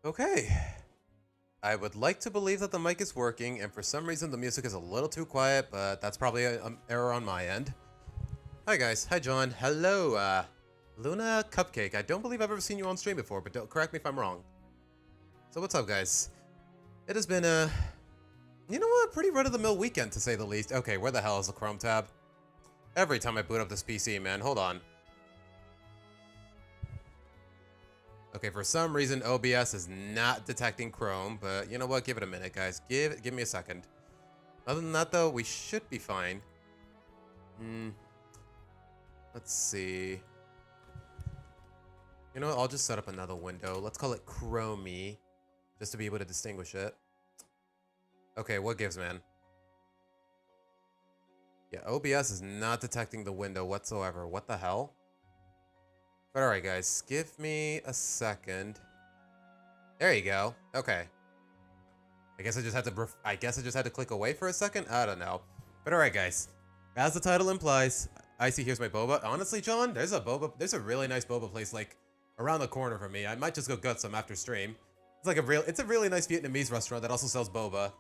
Okay. I would like to believe that the mic is working, and for some reason the music is a little too quiet, but that's probably an error on my end. Hi guys, hi John, hello, Luna Cupcake. I don't believe I've ever seen you on stream before, but don't correct me if I'm wrong. So what's up guys? It has been you know what, pretty run-of-the-mill weekend to say the least. Okay, where the hell is the Chrome tab? Every time I boot up this PC, man, hold on. Okay, for some reason OBS is not detecting Chrome, but you know what? Give it a minute, guys. Give me a second. Other than that, though, we should be fine. Let's see. You know what? I'll just set up another window. Let's call it Chromie, just to be able to distinguish it. Okay, what gives, man? Yeah, OBS is not detecting the window whatsoever. What the hell? But alright, guys. Give me a second. There you go. Okay. I guess I just had to click away for a second. I don't know. But alright, guys. As the title implies, I see here's my boba. Honestly, John, there's a really nice boba place like around the corner from me. I might just go gut some after stream. It's a really nice Vietnamese restaurant that also sells boba.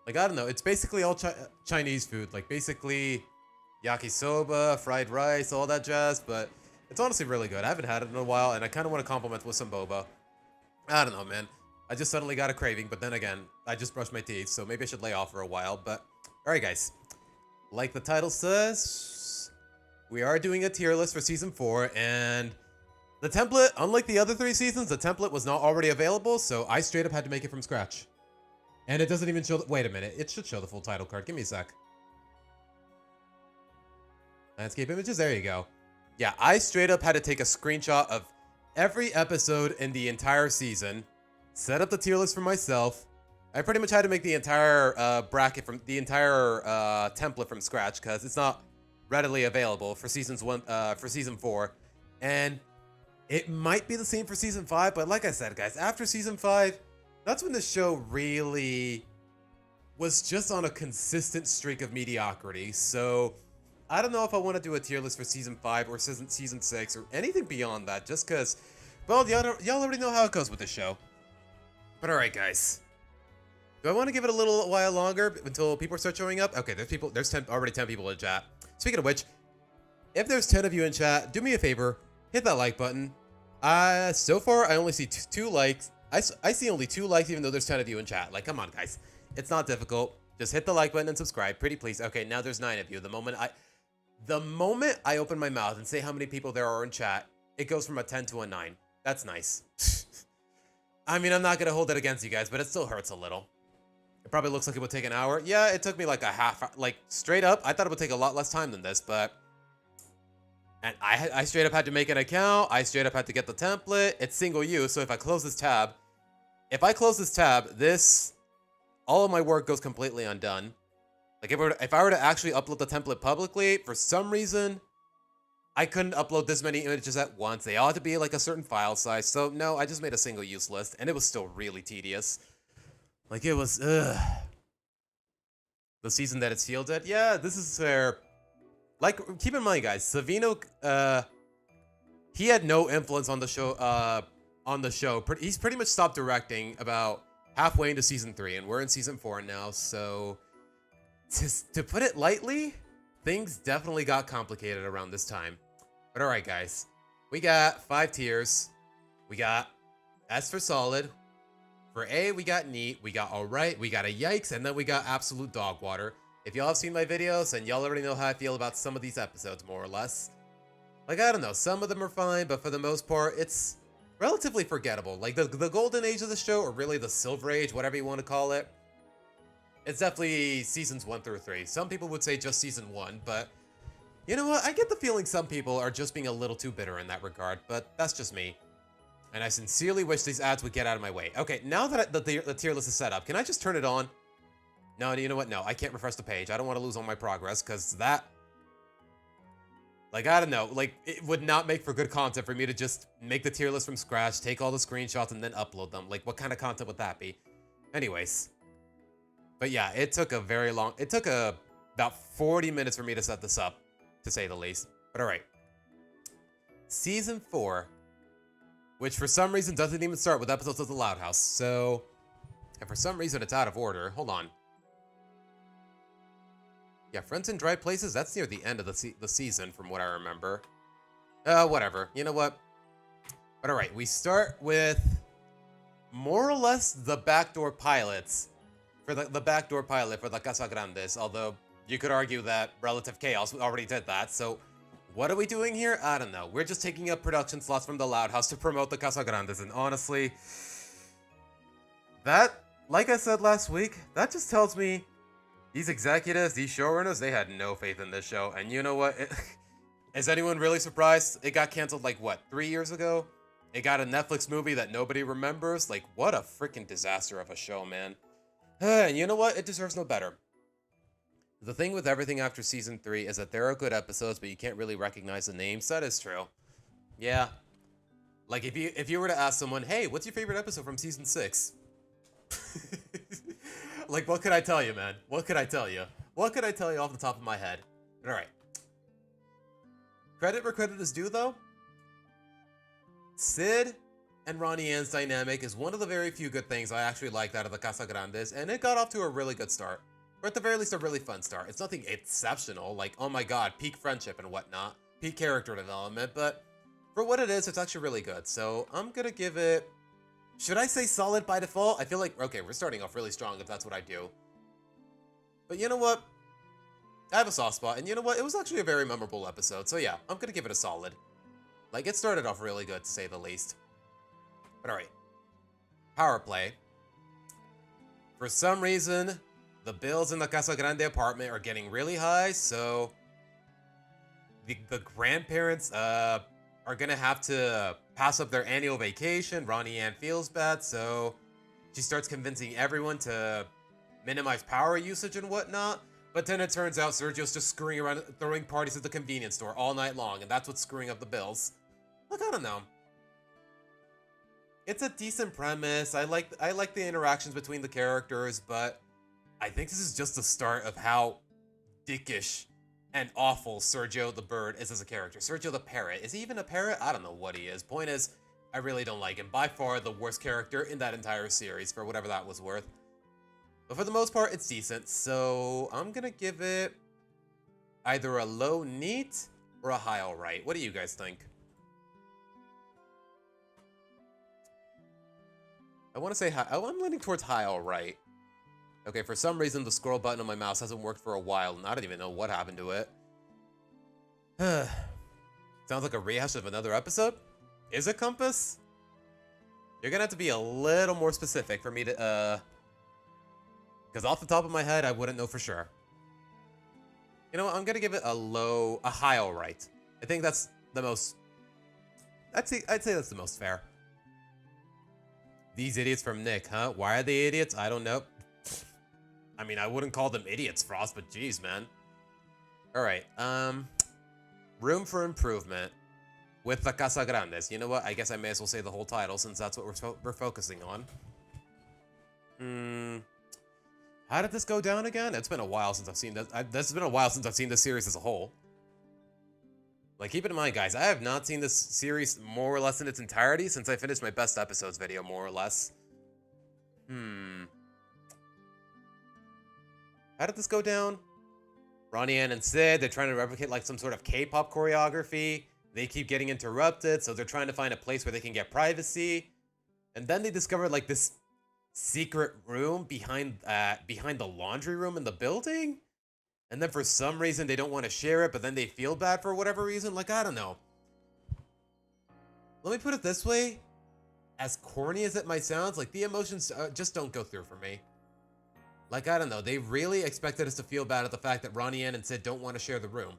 Like, I don't know, it's basically all Chinese food. Like, basically yakisoba, fried rice, all that jazz, but it's honestly really good. I haven't had it in a while, and I kind of want to compliment with some boba. I don't know, man. I just suddenly got a craving, but then again, I just brushed my teeth, so maybe I should lay off for a while, but... Alright, guys. Like the title says, we are doing a tier list for Season 4, and the template, unlike the other 3 seasons, the template was not already available, so I straight up had to make it from scratch. And it doesn't even show... Wait a minute, it should show the full title card. Give me a sec. Landscape images, there you go. Yeah, I straight up had to take a screenshot of every episode in the entire season, set up the tier list for myself. I pretty much had to make the entire bracket from the entire template from scratch because it's not readily available for season 4, and it might be the same for season 5. But like I said, guys, after season 5, that's when the show really was just on a consistent streak of mediocrity. So I don't know if I want to do a tier list for season 5 or season 6 or anything beyond that, just because, well, y'all already know how it goes with the show. But alright, guys. Do I want to give it a little while longer until people start showing up? Okay, there's already 10 people in chat. Speaking of which, if there's 10 of you in chat, do me a favor, hit that like button. So far, I only see 2 likes. I see only 2 likes even though there's 10 of you in chat. Like, come on, guys. It's not difficult. Just hit the like button and subscribe. Pretty please. Okay, now there's 9 of you. The moment I open my mouth and say how many people there are in chat, it goes from a 10 to a 9. That's nice. I mean, I'm not going to hold it against you guys, but it still hurts a little. It probably looks like it would take an hour. Yeah, it took me like a half, like straight up. I thought it would take a lot less time than this, but... And I straight up had to make an account. I straight up had to get the template. It's single use, so if I close this tab, all of my work goes completely undone. Like, if I were to actually upload the template publicly, for some reason, I couldn't upload this many images at once. They ought to be like a certain file size. So, no, I just made a single-use list, and it was still really tedious. Like, it was, The season that it's fielded? Yeah, this is where... Like, keep in mind, guys, Savino, he had no influence on the show. He's pretty much stopped directing about halfway into Season 3, and we're in Season 4 now, so... To put it lightly, things definitely got complicated around this time. But alright, guys. We got 5 tiers. We got S for solid. For A, we got neat. We got alright. We got a yikes. And then we got absolute dog water. If y'all have seen my videos, and y'all already know how I feel about some of these episodes, more or less. Like, I don't know. Some of them are fine, but for the most part, it's relatively forgettable. Like, the golden age of the show, or really the silver age, whatever you want to call it. It's definitely seasons 1 through 3. Some people would say just season 1, but you know what? I get the feeling some people are just being a little too bitter in that regard, but that's just me. And I sincerely wish these ads would get out of my way. Okay, now that the tier list is set up, can I just turn it on? No, you know what? No, I can't refresh the page. I don't want to lose all my progress, because that... Like, I don't know. Like, it would not make for good content for me to just make the tier list from scratch, take all the screenshots, and then upload them. Like, what kind of content would that be? Anyways... But yeah, it took about 40 minutes for me to set this up, to say the least. But alright. Season 4 which for some reason doesn't even start with episodes of The Loud House. So, and for some reason it's out of order. Hold on. Yeah, Friends in Dry Places, that's near the end of the season from what I remember. Whatever. You know what? But alright, we start with more or less the backdoor pilots. For the backdoor pilot for the Casa Grandes, although you could argue that Relative Chaos already did that, so what are we doing here? I don't know. We're just taking up production slots from the Loud House to promote the Casa Grandes, and honestly, that, like I said last week, that just tells me these executives, these showrunners, they had no faith in this show, and you know what? Is anyone really surprised? It got canceled, like, what, 3 years ago? It got a Netflix movie that nobody remembers? Like, what a freaking disaster of a show, man. And you know what? It deserves no better. The thing with everything after season 3 is that there are good episodes, but you can't really recognize the names. That is true. Yeah. Like, if you were to ask someone, hey, what's your favorite episode from season 6? Like, what could I tell you, man? What could I tell you? What could I tell you off the top of my head? Alright. Credit where credit is due, though. Sid and Ronnie Ann's dynamic is one of the very few good things I actually liked out of the Casa Grandes, and it got off to a really good start. Or at the very least, a really fun start. It's nothing exceptional, like, oh my god, peak friendship and whatnot, peak character development, but for what it is, it's actually really good. So I'm gonna give it... Should I say solid by default? I feel like, okay, we're starting off really strong if that's what I do. But you know what? I have a soft spot, and you know what? It was actually a very memorable episode, so yeah, I'm gonna give it a solid. Like, it started off really good, to say the least. But alright. Power play. For some reason, the bills in the Casa Grande apartment are getting really high, so the grandparents are gonna have to pass up their annual vacation. Ronnie Ann feels bad, so she starts convincing everyone to minimize power usage and whatnot. But then it turns out Sergio's just screwing around, throwing parties at the convenience store all night long, and that's what's screwing up the bills. Look, I don't know. It's a decent premise. I like the interactions between the characters, but I think this is just the start of how dickish and awful Sergio the Bird is as a character. Sergio the Parrot. Is he even a parrot? I don't know what he is. Point is, I really don't like him. By far the worst character in that entire series, for whatever that was worth. But for the most part, it's decent. So I'm gonna give it either a low neat or a high alright. What do you guys think? I want to say high. Oh, I'm leaning towards high alright. Okay, for some reason, the scroll button on my mouse hasn't worked for a while, and I don't even know what happened to it. Sounds like a rehash of another episode? Is it Compass? You're gonna have to be a little more specific for me to, because off the top of my head, I wouldn't know for sure. You know what? I'm gonna give it a high alright. I think that's the most... I'd say that's the most fair. These idiots from Nick, huh? Why are they idiots? I don't know. I mean, I wouldn't call them idiots, Frost, but geez, man. Alright, room for improvement with the Casa Grandes. You know what? I guess I may as well say the whole title since that's what we're focusing on. How did this go down again? It's been a while since I've seen this. This has been a while since I've seen this series as a whole. Like, keep it in mind, guys, I have not seen this series more or less in its entirety since I finished my best episodes video, more or less. How did this go down? Ronnie Ann and Sid, they're trying to replicate like some sort of K-pop choreography. They keep getting interrupted, so they're trying to find a place where they can get privacy. And then they discover like this secret room behind the laundry room in the building. And then for some reason they don't want to share it, but then they feel bad for whatever reason. Like, I don't know. Let me put it this way. As corny as it might sound, like the emotions just don't go through for me. Like, I don't know. They really expected us to feel bad at the fact that Ronnie Ann and Sid don't want to share the room.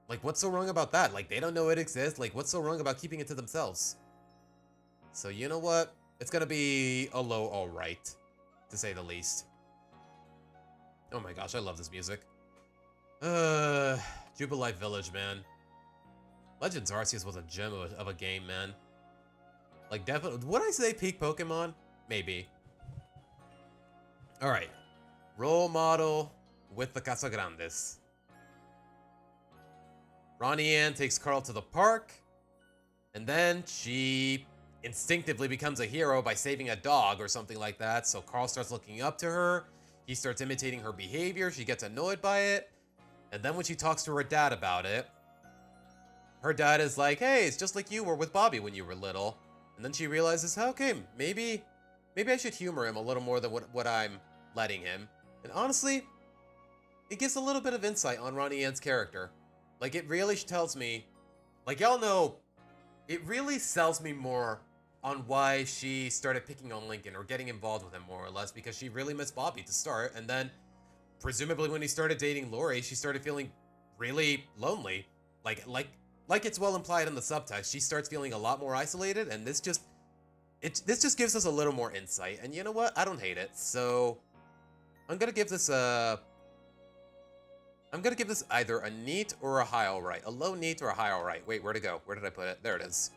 Like, what's so wrong about that? Like, they don't know it exists. Like, what's so wrong about keeping it to themselves? So, you know what? It's gonna be a low alright, to say the least. Oh my gosh, I love this music. Jubilife Village, man. Legends Arceus was a gem of a game, man. Like, definitely. Would I say peak Pokemon? Maybe. Alright. Role model with the Casa Grandes. Ronnie Ann takes Carl to the park. And then she instinctively becomes a hero by saving a dog or something like that. So Carl starts looking up to her. He starts imitating her behavior. She gets annoyed by it. And then when she talks to her dad about it, her dad is like, hey, it's just like you were with Bobby when you were little. And then she realizes, okay, maybe I should humor him a little more than what I'm letting him. And honestly, it gives a little bit of insight on Ronnie Yen's character. Like, it really tells me, like, y'all know, it really sells me more on why she started picking on Lincoln or getting involved with him more or less, because she really missed Bobby to start. And then, presumably when he started dating Lori, she started feeling really lonely. Like it's well implied in the subtext, she starts feeling a lot more isolated, and this just gives us a little more insight. And you know what? I don't hate it. So I'm gonna give this either a neat or a high alright. A low neat or a high alright. Wait, where'd it go? Where did I put it? There it is.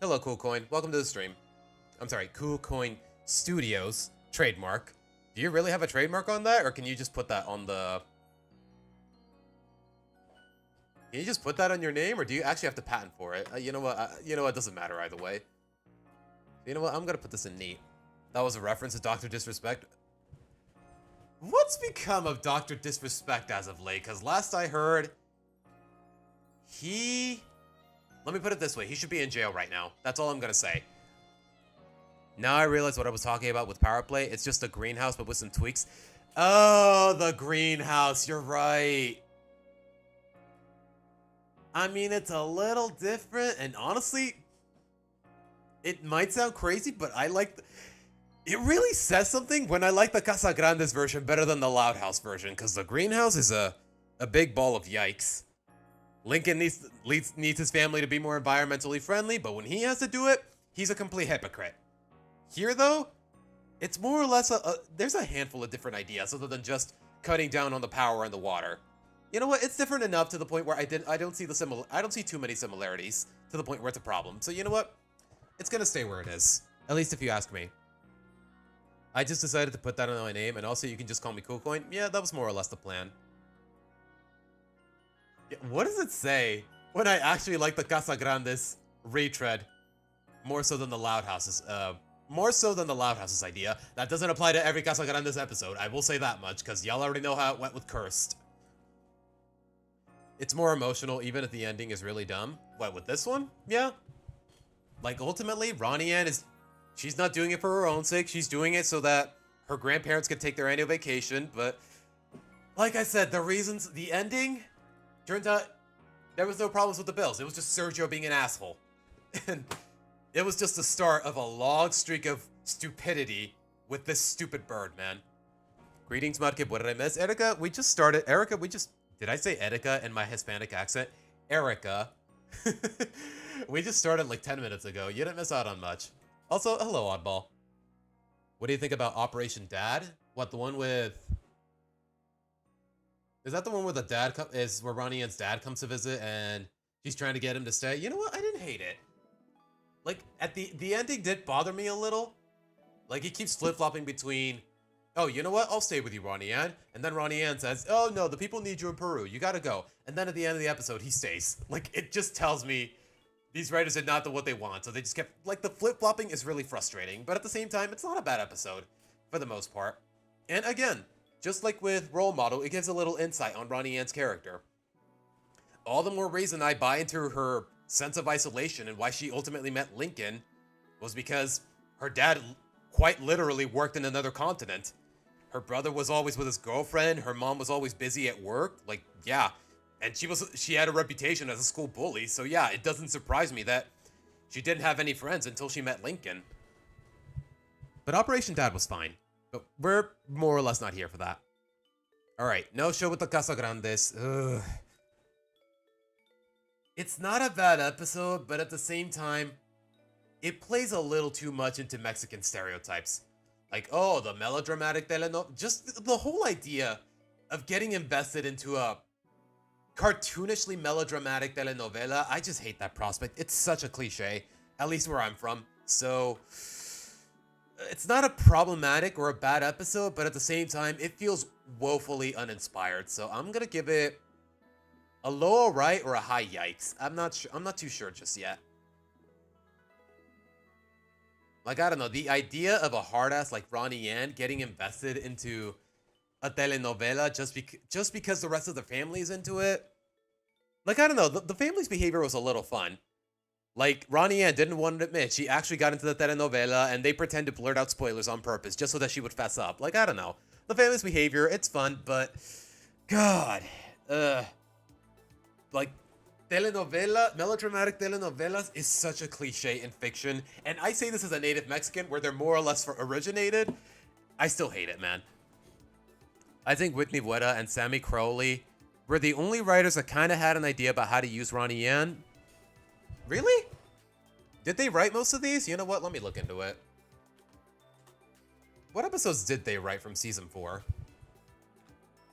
Hello, KuCoin. Welcome to the stream. I'm sorry, KuCoin Studios trademark. Do you really have a trademark on that, or can you just put that on the... Can you just put that on your name, or do you actually have to patent for it? You know what? It doesn't matter either way. You know what? I'm gonna put this in neat. That was a reference to Dr. Disrespect. What's become of Dr. Disrespect as of late? Because last I heard, let me put it this way. He should be in jail right now. That's all I'm gonna say. Now I realize what I was talking about with Power Play. It's just a greenhouse, but with some tweaks. Oh, the greenhouse. You're right. I mean, it's a little different, and honestly, it might sound crazy, but I like... It really says something when I like the Casa Grandes version better than the Loud House version, because the greenhouse is a big ball of yikes. Lincoln needs his family to be more environmentally friendly, but when he has to do it, he's a complete hypocrite. Here, though, it's more or less there's a handful of different ideas other than just cutting down on the power and the water. You know what? It's different enough to the point where I don't see too many similarities to the point where it's a problem. So you know what? It's gonna stay where it is. At least if you ask me. I just decided to put that on my name, and also you can just call me KuCoin. Yeah, that was more or less the plan. Yeah, what does it say when I actually like the Casa Grandes retread more so than the Loud Houses? More so than the Loud Houses idea. That doesn't apply to every Casa Grandes episode. I will say that much, because y'all already know how it went with Cursed. It's more emotional, even if the ending is really dumb. What, with this one? Yeah. Like, ultimately, Ronnie Yen she's not doing it for her own sake. She's doing it so that her grandparents can take their annual vacation. But, like I said, the ending, turns out there was no problems with the bills. It was just Sergio being an asshole. And it was just the start of a long streak of stupidity with this stupid bird, man. Greetings, Mudkip. What did I miss? Erica, we just started. Did I say Erica in my Hispanic accent? Erica. We just started like 10 minutes ago. You didn't miss out on much. Also, hello, Oddball. What do you think about Operation Dad? What, the one with... Is that the one where the dad where Ronnie Yen's dad comes to visit and she's trying to get him to stay? You know what? I didn't hate it. Like, at the ending did bother me a little. Like, he keeps flip-flopping between... Oh, you know what? I'll stay with you, Ronnie Yen. And then Ronnie Yen says, oh, no, the people need you in Peru. You gotta go. And then at the end of the episode, he stays. Like, it just tells me these writers did not do what they want. So they just kept... Like, the flip-flopping is really frustrating. But at the same time, it's not a bad episode, for the most part. And again, just like with Role Model, it gives a little insight on Ronnie Yen's character. All the more reason I buy into her sense of isolation and why she ultimately met Lincoln was because her dad quite literally worked in another continent. Her brother was always with his girlfriend. Her mom was always busy at work. Like, yeah. And she had a reputation as a school bully. So yeah, it doesn't surprise me that she didn't have any friends until she met Lincoln. But Operation Dad was fine. But we're more or less not here for that. Alright, no show with the Casa Grandes. Ugh. It's not a bad episode, but at the same time, it plays a little too much into Mexican stereotypes. Like, oh, the melodramatic telenovela. Just the whole idea of getting invested into a cartoonishly melodramatic telenovela. I just hate that prospect. It's such a cliche, at least where I'm from. So, it's not a problematic or a bad episode, but at the same time, it feels woefully uninspired. So I'm gonna give it A low right or a high yikes? I'm not sure. I'm not too sure just yet. Like, I don't know. The idea of a hard ass like Ronnie Yan getting invested into a telenovela just because the rest of the family is into it. Like, I don't know. The family's behavior was a little fun. Like, Ronnie Ann didn't want to admit she actually got into the telenovela, and they pretend to blurt out spoilers on purpose just so that she would fess up. Like, I don't know. The family's behavior, it's fun, but God, like, melodramatic telenovelas is such a cliche in fiction, and I say this as a native Mexican where they're more or less originated. I still hate it, man. I think Whitney Weta and Sammy Crowley were the only writers that kind of had an idea about how to use Ronnie Yan. Really? Did they write most of these? You know what? Let me look into it. What episodes did they write from season 4?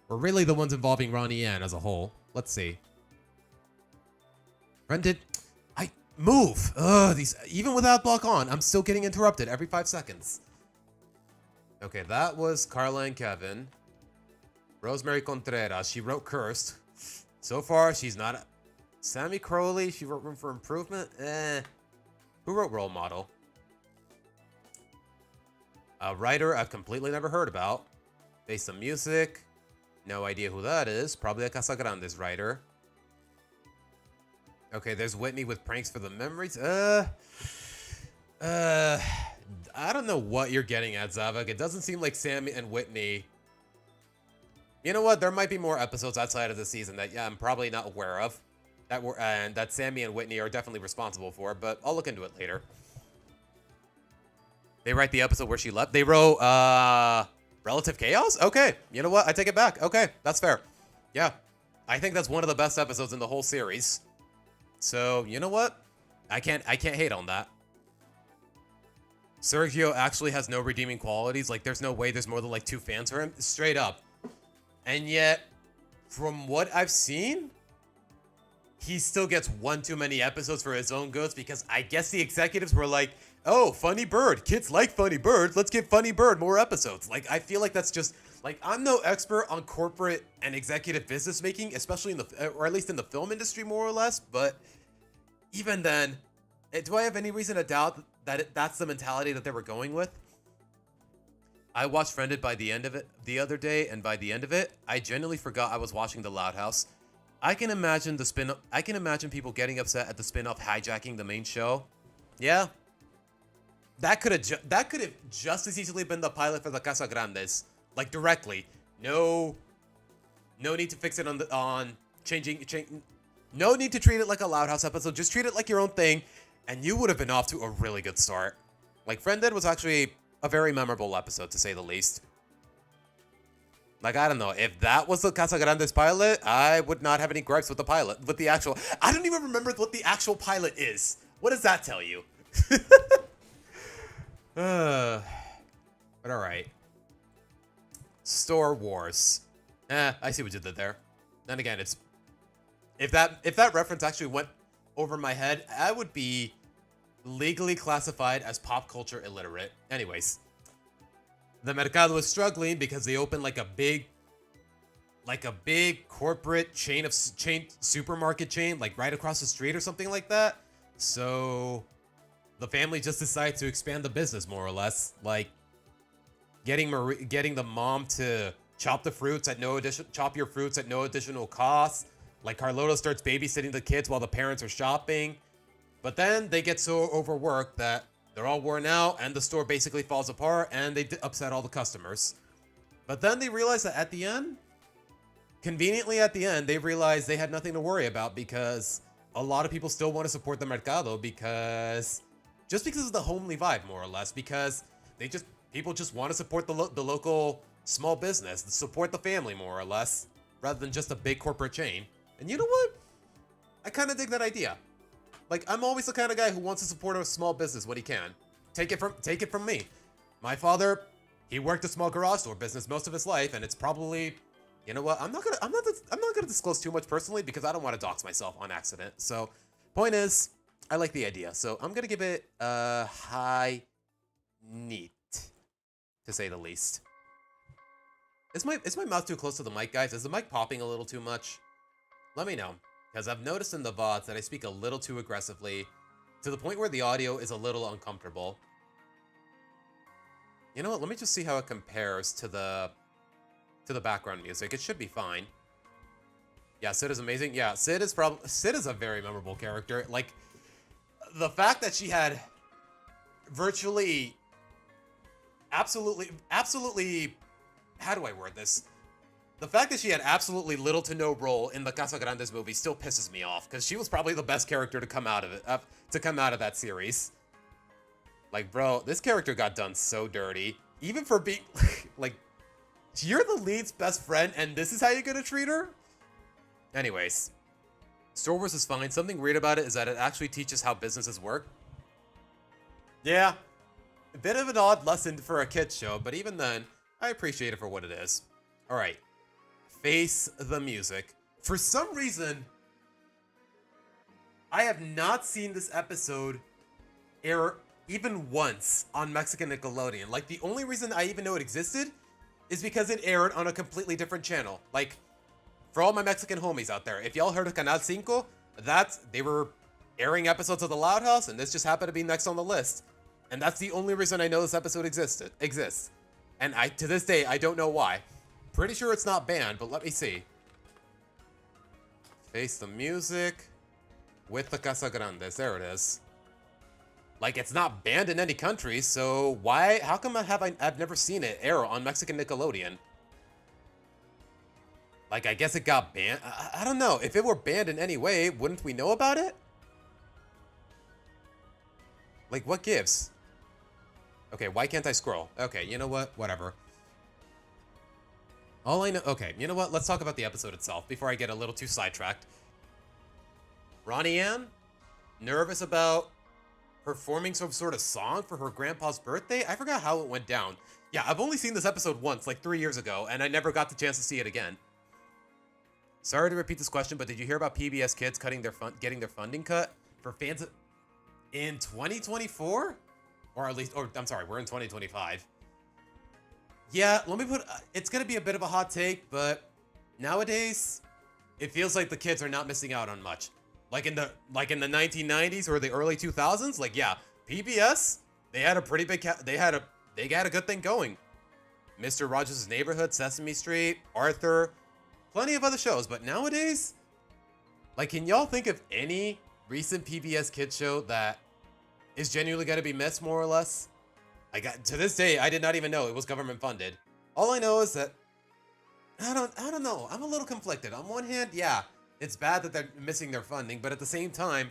Or really the ones involving Ronnie Yan as a whole? Let's see. Rented. I move. Ugh, these even without block on, I'm still getting interrupted every 5 seconds. Okay, that was Carla and Kevin. Rosemary Contreras. She wrote Cursed. So far, she's not. Sammy Crowley. She wrote Room for Improvement. Who wrote Role Model? A writer I've completely never heard about. Based on music. No idea who that is. Probably a Casagrandes writer. Okay, there's Whitney with Pranks for the Memories. I don't know what you're getting at, Zavak. It doesn't seem like Sammy and Whitney. You know what? There might be more episodes outside of the season that I'm probably not aware of. That Sammy and Whitney are definitely responsible for, but I'll look into it later. They write the episode where she left. They wrote Relative Chaos? Okay. You know what? I take it back. Okay, that's fair. Yeah. I think that's one of the best episodes in the whole series. So, you know what? I can't hate on that. Sergio actually has no redeeming qualities. Like, there's no way there's more than like 2 fans for him. Straight up. And yet, from what I've seen, he still gets one too many episodes for his own goods because I guess the executives were like, oh, Funny Bird. Kids like Funny Bird. Let's give Funny Bird more episodes. Like, I feel like that's just, like, I'm no expert on corporate and executive business making, especially in the, or at least in the film industry, more or less. But even then, do I have any reason to doubt that that's the mentality that they were going with? I watched Friended by the end of it the other day, and by the end of it, I genuinely forgot I was watching The Loud House. I can imagine people getting upset at the spin-off hijacking the main show. Yeah. That could have just as easily been the pilot for the Casagrandes. Like, directly. No need to fix it on changing. No need to treat it like a Loud House episode. Just treat it like your own thing, and you would have been off to a really good start. Like, Friended was actually a very memorable episode, to say the least. Like, I don't know. If that was the Casagrandes pilot, I would not have any gripes with the pilot. With the actual... I don't even remember what the actual pilot is. What does that tell you? But alright. Store Wars. I see what you did there. Then again, it's... If that reference actually went over my head, I would be legally classified as pop culture illiterate. Anyways. The Mercado is struggling because they opened like a big corporate chain supermarket chain, like right across the street or something like that. So the family just decided to expand the business more or less, like getting the mom to chop your fruits at no additional cost. Like, Carlota starts babysitting the kids while the parents are shopping. But then they get so overworked that they're all worn out and the store basically falls apart and they upset all the customers. But then they realize that at the end, conveniently at the end, they realized they had nothing to worry about because a lot of people still want to support the Mercado because of the homely vibe, more or less, because people just want to support the local small business, support the family, more or less, rather than just a big corporate chain. And you know what? I kind of dig that idea. Like, I'm always the kind of guy who wants to support a small business when he can. Take it from me. My father, he worked a small garage door business most of his life, and it's probably, you know what? I'm not gonna disclose too much personally because I don't want to dox myself on accident. So, point is, I like the idea. So I'm gonna give it a high neat, to say the least. Is my mouth too close to the mic, guys? Is the mic popping a little too much? let me know, because I've noticed in the VODs that I speak a little too aggressively, to the point where the audio is a little uncomfortable. You know what? Let me just see how it compares to the background music. It should be fine. Yeah, Sid is amazing. Yeah, Sid is a very memorable character. Like, the fact that she had virtually, absolutely, how do I word this? The fact that she had absolutely little to no role in the Casagrandes movie still pisses me off, because she was probably the best character to come out of it, out of that series. Like, bro, this character got done so dirty, even for being like, you're the lead's best friend, and this is how you're gonna treat her? Anyways, Star Wars is fine. Something weird about it is that it actually teaches how businesses work. Yeah, a bit of an odd lesson for a kid's show, but even then, I appreciate it for what it is. Alright, face the music. For some reason, I have not seen this episode air even once on Mexican Nickelodeon. Like, the only reason I even know it existed is because it aired on a completely different channel. Like, for all my Mexican homies out there, if y'all heard of Canal 5, they were airing episodes of The Loud House, and this just happened to be next on the list. And that's the only reason I know this episode exists. And to this day, I don't know why. Pretty sure it's not banned, but let me see. Face the music with the Casagrandes. There it is. Like, it's not banned in any country, so why? How come I've never seen it air on Mexican Nickelodeon? Like, I guess it got banned. I don't know. If it were banned in any way, wouldn't we know about it? Like, what gives? Okay, why can't I scroll? Okay, you know what? Whatever. All I know... Okay, you know what? Let's talk about the episode itself before I get a little too sidetracked. Ronnie Ann? Nervous about performing some sort of song for her grandpa's birthday? I forgot how it went down. Yeah, I've only seen this episode once, like 3 years ago, and I never got the chance to see it again. Sorry to repeat this question, but did you hear about PBS Kids getting their funding cut for fans in 2024? Or at least, I'm sorry, we're in 2025. Yeah, let me put, it's gonna be a bit of a hot take, but nowadays, it feels like the kids are not missing out on much. Like in the 1990s or the early 2000s, like, yeah, PBS, they had a pretty big, they had a good thing going. Mr. Rogers' Neighborhood, Sesame Street, Arthur, plenty of other shows, but nowadays, like, can y'all think of any recent PBS Kids show that is genuinely gonna be missed, more or less? To this day, I did not even know it was government funded. All I know is that, I don't know, I'm a little conflicted. On one hand, yeah, it's bad that they're missing their funding, but at the same time,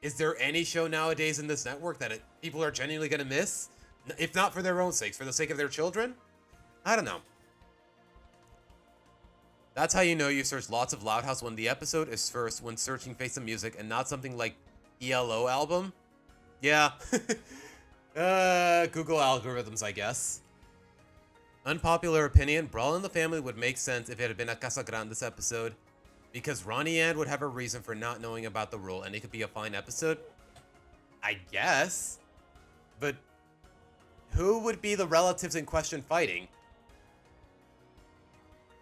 is there any show nowadays in this network that people are genuinely gonna miss? If not for their own sakes, for the sake of their children? I don't know. That's how you know you search lots of Loud House when the episode is first when searching Face the Music and not something like ELO album. Yeah. Google algorithms, I guess. Unpopular opinion, Brawl in the Family would make sense if it had been a Casagrandes episode, because Ronnie Ann would have a reason for not knowing about the rule, and it could be a fine episode. I guess. But who would be the relatives in question fighting?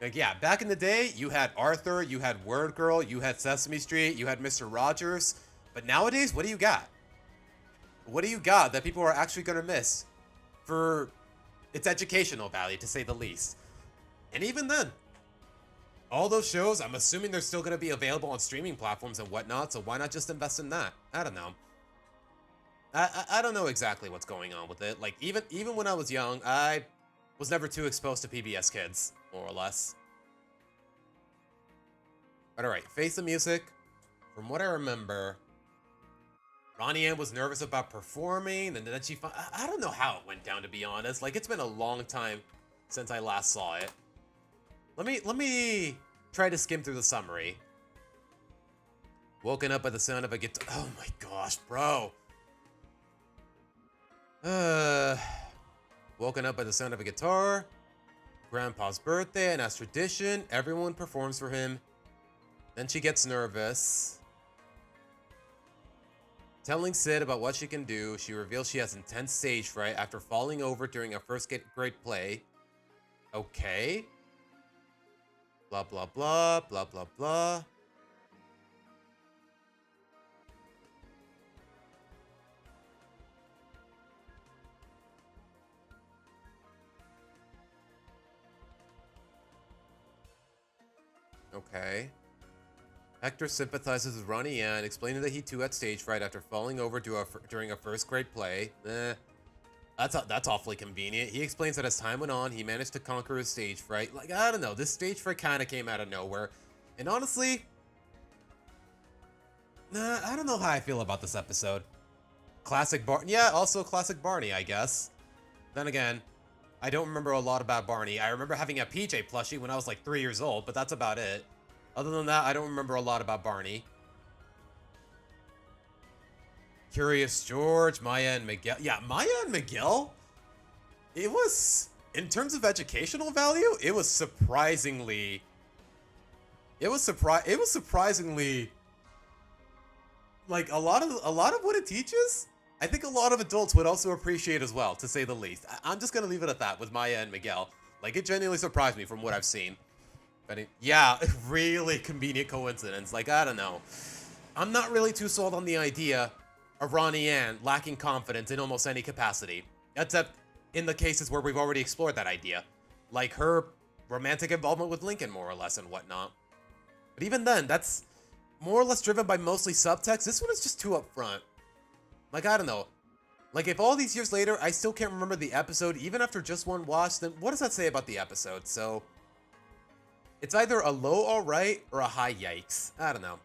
Like, yeah, back in the day, you had Arthur, you had Word Girl, you had Sesame Street, you had Mr. Rogers. But nowadays, what do you got? What do you got that people are actually going to miss for its educational value, to say the least? And even then, all those shows, I'm assuming they're still going to be available on streaming platforms and whatnot, so why not just invest in that? I don't know. I don't know exactly what's going on with it. Like, even when I was young, I was never too exposed to PBS Kids, more or less. But alright, Face the Music. From what I remember, Ronnie Ann was nervous about performing, and then I don't know how it went down, to be honest. Like, it's been a long time since I last saw it. Let me try to skim through the summary. Woken up by the sound of a guitar. Oh my gosh, bro. Woken up by the sound of a guitar. Grandpa's birthday, and as tradition, everyone performs for him. Then she gets nervous. Telling Sid about what she can do, she reveals she has intense stage fright after falling over during a first grade play. Okay. Blah, blah, blah, blah, blah, blah. Okay. Hector sympathizes with Ronnie Yan, explaining that he too had stage fright after falling over during a first grade play. That's awfully convenient. He explains that as time went on, he managed to conquer his stage fright. Like, I don't know, this stage fright kind of came out of nowhere. And honestly, I don't know how I feel about this episode. Classic Barney. Yeah, also classic Barney, I guess. Then again, I don't remember a lot about Barney. I remember having a PJ plushie when I was like 3 years old, but that's about it. Other than that, I don't remember a lot about Barney. Curious George, Maya and Miguel. Yeah, Maya and Miguel. It was, in terms of educational value, it was surprisingly. It was surprisingly. Like a lot of what it teaches, I think a lot of adults would also appreciate as well, to say the least. I'm just gonna leave it at that with Maya and Miguel. Like, it genuinely surprised me from what I've seen. But yeah, really convenient coincidence. Like, I don't know. I'm not really too sold on the idea of Ronnie Yan lacking confidence in almost any capacity, except in the cases where we've already explored that idea, like her romantic involvement with Lincoln, more or less, and whatnot. But even then, that's more or less driven by mostly subtext. This one is just too upfront. Like, I don't know. Like, if all these years later, I still can't remember the episode, even after just one watch, then what does that say about the episode? So, it's either a low alright or a high yikes. I don't know.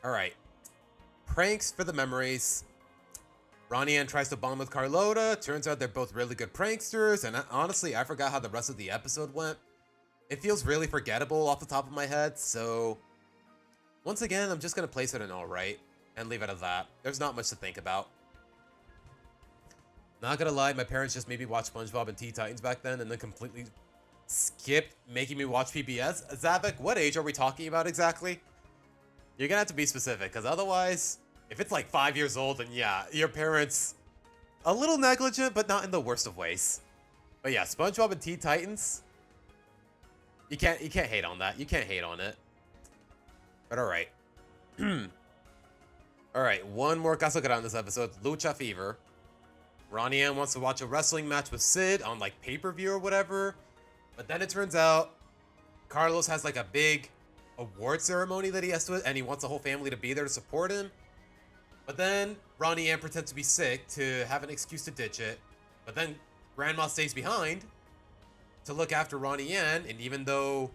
Alright. Pranks for the memories. Ronnie Ann tries to bond with Carlota. Turns out they're both really good pranksters. And honestly, I forgot how the rest of the episode went. It feels really forgettable off the top of my head. So, once again, I'm just going to place it in alright. And leave it at that. There's not much to think about. Not gonna lie, my parents just made me watch SpongeBob and Teen Titans back then. And then completely skipped making me watch PBS. Zavik, what age are we talking about exactly? You're gonna have to be specific, because otherwise, if it's like 5 years old, then yeah, your parents a little negligent, but not in the worst of ways. But yeah, SpongeBob and Teen Titans, you can't hate on that. You can't hate on it. But all right, all right. One more Kasukara on this episode: Lucha Fever. Ronnie Ann wants to watch a wrestling match with Sid on like pay-per-view or whatever. But then it turns out Carlos has like a big award ceremony that he has to, and he wants the whole family to be there to support him. But then Ronnie Ann pretends to be sick to have an excuse to ditch it. But then Grandma stays behind to look after Ronnie Ann, and even though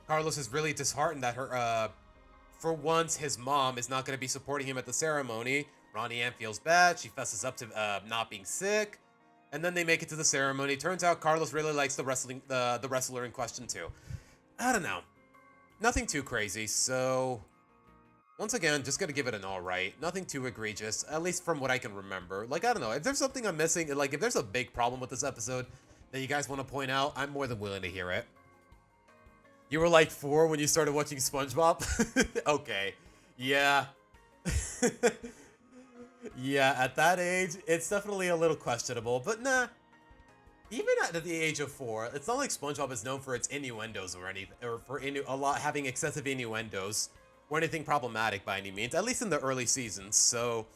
Carlos is really disheartened that her, for once, his mom is not going to be supporting him at the ceremony, Ronnie Ann feels bad. She fesses up to not being sick. And then they make it to the ceremony. Turns out Carlos really likes the wrestler in question too. I don't know. Nothing too crazy, so once again, just gonna give it an alright. Nothing too egregious, at least from what I can remember. Like, I don't know, if there's something I'm missing, like if there's a big problem with this episode that you guys want to point out, I'm more than willing to hear it. You were like 4 when you started watching SpongeBob? Okay. Yeah. Yeah, at that age, it's definitely a little questionable, but nah. Even at the age of 4, it's not like SpongeBob is known for its innuendos or anything, or for having excessive innuendos or anything problematic by any means, at least in the early seasons. So,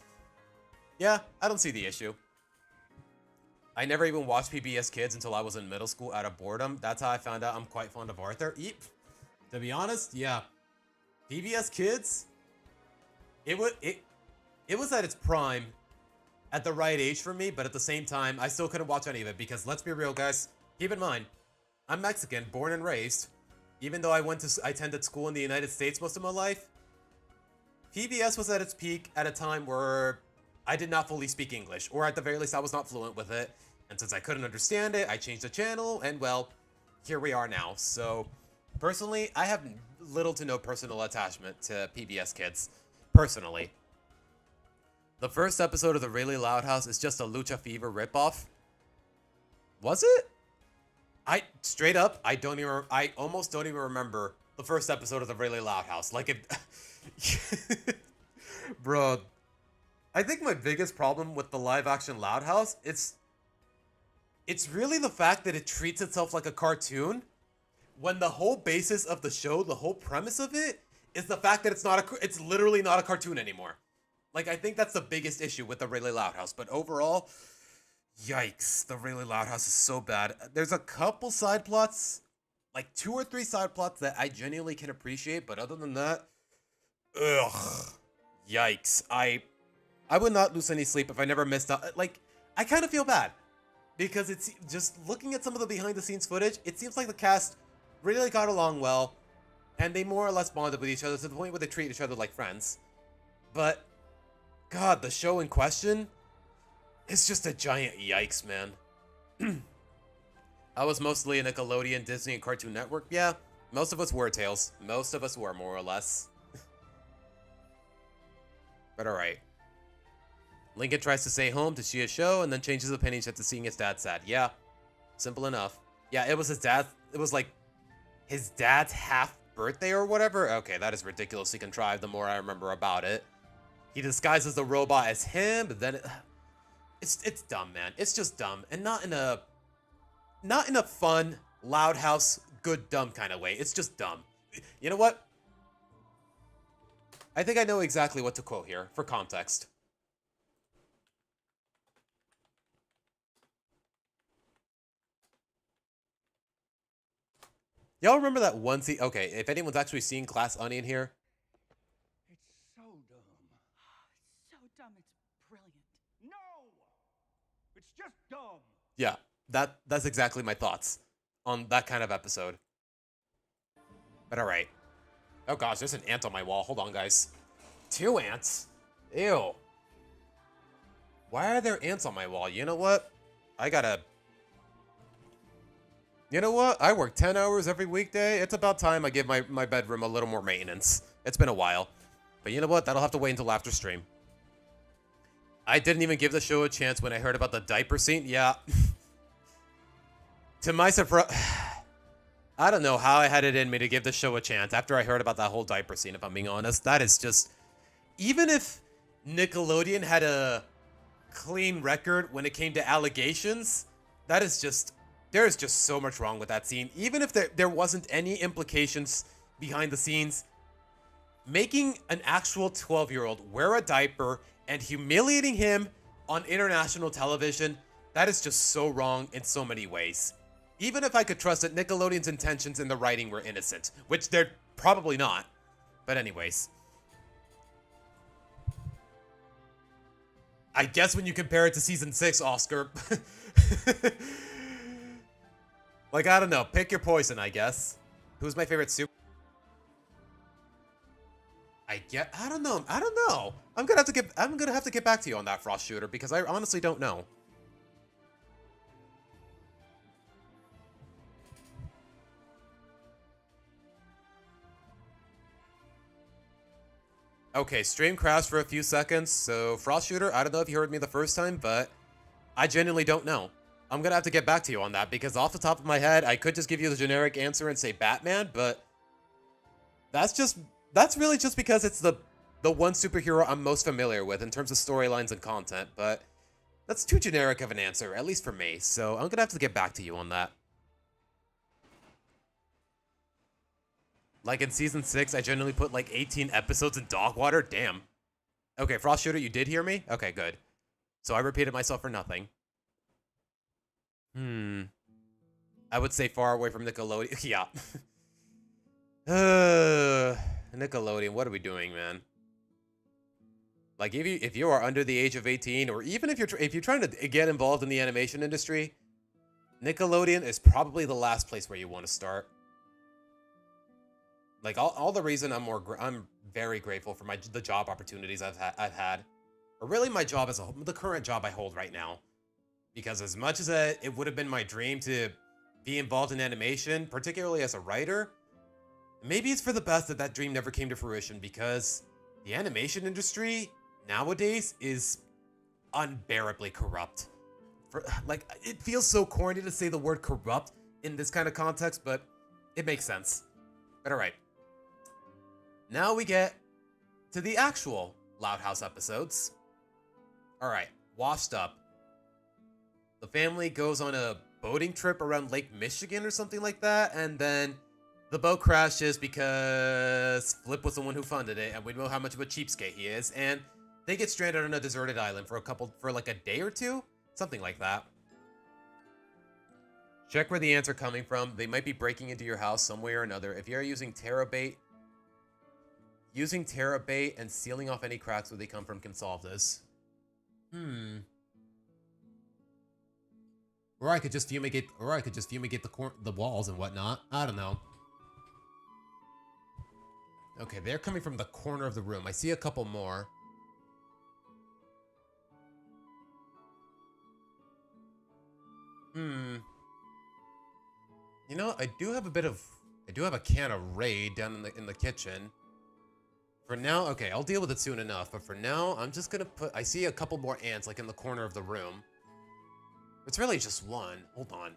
yeah, I don't see the issue. I never even watched PBS Kids until I was in middle school out of boredom. That's how I found out I'm quite fond of Arthur. To be honest, yeah, PBS Kids, it was at its prime at the right age for me, but at the same time, I still couldn't watch any of it because, let's be real, guys, keep in mind, I'm Mexican, born and raised. Even though I attended school in the United States most of my life, PBS was at its peak at a time where I did not fully speak English, or at the very least, I was not fluent with it. And since I couldn't understand it, I changed the channel, and well, here we are now. So, personally, I have little to no personal attachment to PBS Kids, personally. The first episode of The Really Loud House is just a Lucha Fever ripoff. Was it? Straight up, I almost don't even remember the first episode of The Really Loud House. Like, it... Bro, I think my biggest problem with the live-action Loud House, it's really the fact that it treats itself like a cartoon, when the whole basis of the show, the whole premise of it, is the fact that it's literally not a cartoon anymore. Like, I think that's the biggest issue with the Really Loud House. But overall, yikes, the Really Loud House is so bad. There's a couple side plots, like 2 or 3 side plots that I genuinely can appreciate. But other than that, ugh, yikes. I would not lose any sleep if I never missed out. Like, I kind of feel bad. Because it's just looking at some of the behind the scenes footage, it seems like the cast really got along well. And they more or less bonded with each other to the point where they treat each other like friends. But, God, the show in question is just a giant yikes, man. I was mostly a Nickelodeon, Disney, and Cartoon Network. Yeah, most of us were, Tails. Most of us were, more or less. But alright. Lincoln tries to stay home to see a show and then changes opinions after seeing his dad sad. Yeah, simple enough. Yeah, it was his dad. It was like his dad's half birthday or whatever. Okay, that is ridiculously contrived the more I remember about it. He disguises the robot as him, but then it's dumb, man. It's just dumb, and not in a fun, Loud House, good dumb kind of way. It's just dumb. You know what? I think I know exactly what to quote here for context. Y'all remember that one scene? Okay, if anyone's actually seen Glass Onion here. It's so dumb. It's so dumb, it's brilliant. No! It's just dumb. Yeah, that's exactly my thoughts on that kind of episode. But alright. Oh gosh, there's an ant on my wall. Hold on, guys. 2 ants? Ew. Why are there ants on my wall? You know what? You know what? I work 10 hours every weekday. It's about time I give my bedroom a little more maintenance. It's been a while. But you know what? That'll have to wait until after stream. I didn't even give the show a chance when I heard about the diaper scene. Yeah. To my surprise, I don't know how I had it in me to give the show a chance after I heard about that whole diaper scene, if I'm being honest. That is just... Even if Nickelodeon had a clean record when it came to allegations, that is just... There is just so much wrong with that scene. Even if there wasn't any implications behind the scenes, making an actual 12-year-old wear a diaper and humiliating him on international television, that is just so wrong in so many ways. Even if I could trust that Nickelodeon's intentions in the writing were innocent, which they're probably not. But anyways. I guess when you compare it to season 6, Oscar. Like, I don't know. Pick your poison, I guess. Who's my favorite super? I don't know. I don't know. I'm gonna have to get back to you on that, Frost Shooter, because I honestly don't know. Okay, stream crashed for a few seconds, so Frost Shooter, I don't know if you heard me the first time, but I genuinely don't know. I'm gonna have to get back to you on that, because off the top of my head, I could just give you the generic answer and say Batman, but that's really just because it's the one superhero I'm most familiar with in terms of storylines and content, but that's too generic of an answer, at least for me, so I'm gonna have to get back to you on that. Like in season 6, I generally put like 18 episodes in dog water. Damn. Okay, Frost Shooter, you did hear me? Okay, good. So I repeated myself for nothing. I would say far away from Nickelodeon. Yeah. Nickelodeon, what are we doing, man? Like, if you are under the age of 18, or even if you're trying to get involved in the animation industry, Nickelodeon is probably the last place where you want to start. Like, all the reason I'm very grateful for the job opportunities I've had, or really my job as the current job I hold right now. Because as much as it would have been my dream to be involved in animation, particularly as a writer, maybe it's for the best that that dream never came to fruition, because the animation industry nowadays is unbearably corrupt. Like, it feels so corny to say the word corrupt in this kind of context, but it makes sense. But alright. Now we get to the actual Loud House episodes. Alright, Washed Up. The family goes on a boating trip around Lake Michigan or something like that, and then The boat crashes because Flip was the one who funded it, and we know how much of a cheapskate he is, and they get stranded on a deserted island for like a day or two? Something like that. Check where the ants are coming from. They might be breaking into your house some way or another. If you're using Terabait and sealing off any cracks where they come from can solve this. Or I could just fumigate the walls and whatnot. I don't know. Okay, they're coming from the corner of the room. I see a couple more. You know, I do have a can of Raid down in the kitchen. For now, okay, I'll deal with it soon enough. But for now, I'm just gonna I see a couple more ants like in the corner of the room. It's really just one. Hold on.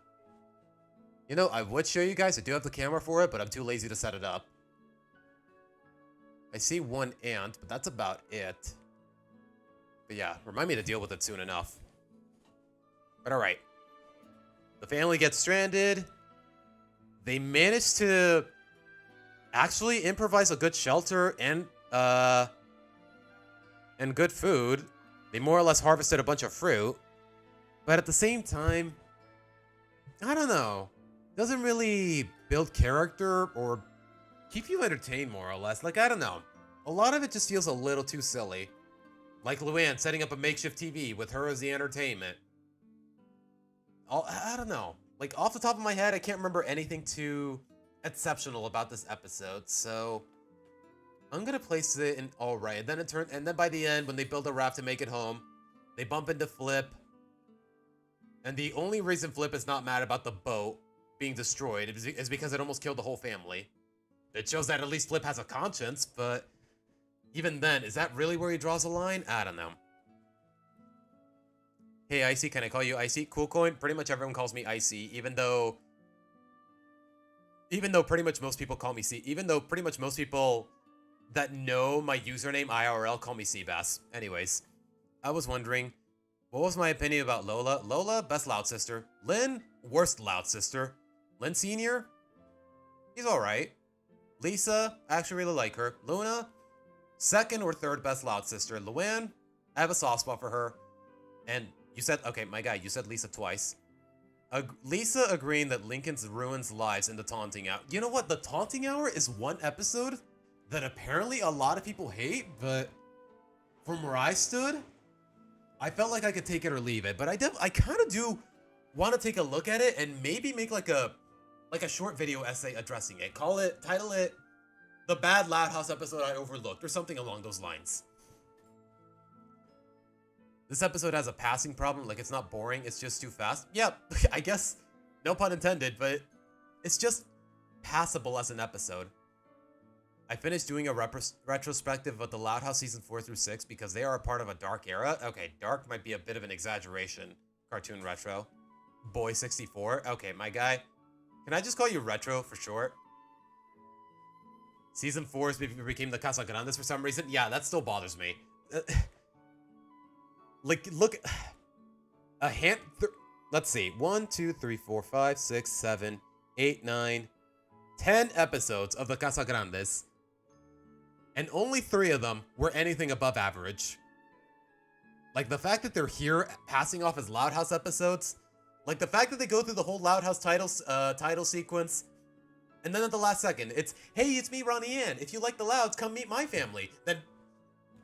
You know, I would show you guys. I do have the camera for it, but I'm too lazy to set it up. I see one ant, but that's about it. But yeah, remind me to deal with it soon enough. But alright. The family gets stranded. They manage to actually improvise a good shelter and good food. They more or less harvested a bunch of fruit. But at the same time, I don't know. Doesn't really build character or keep you entertained, more or less. Like, I don't know. A lot of it just feels a little too silly. Like Luann setting up a makeshift TV with her as the entertainment. I don't know. Like, off the top of my head, I can't remember anything too exceptional about this episode. So, I'm gonna place it in alright. And then by the end, when they build a raft to make it home, they bump into Flip. And the only reason Flip is not mad about the boat being destroyed is because it almost killed the whole family. It shows that at least Flip has a conscience, but even then, is that really where he draws the line? I don't know. Hey, Icy, can I call you Icy? Cool Coin, pretty much everyone calls me Icy, even though pretty much most people call me C. Even though pretty much most people that know my username IRL call me Seabass. Anyways, I was wondering, what was my opinion about Lola? Lola, best Loud Sister. Lynn, worst Loud Sister. Lynn Sr., he's alright. Lisa, I actually really like her. Luna, second or third best Loud Sister. Luann, I have a soft spot for her. And you said, okay, my guy, you said Lisa twice. Lisa agreeing that Lincoln's ruins lives in the Taunting Hour. You know what? The Taunting Hour is one episode that apparently a lot of people hate, but from where I stood, I felt like I could take it or leave it. But I kind of do want to take a look at it and maybe make like a short video essay addressing it. Title it, The Bad Loud House Episode I Overlooked, or something along those lines. This episode has a passing problem, like it's not boring, it's just too fast. Yeah, I guess, no pun intended, but it's just passable as an episode. I finished doing a retrospective of the Loud House Season 4 through 6 because they are a part of a dark era. Okay, dark might be a bit of an exaggeration. Cartoon Retro. Boy 64. Okay, my guy. Can I just call you Retro for short? Season 4 became the Casa Grandes for some reason. Yeah, that still bothers me. Like, look. A hand. Let's see. 1, 2, 3, 4, 5, 6, 7, 8, 9, 10 episodes of the Casa Grandes. And only 3 of them were anything above average. Like, the fact that they're here passing off as Loud House episodes. Like, the fact that they go through the whole Loud House title sequence. And then at the last second, it's, hey, it's me, Ronnie Ann. If you like the Louds, come meet my family. Then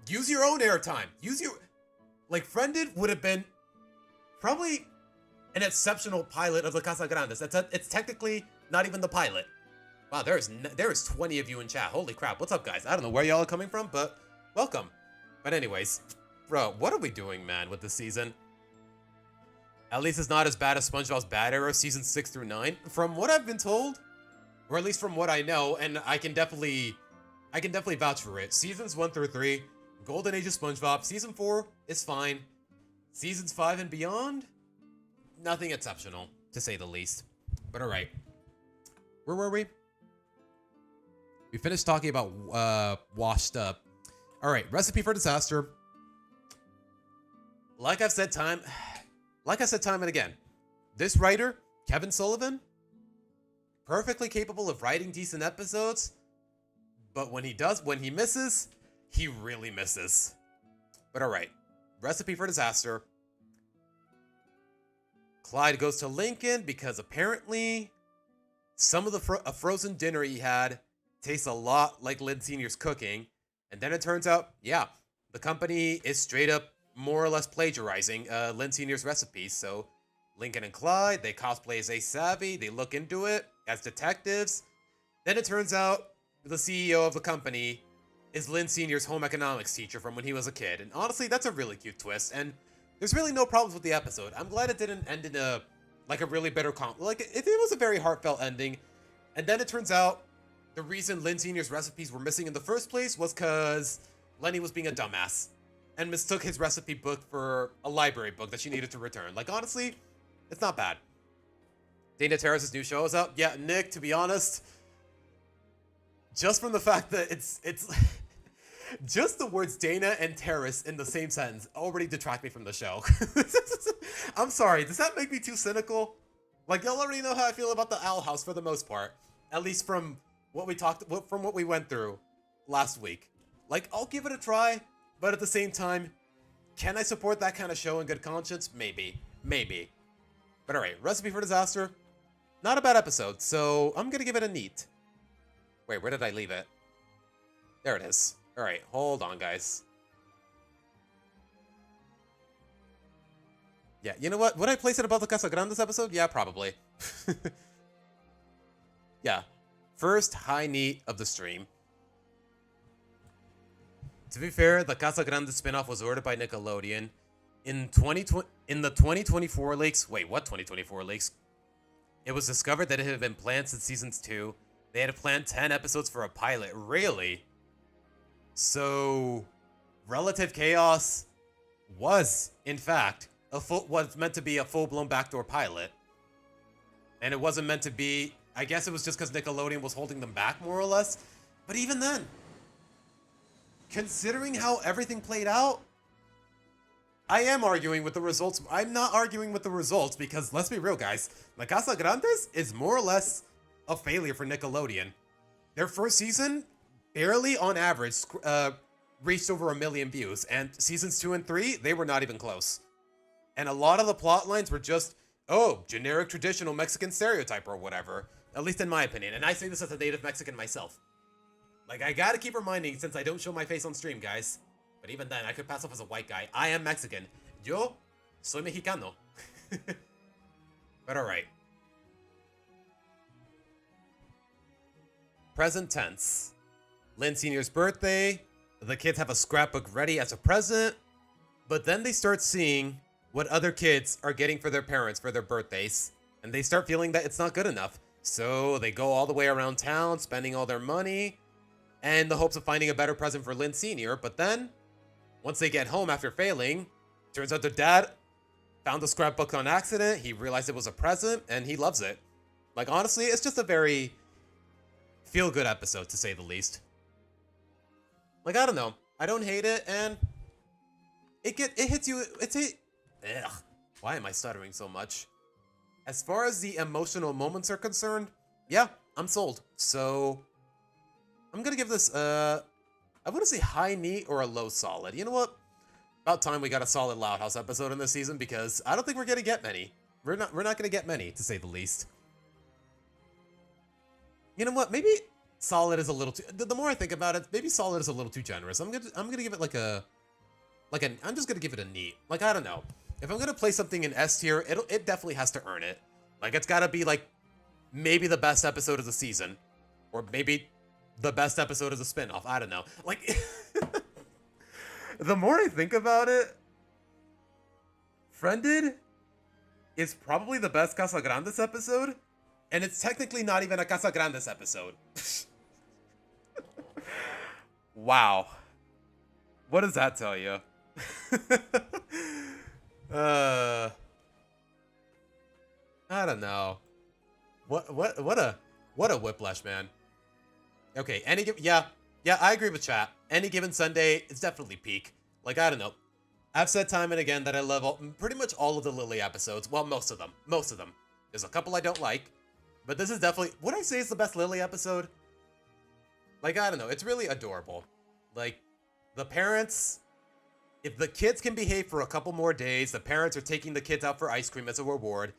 use your own airtime. Like, Friended would have been probably an exceptional pilot of the Casa Grandes. It's technically not even the pilot. Wow, there is 20 of you in chat. Holy crap, what's up, guys? I don't know where y'all are coming from, but welcome. But anyways, bro, what are we doing, man, with this season? At least it's not as bad as SpongeBob's Bad Era, season 6 through 9. From what I've been told, or at least from what I know, and I can definitely vouch for it. Seasons 1 through 3, Golden Age of SpongeBob. Season 4 is fine. Seasons 5 and beyond, nothing exceptional, to say the least. But alright. Where were we? We finished talking about Washed Up. Alright, Recipe for Disaster. Like I've said time and again, this writer, Kevin Sullivan, perfectly capable of writing decent episodes, but when he misses, he really misses. But alright, recipe for disaster. Clyde goes to Lincoln because apparently some of the frozen dinner he had tastes a lot like Lynn Sr.'s cooking. And then it turns out, yeah, the company is straight up more or less plagiarizing Lynn Sr.'s recipes. So Lincoln and Clyde, they cosplay as Ace Savvy, they look into it as detectives. Then it turns out the CEO of the company is Lynn Sr.'s home economics teacher from when he was a kid. And honestly, that's a really cute twist. And there's really no problems with the episode. I'm glad it didn't end in a really bitter like it was a very heartfelt ending. And then it turns out the reason Lynn Sr.'s recipes were missing in the first place was because Lenny was being a dumbass and mistook his recipe book for a library book that she needed to return. Like, honestly, it's not bad. Dana Terrace's new show is out. Yeah, Nick, to be honest, just from the fact that it's just the words Dana and Terrace in the same sentence already detract me from the show. I'm sorry, does that make me too cynical? Like, y'all already know how I feel about the Owl House for the most part. At least from what we went through last week. Like, I'll give it a try, but at the same time, can I support that kind of show in good conscience? Maybe. Maybe. But alright, Recipe for Disaster. Not a bad episode, so I'm gonna give it a neat. Wait, where did I leave it? There it is. Alright, hold on, guys. Yeah, you know what? Would I place it above the Casagrandes episode? Yeah, probably. Yeah. First high neat of the stream. To be fair, the Casagrandes spinoff was ordered by Nickelodeon in the 2024 leaks. Wait, what 2024 leaks? It was discovered that it had been planned since seasons 2. They had planned 10 episodes for a pilot. Really? So, Relative Chaos was, in fact, was meant to be a full-blown backdoor pilot. And it wasn't meant to be... I guess it was just because Nickelodeon was holding them back, more or less. But even then, considering how everything played out, I am arguing with the results. I'm not arguing with the results because, let's be real, guys, La Casa Grandes is more or less a failure for Nickelodeon. Their first season, barely on average, reached over 1 million views. And seasons 2 and 3, they were not even close. And a lot of the plot lines were just, oh, generic traditional Mexican stereotype or whatever. At least in my opinion. And I say this as a native Mexican myself. Like, I gotta keep reminding, since I don't show my face on stream, guys. But even then, I could pass off as a white guy. I am Mexican. Yo soy mexicano. But alright. Present tense. Lynn Sr.'s birthday. The kids have a scrapbook ready as a present. But then they start seeing what other kids are getting for their parents for their birthdays. And they start feeling that it's not good enough. So they go all the way around town, spending all their money, in the hopes of finding a better present for Lynn Sr. But then, once they get home after failing, turns out their dad found the scrapbook on accident, he realized it was a present, and he loves it. Like, honestly, it's just a very feel-good episode, to say the least. Like, I don't know. I don't hate it, and it hits you, ugh. Why am I stuttering so much? As far as the emotional moments are concerned, yeah, I'm sold. So, I'm gonna give this, I wouldn't say high neat or a low solid. You know what? About time we got a solid Loud House episode in this season because I don't think we're gonna get many. We're not gonna get many, to say the least. You know what? Maybe solid is a little too... The more I think about it, maybe solid is a little too generous. I'm gonna give it I'm just gonna give it a neat. Like, I don't know. If I'm gonna play something in S tier, it definitely has to earn it. Like, it's gotta be like maybe the best episode of the season, or maybe the best episode of the spinoff. I don't know. Like, the more I think about it, Friended is probably the best Casagrandes episode, and it's technically not even a Casagrandes episode. Wow. What does that tell you? I don't know. What a whiplash, man. Okay, yeah, I agree with chat. Any given Sunday, it's definitely peak. Like, I don't know. I've said time and again that I love pretty much all of the Lily episodes. Well, most of them. Most of them. There's a couple I don't like, But this is definitely, would I say it's the best Lily episode? Like, I don't know. It's really adorable. Like, the parents, if the kids can behave for a couple more days, the parents are taking the kids out for ice cream as a reward.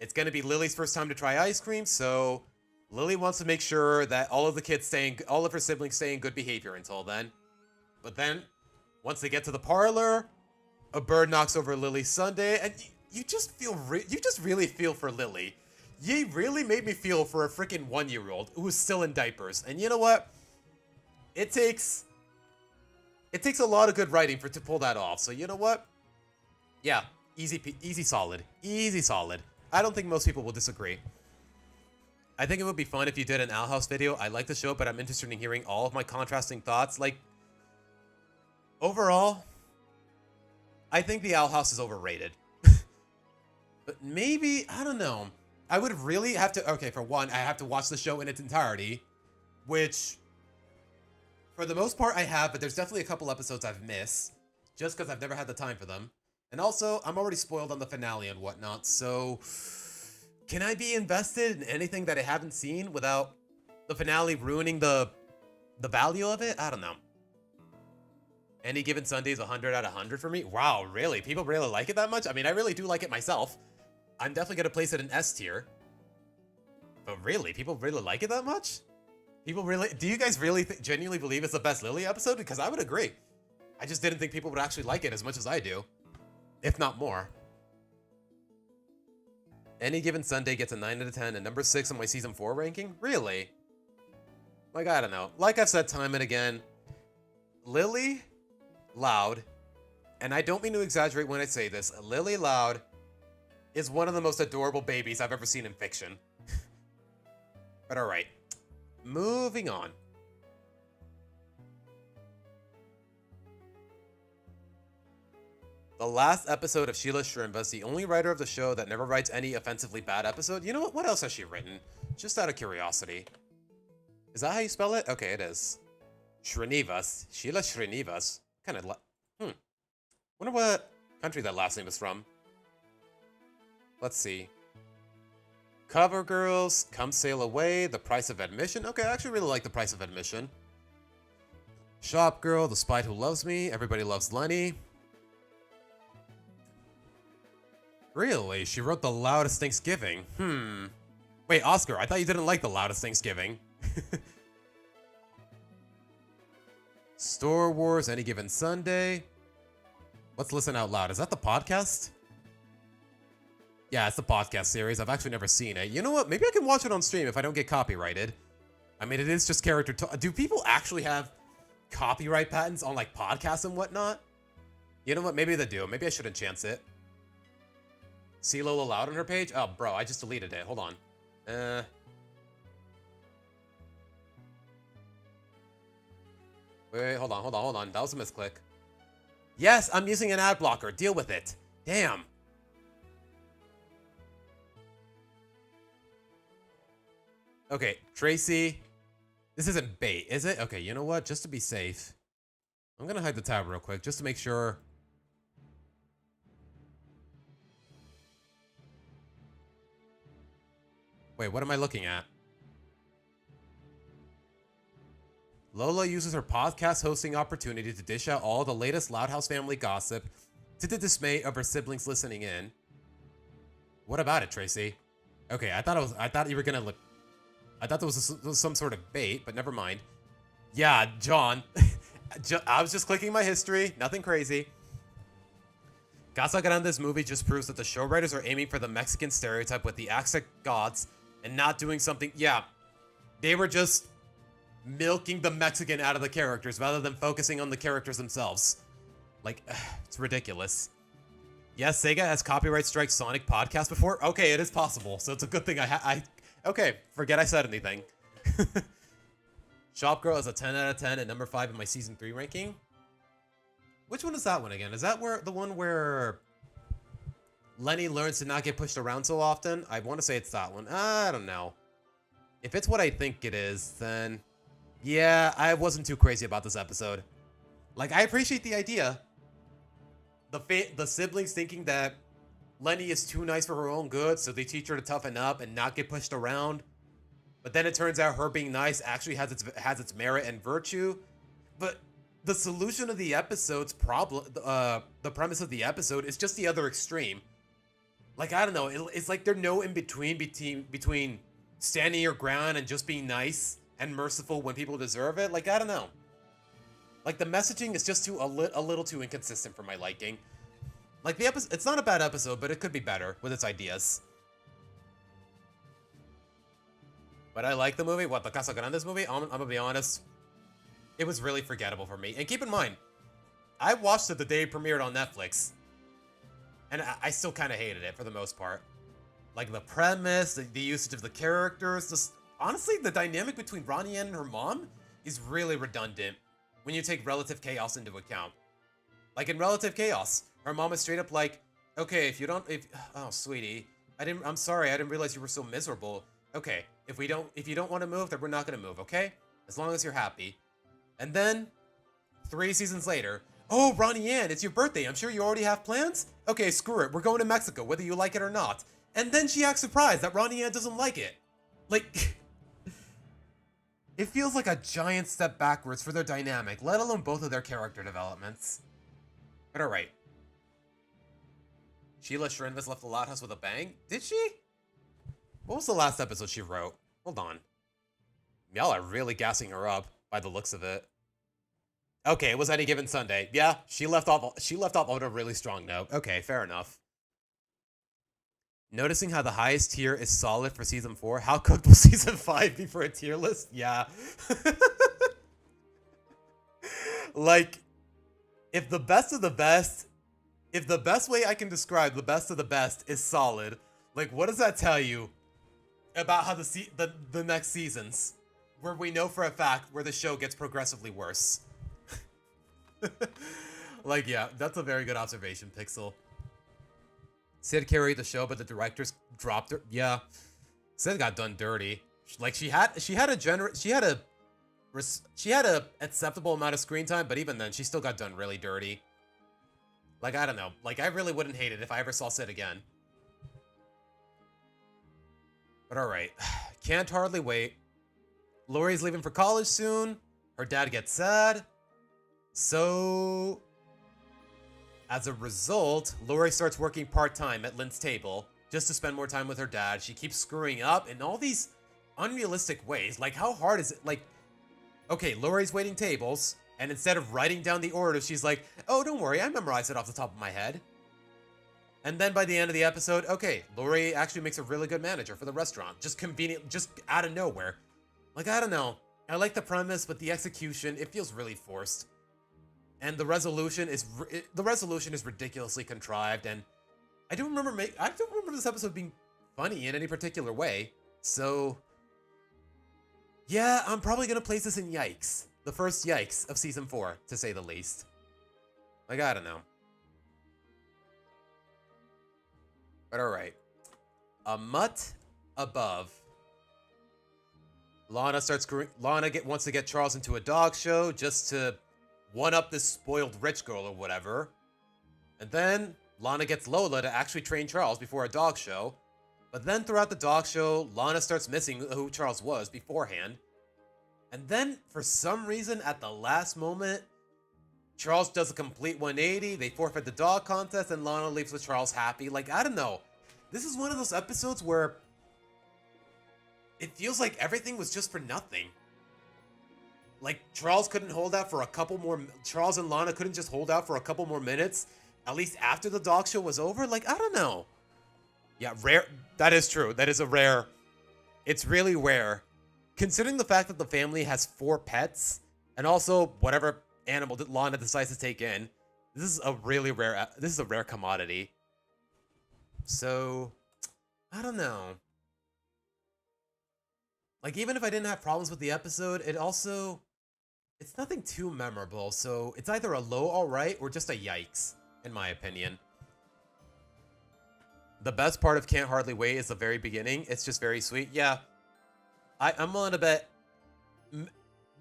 It's going to be Lily's first time to try ice cream, so Lily wants to make sure that all of the kids all of her siblings stay in good behavior until then. But then, once they get to the parlor, a bird knocks over Lily's sundae, and you just really feel for Lily. You really made me feel for a freaking 1-year-old who's still in diapers. And you know what? It takes a lot of good writing to pull that off. So you know what? Yeah, easy solid. Easy solid. I don't think most people will disagree. I think it would be fun if you did an Owl House video. I like the show, but I'm interested in hearing all of my contrasting thoughts. Like, overall, I think the Owl House is overrated. But maybe, I don't know. I would really have to, okay, for one, I have to watch the show in its entirety, which, for the most part, I have, but there's definitely a couple episodes I've missed, just because I've never had the time for them. And also, I'm already spoiled on the finale and whatnot, so can I be invested in anything that I haven't seen without the finale ruining the value of it? I don't know. Any Given Sunday is 100 out of 100 for me? Wow, really? People really like it that much? I mean, I really do like it myself. I'm definitely going to place it in S tier. But really? People really like it that much? People really... Do you guys really genuinely believe it's the best Lily episode? Because I would agree. I just didn't think people would actually like it as much as I do. If not more. Any Given Sunday gets a 9 out of 10 and number 6 on my season 4 ranking? Really? Like, I don't know. Like I've said time and again, Lily Loud, and I don't mean to exaggerate when I say this, Lily Loud is one of the most adorable babies I've ever seen in fiction. But alright. Moving on. The last episode of Sheila Shrimba is the only writer of the show that never writes any offensively bad episode. You know what? What else has she written? Just out of curiosity. Is that how you spell it? Okay, it is. Srinivas. Sheila Srinivas. Kind of wonder what country that last name is from. Let's see. Cover Girls, Come Sail Away, The Price of Admission. Okay, I actually really like The Price of Admission. Shop Girl, The Spy Who Loves Me, Everybody Loves Lenny. Really? She wrote The Loudest Thanksgiving. Wait, Oscar, I thought you didn't like The Loudest Thanksgiving. Star Wars, Any Given Sunday. Let's Listen Out Loud. Is that the podcast? Yeah, it's the podcast series. I've actually never seen it. You know what? Maybe I can watch it on stream if I don't get copyrighted. I mean, it is just character talk. Do people actually have copyright patents on, like, podcasts and whatnot? You know what? Maybe they do. Maybe I shouldn't chance it. See Lola Loud on her page? Oh, bro, I just deleted it. Hold on. Wait, hold on. That was a misclick. Yes, I'm using an ad blocker. Deal with it. Damn. Okay, Tracy. This isn't bait, is it? Okay, you know what? Just to be safe, I'm gonna hide the tab real quick, just to make sure. Wait, what am I looking at? Lola uses her podcast hosting opportunity to dish out all the latest Loud House family gossip to the dismay of her siblings listening in. What about it, Tracy? Okay, I thought you were gonna look. I thought there was some sort of bait, but never mind. Yeah, John. I was just clicking my history. Nothing crazy. Casa Grande's movie just proves that the show writers are aiming for the Mexican stereotype with the Aztec gods and not doing something. Yeah, they were just milking the Mexican out of the characters rather than focusing on the characters themselves. Like, it's ridiculous. Yes, Sega has copyright strike Sonic podcast before. Okay, it is possible, so it's a good thing okay, forget I said anything. Shop Girl is a 10 out of 10 and number 5 in my season 3 ranking. Which one is that one again? Is that the one where Lenny learns to not get pushed around so often? I want to say it's that one. I don't know. If it's what I think it is, then yeah, I wasn't too crazy about this episode. Like, I appreciate the idea. The siblings thinking that Lenny is too nice for her own good, so they teach her to toughen up and not get pushed around. But then it turns out her being nice actually has its merit and virtue. But the solution of the episode's problem, the premise of the episode is just the other extreme. Like, I don't know, it's like there's no in between standing your ground and just being nice and merciful when people deserve it. Like, I don't know. Like, the messaging is just a little too inconsistent for my liking. Like, the episode, it's not a bad episode, but it could be better with its ideas. But I like the movie. What, the Casa Grandes movie? I'm gonna be honest. It was really forgettable for me. And keep in mind, I watched it the day it premiered on Netflix. And I still kind of hated it for the most part. Like, the premise, the usage of the characters, just... Honestly, the dynamic between Ronnie Ann and her mom is really redundant when you take Relative Chaos into account. Like, in Relative Chaos, her mom is straight up like, okay, oh, sweetie, I'm sorry, I didn't realize you were so miserable. Okay, if you don't want to move, then we're not gonna move, okay? As long as you're happy. And then, 3 seasons later, oh, Ronnie Ann, it's your birthday. I'm sure you already have plans? Okay, screw it. We're going to Mexico, whether you like it or not. And then she acts surprised that Ronnie Ann doesn't like it. Like, it feels like a giant step backwards for their dynamic, let alone both of their character developments. But alright. Sheila Shrinvis left the Loud House with a bang? Did she? What was the last episode she wrote? Hold on. Y'all are really gassing her up by the looks of it. Okay, it was Any Given Sunday. Yeah, she left off on a really strong note. Okay, fair enough. Noticing how the highest tier is solid for season 4, how cooked will season 5 be for a tier list? Yeah. Like, if the best of the best, if the best way I can describe the best of the best is solid, like, what does that tell you about how the next seasons, where we know for a fact where the show gets progressively worse? Like, yeah, that's a very good observation, Pixel. Sid carried the show, but the directors dropped her. Yeah, Sid got done dirty. Like, she had a acceptable amount of screen time, but even then, she still got done really dirty. Like, I don't know. Like, I really wouldn't hate it if I ever saw Sid again. But alright. Can't hardly wait. Lori's leaving for college soon. Her dad gets sad. So, as a result, Lori starts working part-time at Lynn's table just to spend more time with her dad. She keeps screwing up in all these unrealistic ways. Like, how hard is it? Like, okay, Lori's waiting tables, and instead of writing down the orders, she's like, oh, don't worry, I memorized it off the top of my head. And then by the end of the episode, okay, Lori actually makes a really good manager for the restaurant. Just convenient, just out of nowhere. Like, I don't know. I like the premise, but the execution, it feels really forced. And the resolution is ridiculously contrived, and I don't remember this episode being funny in any particular way. So, yeah, I'm probably gonna place this in Yikes. The first Yikes of season 4, to say the least. Like, I don't know. But alright. A mutt above. Lana wants to get Charles into a dog show just to one-up this spoiled rich girl or whatever. And then Lana gets Lola to actually train Charles before a dog show. But then throughout the dog show, Lana starts missing who Charles was beforehand. And then, for some reason, at the last moment, Charles does a complete 180, they forfeit the dog contest, and Lana leaves with Charles happy. Like, I don't know. This is one of those episodes where it feels like everything was just for nothing. Like, Charles and Lana couldn't just hold out for a couple more minutes, at least after the dog show was over? Like, I don't know. Yeah, rare. That is true. That is a rare. It's really rare. Considering the fact that the family has 4 pets, and also whatever animal that Lana decides to take in, this is a rare commodity. So, I don't know. Like, even if I didn't have problems with the episode, it's nothing too memorable, so it's either a low alright or just a yikes, in my opinion. The best part of Can't Hardly Wait is the very beginning. It's just very sweet. Yeah, I'm willing to bet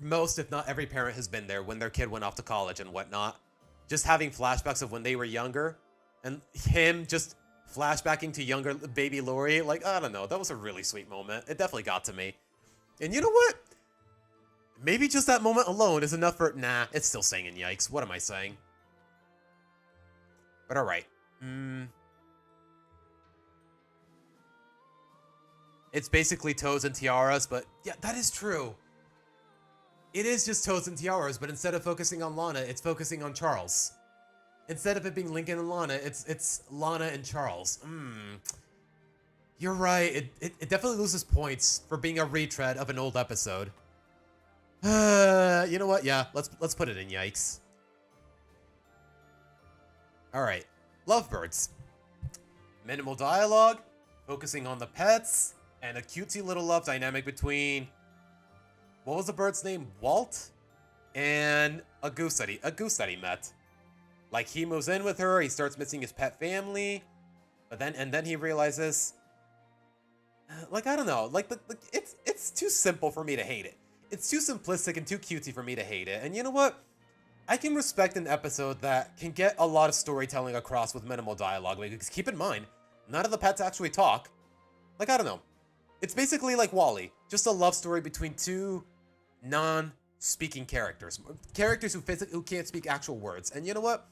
most, if not every parent has been there when their kid went off to college and whatnot. Just having flashbacks of when they were younger, and him just flashbacking to younger baby Lori. Like, I don't know, that was a really sweet moment. It definitely got to me. And you know what? Maybe just that moment alone is enough for... Nah, it's still saying in yikes. What am I saying? But alright. It's basically toes and tiaras, but yeah, that is true. It is just toes and tiaras, but instead of focusing on Lana, it's focusing on Charles. Instead of it being Lincoln and Lana, it's Lana and Charles. You're right. It definitely loses points for being a retread of an old episode. You know what? Yeah, let's put it in yikes. All right, Lovebirds. Minimal dialogue, focusing on the pets, and a cutesy little love dynamic between, what was the bird's name? Walt? And a goose that he met. Like, he moves in with her, he starts missing his pet family, but then he realizes, like, I don't know, like, it's too simple for me to hate it. It's too simplistic and too cutesy for me to hate it. And you know what? I can respect an episode that can get a lot of storytelling across with minimal dialogue, because keep in mind, none of the pets actually talk. Like, I don't know. It's basically like WALL-E, just a love story between two non-speaking characters. Characters who can't speak actual words. And you know what?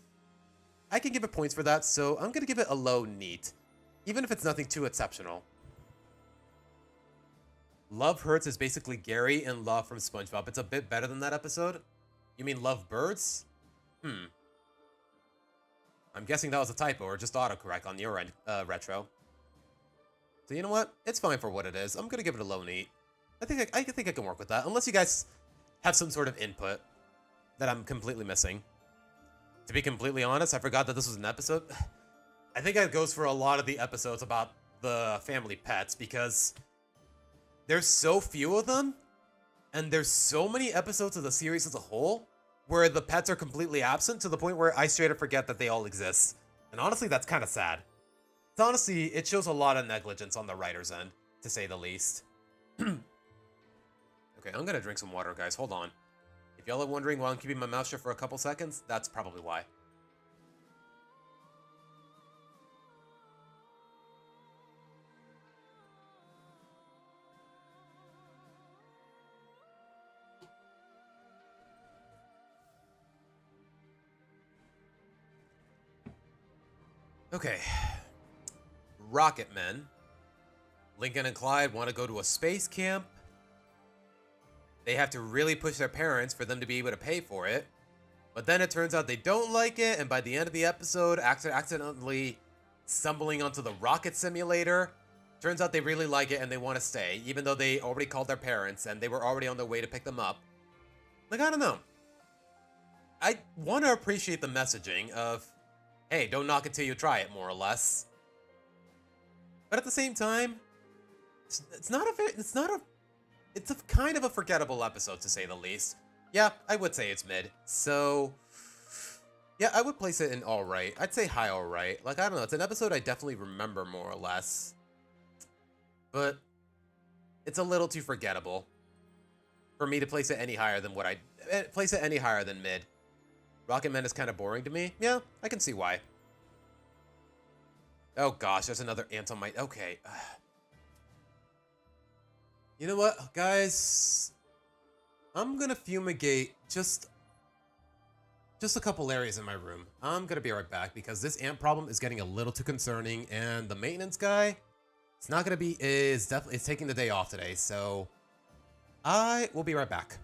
I can give it points for that, so I'm gonna give it a low neat, even if it's nothing too exceptional. Love Hurts is basically Gary and Love from SpongeBob. It's a bit better than that episode. You mean Love Birds? I'm guessing that was a typo or just autocorrect on your end, Retro. So you know what? It's fine for what it is. I'm gonna give it a low neat. I think I can work with that, unless you guys have some sort of input that I'm completely missing. To be completely honest, I forgot that this was an episode. I think that goes for a lot of the episodes about the family pets, because there's so few of them, and there's so many episodes of the series as a whole where the pets are completely absent, to the point where I straight up forget that they all exist. And honestly, that's kind of sad. Honestly, it shows a lot of negligence on the writer's end, to say the least. Okay, I'm gonna drink some water, guys. Hold on. If y'all are wondering why I'm keeping my mouth shut for a couple seconds, that's probably why. Okay. Rocket Men. Lincoln and Clyde want to go to a space camp. They have to really push their parents for them to be able to pay for it. But then it turns out they don't like it, and by the end of the episode, accidentally stumbling onto the rocket simulator, turns out they really like it and they want to stay, even though they already called their parents and they were already on their way to pick them up. Like, I don't know. I want to appreciate the messaging of, hey, don't knock it till you try it, more or less. But at the same time, it's a kind of a forgettable episode, to say the least. Yeah, I would say it's mid. So, yeah, I would place it in alright. I'd say high alright. Like, I don't know, it's an episode I definitely remember more or less. But it's a little too forgettable for me to place it any higher than mid. Rocket Man is kind of boring to me. Yeah, I can see why. Oh gosh, there's another ant on my... Okay. You know what, guys? I'm gonna fumigate just a couple areas in my room. I'm gonna be right back, because this ant problem is getting a little too concerning, and the maintenance guy, is taking the day off today, so I will be right back.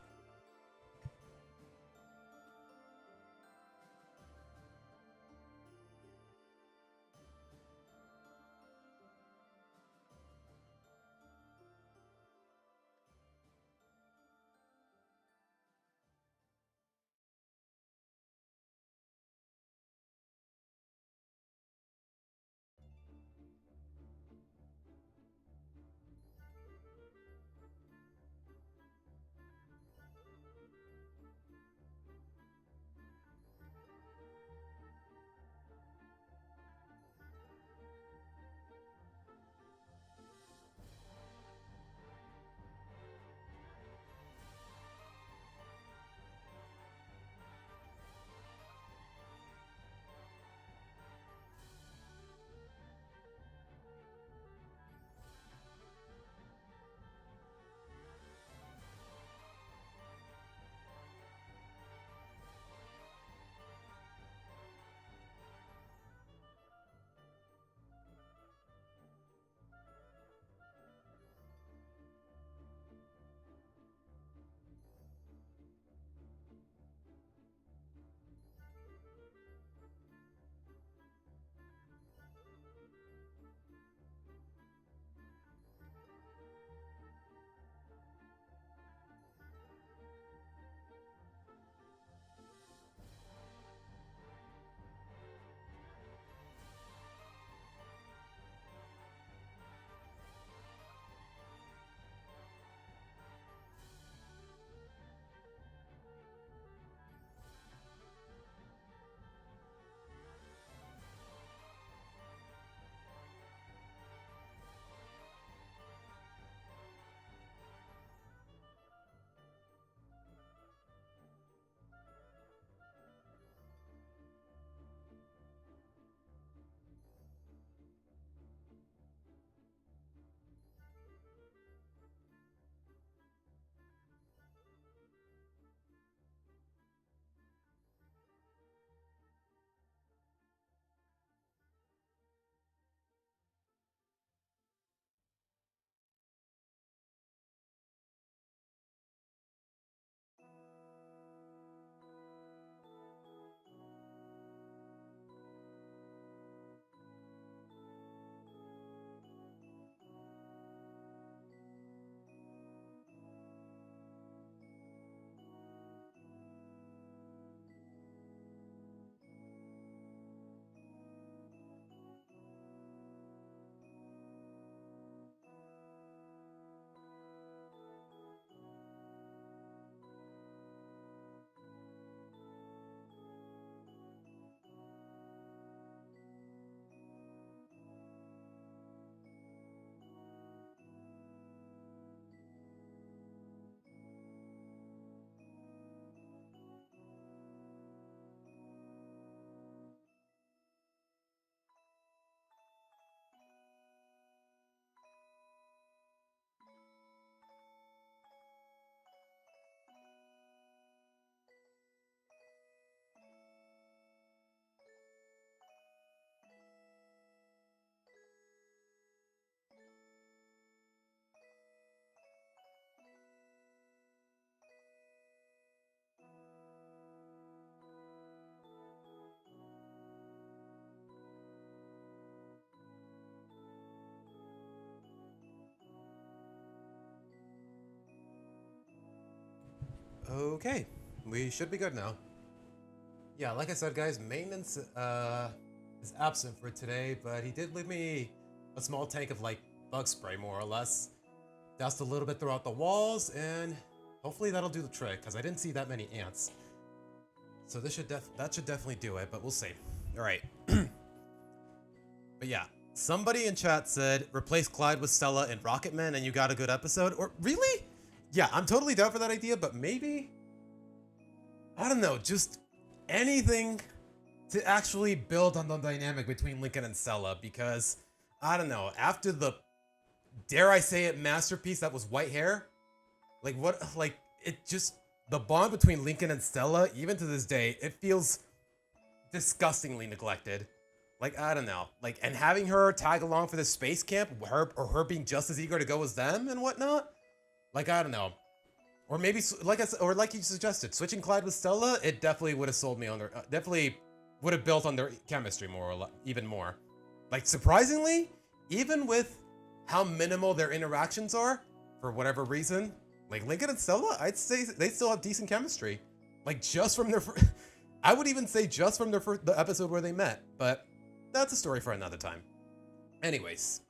Okay, we should be good now. Yeah, like I said, guys, maintenance is absent for today, but he did leave me a small tank of like bug spray, more or less. Doused a little bit throughout the walls, and hopefully that'll do the trick, because I didn't see that many ants. So this should that should definitely do it, but we'll see. All right. But yeah, somebody in chat said replace Clyde with Stella in Rocketman, and you got a good episode. Or really? Yeah, I'm totally down for that idea, but maybe I don't know, just anything to actually build on the dynamic between Lincoln and Stella, because I don't know, after the, dare I say it, masterpiece that was White Hair, like what, like it just, the bond between Lincoln and Stella, even to this day, it feels disgustingly neglected. Like, I don't know, like, and having her tag along for the space camp, her being just as eager to go as them and whatnot, like, I don't know. Or maybe, like I said, or like you suggested, switching Clyde with Stella, it definitely would have sold me on their, definitely would have built on their chemistry more or less, even more. Like, surprisingly, even with how minimal their interactions are, for whatever reason, like Lincoln and Stella, I'd say they still have decent chemistry. Like, just from their, I would even say just from their the episode where they met, but that's a story for another time. Anyways,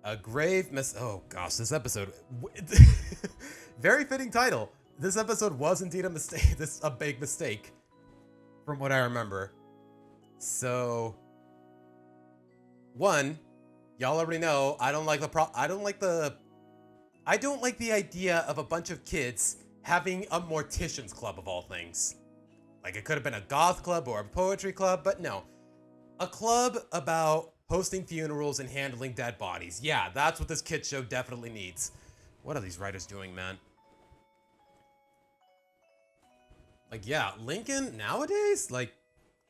a grave oh gosh, this episode, very fitting title. This episode was indeed a mistake. A big mistake, from what I remember. So, one, y'all already know I don't like the idea of a bunch of kids having a mortician's club of all things. Like, it could have been a goth club or a poetry club, but no. A club about hosting funerals and handling dead bodies. Yeah, that's what this kid show definitely needs. What are these writers doing, man? Like, yeah, Lincoln nowadays, like,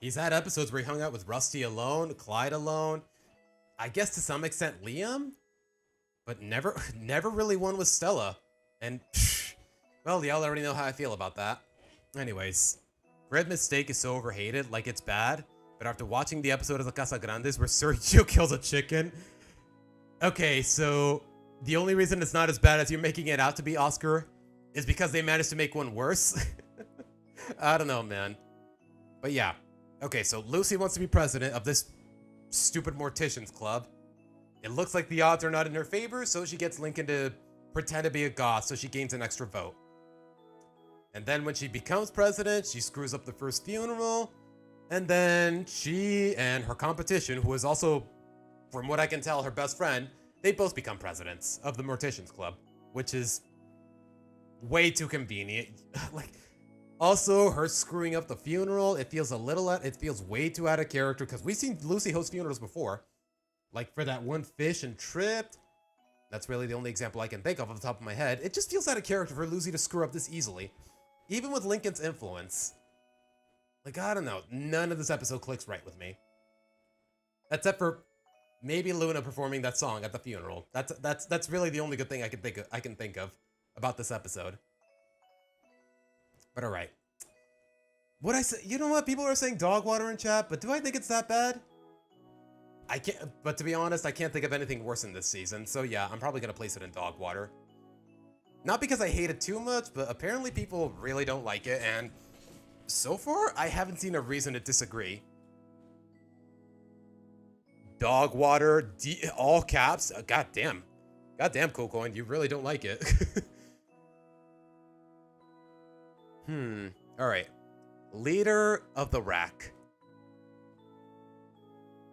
he's had episodes where he hung out with Rusty alone, Clyde alone, I guess to some extent Liam, but never really one with Stella. And, well, y'all already know how I feel about that. Anyways, Red Mistake is so overhated, like it's bad. But after watching the episode of the Casa Grandes where Sergio kills a chicken, okay, so the only reason it's not as bad as you're making it out to be, Oscar, is because they managed to make one worse. I don't know, man. But yeah, okay, so Lucy wants to be president of this stupid morticians club. It looks like the odds are not in her favor, so she gets Lincoln to pretend to be a goth so she gains an extra vote. And then when she becomes president, she screws up the first funeral. And then she and her competition, who is also, from what I can tell, her best friend, they both become presidents of the Morticians Club, which is way too convenient. Like, also, her screwing up the funeral, it feels way too out of character, because we've seen Lucy host funerals before. Like, for that one fish and Tripped. That's really the only example I can think of off the top of my head. It just feels out of character for Lucy to screw up this easily. Even with Lincoln's influence. Like, I don't know. None of this episode clicks right with me. Except for maybe Luna performing that song at the funeral. That's really the only good thing I can think of about this episode. But alright. What I say, you know what? People are saying dog water in chat, but do I think it's that bad? I can't, but to be honest, I can't think of anything worse in this season. So yeah, I'm probably gonna place it in dog water. Not because I hate it too much, but apparently people really don't like it, and so far, I haven't seen a reason to disagree. Dog water, all caps. Goddamn, Cocoin, you really don't like it. All right. Leader of the Rack.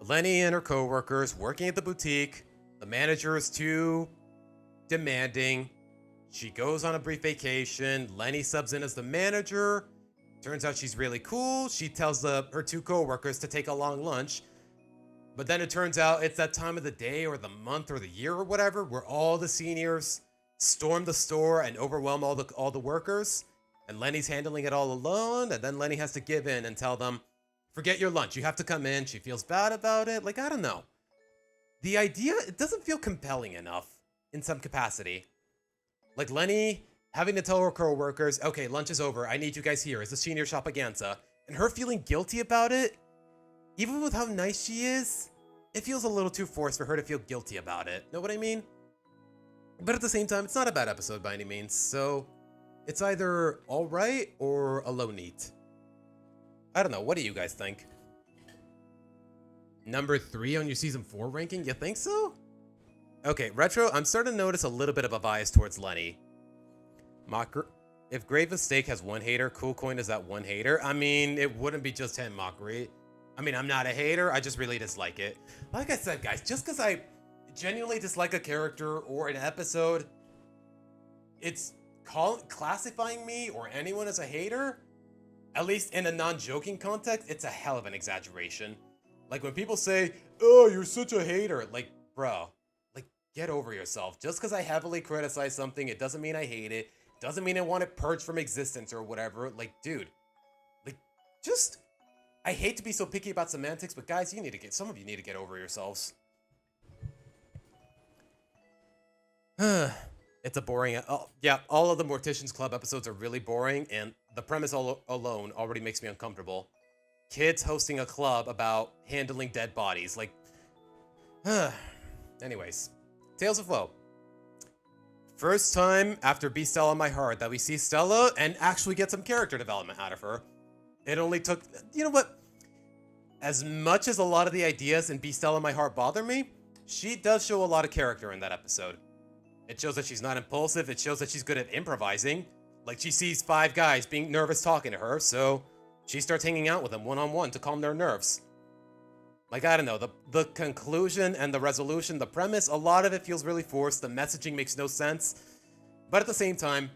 Lenny and her co-workers working at the boutique. The manager is too demanding. She goes on a brief vacation. Lenny subs in as the manager. Turns out she's really cool. She tells her two co-workers to take a long lunch. But then it turns out it's that time of the day or the month or the year or whatever where all the seniors storm the store and overwhelm all the workers. And Lenny's handling it all alone. And then Lenny has to give in and tell them, forget your lunch. You have to come in. She feels bad about it. Like, I don't know. The idea, it doesn't feel compelling enough in some capacity. Like Lenny having to tell her co-workers, okay, lunch is over. I need you guys here. It's a senior shopaganza. And her feeling guilty about it, even with how nice she is, it feels a little too forced for her to feel guilty about it. Know what I mean? But at the same time, it's not a bad episode by any means. So, It's either alright or a low neat. I don't know, what do you guys think? Number 3 on your season 4 ranking? You think so? Okay, Retro, I'm starting to notice a little bit of a bias towards Lenny. If Grave Mistake has one hater, Cool Coin is that one hater. I mean, it wouldn't be just him, Mockery. I mean, I'm not a hater, I just really dislike it. Like I said, guys, just because I genuinely dislike a character or an episode, it's classifying me or anyone as a hater, at least in a non-joking context, it's a hell of an exaggeration. Like when people say, oh, you're such a hater, like, bro, like, get over yourself. Just because I heavily criticize something, it doesn't mean I hate it. Doesn't mean I want it purged from existence or whatever. Like, dude, like, just, I hate to be so picky about semantics, but guys, some of you need to get over yourselves. It's a boring, yeah, all of the Morticians Club episodes are really boring, and the premise alone already makes me uncomfortable. Kids hosting a club about handling dead bodies, like, anyways, Tales of Woe. First time after Be Stella My Heart that we see Stella and actually get some character development out of her. It only took, you know what? As much as a lot of the ideas in Be Stella My Heart bother me, she does show a lot of character in that episode. It shows that she's not impulsive, it shows that she's good at improvising. Like, she sees 5 guys being nervous talking to her, so she starts hanging out with them one-on-one to calm their nerves. Like, I don't know, the conclusion and the resolution, the premise, a lot of it feels really forced, the messaging makes no sense. But at the same time,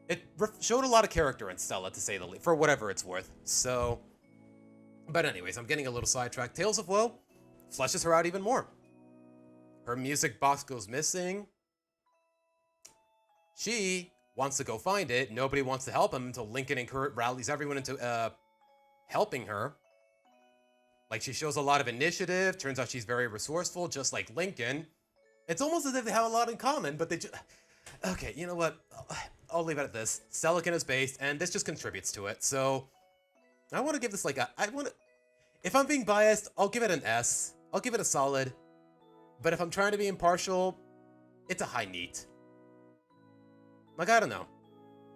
it showed a lot of character in Stella, to say the least, for whatever it's worth. So, but anyways, I'm getting a little sidetracked. Tales of Woe fleshes her out even more. Her music box goes missing. She wants to go find it. Nobody wants to help him until Lincoln rallies everyone into helping her. Like, she shows a lot of initiative. Turns out she's very resourceful, just like Lincoln. It's almost as if they have a lot in common, but they just... Okay, you know what? I'll leave it at this. Stelican is based, and this just contributes to it. So, I want to give this like a... If I'm being biased, I'll give it an S. I'll give it a solid. But if I'm trying to be impartial, it's a high neat. Like, I don't know.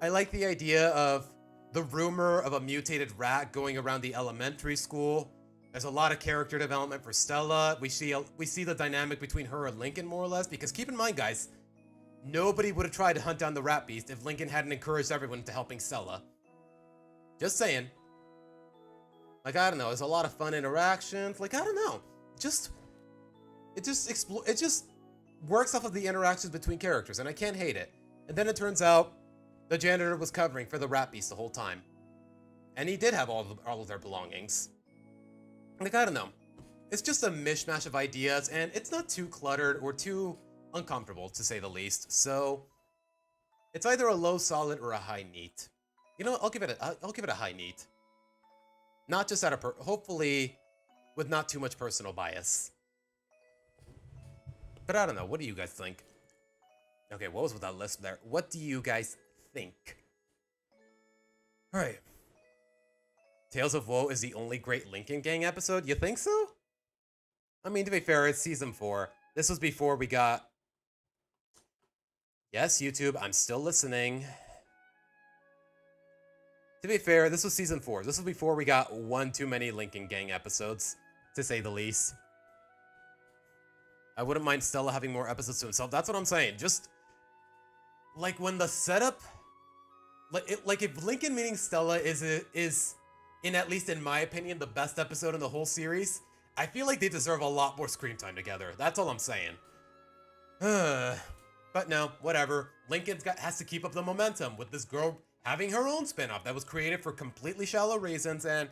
I like the idea of the rumor of a mutated rat going around the elementary school. There's a lot of character development for Stella. We see the dynamic between her and Lincoln, more or less. Because keep in mind, guys, nobody would have tried to hunt down the rat beast if Lincoln hadn't encouraged everyone into helping Stella. Just saying. Like, I don't know. There's a lot of fun interactions. Like, I don't know. It just works off of the interactions between characters, and I can't hate it. And then it turns out the janitor was covering for the rat beast the whole time. And he did have all of their belongings. Like, I don't know. It's just a mishmash of ideas, and it's not too cluttered or too uncomfortable, to say the least. So, it's either a low solid or a high neat. You know what? I'll give it a high neat. Not just out of hopefully with not too much personal bias. But I don't know. What do you guys think? Okay, what was with that list there? What do you guys think? Alright. Tales of Woe is the only great Lincoln Gang episode? You think so? I mean, to be fair, it's season 4. This was before we got... Yes, YouTube, I'm still listening. To be fair, this was season 4. This was before we got one too many Lincoln Gang episodes, to say the least. I wouldn't mind Stella having more episodes to himself. That's what I'm saying. Just... like, when the setup... Like if Lincoln meeting Stella is, in at least in my opinion, the best episode in the whole series, I feel like they deserve a lot more screen time together. That's all I'm saying. But no, whatever. Lincoln has to keep up the momentum with this girl having her own spin-off that was created for completely shallow reasons, and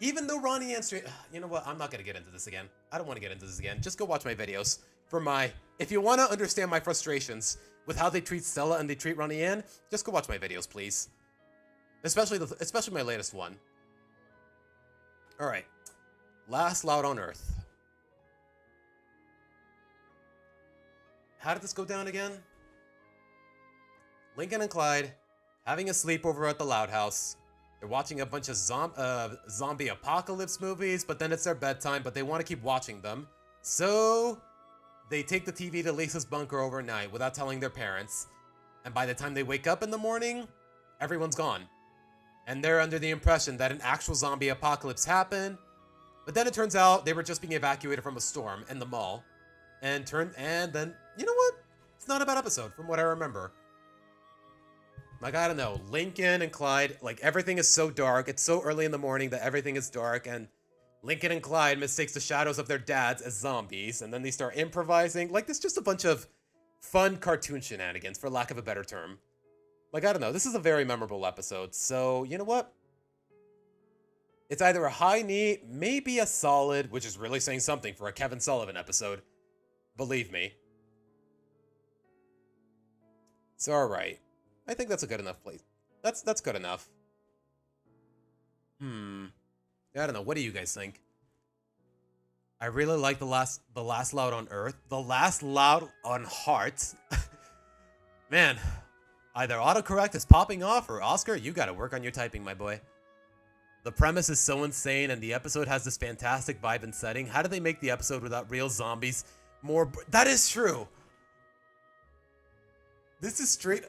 even though Ronnie and you know what, I'm not gonna get into this again. I don't want to get into this again. Just go watch my videos for my... If you want to understand my frustrations with how they treat Stella and they treat Ronnie Ann, just go watch my videos, please. Especially my latest one. Alright. Last Loud on Earth. How did this go down again? Lincoln and Clyde having a sleepover at the Loud House. They're watching a bunch of zombie apocalypse movies, but then it's their bedtime, but they want to keep watching them. So they take the TV to Lisa's bunker overnight without telling their parents. And by the time they wake up in the morning, everyone's gone. And they're under the impression that an actual zombie apocalypse happened. But then it turns out they were just being evacuated from a storm in the mall. And then, you know what? It's not a bad episode from what I remember. Like, I don't know, Lincoln and Clyde, like, everything is so dark. It's so early in the morning that everything is dark, and Lincoln and Clyde mistakes the shadows of their dads as zombies, and then they start improvising. Like, there's just a bunch of fun cartoon shenanigans, for lack of a better term. Like, I don't know, this is a very memorable episode, so, you know what? It's either a high knee, maybe a solid, which is really saying something for a Kevin Sullivan episode. Believe me. So, alright. I think that's a good enough place. That's good enough. I don't know. What do you guys think? I really like the last loud on Earth. The last loud on Heart. Man, either autocorrect is popping off, or Oscar, you gotta work on your typing, my boy. The premise is so insane, and the episode has this fantastic vibe and setting. How did they make the episode without real zombies more? That is true. This is straight.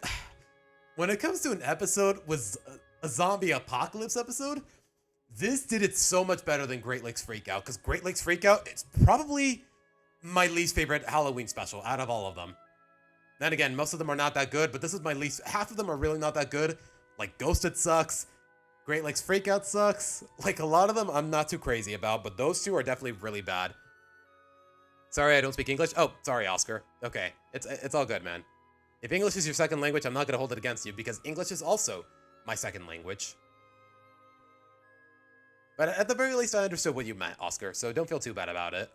When it comes to an episode with a zombie apocalypse episode, this did it so much better than Great Lakes Freakout, because Great Lakes Freakout is probably my least favorite Halloween special out of all of them. Then again, most of them are not that good, but this is my least. Half of them are really not that good. Like Ghosted sucks. Great Lakes Freakout sucks. Like, a lot of them I'm not too crazy about, but those two are definitely really bad. Sorry, I don't speak English. Oh, sorry, Oscar. Okay, it's all good, man. If English is your second language, I'm not going to hold it against you, because English is also my second language. But at the very least, I understood what you meant, Oscar, so don't feel too bad about it.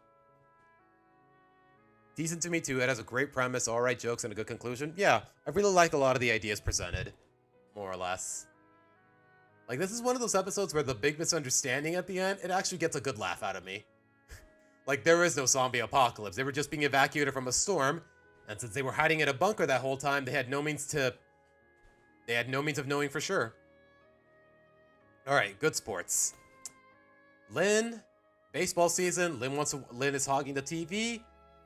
Decent to me, too. It has a great premise, alright jokes, and a good conclusion. Yeah, I really liked a lot of the ideas presented, more or less. Like, this is one of those episodes where the big misunderstanding at the end, it actually gets a good laugh out of me. Like, there is no zombie apocalypse. They were just being evacuated from a storm, and since they were hiding in a bunker that whole time, they had no means of knowing for sure. Alright, good sports. Lynn, baseball season, Lynn is hogging the TV.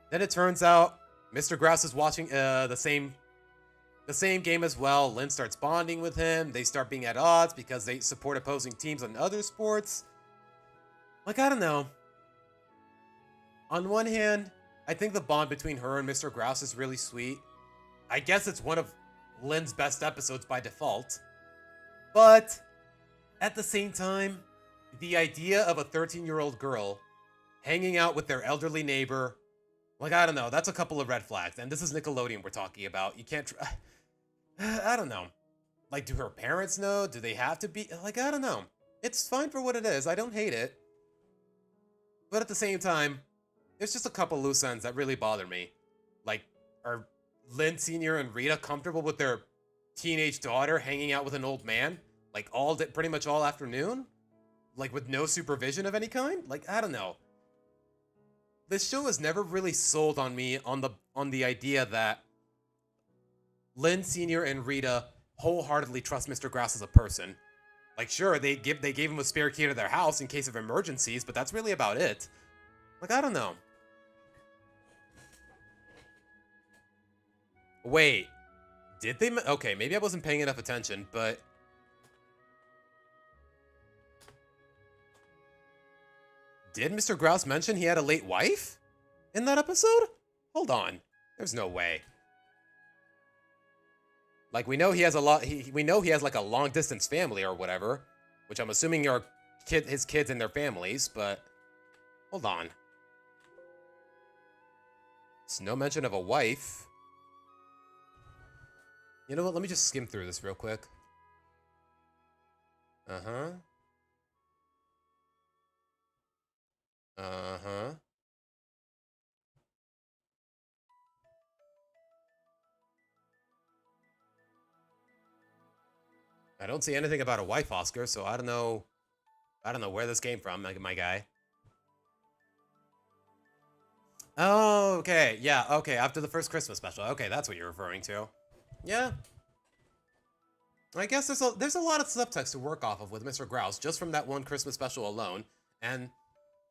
Then it turns out Mr. Grouse is watching the same game as well. Lynn starts bonding with him. They start being at odds because they support opposing teams on other sports. Like, I don't know. On one hand, I think the bond between her and Mr. Grouse is really sweet. I guess it's one of Lynn's best episodes by default. But at the same time, the idea of a 13-year-old girl hanging out with their elderly neighbor, like, I don't know, that's a couple of red flags. And this is Nickelodeon we're talking about. You can't... I don't know. Like, do her parents know? Do they have to be... Like, I don't know. It's fine for what it is. I don't hate it. But at the same time, there's just a couple loose ends that really bother me. Like, are Lynn Sr. and Rita comfortable with their teenage daughter hanging out with an old man? Like, pretty much all afternoon? Like, with no supervision of any kind? Like, I don't know. This show has never really sold on me on the idea that Lynn Sr. and Rita wholeheartedly trust Mr. Grouse as a person. Like, sure, they gave him a spare key to their house in case of emergencies, but that's really about it. Like, I don't know. Wait, did they? Okay, maybe I wasn't paying enough attention, but did Mr. Grouse mention he had a late wife in that episode? Hold on, there's no way. Like, we know he has we know he has like a long distance family or whatever, which I'm assuming are his kids and their families, but hold on. There's no mention of a wife. You know what? Let me just skim through this real quick. Uh-huh. Uh-huh. I don't see anything about a wife, Oscar, so I don't know where this came from, my guy. Oh, okay. Yeah, okay. After the first Christmas special. Okay, that's what you're referring to. Yeah. I guess there's a lot of subtext to work off of with Mr. Grouse just from that one Christmas special alone. And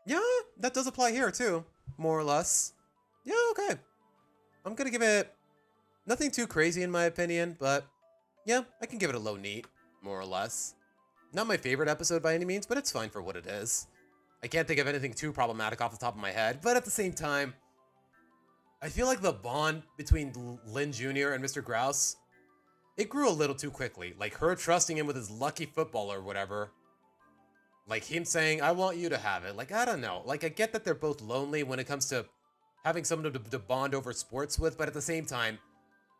yeah, that does apply here too, more or less. Yeah, okay. I'm gonna give it Nothing too crazy in my opinion, but yeah, I can give it a low neat, more or less. Not my favorite episode by any means, but it's fine for what it is. I can't think of anything too problematic off the top of my head, but at the same time, I feel like the bond between Lynn Jr. and Mr. Grouse, it grew a little too quickly. Like her trusting him with his lucky football or whatever. Like him saying, I want you to have it. Like, I don't know. Like, I get that they're both lonely when it comes to having someone to bond over sports with, but at the same time,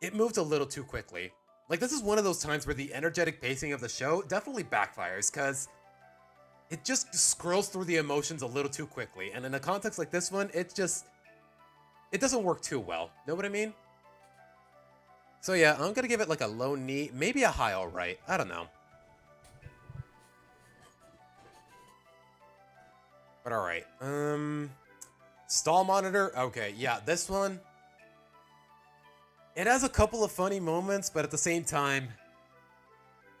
it moved a little too quickly. Like, this is one of those times where the energetic pacing of the show definitely backfires, because it just scrolls through the emotions a little too quickly. And in a context like this one, it doesn't work too well. Know what I mean? So yeah, I'm gonna give it like a low neat, maybe a high alright. I don't know. But alright. Stall monitor. Okay, yeah, this one. It has a couple of funny moments, but at the same time,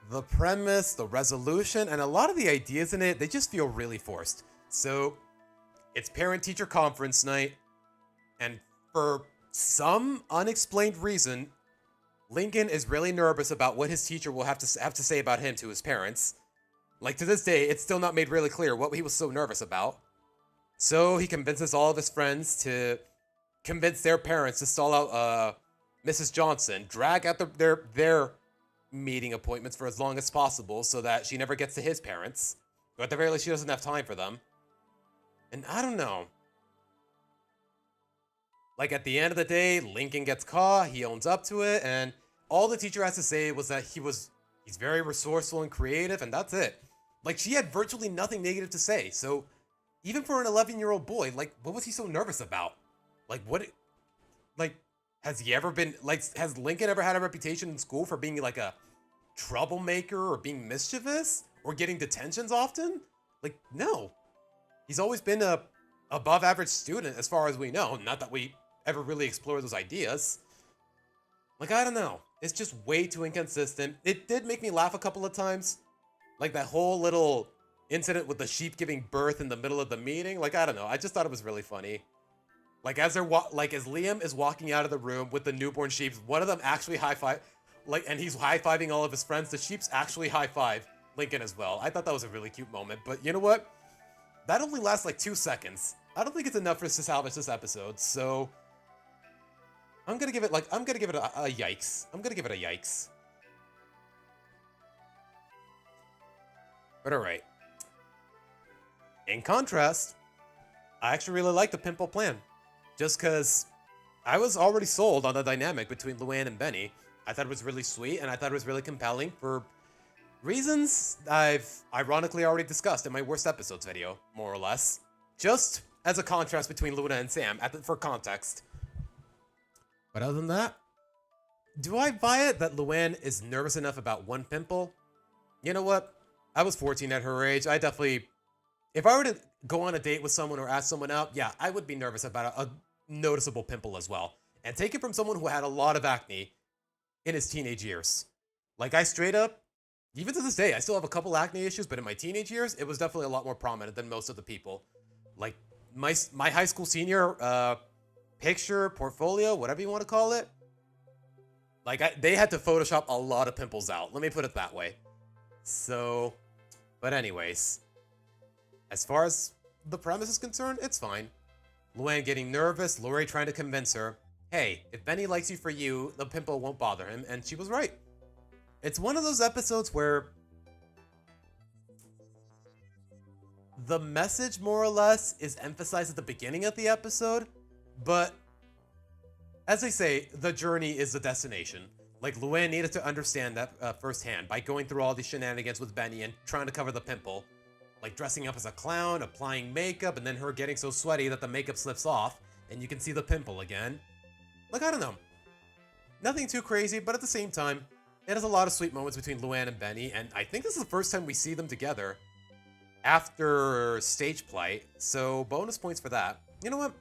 the premise, the resolution, and a lot of the ideas in it, they just feel really forced. So, it's parent-teacher conference night, and for some unexplained reason, Lincoln is really nervous about what his teacher will have to say about him to his parents. Like, to this day, it's still not made really clear what he was so nervous about. So, he convinces all of his friends to convince their parents to stall out, Mrs. Johnson, drag out their meeting appointments for as long as possible so that she never gets to his parents. Or at the very least, she doesn't have time for them. And I don't know. Like, at the end of the day, Lincoln gets caught, he owns up to it, and all the teacher has to say was that he's very resourceful and creative, and that's it. Like, she had virtually nothing negative to say, so even for an 11-year-old boy, like, what was he so nervous about? Like, has Lincoln ever had a reputation in school for being like a troublemaker or being mischievous or getting detentions often? Like, no. He's always been a above average student as far as we know. Not that we ever really explore those ideas. Like, I don't know. It's just way too inconsistent. It did make me laugh a couple of times. Like that whole little incident with the sheep giving birth in the middle of the meeting. Like, I don't know. I just thought it was really funny. Like, as Liam is walking out of the room with the newborn sheep, one of them actually high-five, and he's high-fiving all of his friends. The sheeps actually high-five Lincoln as well. I thought that was a really cute moment, but you know what? That only lasts like 2 seconds. I don't think it's enough for us to salvage this episode, so I'm gonna give it a yikes. I'm gonna give it a yikes. But alright. In contrast, I actually really like the Pimple plan. Just because I was already sold on the dynamic between Luann and Benny. I thought it was really sweet, and I thought it was really compelling for reasons I've ironically already discussed in my worst episodes video, more or less. Just as a contrast between Luna and Sam, for context. But other than that, do I buy it that Luann is nervous enough about one pimple? You know what? I was 14 at her age. I definitely, if I were to go on a date with someone or ask someone out, yeah, I would be nervous about a noticeable pimple as well. And take it from someone who had a lot of acne in his teenage years. Like, I straight up, even to this day, I still have a couple acne issues, but in my teenage years, it was definitely a lot more prominent than most of the people. Like, my high school senior picture, portfolio, whatever you want to call it, like, they had to Photoshop a lot of pimples out. Let me put it that way. So, but anyways, as far as the premise is concerned, it's fine. Luann getting nervous, Lori trying to convince her, hey, if Benny likes you for you, the pimple won't bother him, and she was right. It's one of those episodes where the message, more or less, is emphasized at the beginning of the episode, but as they say, the journey is the destination. Like, Luann needed to understand that firsthand by going through all these shenanigans with Benny and trying to cover the pimple. Like dressing up as a clown, applying makeup, and then her getting so sweaty that the makeup slips off, and you can see the pimple again. Like, I don't know. Nothing too crazy, but at the same time, it has a lot of sweet moments between Luann and Benny, and I think this is the first time we see them together after stage plight, so bonus points for that. You know what?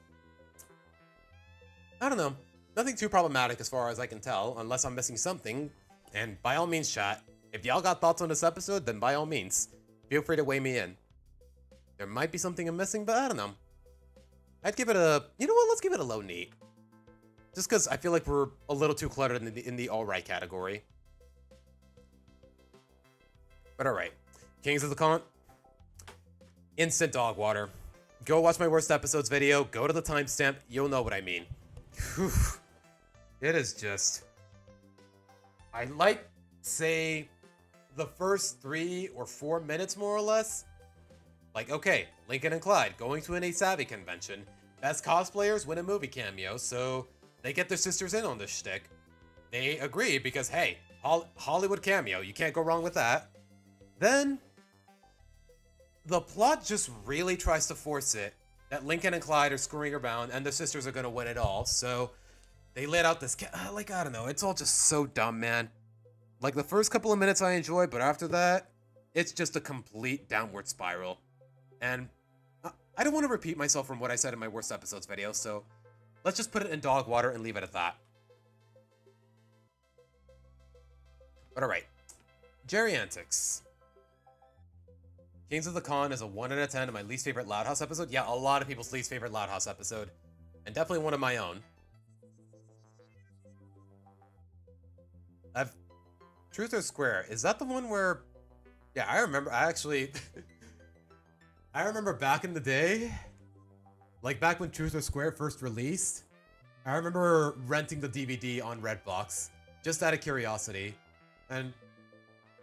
I don't know. Nothing too problematic as far as I can tell, unless I'm missing something. And by all means, chat, if y'all got thoughts on this episode, then by all means, feel free to weigh me in. There might be something I'm missing, but I don't know. I'd give it a... You know what? Let's give it a low neat. Just because I feel like we're a little too cluttered in the alright category. But alright. Kings of the Con. Instant dog water. Go watch my worst episodes video. Go to the timestamp. You'll know what I mean. Whew. It is just... I like, say, the first 3 or 4 minutes, more or less. Like, okay, Lincoln and Clyde going to an A-Savvy convention. Best cosplayers win a movie cameo, so they get their sisters in on this shtick. They agree because, hey, Hollywood cameo, you can't go wrong with that. Then, the plot just really tries to force it that Lincoln and Clyde are screwing around and their sisters are gonna win it all, so they let out this, like, I don't know, it's all just so dumb, man. Like, the first couple of minutes I enjoyed, but after that, it's just a complete downward spiral. And I don't want to repeat myself from what I said in my worst episodes video, so let's just put it in dog water and leave it at that. But alright. Jerry Antics. Kings of the Con is a 1 out of 10 of my least favorite Loud House episode. Yeah, a lot of people's least favorite Loud House episode. And definitely one of my own. Truth or Square, is that the one where... Yeah, I remember, I remember back in the day, like back when Truth or Square first released, I remember renting the DVD on Redbox, just out of curiosity. And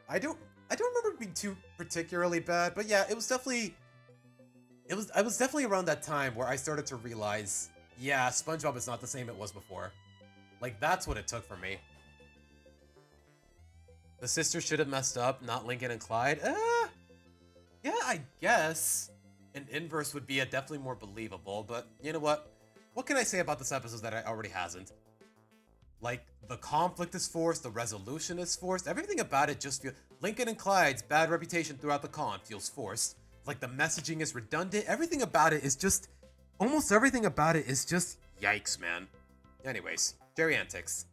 I don't remember it being too particularly bad, but yeah, I was definitely around that time where I started to realize, yeah, SpongeBob is not the same it was before. Like, that's what it took for me. The sisters should have messed up, not Lincoln and Clyde. Yeah, I guess an inverse would be definitely more believable, but you know what? What can I say about this episode that I already hasn't? Like, the conflict is forced, the resolution is forced, everything about it just feels... Lincoln and Clyde's bad reputation throughout the con feels forced. Like, the messaging is redundant, everything about it is just... Almost everything about it is just... Yikes, man. Anyways, Jerry Antics.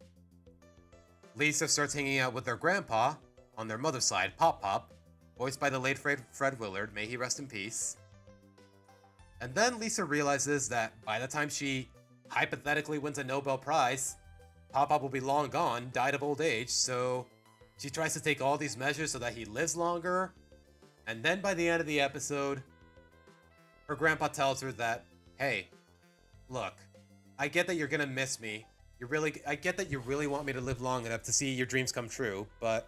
Lisa starts hanging out with their grandpa, on their mother's side, Pop Pop, voiced by the late Fred Willard, may he rest in peace. And then Lisa realizes that by the time she hypothetically wins a Nobel Prize, Pop Pop will be long gone, died of old age, so she tries to take all these measures so that he lives longer. And then by the end of the episode, her grandpa tells her that, hey, look, I get that you're gonna miss me. I get that you really want me to live long enough to see your dreams come true, but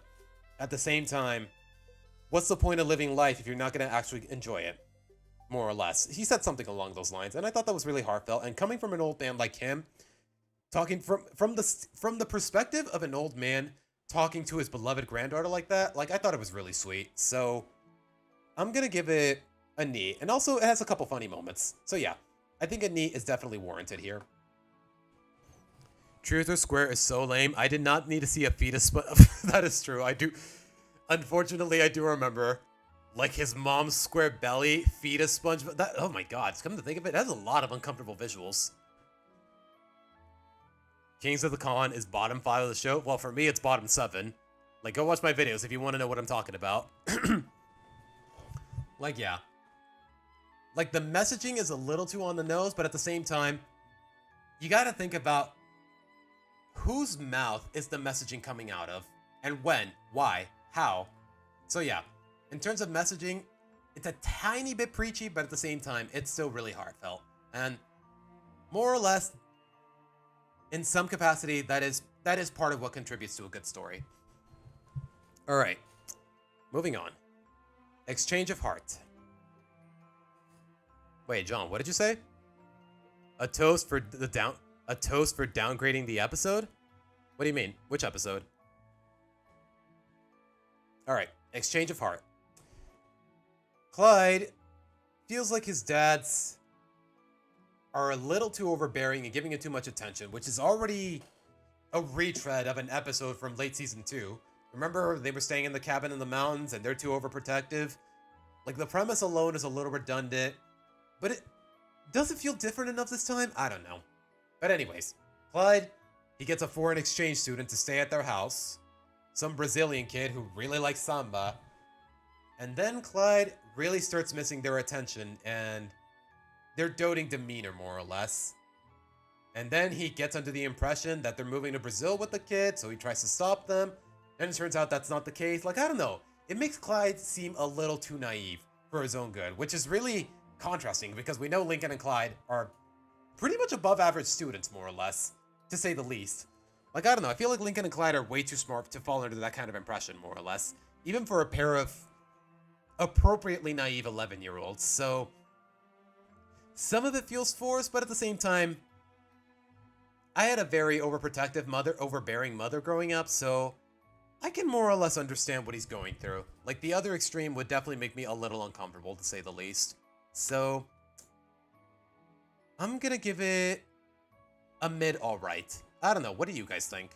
at the same time, what's the point of living life if you're not going to actually enjoy it? More or less. He said something along those lines, and I thought that was really heartfelt. And coming from an old man like him, talking from the perspective of an old man talking to his beloved granddaughter like that, like, I thought it was really sweet. So I'm going to give it a knee. And also, it has a couple funny moments. So yeah, I think a knee is definitely warranted here. Truth or Square is so lame. I did not need to see a fetus. That is true. I do. Unfortunately, I do remember, like, his mom's square belly, fetus sponge. That, oh my god. Come to think of it, that has a lot of uncomfortable visuals. Kings of the Con is bottom 5 of the show. Well, for me, it's bottom 7. Like, go watch my videos if you want to know what I'm talking about. Like, yeah. Like, the messaging is a little too on the nose, but at the same time, you gotta think about whose mouth is the messaging coming out of? And when? Why? How? So yeah, in terms of messaging, it's a tiny bit preachy, but at the same time, it's still really heartfelt. And more or less, in some capacity, that is part of what contributes to a good story. Alright, moving on. Exchange of Heart. Wait, John, what did you say? A toast for downgrading the episode? What do you mean? Which episode? Alright, Exchange of Heart. Clyde feels like his dads are a little too overbearing and giving him too much attention, which is already a retread of an episode from late season 2. Remember, they were staying in the cabin in the mountains and they're too overprotective? Like, the premise alone is a little redundant, but it doesn't feel different enough this time? I don't know. But anyways, Clyde, he gets a foreign exchange student to stay at their house. Some Brazilian kid who really likes samba. And then Clyde really starts missing their attention and their doting demeanor, more or less. And then he gets under the impression that they're moving to Brazil with the kid, so he tries to stop them. And it turns out that's not the case. Like, I don't know. It makes Clyde seem a little too naive for his own good, which is really contrasting because we know Lincoln and Clyde are pretty much above average students, more or less, to say the least. Like, I don't know. I feel like Lincoln and Clyde are way too smart to fall under that kind of impression, more or less. Even for a pair of appropriately naive 11-year-olds. So, some of it feels forced, but at the same time, I had a very overprotective mother, overbearing mother growing up, so I can more or less understand what he's going through. Like, the other extreme would definitely make me a little uncomfortable, to say the least. So, I'm gonna give it a mid alright. I don't know, what do you guys think?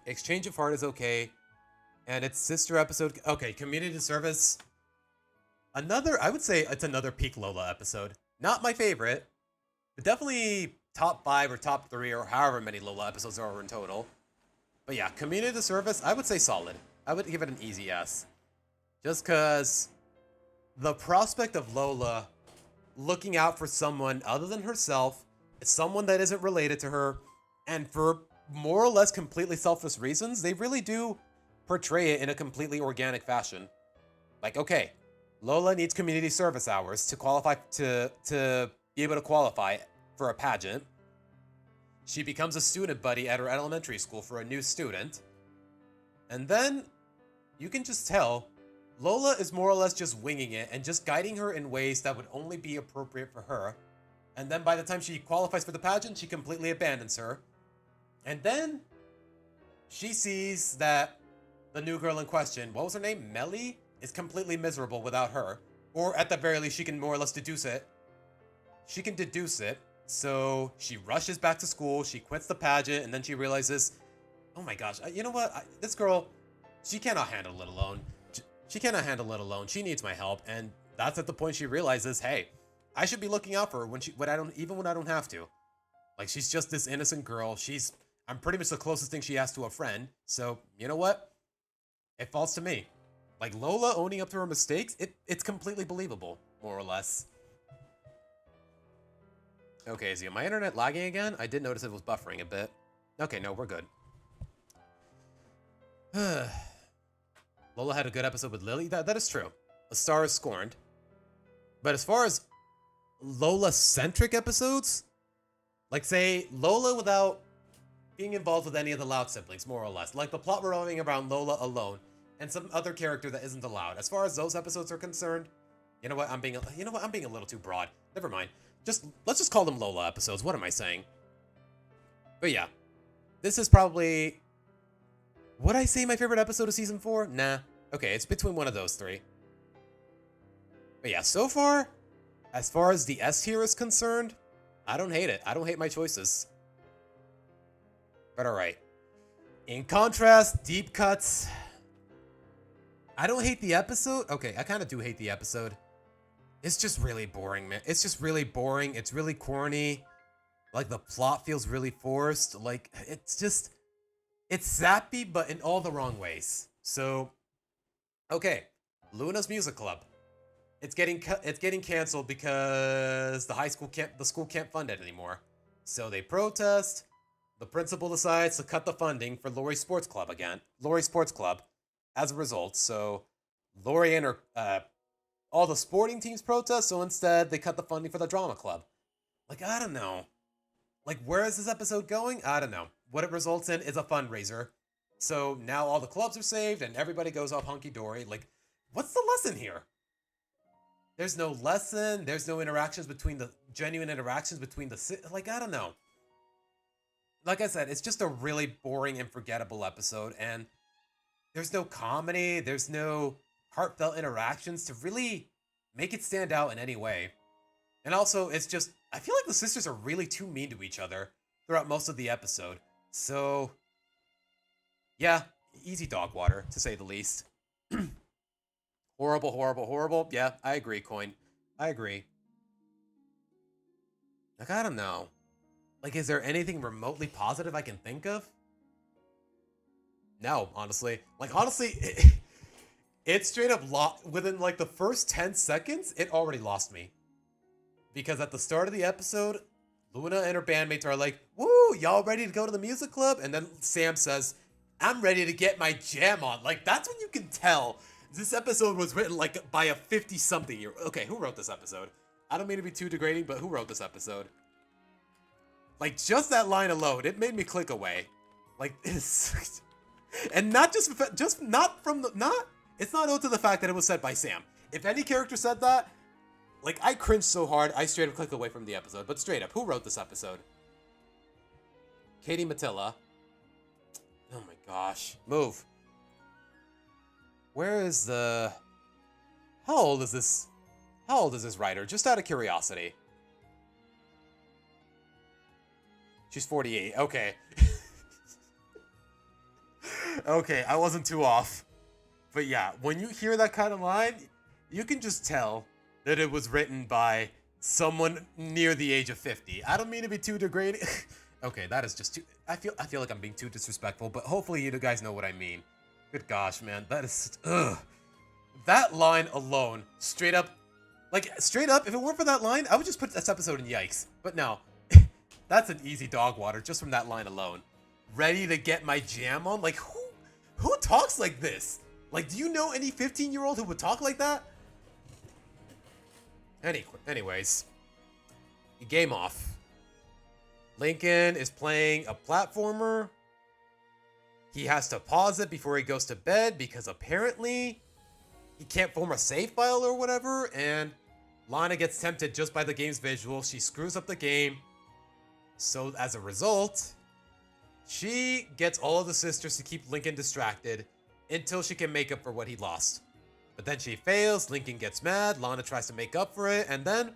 Exchange of Heart is okay. And its sister episode, okay, Community Service. I would say it's another peak Lola episode. Not my favorite, but definitely top 5 or top 3 or however many Lola episodes there are in total. But yeah, Community Service, I would say solid. I would give it an easy S. Just because the prospect of Lola looking out for someone other than herself, someone that isn't related to her, and for more or less completely selfless reasons, they really do portray it in a completely organic fashion. Like, okay, Lola needs community service hours to qualify to be able to qualify for a pageant. She becomes a student buddy at her elementary school for a new student. And then you can just tell Lola is more or less just winging it and just guiding her in ways that would only be appropriate for her. And then by the time she qualifies for the pageant, she completely abandons her. And then she sees that the new girl in question, what was her name? Melly? Is completely miserable without her. Or at the very least, she can more or less deduce it. She can deduce it. So she rushes back to school, she quits the pageant, and then she realizes, oh my gosh, you know what? This girl, she cannot handle it alone. She cannot handle it alone. She needs my help. And that's at the point she realizes, hey, I should be looking out for her when I don't have to. Like, she's just this innocent girl. I'm pretty much the closest thing she has to a friend. So, you know what? It falls to me. Like, Lola owning up to her mistakes, it's completely believable, more or less. Okay, is my internet lagging again? I did notice it was buffering a bit. Okay, no, we're good. Lola had a good episode with Lily. That is true. A star is scorned. But as far as Lola-centric episodes, like, say, Lola without being involved with any of the Loud siblings, more or less. Like the plot revolving around Lola alone and some other character that isn't allowed. As far as those episodes are concerned, you know what? I'm being a little too broad. Never mind. Let's just call them Lola episodes. What am I saying? But yeah, this is probably, would I say my favorite episode of season 4? Nah. Okay, it's between one of those 3. But yeah, so far, as far as the S tier is concerned, I don't hate it. I don't hate my choices. But alright. In contrast, Deep Cuts. I don't hate the episode. Okay, I kind of do hate the episode. It's just really boring, man. It's just really boring. It's really corny. Like, the plot feels really forced. Like, it's sappy, but in all the wrong ways. So, okay. Luna's Music Club. It's getting canceled because the school can't fund it anymore. So they protest. The principal decides to cut the funding for Lori Sports Club again. Lori Sports Club, as a result. So Lori and her, all the sporting teams protest. So instead, they cut the funding for the drama club. Like, I don't know. Like, where is this episode going? I don't know. What it results in is a fundraiser. So now all the clubs are saved and everybody goes off hunky-dory. Like, what's the lesson here? There's no lesson. There's no genuine interactions between the, like, I don't know. Like I said, it's just a really boring and forgettable episode, and there's no comedy, there's no heartfelt interactions to really make it stand out in any way. And also, it's just, I feel like the sisters are really too mean to each other throughout most of the episode. So, yeah, easy dog water, to say the least. Horrible, horrible, horrible. Yeah, I agree, Coin. I agree. Like, I don't know. Like, is there anything remotely positive I can think of? No, honestly. Like, honestly, it straight up within, like, the first 10 seconds, it already lost me. Because at the start of the episode, Luna and her bandmates are like, woo, y'all ready to go to the music club? And then Sam says, I'm ready to get my jam on. Like, that's when you can tell this episode was written like by a 50-something year. Okay, who wrote this episode? I don't mean to be too degrading, but who wrote this episode? Like, just that line alone, it made me click away. Like, it's... And not just not from the... Not... It's not owed to the fact that it was said by Sam. If any character said that, like, I cringed so hard, I straight up click away from the episode. But straight up, who wrote this episode? Katie Matilla. Oh my gosh. Move. Where is the... How old is this? How old is this writer? Just out of curiosity. She's 48. Okay. Okay, I wasn't too off. But yeah, when you hear that kind of line, you can just tell that it was written by someone near the age of 50. I don't mean to be too degrading. Okay, that is just too... I feel like I'm being too disrespectful, but hopefully you guys know what I mean. Good gosh, man. That is... Ugh. That line alone, straight up... Like, straight up, if it weren't for that line, I would just put this episode in yikes. But no. That's an easy dog water just from that line alone. Ready to get my jam on? Like, who talks like this? Like, do you know any 15-year-old who would talk like that? Anyways. Game off. Lincoln is playing a platformer. He has to pause it before he goes to bed because apparently he can't form a save file or whatever, and Lana gets tempted just by the game's visual. She screws up the game. So as a result, she gets all of the sisters to keep Lincoln distracted until she can make up for what he lost. But then she fails, Lincoln gets mad, Lana tries to make up for it, and then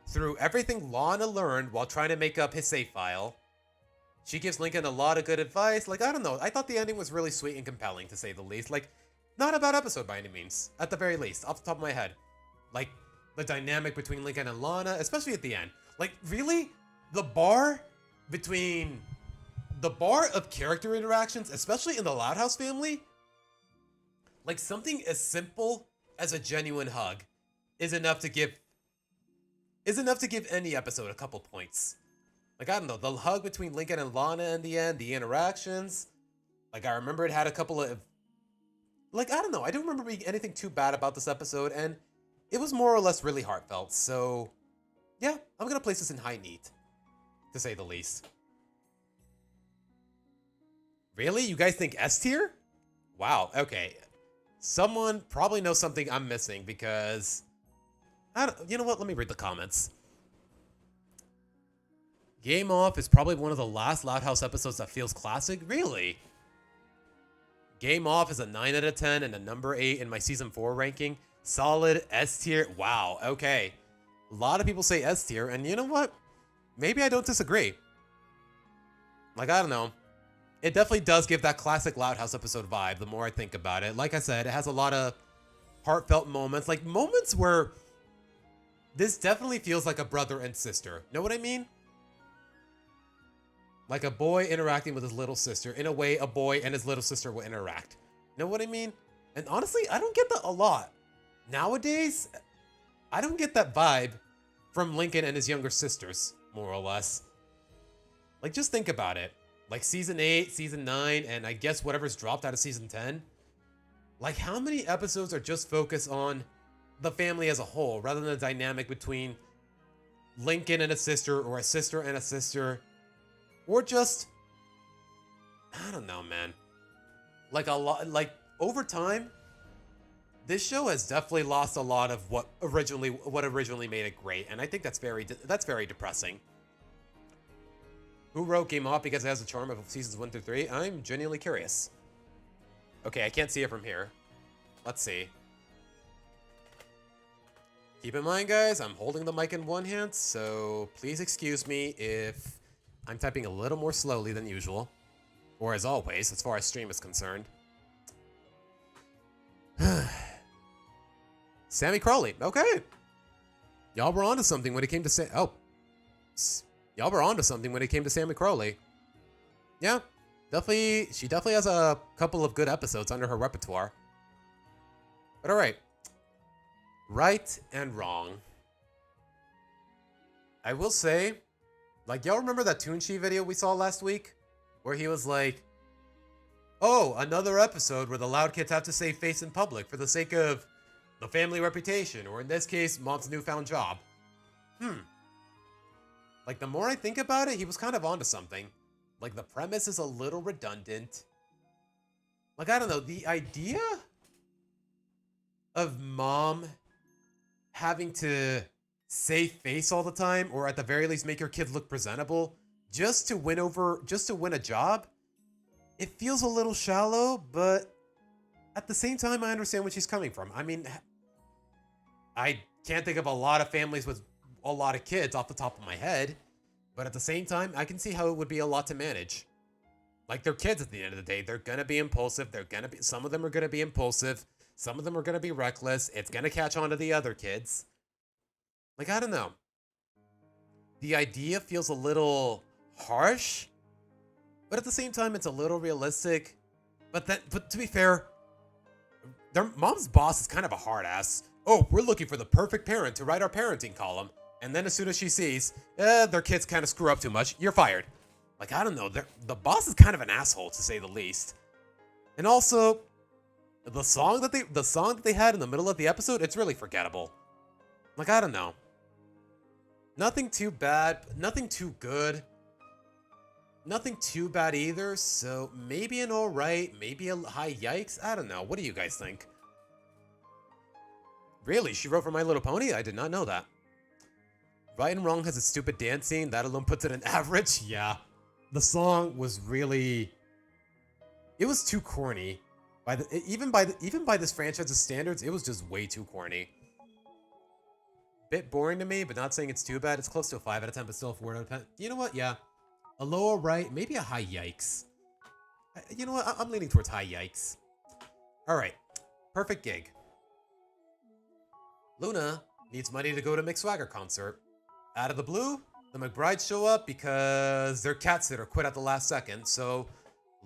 through everything Lana learned while trying to make up his save file, she gives Lincoln a lot of good advice. Like, I don't know, I thought the ending was really sweet and compelling, to say the least. Like, not a bad episode by any means, at the very least, off the top of my head. Like, the dynamic between Lincoln and Lana, especially at the end. Like, really? The bar of character interactions, especially in the Loud House family, like something as simple as a genuine hug is enough to give any episode a couple points. Like, I don't know, the hug between Lincoln and Lana in the end, the interactions, like, I remember it had a couple of, like, I don't know, I don't remember being anything too bad about this episode, and it was more or less really heartfelt, so yeah, I'm gonna place this in high need, to say the least. Really? You guys think S tier? Wow, okay. Someone probably knows something I'm missing because... you know what? Let me read the comments. Game Off is probably one of the last Loud House episodes that feels classic. Really? Game Off is a 9 out of 10 and a number 8 in my Season 4 ranking. Solid S tier. Wow, okay. A lot of people say S tier, and you know what? Maybe I don't disagree. Like, I don't know. It definitely does give that classic Loud House episode vibe the more I think about it. Like I said, it has a lot of heartfelt moments. Like, moments where this definitely feels like a brother and sister. Know what I mean? Like a boy interacting with his little sister in a way a boy and his little sister will interact. Know what I mean? And honestly, I don't get that a lot. Nowadays, I don't get that vibe from Lincoln and his younger sisters, more or less. Like, just think about it. Like, Season 8, Season 9, and I guess whatever's dropped out of Season 10. Like, how many episodes are just focused on the family as a whole, rather than the dynamic between Lincoln and a sister, or a sister and a sister, or just... I don't know, man. Like, a lot... Like, over time... This show has definitely lost a lot of what originally made it great, and I think that's very depressing. Who wrote Game Off because it has the charm of seasons 1 through 3? I'm genuinely curious. Okay, I can't see it from here. Let's see. Keep in mind, guys, I'm holding the mic in one hand, so please excuse me if I'm typing a little more slowly than usual, or as always, as far as stream is concerned. Sammy Crawley. Okay. Y'all were onto something when it came to y'all were onto something when it came to Sammy Crawley. Yeah. She definitely has a couple of good episodes under her repertoire. But alright. Right and wrong. I will say, like, y'all remember that Toonchi video we saw last week? Where he was like, oh, another episode where the loud kids have to save face in public for the sake of the family reputation, or in this case, mom's newfound job. Like, the more I think about it, he was kind of onto something. Like, the premise is a little redundant. Like, I don't know, the idea of mom having to save face all the time, or at the very least make her kid look presentable, just to win a job, it feels a little shallow, but at the same time, I understand where she's coming from. I mean, I can't think of a lot of families with a lot of kids off the top of my head, but at the same time, I can see how it would be a lot to manage. Like, they're kids at the end of the day. They're gonna be impulsive. Some of them are gonna be impulsive. Some of them are gonna be reckless. It's gonna catch on to the other kids. Like, I don't know. The idea feels a little harsh, but at the same time, it's a little realistic. But to be fair, their mom's boss is kind of a hard ass. Oh, we're looking for the perfect parent to write our parenting column. And then as soon as she sees, their kids kind of screw up too much, you're fired. Like, I don't know. The boss is kind of an asshole, to say the least. And also, the song that they had in the middle of the episode, it's really forgettable. Like, I don't know. Nothing too bad, nothing too good. Nothing too bad either, so maybe an alright, maybe a high yikes. I don't know. What do you guys think? Really? She wrote for My Little Pony? I did not know that. Right and Wrong has a stupid dance scene. That alone puts it in average. Yeah. The song was really... It was too corny. Even by this franchise's standards, it was just way too corny. Bit boring to me, but not saying it's too bad. It's close to a 5 out of 10, but still a 4 out of 10. You know what? Yeah. A low alright, maybe a high yikes. You know what? I'm leaning towards high yikes. Alright. Perfect gig. Luna needs money to go to Mick Swagger concert. Out of the blue, the McBrides show up because their cat sitter quit at the last second, so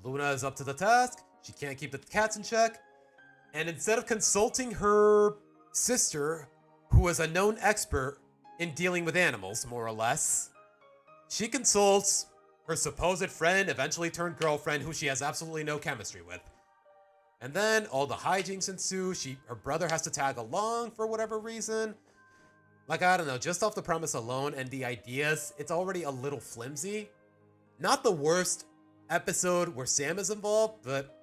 Luna is up to the task. She can't keep the cats in check. And instead of consulting her sister, who is a known expert in dealing with animals, more or less, she consults her supposed friend, eventually turned girlfriend, who she has absolutely no chemistry with. And then all the hijinks ensue. Her brother has to tag along for whatever reason. Like, I don't know, just off the premise alone and the ideas, it's already a little flimsy. Not the worst episode where Sam is involved, but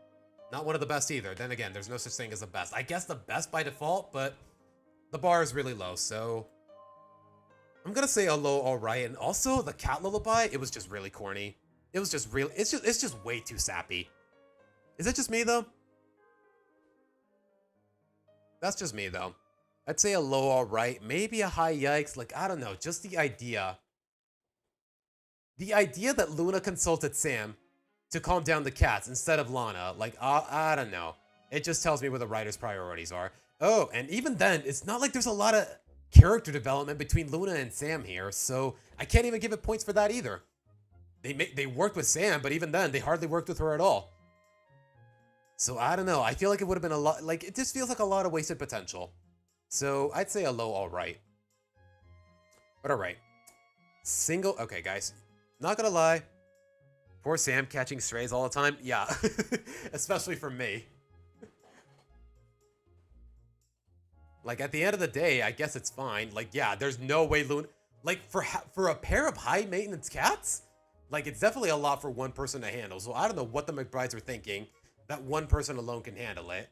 not one of the best either. Then again, there's no such thing as the best. I guess the best by default, but the bar is really low, so I'm gonna say a low alright. And also, the cat lullaby, it was just really corny. It was just real. It's just way too sappy. Is it just me, though? That's just me, though. I'd say a low alright, maybe a high yikes. Like, I don't know, just the idea. The idea that Luna consulted Sam to calm down the cats instead of Lana. Like, I don't know. It just tells me where the writer's priorities are. Oh, and even then, it's not like there's a lot of character development between Luna and Sam here, so I can't even give it points for that either. They worked with Sam, but even then, they hardly worked with her at all. So I don't know. I feel like it would have been a lot. Like, it just feels like a lot of wasted potential. So I'd say a low alright. But alright. Okay, guys. Not gonna lie. Poor Sam catching strays all the time. Yeah. Especially for me. Like, at the end of the day, I guess it's fine. Like, yeah, there's no way Luna... Like, for a pair of high-maintenance cats? Like, it's definitely a lot for one person to handle. So I don't know what the McBrides are thinking. That one person alone can handle it.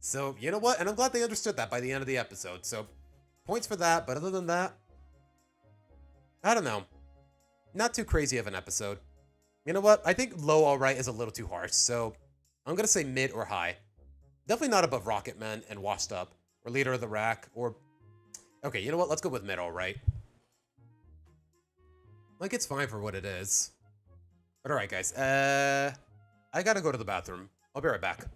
So, you know what? And I'm glad they understood that by the end of the episode. So, points for that. But other than that, I don't know. Not too crazy of an episode. You know what? I think low alright is a little too harsh. So, I'm going to say mid or high. Definitely not above Rocketman and Washed Up. Or Leader of the Rack. Or... Okay, you know what? Let's go with mid alright. Like, it's fine for what it is. But alright, guys. I gotta go to the bathroom. I'll be right back.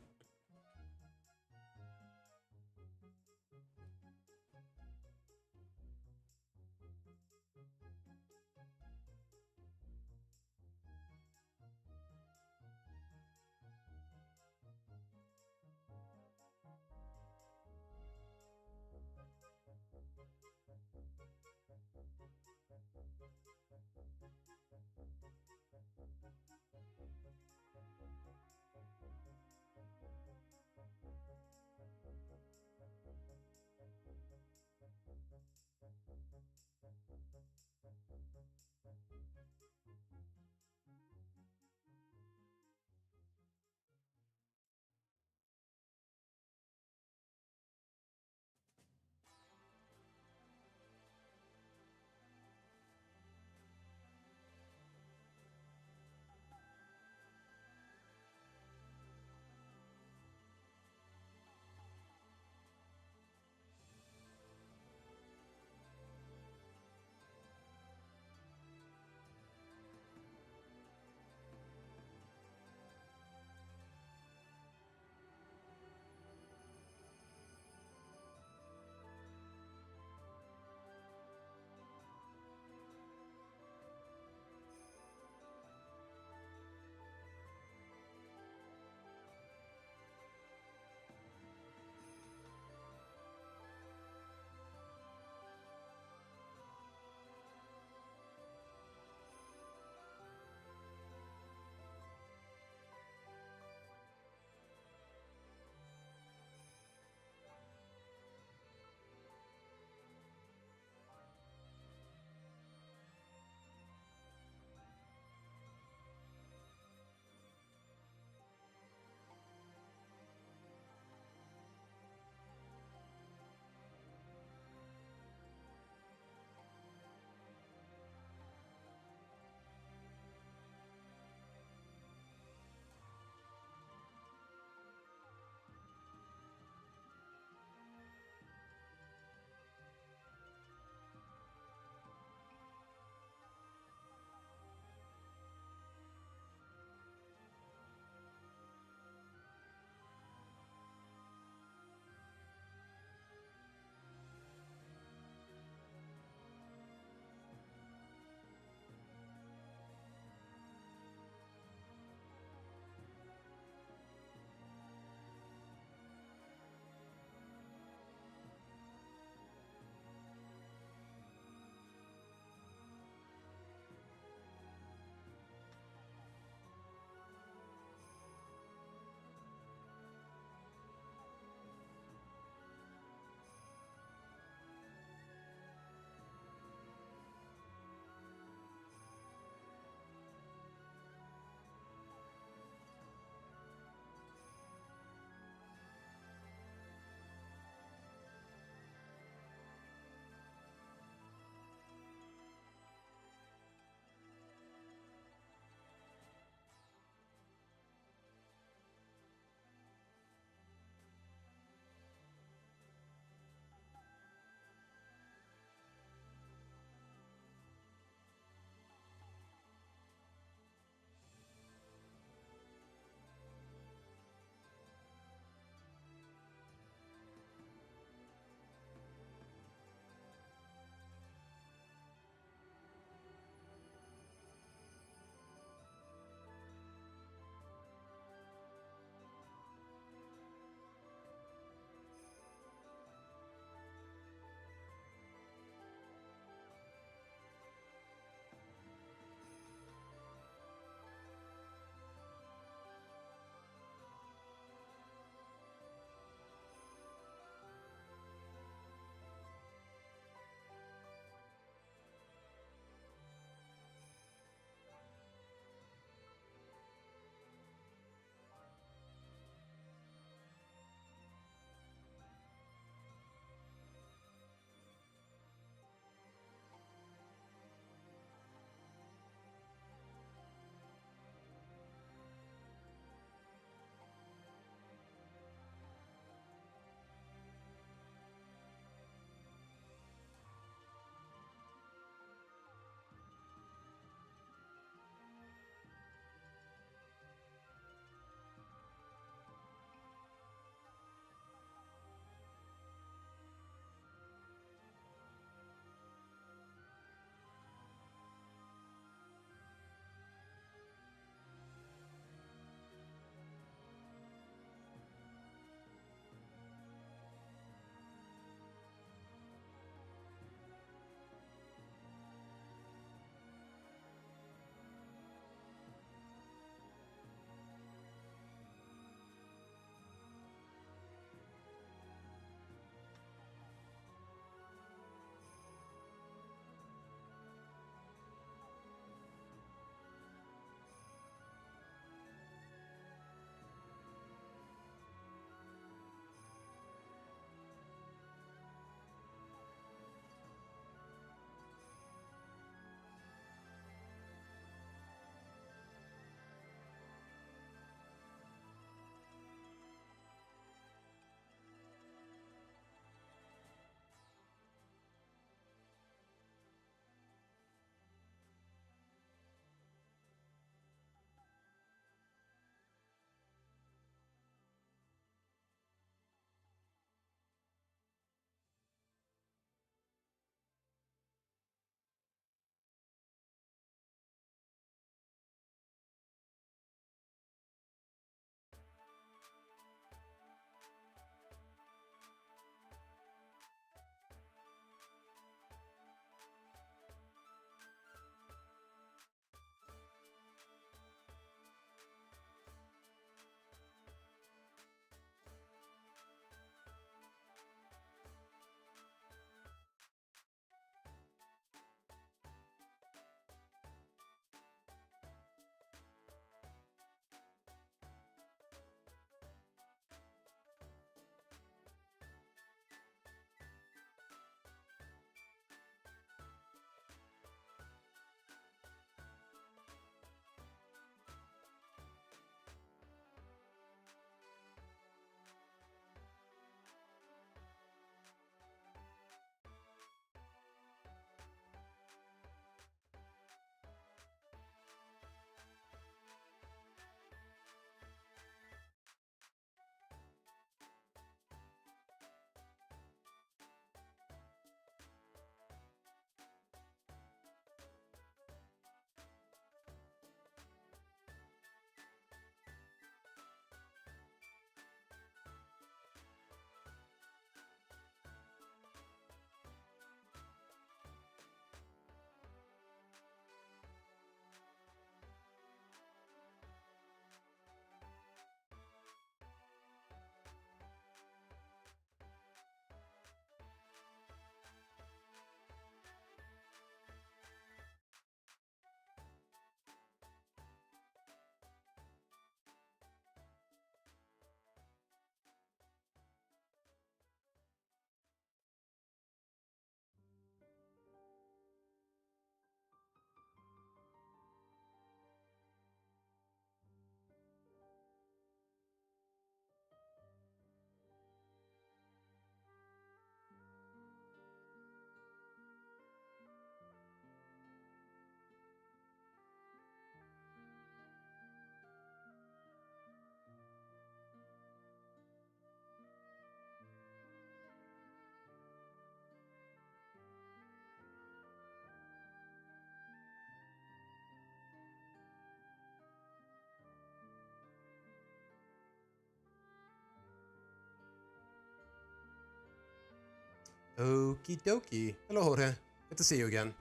Okie dokie. Hello, Jorge. Good to see you again.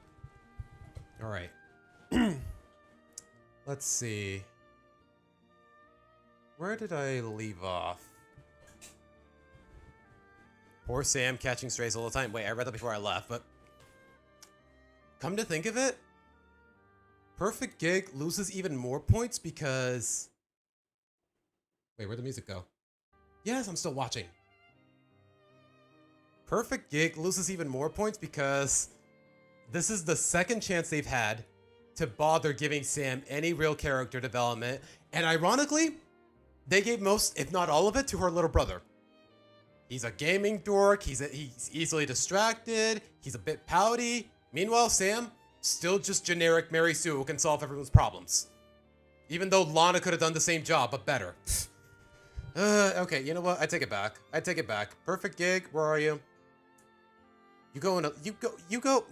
All right. Let's see. Where did I leave off? Poor Sam catching strays all the time. Wait, I read that before I left, but come to think of it, Perfect Gig loses even more points because... Wait, where'd the music go? Yes, I'm still watching. Perfect Gig loses even more points because this is the second chance they've had to bother giving Sam any real character development. And ironically, they gave most, if not all of it, to her little brother. He's a gaming dork, he's easily distracted, he's a bit pouty. Meanwhile, Sam, still just generic Mary Sue who can solve everyone's problems. Even though Lana could have done the same job, but better. Okay, you know what? I take it back. I take it back. Perfect Gig, where are you? You go in a, you go,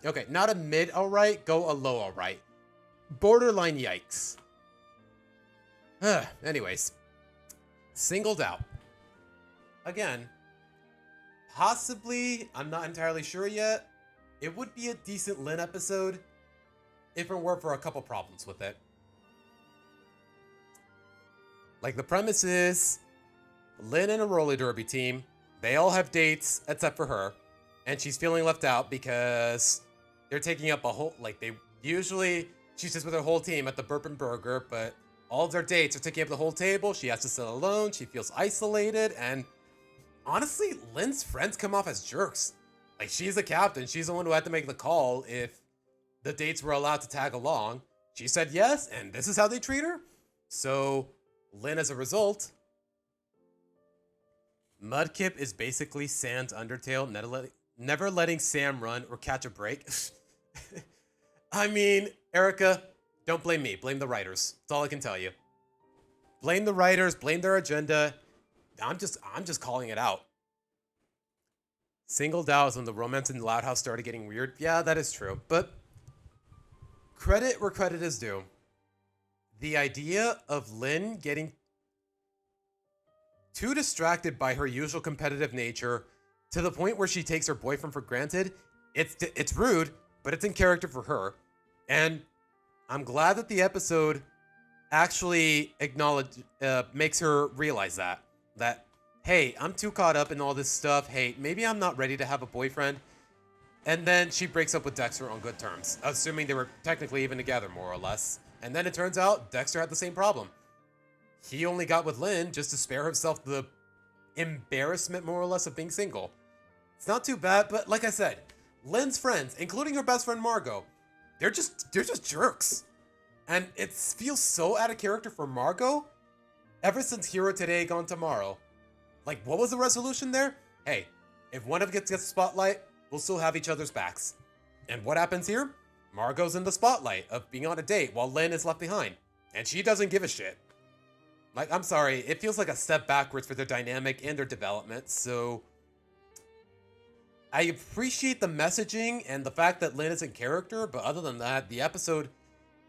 okay, not a mid alright, go a low alright. Borderline yikes. Anyways. Singled out. Again, possibly, I'm not entirely sure yet, it would be a decent Lynn episode if it weren't for a couple problems with it. Like, the premise is, Lynn and a roller derby team, they all have dates except for her, and she's feeling left out because they're taking up a whole, like, she's just with her whole team at the Bourbon Burger, but all of their dates are taking up the whole table, she has to sit alone, she feels isolated, and honestly, Lynn's friends come off as jerks. Like, she's the captain. She's the one who had to make the call if the dates were allowed to tag along. She said yes, and this is how they treat her. So, Lynn, as a result, Mudkip is basically Sam's Undertale, never letting Sam run or catch a break. I mean, Erica, don't blame me. Blame the writers. That's all I can tell you. Blame the writers. Blame their agenda. I'm just calling it out. Singled out is when the romance in Loud House started getting weird. Yeah, that is true. But credit where credit is due. The idea of Lynn getting too distracted by her usual competitive nature to the point where she takes her boyfriend for granted, it's rude, but it's in character for her. And I'm glad that the episode actually makes her realize that, hey, I'm too caught up in all this stuff. Hey, maybe I'm not ready to have a boyfriend. And then she breaks up with Dexter on good terms, assuming they were technically even together, more or less. And then it turns out Dexter had the same problem. He only got with Lynn just to spare himself the embarrassment, more or less, of being single. It's not too bad, but like I said, Lynn's friends, including her best friend Margot, they're just jerks. And it feels so out of character for Margot ever since Hero Today, Gone Tomorrow. Like, what was the resolution there? Hey, if one of us gets the spotlight, we'll still have each other's backs. And what happens here? Margot's in the spotlight of being on a date while Lynn is left behind. And she doesn't give a shit. Like, I'm sorry, it feels like a step backwards for their dynamic and their development, so I appreciate the messaging and the fact that Lynn is in character, but other than that, the episode,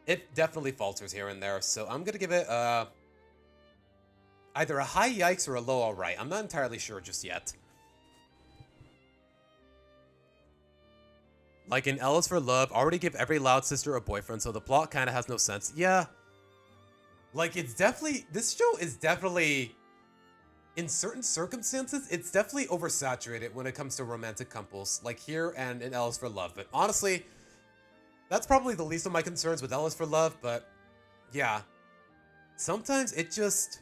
it definitely falters here and there, so I'm gonna give it either a high yikes or a low alright. I'm not entirely sure just yet. Like in Ellis for Love, already give every Loud sister a boyfriend, so the plot kind of has no sense. Yeah. Like, it's definitely, this show is definitely, in certain circumstances, it's definitely oversaturated when it comes to romantic couples, like here and in Ellis for Love. But honestly, that's probably the least of my concerns with Ellis for Love, but yeah. Sometimes it just,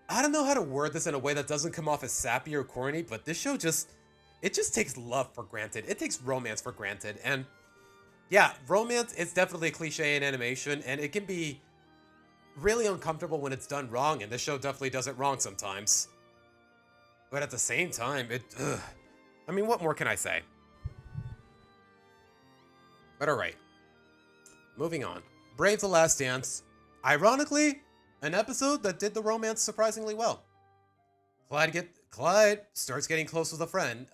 I don't know how to word this in a way that doesn't come off as sappy or corny, but this show just, it just takes love for granted. It takes romance for granted. And yeah, romance is definitely a cliche in animation, and it can be really uncomfortable when it's done wrong, and this show definitely does it wrong sometimes. But at the same time, I mean, what more can I say? But alright. Moving on. Brave the Last Dance. Ironically, an episode that did the romance surprisingly well. Clyde starts getting close with a friend,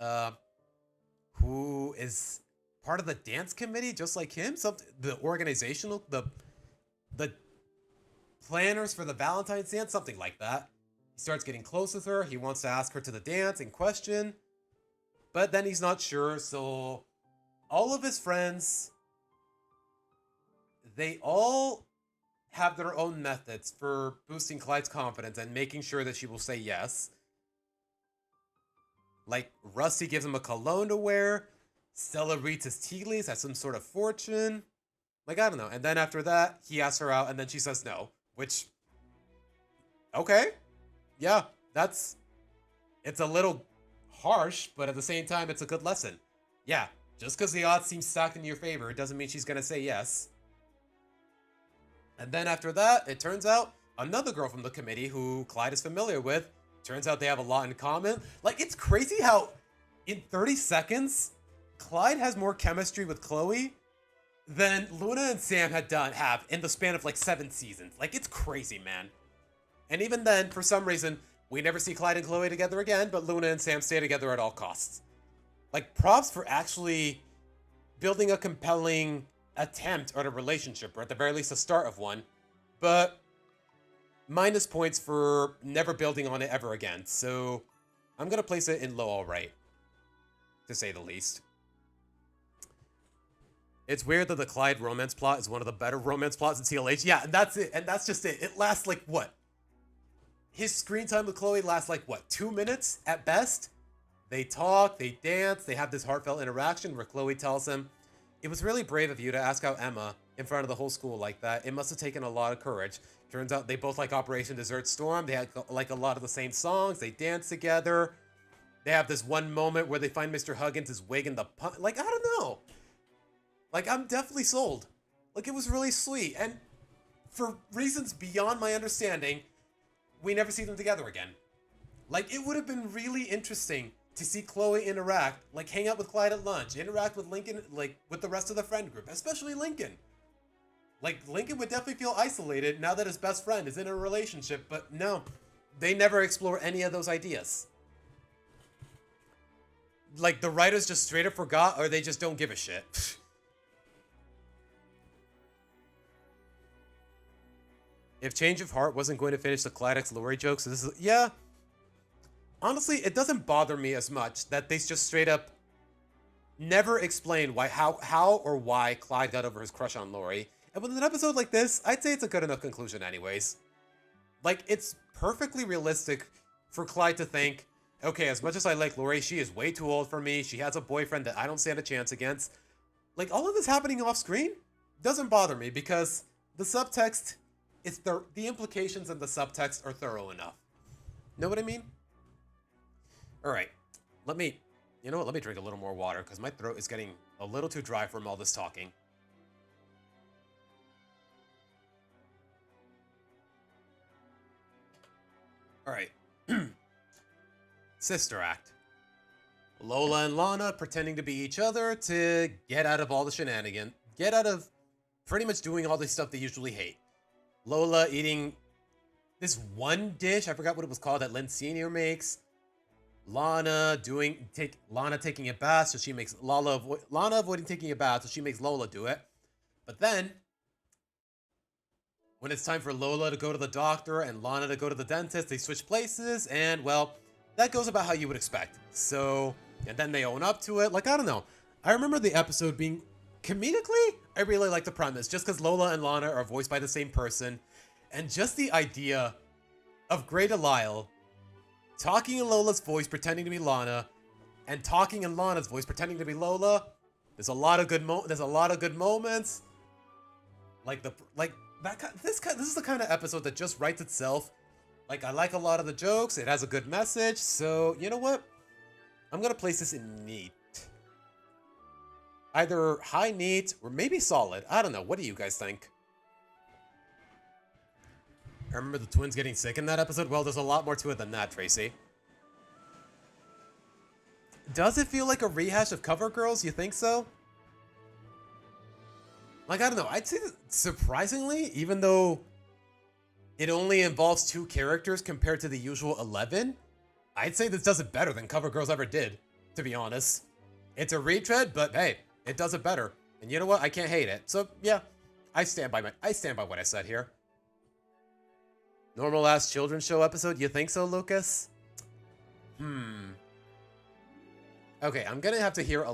who is part of the dance committee, just like him. The organizational, the planners for the Valentine's dance, something like that. He starts getting close with her. He wants to ask her to the dance in question. but then he's not sure, so all of his friends, they all have their own methods for boosting Clyde's confidence and making sure that she will say yes. Like, Rusty gives him a cologne to wear, Stella reads his tea leaves as some sort of fortune. Like, I don't know. And then after that, he asks her out, and then she says no, which, okay. Yeah, it's a little harsh, but at the same time, it's a good lesson. Yeah, just because the odds seem stacked in your favor, it doesn't mean she's going to say yes. And then after that, it turns out another girl from the committee who Clyde is familiar with. Turns out they have a lot in common. Like, it's crazy how in 30 seconds, Clyde has more chemistry with Chloe than Luna and Sam have in the span of like 7 seasons. Like, it's crazy, man. And even then, for some reason, we never see Clyde and Chloe together again, but Luna and Sam stay together at all costs. Like, props for actually building a compelling attempt at a relationship, or at the very least, the start of one. But minus points for never building on it ever again. So I'm going to place it in low all right, to say the least. It's weird that the Clyde romance plot is one of the better romance plots in TLH. Yeah, and that's it. And that's just it. It lasts like, what? His screen time with Chloe lasts like, what, 2 minutes at best? They talk, they dance, they have this heartfelt interaction where Chloe tells him, "It was really brave of you to ask out Emma in front of the whole school like that. It must have taken a lot of courage." Turns out they both like Operation Desert Storm. They had like a lot of the same songs. They dance together. They have this one moment where they find Mr. Huggins' wig in the like, I don't know. Like, I'm definitely sold. Like, it was really sweet. And for reasons beyond my understanding, we never see them together again. Like, it would have been really interesting to see Chloe interact, like hang out with Clyde at lunch, interact with Lincoln, like with the rest of the friend group, especially Lincoln. Like, Lincoln would definitely feel isolated now that his best friend is in a relationship, but no, they never explore any of those ideas. Like, the writers just straight up forgot, or they just don't give a shit. If Change of Heart wasn't going to finish the Clyde x Lori jokes, this is, yeah. Honestly, it doesn't bother me as much that they just straight up never explain how or why Clyde got over his crush on Lori. And with an episode like this, I'd say it's a good enough conclusion anyways. Like, it's perfectly realistic for Clyde to think, okay, as much as I like Lori, she is way too old for me. She has a boyfriend that I don't stand a chance against. Like, all of this happening off screen doesn't bother me because the subtext, the implications in the subtext are thorough enough. Know what I mean? All right, you know what? Let me drink a little more water because my throat is getting a little too dry from all this talking. All right. Sister Act. Lola and Lana pretending to be each other to get out of all the shenanigans. Get out of pretty much doing all the stuff they usually hate. Lola eating this one dish, I forgot what it was called, that Lynn Sr. makes. Lana taking a bath, so she makes Lana avoiding taking a bath, so she makes Lola do it. But then, when it's time for Lola to go to the doctor and Lana to go to the dentist, they switch places, and well, that goes about how you would expect. So, and then they own up to it. Like, I don't know. I remember the episode being, comedically, I really like the premise, just because Lola and Lana are voiced by the same person, and just the idea of Grey Delisle talking in Lola's voice, pretending to be Lana, and talking in Lana's voice, pretending to be Lola. There's a lot of good moments. This is the kind of episode that just writes itself. Like, I like a lot of the jokes. It has a good message. So, you know what? I'm gonna place this in neat. Either high neat or maybe solid. I don't know. What do you guys think? I remember the twins getting sick in that episode. Well, there's a lot more to it than that, Tracy. Does it feel like a rehash of Cover Girls? You think so? Like, I don't know. I'd say that surprisingly, even though it only involves 2 characters compared to the usual 11, I'd say this does it better than Cover Girls ever did, to be honest. It's a retread, but hey, it does it better. And you know what? I can't hate it. So, yeah, I stand by what I said here. Normal ass children's show episode? You think so, Lucas? Okay, I'm gonna have to hear a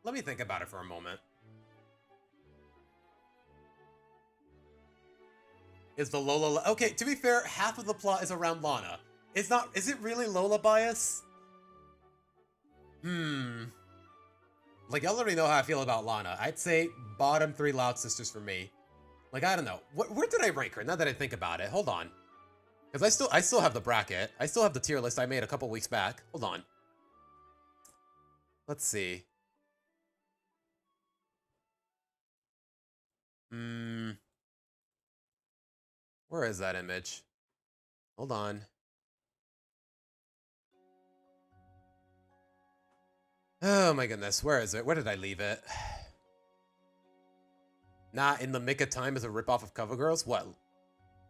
Let me think about it for a moment. Is the Lola... Okay, to be fair, half of the plot is around Lana. Is it really Lola bias? Like, y'all already know how I feel about Lana. I'd say bottom 3 Loud Sisters for me. Like, I don't know. Where did I rank her? Now that I think about it. Hold on. Because I still have the bracket. I still have the tier list I made a couple weeks back. Hold on. Let's see. Where is that image? Hold on. Oh my goodness, where is it? Where did I leave it? Not in the Mick of Time as a ripoff of CoverGirls? What?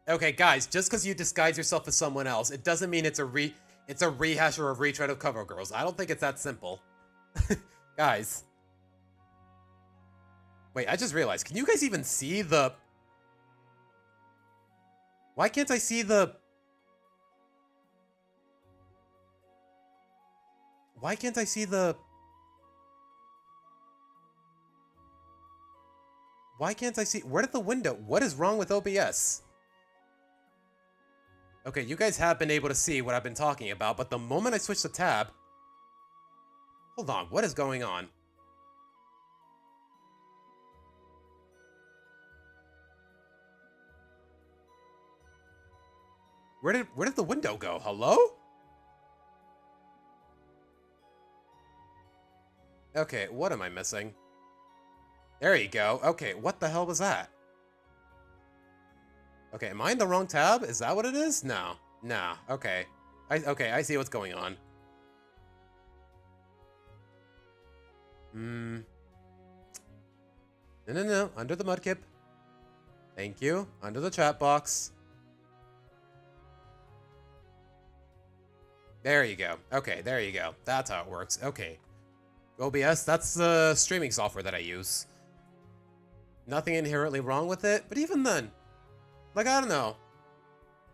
Okay, guys, just because you disguise yourself as someone else, it doesn't mean it's a rehash or a retread of CoverGirls. I don't think it's that simple. Guys. Wait, I just realized, can you guys even see the... Why can't I see the... Why can't I see the... Why can't I see... Where did the window... What is wrong with OBS? Okay, you guys have been able to see what I've been talking about, but the moment I switch the tab... Hold on, what is going on? Where did the window go? Hello? Okay, what am I missing? There you go. Okay, what the hell was that? Okay, am I in the wrong tab? Is that what it is? No. No. Okay. I see what's going on. No. Under the mudkip. Thank you. Under the chat box. There you go. Okay, there you go. That's how it works. Okay. OBS, that's the streaming software that I use. Nothing inherently wrong with it, but even then, like, I don't know.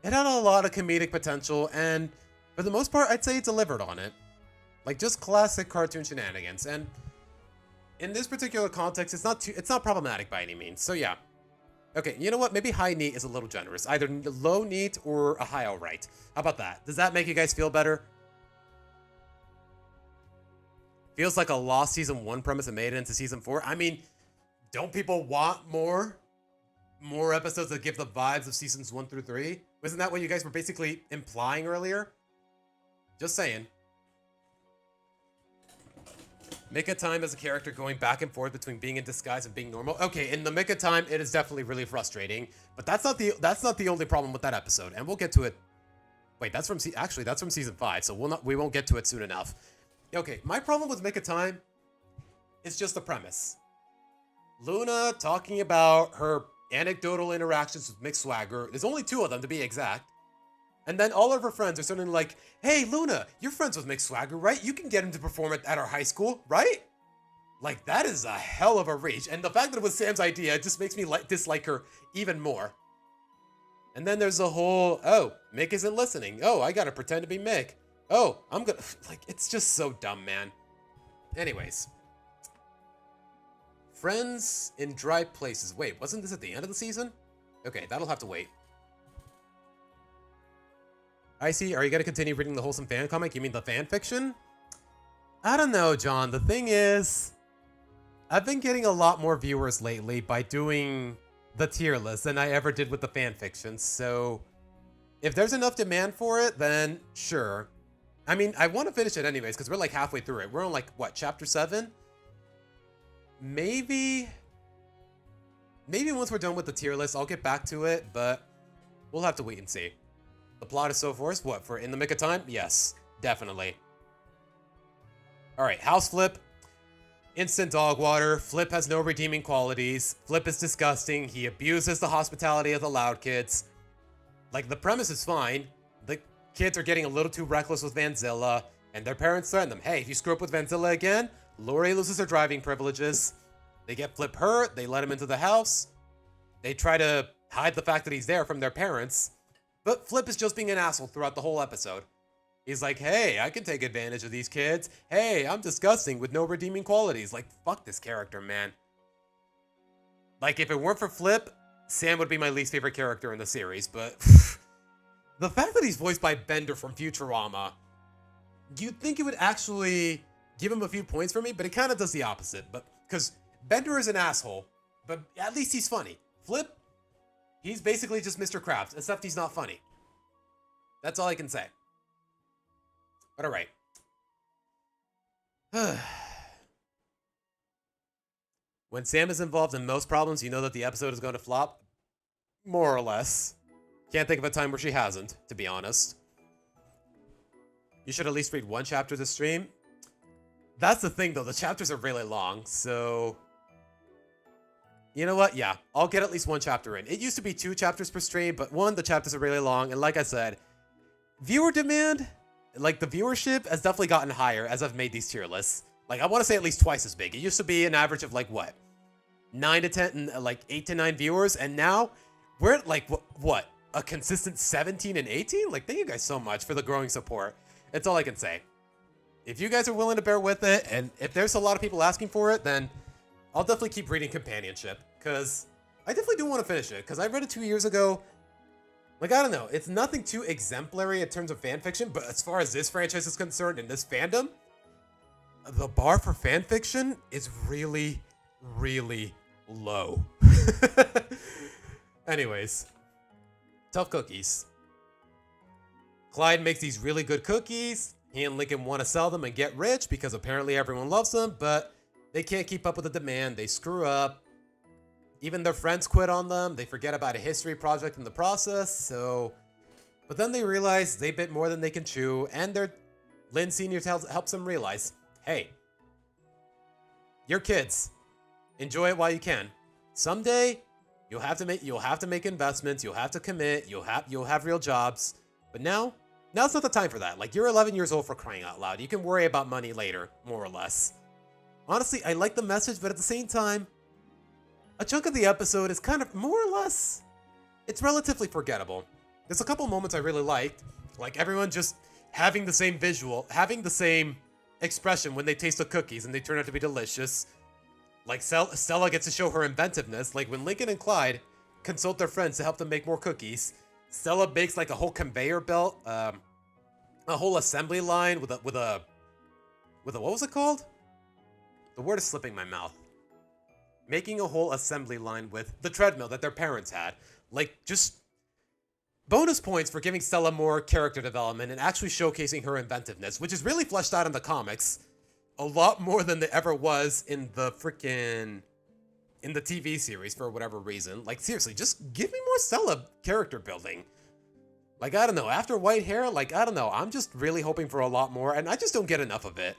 It had a lot of comedic potential, and for the most part, I'd say it delivered on it. Like, just classic cartoon shenanigans, and in this particular context, it's not problematic by any means, so yeah. Okay, you know what? Maybe high neat is a little generous. Either low neat or a high alright. How about that? Does that make you guys feel better? Feels like a lost season 1 premise and made it into season 4. I mean, don't people want more episodes that give the vibes of seasons 1 through 3? Wasn't that what you guys were basically implying earlier? Just saying. Mick of Time as a character going back and forth between being in disguise and being normal. Okay, in the Mick of Time, it is definitely really frustrating, but that's not the only problem with that episode, and we'll get to it. Wait, that's from season 5, so we won't get to it soon enough. Okay, my problem with Mick of Time is just the premise. Luna talking about her anecdotal interactions with Mick Swagger. There's only 2 of them to be exact. And then all of her friends are suddenly like, hey, Luna, you're friends with Mick Swagger, right? You can get him to perform at our high school, right? Like, that is a hell of a reach. And the fact that it was Sam's idea just makes me dislike her even more. And then there's the whole, oh, Mick isn't listening. Oh, I gotta pretend to be Mick. Oh, I'm gonna... Like, it's just so dumb, man. Anyways. Friends in Dry Places. Wait, wasn't this at the end of the season? Okay, that'll have to wait. I see. Are you going to continue reading the wholesome fan comic? You mean the fan fiction? I don't know, John. The thing is, I've been getting a lot more viewers lately by doing the tier list than I ever did with the fan fiction. So if there's enough demand for it, then sure. I mean, I want to finish it anyways because we're like halfway through it. We're on like, what, chapter 7? Maybe once we're done with the tier list, I'll get back to it, but we'll have to wait and see. The plot is so forced. What, for In the Mick of Time? Yes, definitely. Alright, House Flip. Instant dog water. Flip has no redeeming qualities. Flip is disgusting. He abuses the hospitality of the Loud Kids. Like, the premise is fine. The kids are getting a little too reckless with Vanzilla, and their parents threaten them. Hey, if you screw up with Vanzilla again, Lori loses her driving privileges. They get Flip hurt. They let him into the house. They try to hide the fact that he's there from their parents. But Flip is just being an asshole throughout the whole episode. He's like, hey, I can take advantage of these kids. Hey, I'm disgusting with no redeeming qualities. Like, fuck this character, man. Like, if it weren't for Flip, Sam would be my least favorite character in the series, but the fact that he's voiced by Bender from Futurama, you'd think it would actually give him a few points for me, but it kind of does the opposite. But because Bender is an asshole, but at least he's funny. Flip, he's basically just Mr. Krabs, except he's not funny. That's all I can say. But alright. When Sam is involved in most problems, you know that the episode is going to flop. More or less. Can't think of a time where she hasn't, to be honest. You should at least read one chapter to stream. That's the thing, though. The chapters are really long, so... You know what? Yeah, I'll get at least one chapter in. It used to be 2 chapters per stream, but the chapters are really long, and like I said, viewer demand, like the viewership, has definitely gotten higher as I've made these tier lists. Like, I want to say at least twice as big. It used to be an average of, like, what? 9 to 10, like 8 to 9 viewers, and now we're at, like, what? A consistent 17 and 18? Like, thank you guys so much for the growing support. That's all I can say. If you guys are willing to bear with it, and if there's a lot of people asking for it, then I'll definitely keep reading Companionship, because I definitely do want to finish it, because I read it 2 years ago. Like, I don't know, it's nothing too exemplary in terms of fanfiction, but as far as this franchise is concerned and this fandom, the bar for fanfiction is really, really low. Anyways, tough cookies. Clyde makes these really good cookies. He and Lincoln want to sell them and get rich because apparently everyone loves them, but they can't keep up with the demand. They screw up. Even their friends quit on them. They forget about a history project in the process, so... But then they realize they bit more than they can chew, and Lynn Sr. helps them realize, hey, you're kids. Enjoy it while you can. Someday, you'll have to make investments, you'll have to commit, you'll have real jobs. But now's not the time for that. Like, you're 11 years old, for crying out loud. You can worry about money later, more or less. Honestly, I like the message, but at the same time, a chunk of the episode is kind of more or less, it's relatively forgettable. There's a couple moments I really liked, like everyone just having the same visual, having the same expression when they taste the cookies and they turn out to be delicious. Like Stella gets to show her inventiveness, like when Lincoln and Clyde consult their friends to help them make more cookies. Stella bakes like a whole conveyor belt, a whole assembly line with a what was it called? The word is slipping my mouth. Making a whole assembly line with the treadmill that their parents had. Like, just bonus points for giving Stella more character development and actually showcasing her inventiveness, which is really fleshed out in the comics a lot more than there ever was in the TV series for whatever reason. Like, seriously, just give me more Stella character building. Like, I don't know, after white hair, like, I don't know, I'm just really hoping for a lot more, and I just don't get enough of it.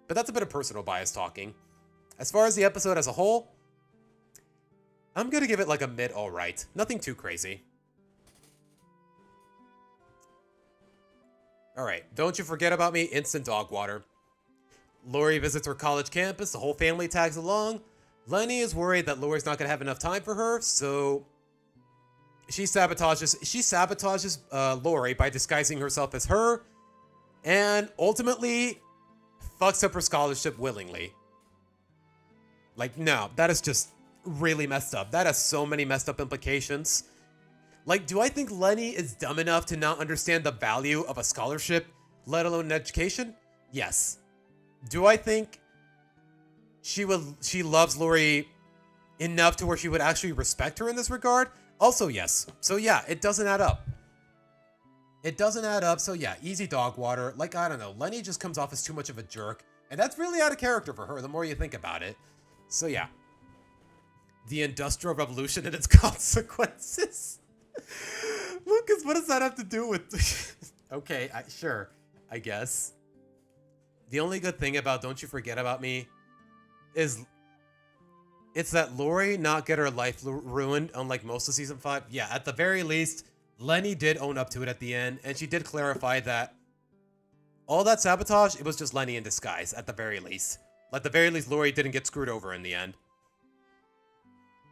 But that's a bit of personal bias talking. As far as the episode as a whole, I'm gonna give it like a mid alright. Nothing too crazy. Alright, Don't You Forget About Me, instant dog water. Lori visits her college campus, the whole family tags along. Lenny is worried that Lori's not gonna have enough time for her, so she sabotages Lori by disguising herself as her, and ultimately fucks up her scholarship willingly. Like, no, that is just really messed up. That has so many messed up implications. Like, do I think Lenny is dumb enough to not understand the value of a scholarship, let alone an education? Yes. Do I think she loves Lori enough to where she would actually respect her in this regard? Also, yes. So yeah, it doesn't add up. It doesn't add up, so yeah, easy dog water. Like, I don't know, Lenny just comes off as too much of a jerk, and that's really out of character for her the more you think about it. So yeah. The Industrial Revolution and its consequences. Lucas, what does that have to do with... Okay, sure, I guess. The only good thing about Don't You Forget About Me is it's that Lori not get her life ruined, unlike most of Season 5. Yeah, at the very least, Lenny did own up to it at the end, and she did clarify that all that sabotage, it was just Lenny in disguise, at the very least. At the very least, Lori didn't get screwed over in the end.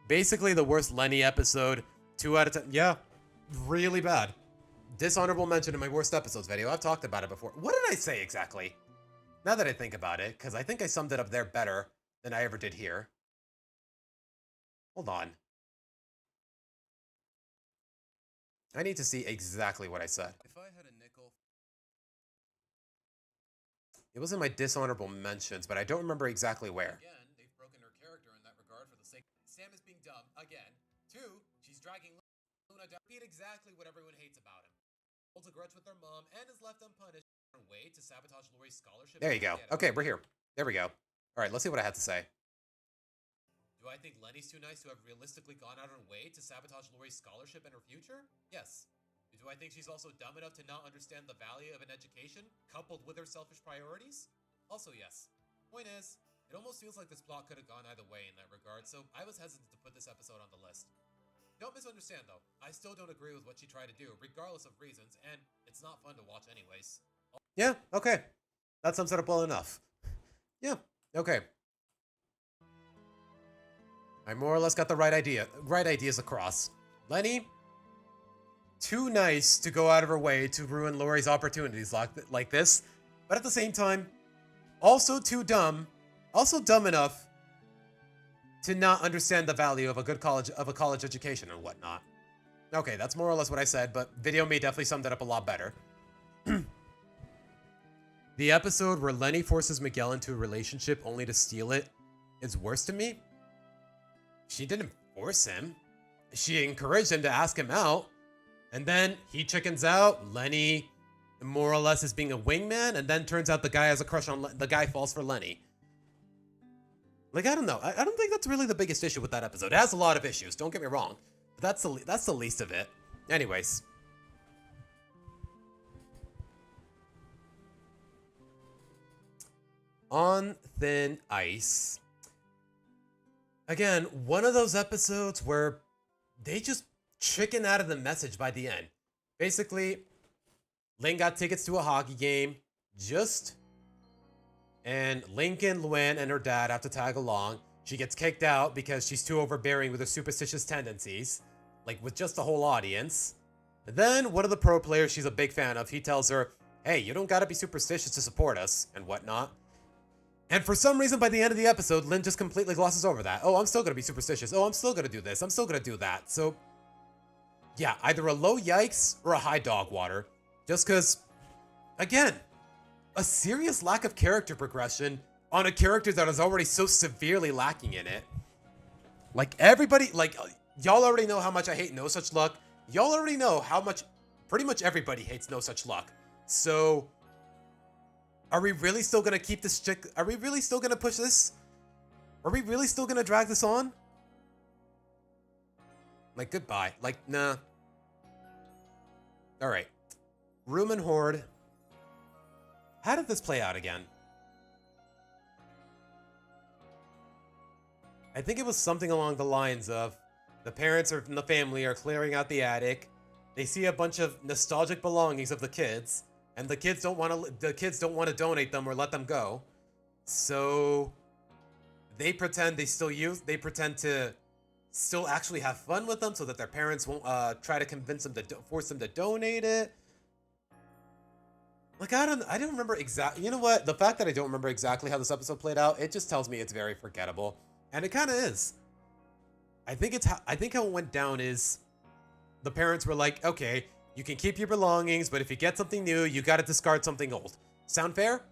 Basically, the worst Lenny episode, 2 out of 10. Yeah, really bad. dishonorable mention in my worst episodes video. I've talked about it before. What did I say exactly? Now that I think about it, because I think I summed it up there better than I ever did here. Hold on. I need to see exactly what I said. If I had a nickel... It was in my dishonorable mentions, but I don't remember exactly where. Again, they've broken her character in that regard for the sake... Sam is being dumb, again. 2, she's dragging Luna down. Repeat exactly what everyone hates about him. Holds a grudge with their mom and is left unpunished on her way to sabotage Lori's scholarship. There you go. Okay, we're here. There we go. All right, let's see what I had to say. Do I think Lenny's too nice to have realistically gone out of her way to sabotage Lori's scholarship and her future? Yes. Do I think she's also dumb enough to not understand the value of an education, coupled with her selfish priorities? Also yes. Point is, it almost feels like this plot could have gone either way in that regard, so I was hesitant to put this episode on the list. Don't misunderstand though, I still don't agree with what she tried to do, regardless of reasons, and it's not fun to watch anyways. Yeah, okay. That sums it up well enough. Yeah, okay. I more or less got the right ideas across. Lenny, too nice to go out of her way to ruin Lori's opportunities like this, but at the same time, also too dumb, also dumb enough to not understand the value of a good college education and whatnot. Okay, that's more or less what I said, but Video Me definitely summed it up a lot better. The episode where Lenny forces Miguel into a relationship only to steal it is worse to me. She didn't force him. She encouraged him to ask him out. And then he chickens out. Lenny more or less is being a wingman. And then turns out the guy has a crush on the guy falls for Lenny. Like, I don't know. I don't think that's really the biggest issue with that episode. It has a lot of issues. Don't get me wrong. But that's the least of it. Anyways. On Thin Ice. Again, one of those episodes where they just chicken out of the message by the end. Basically, Lynn got tickets to a hockey game, and Lincoln, Luann, and her dad have to tag along. She gets kicked out because she's too overbearing with her superstitious tendencies, like with just the whole audience. And then one of the pro players she's a big fan of, he tells her, hey, you don't gotta be superstitious to support us, and whatnot. And for some reason, by the end of the episode, Lynn just completely glosses over that. Oh, I'm still gonna be superstitious. Oh, I'm still gonna do this. I'm still gonna do that. So, yeah, either a low yikes or a high dog water. Just because, again, a serious lack of character progression on a character that is already so severely lacking in it. Like, everybody, like, y'all already know how much I hate No Such Luck. Y'all already know how much, pretty much everybody hates No Such Luck. So, are we really still gonna keep this chick? Are we really still gonna push this? Are we really still gonna drag this on? Like, goodbye. Like, nah. Alright. Room and Horde. How did this play out again? I think it was something along the lines of the parents and the family are clearing out the attic. They see a bunch of nostalgic belongings of the kids. And the kids don't want to donate them or let them go. So they pretend to still actually have fun with them so that their parents won't try to convince them to force them to donate it. Like, I don't remember exactly. You know what? The fact that I don't remember exactly how this episode played out, it just tells me it's very forgettable. And it kind of is. I think how it went down is the parents were like, okay, you can keep your belongings, but if you get something new, you got to discard something old. Sound fair?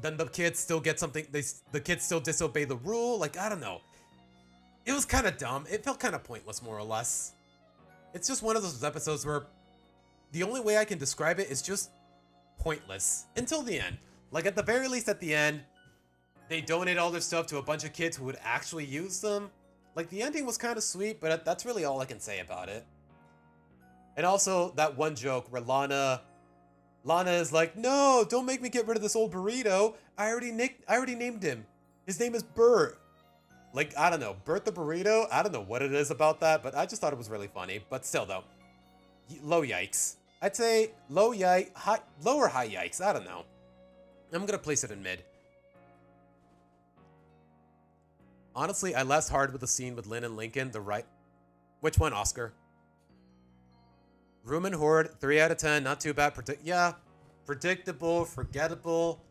Then the kids still get something. The kids still disobey the rule. Like, I don't know. It was kind of dumb. It felt kind of pointless, more or less. It's just one of those episodes where the only way I can describe it is just pointless until the end. Like, at the very least, at the end, they donate all their stuff to a bunch of kids who would actually use them. Like, the ending was kind of sweet, but that's really all I can say about it. And also, that one joke where Lana is like, no, don't make me get rid of this old burrito. I already named him. His name is Bert. Like, I don't know, Bert the burrito? I don't know what it is about that, but I just thought it was really funny. But still, though, low yikes. I'd say low or high yikes. I don't know. I'm gonna place it in mid. Honestly, I less hard with the scene with Lynn and Lincoln. Which one, Oscar? Room and Horde, 3 out of 10, not too bad. Yeah, predictable, forgettable.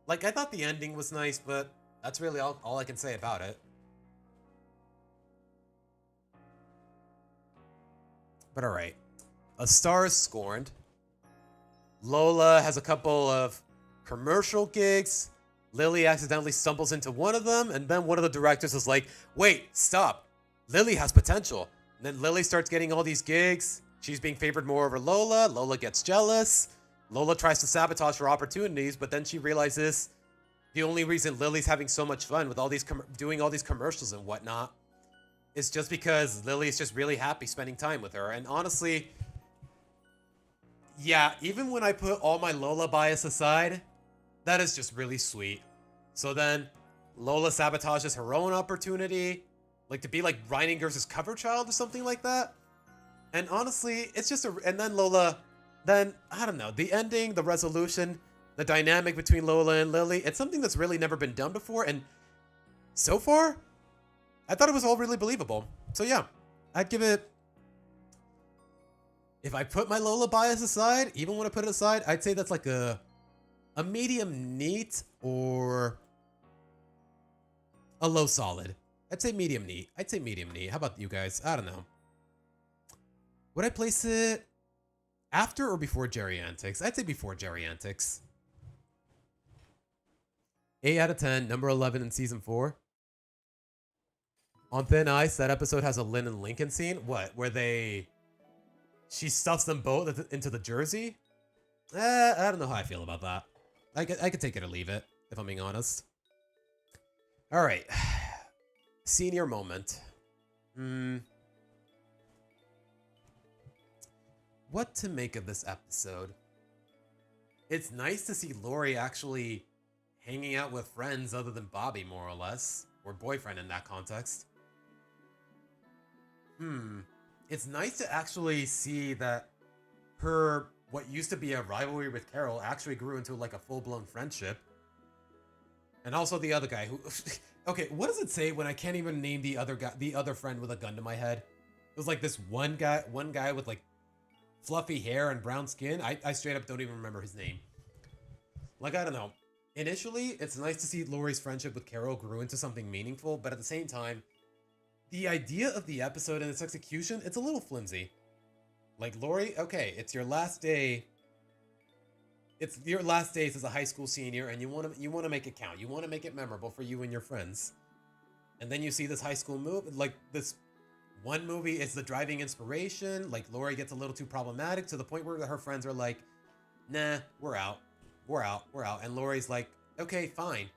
Like, I thought the ending was nice, but that's really all I can say about it. But alright. A Star is Scorned. Lola has a couple of commercial gigs. Lily accidentally stumbles into one of them, and then one of the directors is like, wait, stop. Lily has potential. And then Lily starts getting all these gigs. She's being favored more over Lola. Lola gets jealous. Lola tries to sabotage her opportunities, but then she realizes the only reason Lily's having so much fun with all these doing all these commercials and whatnot is just because Lily's just really happy spending time with her. And honestly, yeah, even when I put all my Lola bias aside, that is just really sweet. So then Lola sabotages her own opportunity, like to be like Reininger's cover child or something like that. And honestly, it's just and then Lola, then, I don't know, the ending, the resolution, the dynamic between Lola and Lily, it's something that's really never been done before. And so far, I thought it was all really believable. So yeah, I'd give it, if I put my Lola bias aside, even when I put it aside, I'd say that's like a medium neat or a low solid. I'd say medium neat. I'd say medium neat. How about you guys? I don't know. Would I place it after or before Jerry Antics? I'd say before Jerry Antics. 8 out of 10, number 11 in season 4. On Thin Ice, that episode has a Lynn and Lincoln scene. What? Where she stuffs them both into the jersey? I don't know how I feel about that. I could take it or leave it, if I'm being honest. All right. Senior moment. What to make of this episode? It's nice to see Lori actually hanging out with friends other than Bobby, more or less. Or boyfriend in that context. It's nice to actually see that what used to be a rivalry with Carol actually grew into like a full-blown friendship. And also the other guy who... Okay, what does it say when I can't even name the other guy, the other friend with a gun to my head? It was like this one guy with like fluffy hair and brown skin. I straight up don't even remember his name. Like, I don't know. Initially, it's nice to see Lori's friendship with Carol grew into something meaningful, but at the same time, the idea of the episode and its execution, it's a little flimsy. Like, Lori, okay, it's your last day. It's your last days as a high school senior, and you want to make it count. You want to make it memorable for you and your friends. And then you see this high school movie, like this one movie is the driving inspiration. Like, Lori gets a little too problematic to the point where her friends are like, nah, we're out. And Lori's like, okay, fine.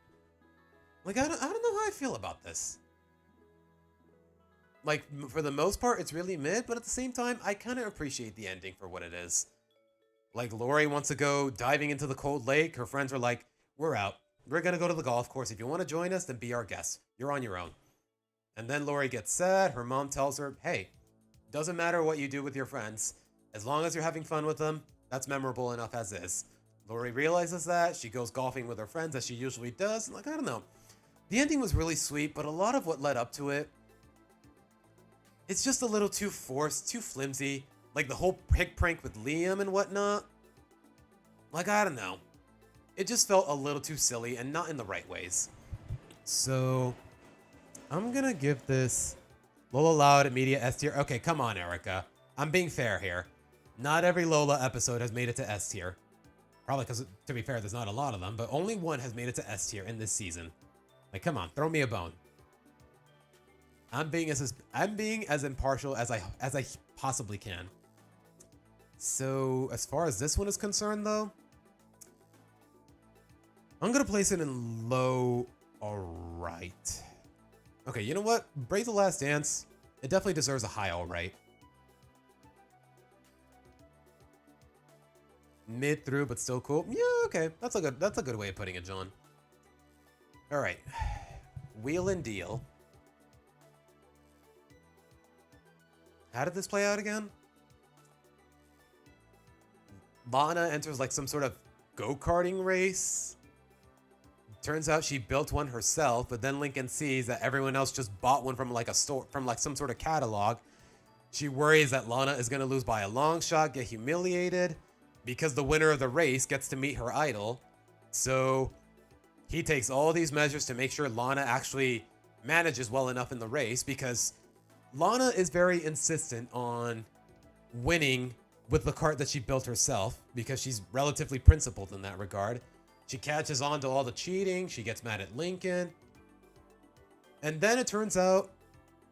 Like, I don't know how I feel about this. Like, for the most part, it's really mid, but at the same time, I kind of appreciate the ending for what it is. Like, Lori wants to go diving into the cold lake. Her friends are like, we're out. We're going to go to the golf course. If you want to join us, then be our guest. You're on your own. And then Lori gets sad. Her mom tells her, hey, doesn't matter what you do with your friends. As long as you're having fun with them, that's memorable enough as is. Lori realizes that. She goes golfing with her friends as she usually does. And like, I don't know. The ending was really sweet, but a lot of what led up to it, it's just a little too forced, too flimsy. Like the whole prank with Liam and whatnot. Like, I don't know. It just felt a little too silly and not in the right ways. So, I'm gonna give this Lola Loud immediate S tier. Okay, come on, Erica. I'm being fair here. Not every Lola episode has made it to S tier. Probably because, to be fair, there's not a lot of them, but only one has made it to S tier in this season. Like, come on, throw me a bone. I'm being as impartial as I possibly can. So, as far as this one is concerned, though, I'm gonna place it in low. Alright. Okay, you know what? Brave the Last Dance, it definitely deserves a high alright. Mid through, but still cool. Yeah, okay. That's a good way of putting it, John. Alright. Wheel and Deal. How did this play out again? Lana enters like some sort of go-karting race. Turns out she built one herself, but then Lincoln sees that everyone else just bought one from like a store, from like some sort of catalog. She worries that Lana is going to lose by a long shot, get humiliated, because the winner of the race gets to meet her idol. So he takes all these measures to make sure Lana actually manages well enough in the race, because Lana is very insistent on winning with the cart that she built herself, because she's relatively principled in that regard. She catches on to all the cheating. She gets mad at Lincoln. And then it turns out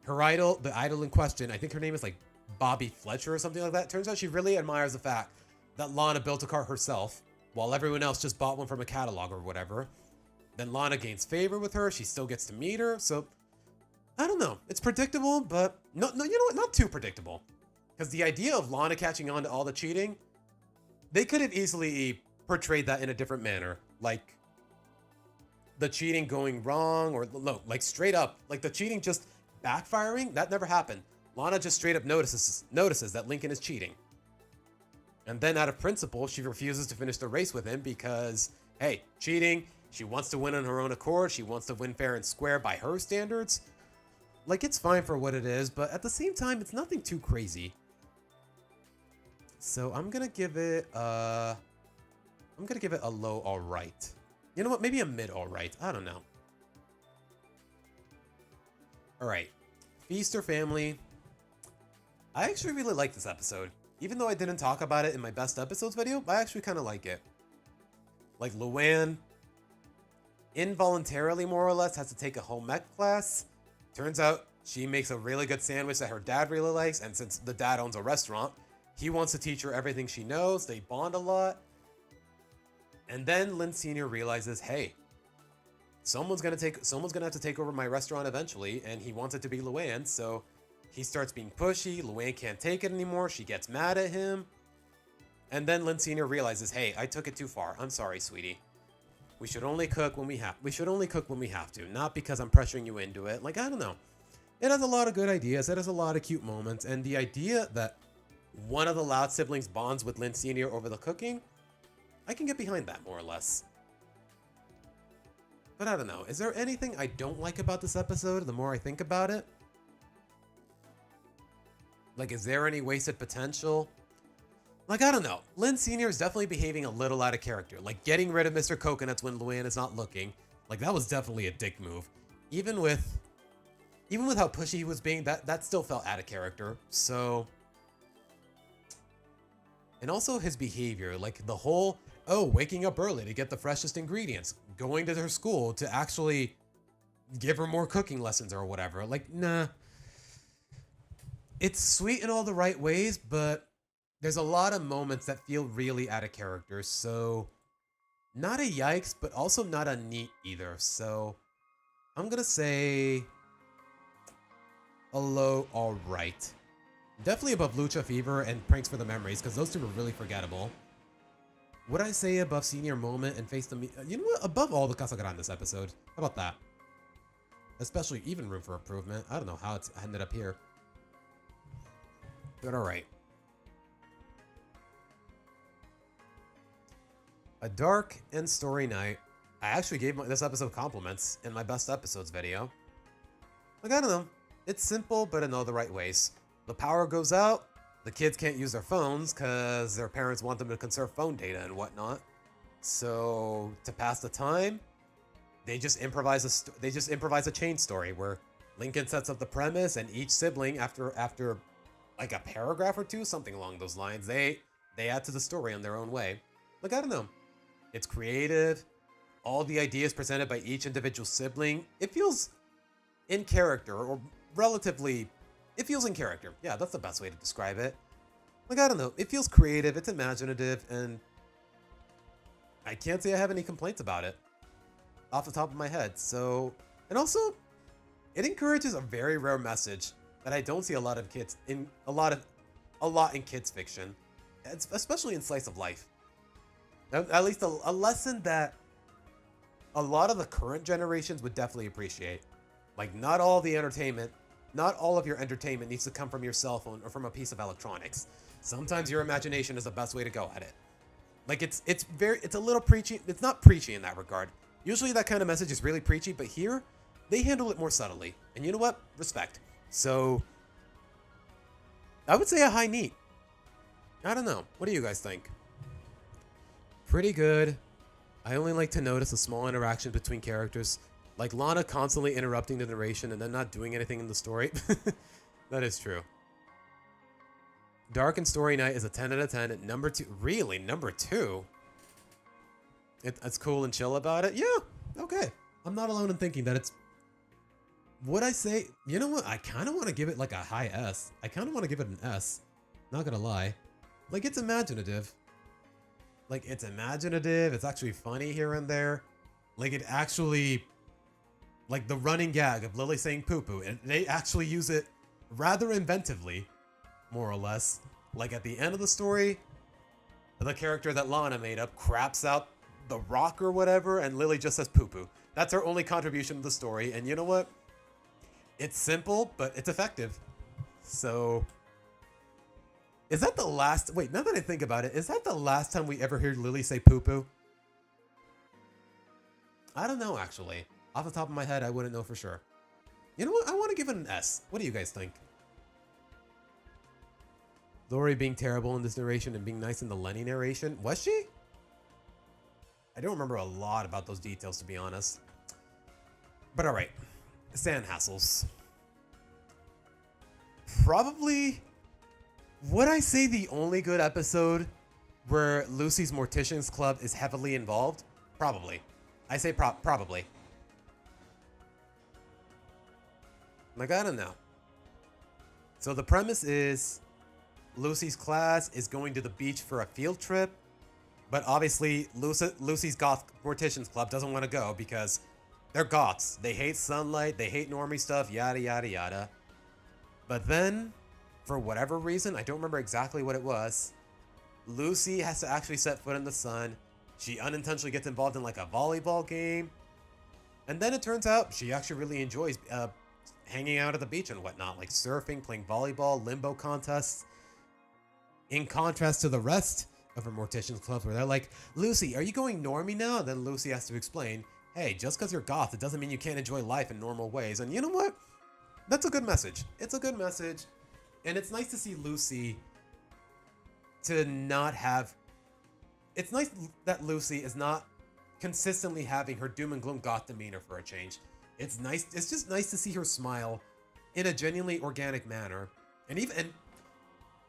her idol, the idol in question, I think her name is like Bobby Fletcher or something like that. Turns out she really admires the fact that Lana built a cart herself while everyone else just bought one from a catalog or whatever. Then Lana gains favor with her. She still gets to meet her. So I don't know. It's predictable, but no, you know what? Not too predictable. Because the idea of Lana catching on to all the cheating, they could have easily portrayed that in a different manner. Like the cheating going wrong, or no, like straight up, like the cheating just backfiring. That never happened. Lana just straight up notices that Lincoln is cheating. And then out of principle, she refuses to finish the race with him because, hey, cheating. She wants to win on her own accord. She wants to win fair and square by her standards. Like, it's fine for what it is, but at the same time, it's nothing too crazy. So I'm gonna give it a low all right. You know what? Maybe a mid all right. I don't know. All right, Feast or Family. I actually really like this episode. Even though I didn't talk about it in my best episodes video, I actually kind of like it. Like, Luann involuntarily, more or less, has to take a home ec class. Turns out she makes a really good sandwich that her dad really likes, and since the dad owns a restaurant, he wants to teach her everything she knows. They bond a lot. And then Lynn Sr. realizes, hey, someone's gonna have to take over my restaurant eventually, and he wants it to be Luann, so he starts being pushy. Luann can't take it anymore. She gets mad at him. And then Lynn Sr. realizes, hey, I took it too far. I'm sorry, sweetie. We should only cook when we have to, not because I'm pressuring you into it. Like, I don't know. It has a lot of good ideas. It has a lot of cute moments. And the idea that one of the Loud siblings bonds with Lynn Sr. over the cooking, I can get behind that, more or less. But I don't know. Is there anything I don't like about this episode the more I think about it? Like, is there any wasted potential? Like, I don't know. Lynn Sr. is definitely behaving a little out of character. Like, getting rid of Mr. Coconuts when Luann is not looking. Like, that was definitely a dick move. Even with how pushy he was being, that still felt out of character. So... And also his behavior. Like, the whole, oh, waking up early to get the freshest ingredients. Going to her school to actually give her more cooking lessons or whatever. Like, nah. It's sweet in all the right ways, but there's a lot of moments that feel really out of character. So, not a yikes, but also not a neat either. So, I'm gonna say a low all right. Definitely above Lucha Fever and Pranks for the Memories, because those two were really forgettable. Would I say above Senior Moment and Face the Me? You know what? Above all the Casagrandes episode. How about that? Especially even room for improvement. I don't know how it's ended up here. But alright. A Dark and Story Night. I actually gave this episode compliments in my best episodes video. Like, I don't know. It's simple, but in all the right ways. The power goes out. The kids can't use their phones because their parents want them to conserve phone data and whatnot. So to pass the time, they just improvise a chain story where Lincoln sets up the premise, and each sibling, after like a paragraph or two, something along those lines, they add to the story in their own way. Like, I don't know. It's creative. All the ideas presented by each individual sibling. It feels in character, or relatively. It feels in character. Yeah, that's the best way to describe it. Like, I don't know. It feels creative, it's imaginative, and I can't say I have any complaints about it off the top of my head. So, and also, it encourages a very rare message that I don't see a lot in kids fiction, especially in slice of life. At least a lesson that a lot of the current generations would definitely appreciate. Like, not all of your entertainment needs to come from your cell phone or from a piece of electronics. Sometimes your imagination is the best way to go at it. Like, it's a little preachy. It's not preachy in that regard. Usually that kind of message is really preachy, but here they handle it more subtly. And you know what? Respect. So I would say a high neat. I don't know. What do you guys think? Pretty good. I only like to notice a small interaction between characters, like Lana constantly interrupting the narration and then not doing anything in the story. That is true. Dark and Story Night is a 10 out of 10. Number 2. Really? Number 2? It's cool and chill about it? Yeah. Okay. I'm not alone in thinking that it's... Would I say... You know what? I kind of want to give it like a high S. I kind of want to give it an S. Not gonna lie. Like, it's imaginative. Like, it's imaginative. It's actually funny here and there. Like, it actually... Like, the running gag of Lily saying poo-poo. And they actually use it rather inventively. More or less. Like, at the end of the story, the character that Lana made up craps out the rock or whatever, and Lily just says poo-poo. That's her only contribution to the story, and you know what? It's simple, but it's effective. So... Is that the last... Wait, now that I think about it, is that the last time we ever heard Lily say poo-poo? I don't know, actually. Off the top of my head, I wouldn't know for sure. You know what? I want to give it an S. What do you guys think? Lori being terrible in this narration and being nice in the Lenny narration. Was she? I don't remember a lot about those details, to be honest. But alright. Sand Hassles. Probably... Would I say the only good episode where Lucy's Morticians Club is heavily involved? Probably. I say probably. Like, I don't know. So the premise is Lucy's class is going to the beach for a field trip, but obviously Lucy's Goth Morticians Club doesn't want to go because they're goths. They hate sunlight, they hate normie stuff, yada yada yada. But then, for whatever reason, I don't remember exactly what it was, Lucy has to actually set foot in the sun. She unintentionally gets involved in like a volleyball game. And then it turns out she actually really enjoys hanging out at the beach and whatnot, like surfing, playing volleyball, limbo contests. In contrast to the rest of her Morticians Club, where they're like, Lucy, are you going normie now? And then Lucy has to explain, hey, just because you're goth, it doesn't mean you can't enjoy life in normal ways. And you know what? That's a good message. It's a good message. And it's nice to see Lucy to not have... It's nice that Lucy is not consistently having her doom and gloom goth demeanor for a change. It's nice. It's just nice to see her smile in a genuinely organic manner. And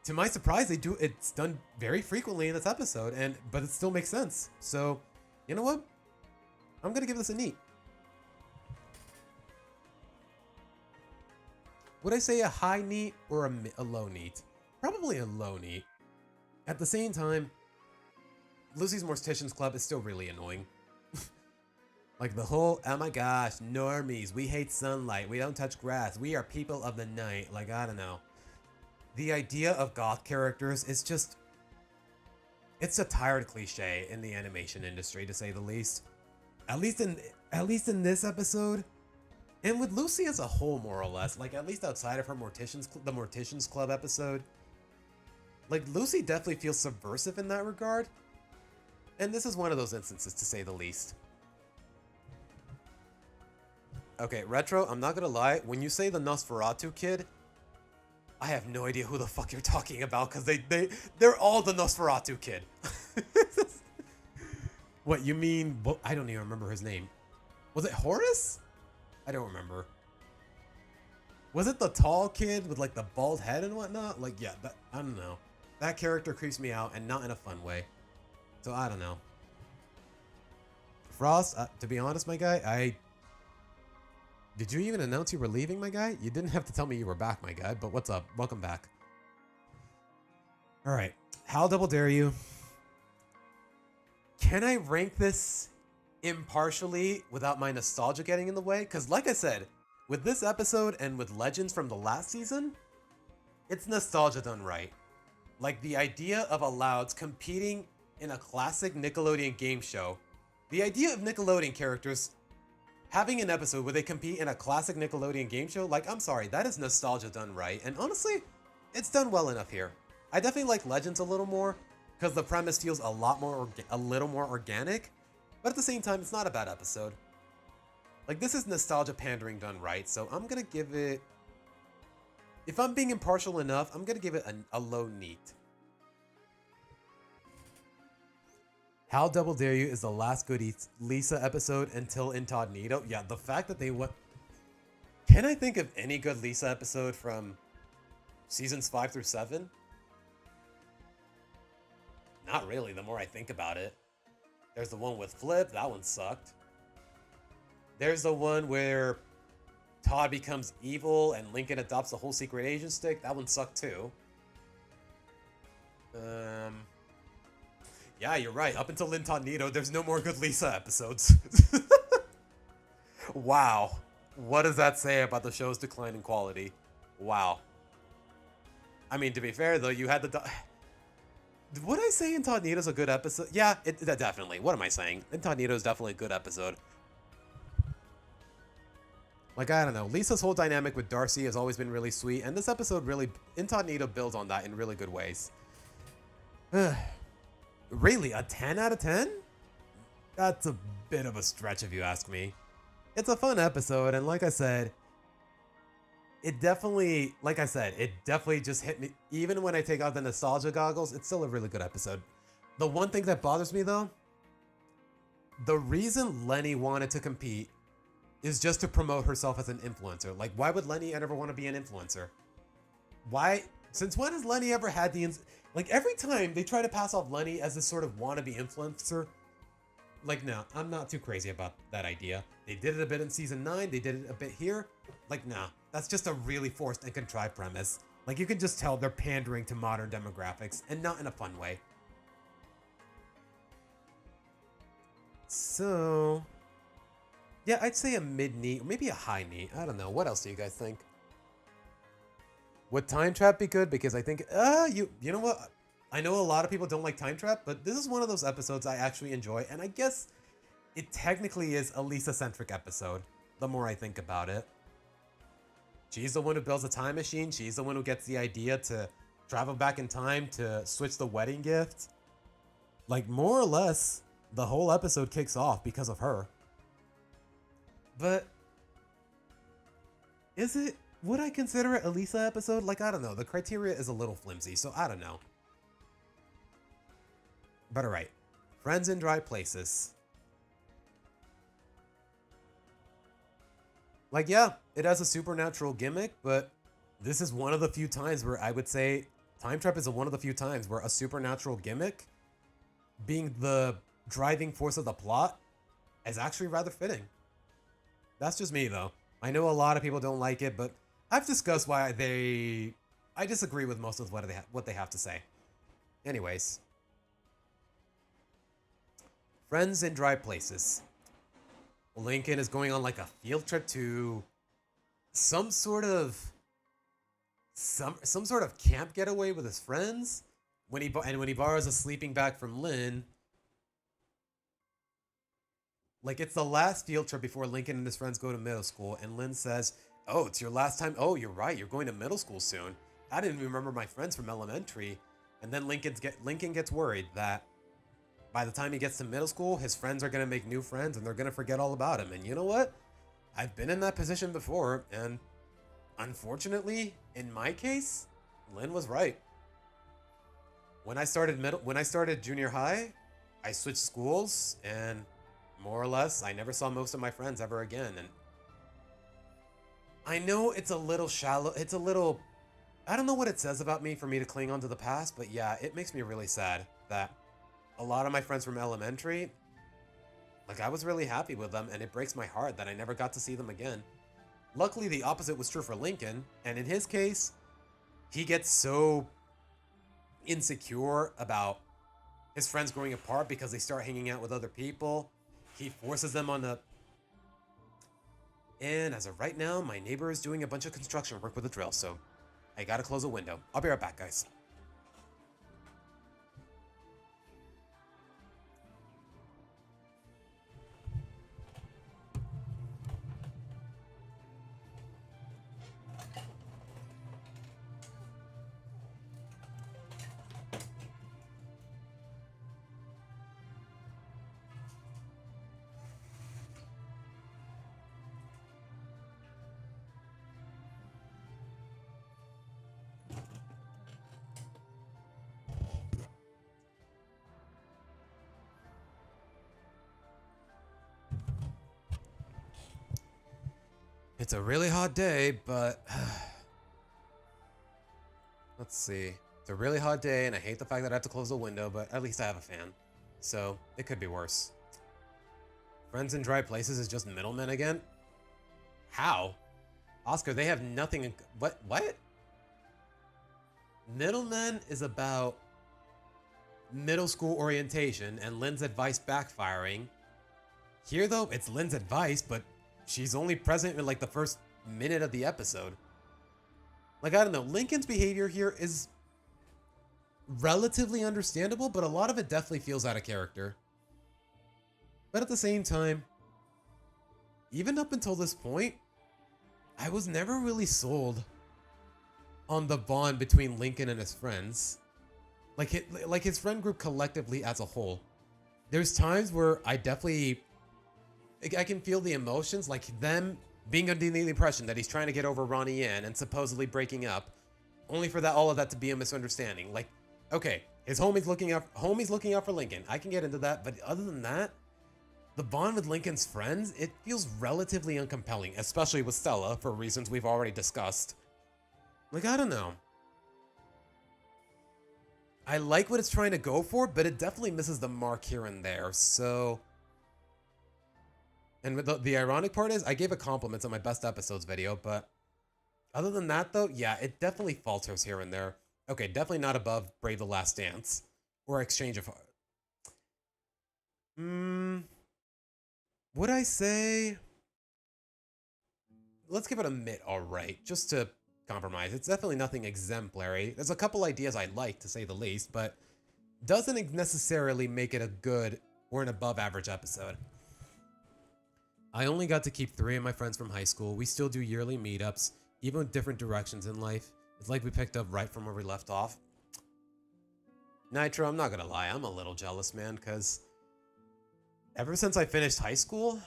to my surprise, it's done very frequently in this episode, but it still makes sense. So, you know what? I'm gonna give this a neat. Would I say a high neat or a low neat? Probably a low neat. At the same time, Lucy's Morticians Club is still really annoying. Like the whole, oh my gosh, normies, we hate sunlight, we don't touch grass, we are people of the night. Like, I don't know. The idea of goth characters is just... It's a tired cliche in the animation industry, to say the least. At least in this episode. And with Lucy as a whole, more or less. Like, at least outside of her the Morticians Club episode. Like, Lucy definitely feels subversive in that regard. And this is one of those instances, to say the least. Okay, Retro, I'm not gonna lie. When you say the Nosferatu kid, I have no idea who the fuck you're talking about, because they're all the Nosferatu kid. What, you mean... I don't even remember his name. Was it Horace? I don't remember. Was it the tall kid with, like, the bald head and whatnot? Like, yeah, I don't know. That character creeps me out, and not in a fun way. So, I don't know. Frost, to be honest, my guy, Did you even announce you were leaving, my guy? You didn't have to tell me you were back, my guy, but what's up? Welcome back. Alright. How double dare you? Can I rank this impartially without my nostalgia getting in the way? Because like I said, with this episode and with Legends from the last season, it's nostalgia done right. Like the idea of Allouds competing in a classic Nickelodeon game show. The idea of Nickelodeon characters having an episode where they compete in a classic Nickelodeon game show, like, I'm sorry, that is nostalgia done right. And honestly, it's done well enough here. I definitely like Legends a little more, because the premise feels a little more organic. But at the same time, it's not a bad episode. Like, this is nostalgia pandering done right, so I'm gonna give it... if I'm being impartial enough, I'm gonna give it a low neat. How Double Dare You is the last good Lisa episode until Incognito. Yeah, the fact that they went. Can I think of any good Lisa episode from seasons 5 through 7? Not really, the more I think about it. There's the one with Flip, that one sucked. There's the one where Todd becomes evil and Lincoln adopts the whole secret agent stick. That one sucked too. Yeah, you're right. Up until Incognito, there's no more good Lisa episodes. Wow. What does that say about the show's decline in quality? Wow. I mean, to be fair, though, you had the... Would I say Incognito's a good episode? Yeah, definitely. What am I saying? Incognito's definitely a good episode. Like, I don't know. Lisa's whole dynamic with Darcy has always been really sweet, and this episode really... Incognito builds on that in really good ways. Really, a 10 out of 10? That's a bit of a stretch if you ask me. It's a fun episode, and like I said, it definitely just hit me. Even when I take out the nostalgia goggles, it's still a really good episode. The one thing that bothers me, though, the reason Lenny wanted to compete is just to promote herself as an influencer. Like, why would Lenny ever want to be an influencer? Why? Since when has Lenny ever had the... Like, every time they try to pass off Lenny as this sort of wannabe influencer, like, no, I'm not too crazy about that idea. They did it a bit in season 9, they did it a bit here. Like, nah, that's just a really forced and contrived premise. Like, you can just tell they're pandering to modern demographics, and not in a fun way. So... yeah, I'd say a mid-neat, or maybe a high-neat. I don't know. What else do you guys think? Would Time Trap be good? Because I think, you know what? I know a lot of people don't like Time Trap, but this is one of those episodes I actually enjoy, and I guess it technically is a Lisa-centric episode, the more I think about it. She's the one who builds a time machine. She's the one who gets the idea to travel back in time to switch the wedding gift. Like, more or less, the whole episode kicks off because of her. But is it... would I consider it a Lisa episode? Like, I don't know. The criteria is a little flimsy, so I don't know. But alright. Friends in Dry Places. Like, yeah, it has a supernatural gimmick, but this is one of the few times where I would say Time Trap is one of the few times where a supernatural gimmick being the driving force of the plot is actually rather fitting. That's just me, though. I know a lot of people don't like it, but I've discussed why I disagree with most of what they have to say. Anyways. Friends in Dry Places. Lincoln is going on like a field trip to some sort of camp getaway with his friends. When he borrows a sleeping bag from Lynn. Like, it's the last field trip before Lincoln and his friends go to middle school, and Lynn says, "Oh, it's your last time. Oh, you're right. You're going to middle school soon. I didn't even remember my friends from elementary." And then Lincoln gets worried that by the time he gets to middle school, his friends are going to make new friends and they're going to forget all about him. And you know what? I've been in that position before, and unfortunately, in my case, Lynn was right. When I started junior high, I switched schools, and more or less, I never saw most of my friends ever again. And I know it's a little shallow. I don't know what it says about me for me to cling on to the past, but yeah, it makes me really sad that a lot of my friends from elementary, like, I was really happy with them, and it breaks my heart that I never got to see them again. Luckily, the opposite was true for Lincoln, and in his case, he gets so insecure about his friends growing apart because they start hanging out with other people. He forces them on the... And as of right now, my neighbor is doing a bunch of construction work with a drill, so I gotta close a window. I'll be right back, guys. It's a really hot day, but let's see. It's a really hot day, and I hate the fact that I have to close the window, but at least I have a fan. So, it could be worse. Friends in dry places is just middlemen again? How? Oscar, they have nothing in... What? Middlemen is about middle school orientation and Lynn's advice backfiring. Here, though, it's Lynn's advice, but she's only present in, like, the first minute of the episode. Like, I don't know. Lincoln's behavior here is relatively understandable, but a lot of it definitely feels out of character. But at the same time, even up until this point, I was never really sold on the bond between Lincoln and his friends. Like his friend group collectively as a whole. There's times where I can feel the emotions, like them being under the impression that he's trying to get over Ronnie Yen and supposedly breaking up, only for all of that to be a misunderstanding. Like, okay, his homie's looking out for Lincoln. I can get into that, but other than that, the bond with Lincoln's friends, it feels relatively uncompelling, especially with Stella, for reasons we've already discussed. Like, I don't know. I like what it's trying to go for, but it definitely misses the mark here and there, so... And the ironic part is, I gave it compliments on my best episodes video, but... Other than that, though, yeah, it definitely falters here and there. Okay, definitely not above Brave the Last Dance. Or Exchange of Heart. Would I say... Let's give it a mid alright, just to compromise. It's definitely nothing exemplary. There's a couple ideas I like, to say the least, but doesn't necessarily make it a good or an above average episode. I only got to keep 3 of my friends from high school. We still do yearly meetups, even with different directions in life. It's like we picked up right from where we left off. Nitro, I'm not gonna lie, I'm a little jealous, man, because ever since I finished high school,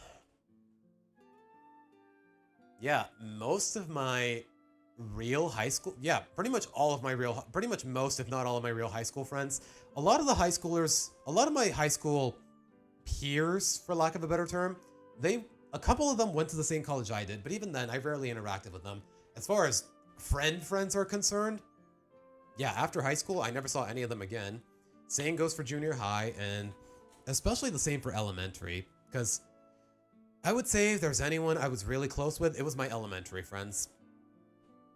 yeah, most of my real high school, yeah, pretty much most, if not all of my real high school friends, a lot of my high school peers, for lack of a better term, a couple of them went to the same college I did, but even then, I rarely interacted with them. As far as friends are concerned, yeah, after high school, I never saw any of them again. Same goes for junior high, and especially the same for elementary, because I would say if there's anyone I was really close with, it was my elementary friends.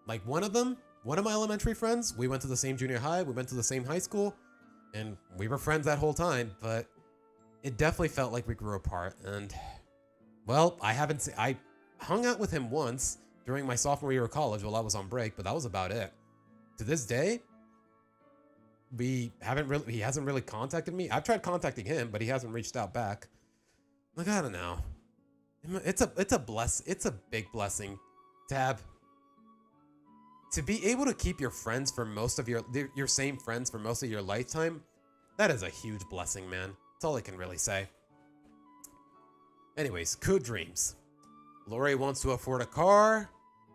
Like one of my elementary friends, we went to the same junior high, we went to the same high school, and we were friends that whole time, but it definitely felt like we grew apart, and well, I hung out with him once during my sophomore year of college while I was on break, but that was about it. To this day, he hasn't really contacted me. I've tried contacting him, but he hasn't reached out back. Like, I don't know. It's a big blessing to be able to keep your friends for most of your same friends for most of your lifetime. That is a huge blessing, man. That's all I can really say. Anyways, Good Dreams. Lori wants to afford a car.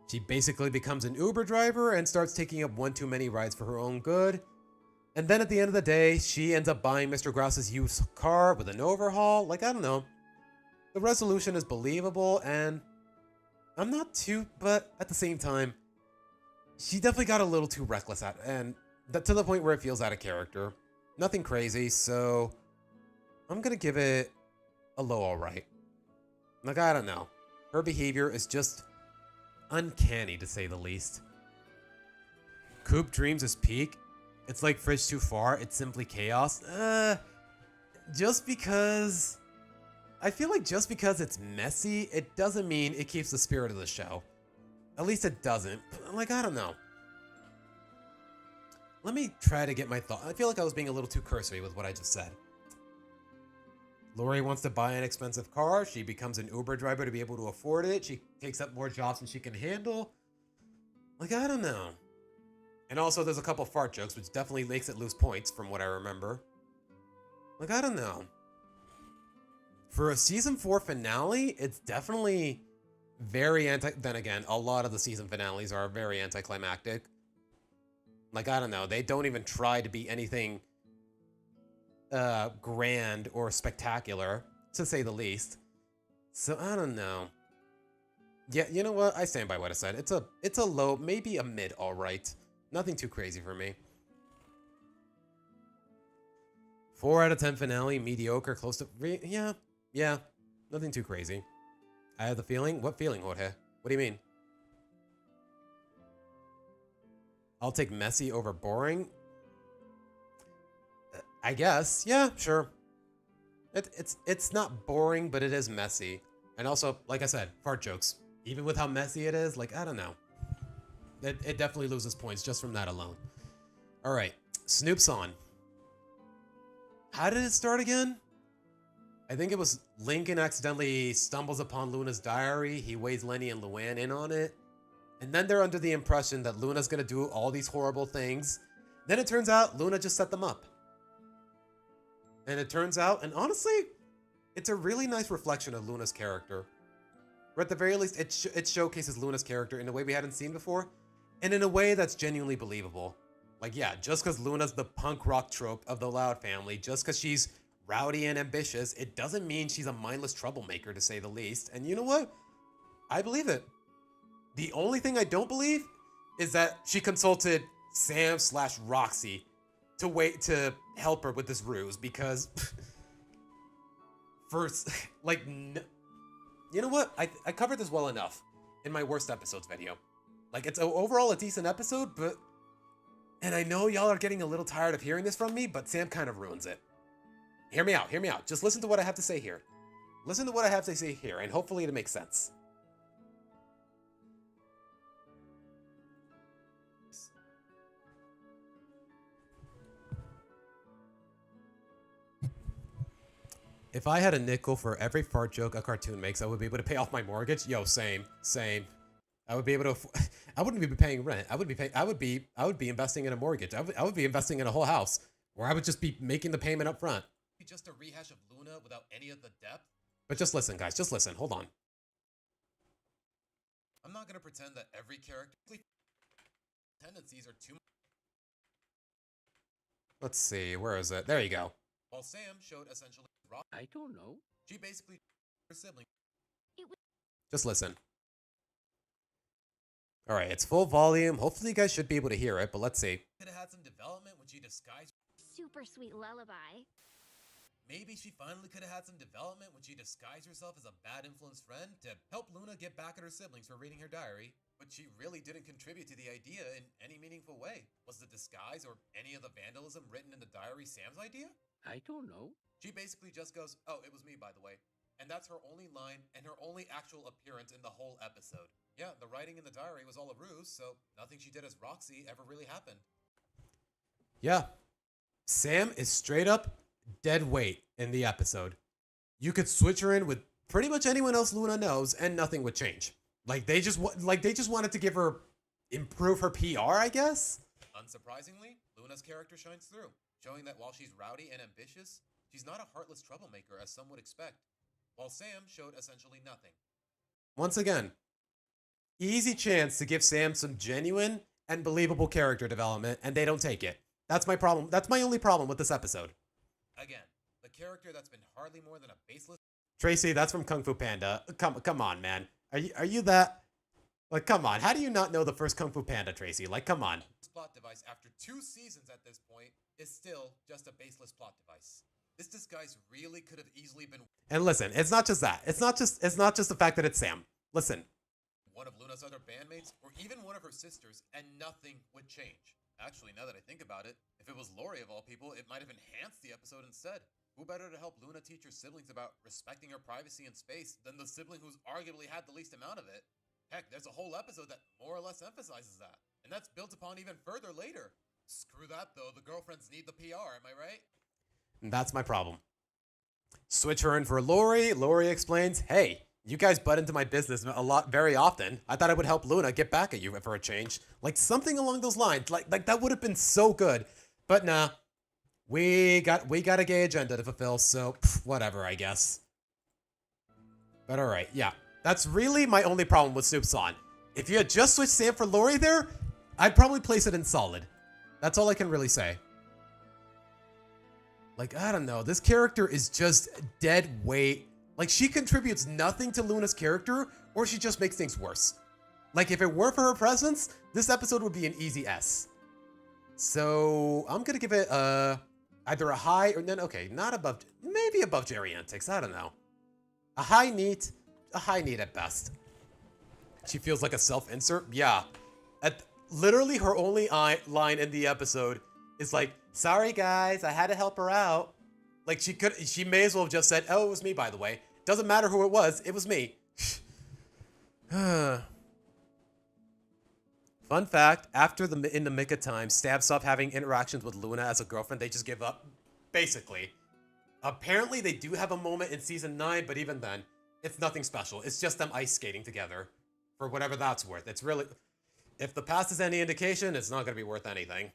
She basically becomes an Uber driver and starts taking up one too many rides for her own good. And then at the end of the day, she ends up buying Mr. Grouse's used car with an overhaul. Like, I don't know. The resolution is believable, and I'm not too, but at the same time, she definitely got a little too reckless to the point where it feels out of character. Nothing crazy, so I'm gonna give it a low alright. Like, I don't know. Her behavior is just uncanny, to say the least. Coop Dreams is peak. It's like Fridge Too Far. It's simply chaos. Just because... I feel like just because it's messy, it doesn't mean it keeps the spirit of the show. At least it doesn't. Like, I don't know. Let me try to get my thought. I feel like I was being a little too cursory with what I just said. Lori wants to buy an expensive car. She becomes an Uber driver to be able to afford it. She takes up more jobs than she can handle. Like, I don't know. And also, there's a couple fart jokes, which definitely makes it lose points from what I remember. Like, I don't know. For a season 4 finale, it's definitely very then again, a lot of the season finales are very anticlimactic. Like, I don't know. They don't even try to be anything grand or spectacular, to say the least. So, I don't know. Yeah, you know what? I stand by what I said. It's a low, maybe a mid, all right. Nothing too crazy for me. 4 out of 10 finale, mediocre, close to yeah, nothing too crazy. I have the feeling. What feeling, Jorge? What do you mean? I'll take messy over boring. I guess. Yeah, sure. It's not boring, but it is messy. And also, like I said, fart jokes. Even with how messy it is, like, I don't know. It definitely loses points just from that alone. All right, Snoop's on. How did it start again? I think it was Lincoln accidentally stumbles upon Luna's diary. He weighs Lenny and Luann in on it. And then they're under the impression that Luna's gonna do all these horrible things. Then it turns out Luna just set them up. And it turns out, and honestly, it's a really nice reflection of Luna's character. Or at the very least, it showcases Luna's character in a way we hadn't seen before. And in a way that's genuinely believable. Like, yeah, just because Luna's the punk rock trope of the Loud family, just because she's rowdy and ambitious, it doesn't mean she's a mindless troublemaker, to say the least. And you know what? I believe it. The only thing I don't believe is that she consulted Sam/Roxy to help her with this ruse, because first, like, you know what? I covered this well enough in my worst episodes video. Like, it's overall a decent episode, but, and I know y'all are getting a little tired of hearing this from me, but Sam kind of ruins it. Hear me out. Just listen to what I have to say here. Listen to what I have to say here, and hopefully it makes sense. If I had a nickel for every fart joke a cartoon makes, I would be able to pay off my mortgage. Yo, same. I would be able to. I wouldn't be paying rent. I would be investing in a mortgage. I would be investing in a whole house, where I would just be making the payment up front. Just a rehash of Luna without any of the depth. But just listen, guys. Just listen. Hold on. I'm not gonna pretend that every character tendencies are too. Let's see. Where is it? There you go. While Sam showed essentially. I don't know. She basically her sibling. Just listen. All right, it's full volume. Hopefully, you guys should be able to hear it. But let's see. Could have had some development when she disguised. Super sweet lullaby. Maybe she finally could have had some development when she disguised herself as a bad influence friend to help Luna get back at her siblings for reading her diary. But she really didn't contribute to the idea in any meaningful way. Was the disguise or any of the vandalism written in the diary Sam's idea? I don't know. She basically just goes, "Oh, it was me, by the way." And that's her only line and her only actual appearance in the whole episode. Yeah, the writing in the diary was all a ruse, so nothing she did as Roxy ever really happened. Yeah. Sam is straight up dead weight in the episode. You could switch her in with pretty much anyone else Luna knows and nothing would change. Like they just wanted to give her, improve her PR, I guess? Unsurprisingly, Luna's character shines through, showing that while she's rowdy and ambitious, she's not a heartless troublemaker as some would expect, while Sam showed essentially nothing. Once again, easy chance to give Sam some genuine and believable character development, and they don't take it. That's my problem. That's my only problem with this episode. Again, the character that's been hardly more than a baseless... Tracy, that's from Kung Fu Panda. Come on, man. Are you that... Like, come on. How do you not know the first Kung Fu Panda, Tracy? Like, come on. This plot device, after 2 seasons at this point, is still just a baseless plot device. This disguise really could have easily been... And listen, it's not just that. It's not just the fact that it's Sam. Listen. One of Luna's other bandmates, or even one of her sisters, and nothing would change. Actually, now that I think about it, if it was Lori of all people, it might have enhanced the episode instead. Who better to help Luna teach her siblings about respecting her privacy and space than the sibling who's arguably had the least amount of it? Heck, there's a whole episode that more or less emphasizes that. And that's built upon even further later. Screw that though, the girlfriends need the PR, am I right? And that's my problem. Switch her in for Lori. Lori explains, "Hey, you guys butt into my business very often. I thought I would help Luna get back at you for a change." Like something along those lines. Like that would have been so good. But nah. We got a gay agenda to fulfill, so whatever, I guess. But alright, yeah. That's really my only problem with Snoop's on. If you had just switched Sam for Lori there, I'd probably place it in solid. That's all I can really say. Like, I don't know. This character is just dead weight. Like, she contributes nothing to Luna's character, or she just makes things worse. Like, if it weren't for her presence, this episode would be an easy S. So, I'm gonna give it either a high or then, okay, not above, maybe above Jerry Antics, I don't know. A high neat at best. She feels like a self-insert, yeah. Literally her only line in the episode is like, sorry guys, I had to help her out. Like, she may as well have just said, oh, it was me, by the way. Doesn't matter who it was me. Fun fact, in the Mika time, Stab stopped having interactions with Luna as a girlfriend. They just give up, basically. Apparently, they do have a moment in season 9, but even then, it's nothing special. It's just them ice skating together, for whatever that's worth. It's really, if the past is any indication, it's not going to be worth anything.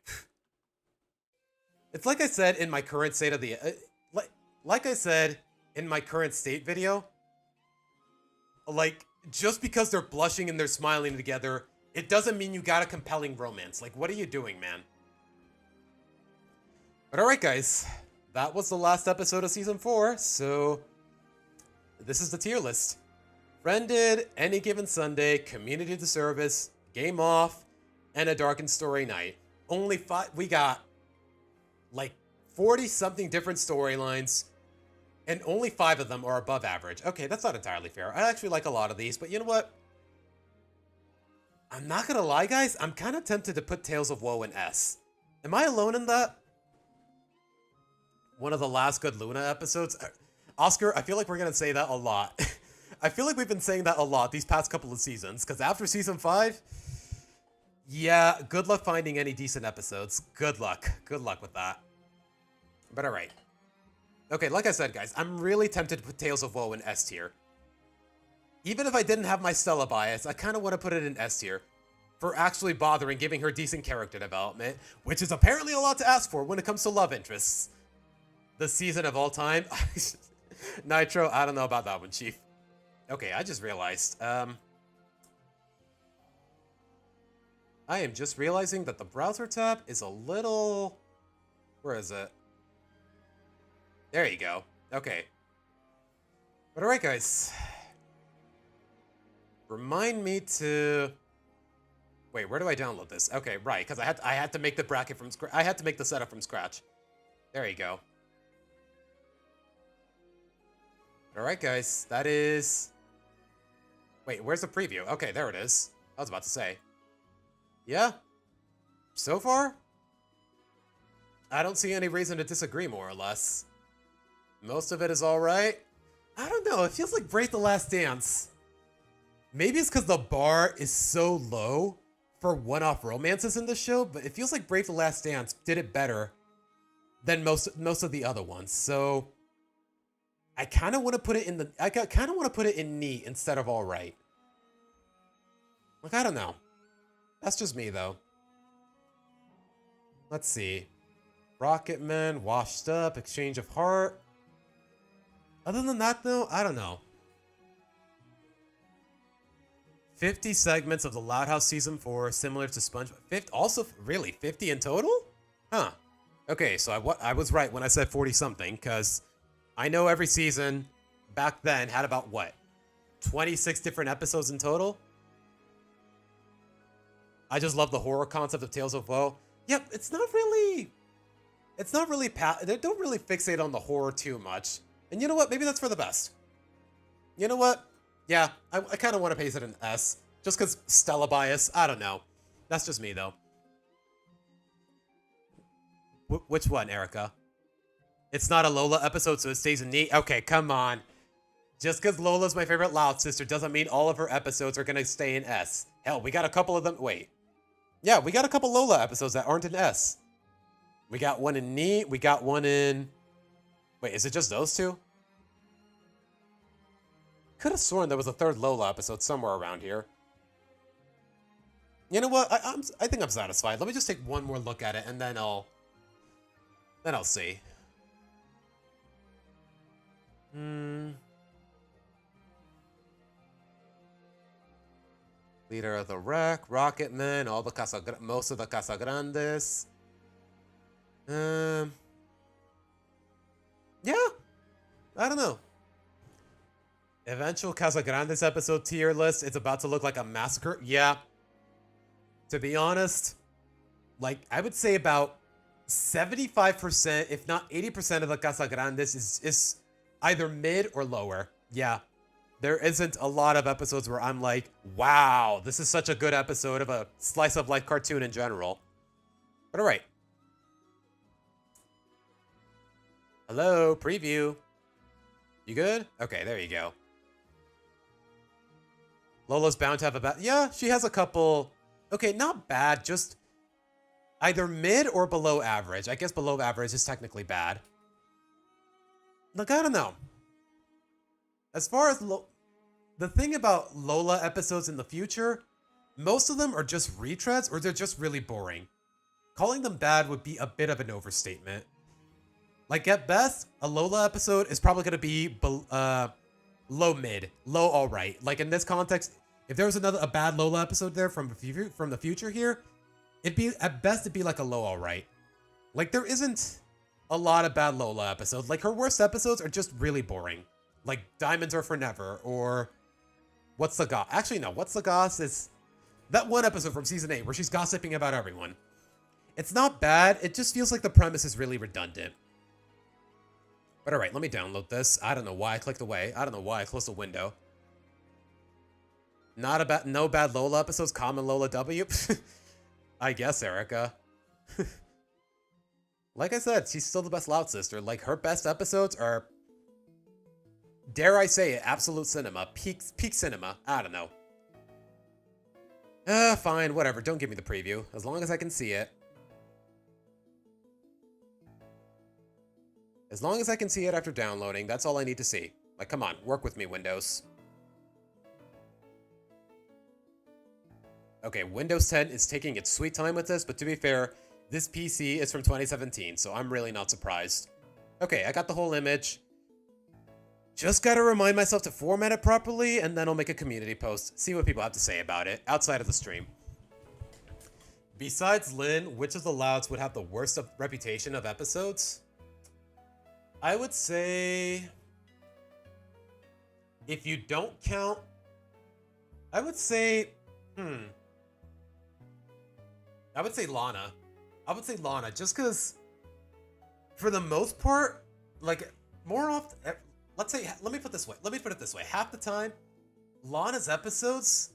It's like I said in my current state of the, like I said in my current state video, like, just because they're blushing and they're smiling together, it doesn't mean you got a compelling romance. Like, what are you doing, man? But alright, guys. That was the last episode of Season 4, so this is the tier list. Friended, Any Given Sunday, Community to Service, Game Off, and A Darkened Story Night. Only 5, we got like 40-something different storylines, and only 5 of them are above average. Okay, that's not entirely fair. I actually like a lot of these, but you know what? I'm not gonna lie, guys. I'm kind of tempted to put Tales of Woe in S. Am I alone in that? One of the last good Luna episodes. Oscar, I feel like we're gonna say that a lot. I feel like we've been saying that a lot these past couple of seasons, because after season 5, yeah, good luck finding any decent episodes. Good luck. Good luck with that. But alright. Okay, like I said, guys, I'm really tempted to put Tales of Woe in S tier. Even if I didn't have my Stella bias, I kind of want to put it in S tier for actually bothering giving her decent character development, which is apparently a lot to ask for when it comes to love interests. The season of all time. Nitro, I don't know about that one, Chief. Okay, I just realized. I am just realizing that the browser tab is a little... Where is it? There you go. Okay. But alright, guys. Remind me to... Wait, where do I download this? Okay, right, because I had to make the bracket from scratch. I had to make the setup from scratch. There you go. Alright, guys. That is... Wait, where's the preview? Okay, there it is. I was about to say. Yeah. So far, I don't see any reason to disagree, more or less. Most of it is alright. I don't know, it feels like Break the Last Dance. Maybe it's because the bar is so low for one-off romances in this show, but it feels like Break the Last Dance did it better than most of the other ones. So I kind of want to put it in neat instead of alright. Like, I don't know. That's just me, though. Let's see. Rocketman, Washed Up, Exchange of Heart. Other than that, though, I don't know. 50 segments of the Loud House Season 4, similar to SpongeBob. Also, really, 50 in total? Huh. Okay, so I was right when I said 40-something, because I know every season back then had about, what, 26 different episodes in total? I just love the horror concept of Tales of Woe. Yep, they don't really fixate on the horror too much. And you know what? Maybe that's for the best. You know what? Yeah, I kind of want to paste it in S. Just because Stella bias. I don't know. That's just me, though. Which one, Erica? It's not a Lola episode, so it stays in neat? Okay, come on. Just because Lola's my favorite Loud sister doesn't mean all of her episodes are going to stay in S. Hell, we got a couple of them. Wait. Yeah, we got a couple Lola episodes that aren't in S. We got one in neat. We got one in... Wait, is it just those two? Could have sworn there was a third Lola episode somewhere around here. You know what? I think I'm satisfied. Let me just take one more look at it, and then I'll see. Leader of the Wreck, Rocketman, most of the Casagrandes. Yeah, I don't know. Eventual Casagrandes episode tier list, it's about to look like a massacre. Yeah. To be honest, like, I would say about 75%, if not 80% of the Casagrandes is either mid or lower. Yeah. There isn't a lot of episodes where I'm like, wow, this is such a good episode of a slice of life cartoon in general. But alright. Hello, preview. You good? Okay, there you go. Lola's bound to have a bad... Yeah, she has a couple... Okay, not bad, just either mid or below average. I guess below average is technically bad. Look, I don't know. As far as... The thing about Lola episodes in the future, most of them are just retreads or they're just really boring. Calling them bad would be a bit of an overstatement. Like, at best, a Lola episode is probably going to be low mid, low alright. Like, in this context, if there was a bad Lola episode there from the future here, it'd be, at best, it'd be like a low alright. Like, there isn't a lot of bad Lola episodes. Like, her worst episodes are just really boring. Like, Diamonds Are For Never, or What's the Goss? Actually, no, What's the Goss is that one episode from season 8 where she's gossiping about everyone. It's not bad, it just feels like the premise is really redundant. But alright, let me download this. I don't know why I clicked away. I don't know why I closed the window. No bad Lola episodes, common Lola W. I guess, Erica. Like I said, she's still the best Loud Sister. Like, her best episodes are, dare I say it, absolute cinema. Peak cinema. I don't know. Fine, whatever. Don't give me the preview. As long as I can see it. As long as I can see it after downloading, that's all I need to see. Like, come on, work with me, Windows. Okay, Windows 10 is taking its sweet time with this, but to be fair, this PC is from 2017, so I'm really not surprised. Okay, I got the whole image. Just gotta remind myself to format it properly, and then I'll make a community post, see what people have to say about it, outside of the stream. Besides Lynn, which of the Louds would have the worst reputation of episodes? I would say... If you don't count... I would say... I would say Lana. I would say Lana, just because... For the most part, like, more often... Let me put it this way. Half the time, Lana's episodes,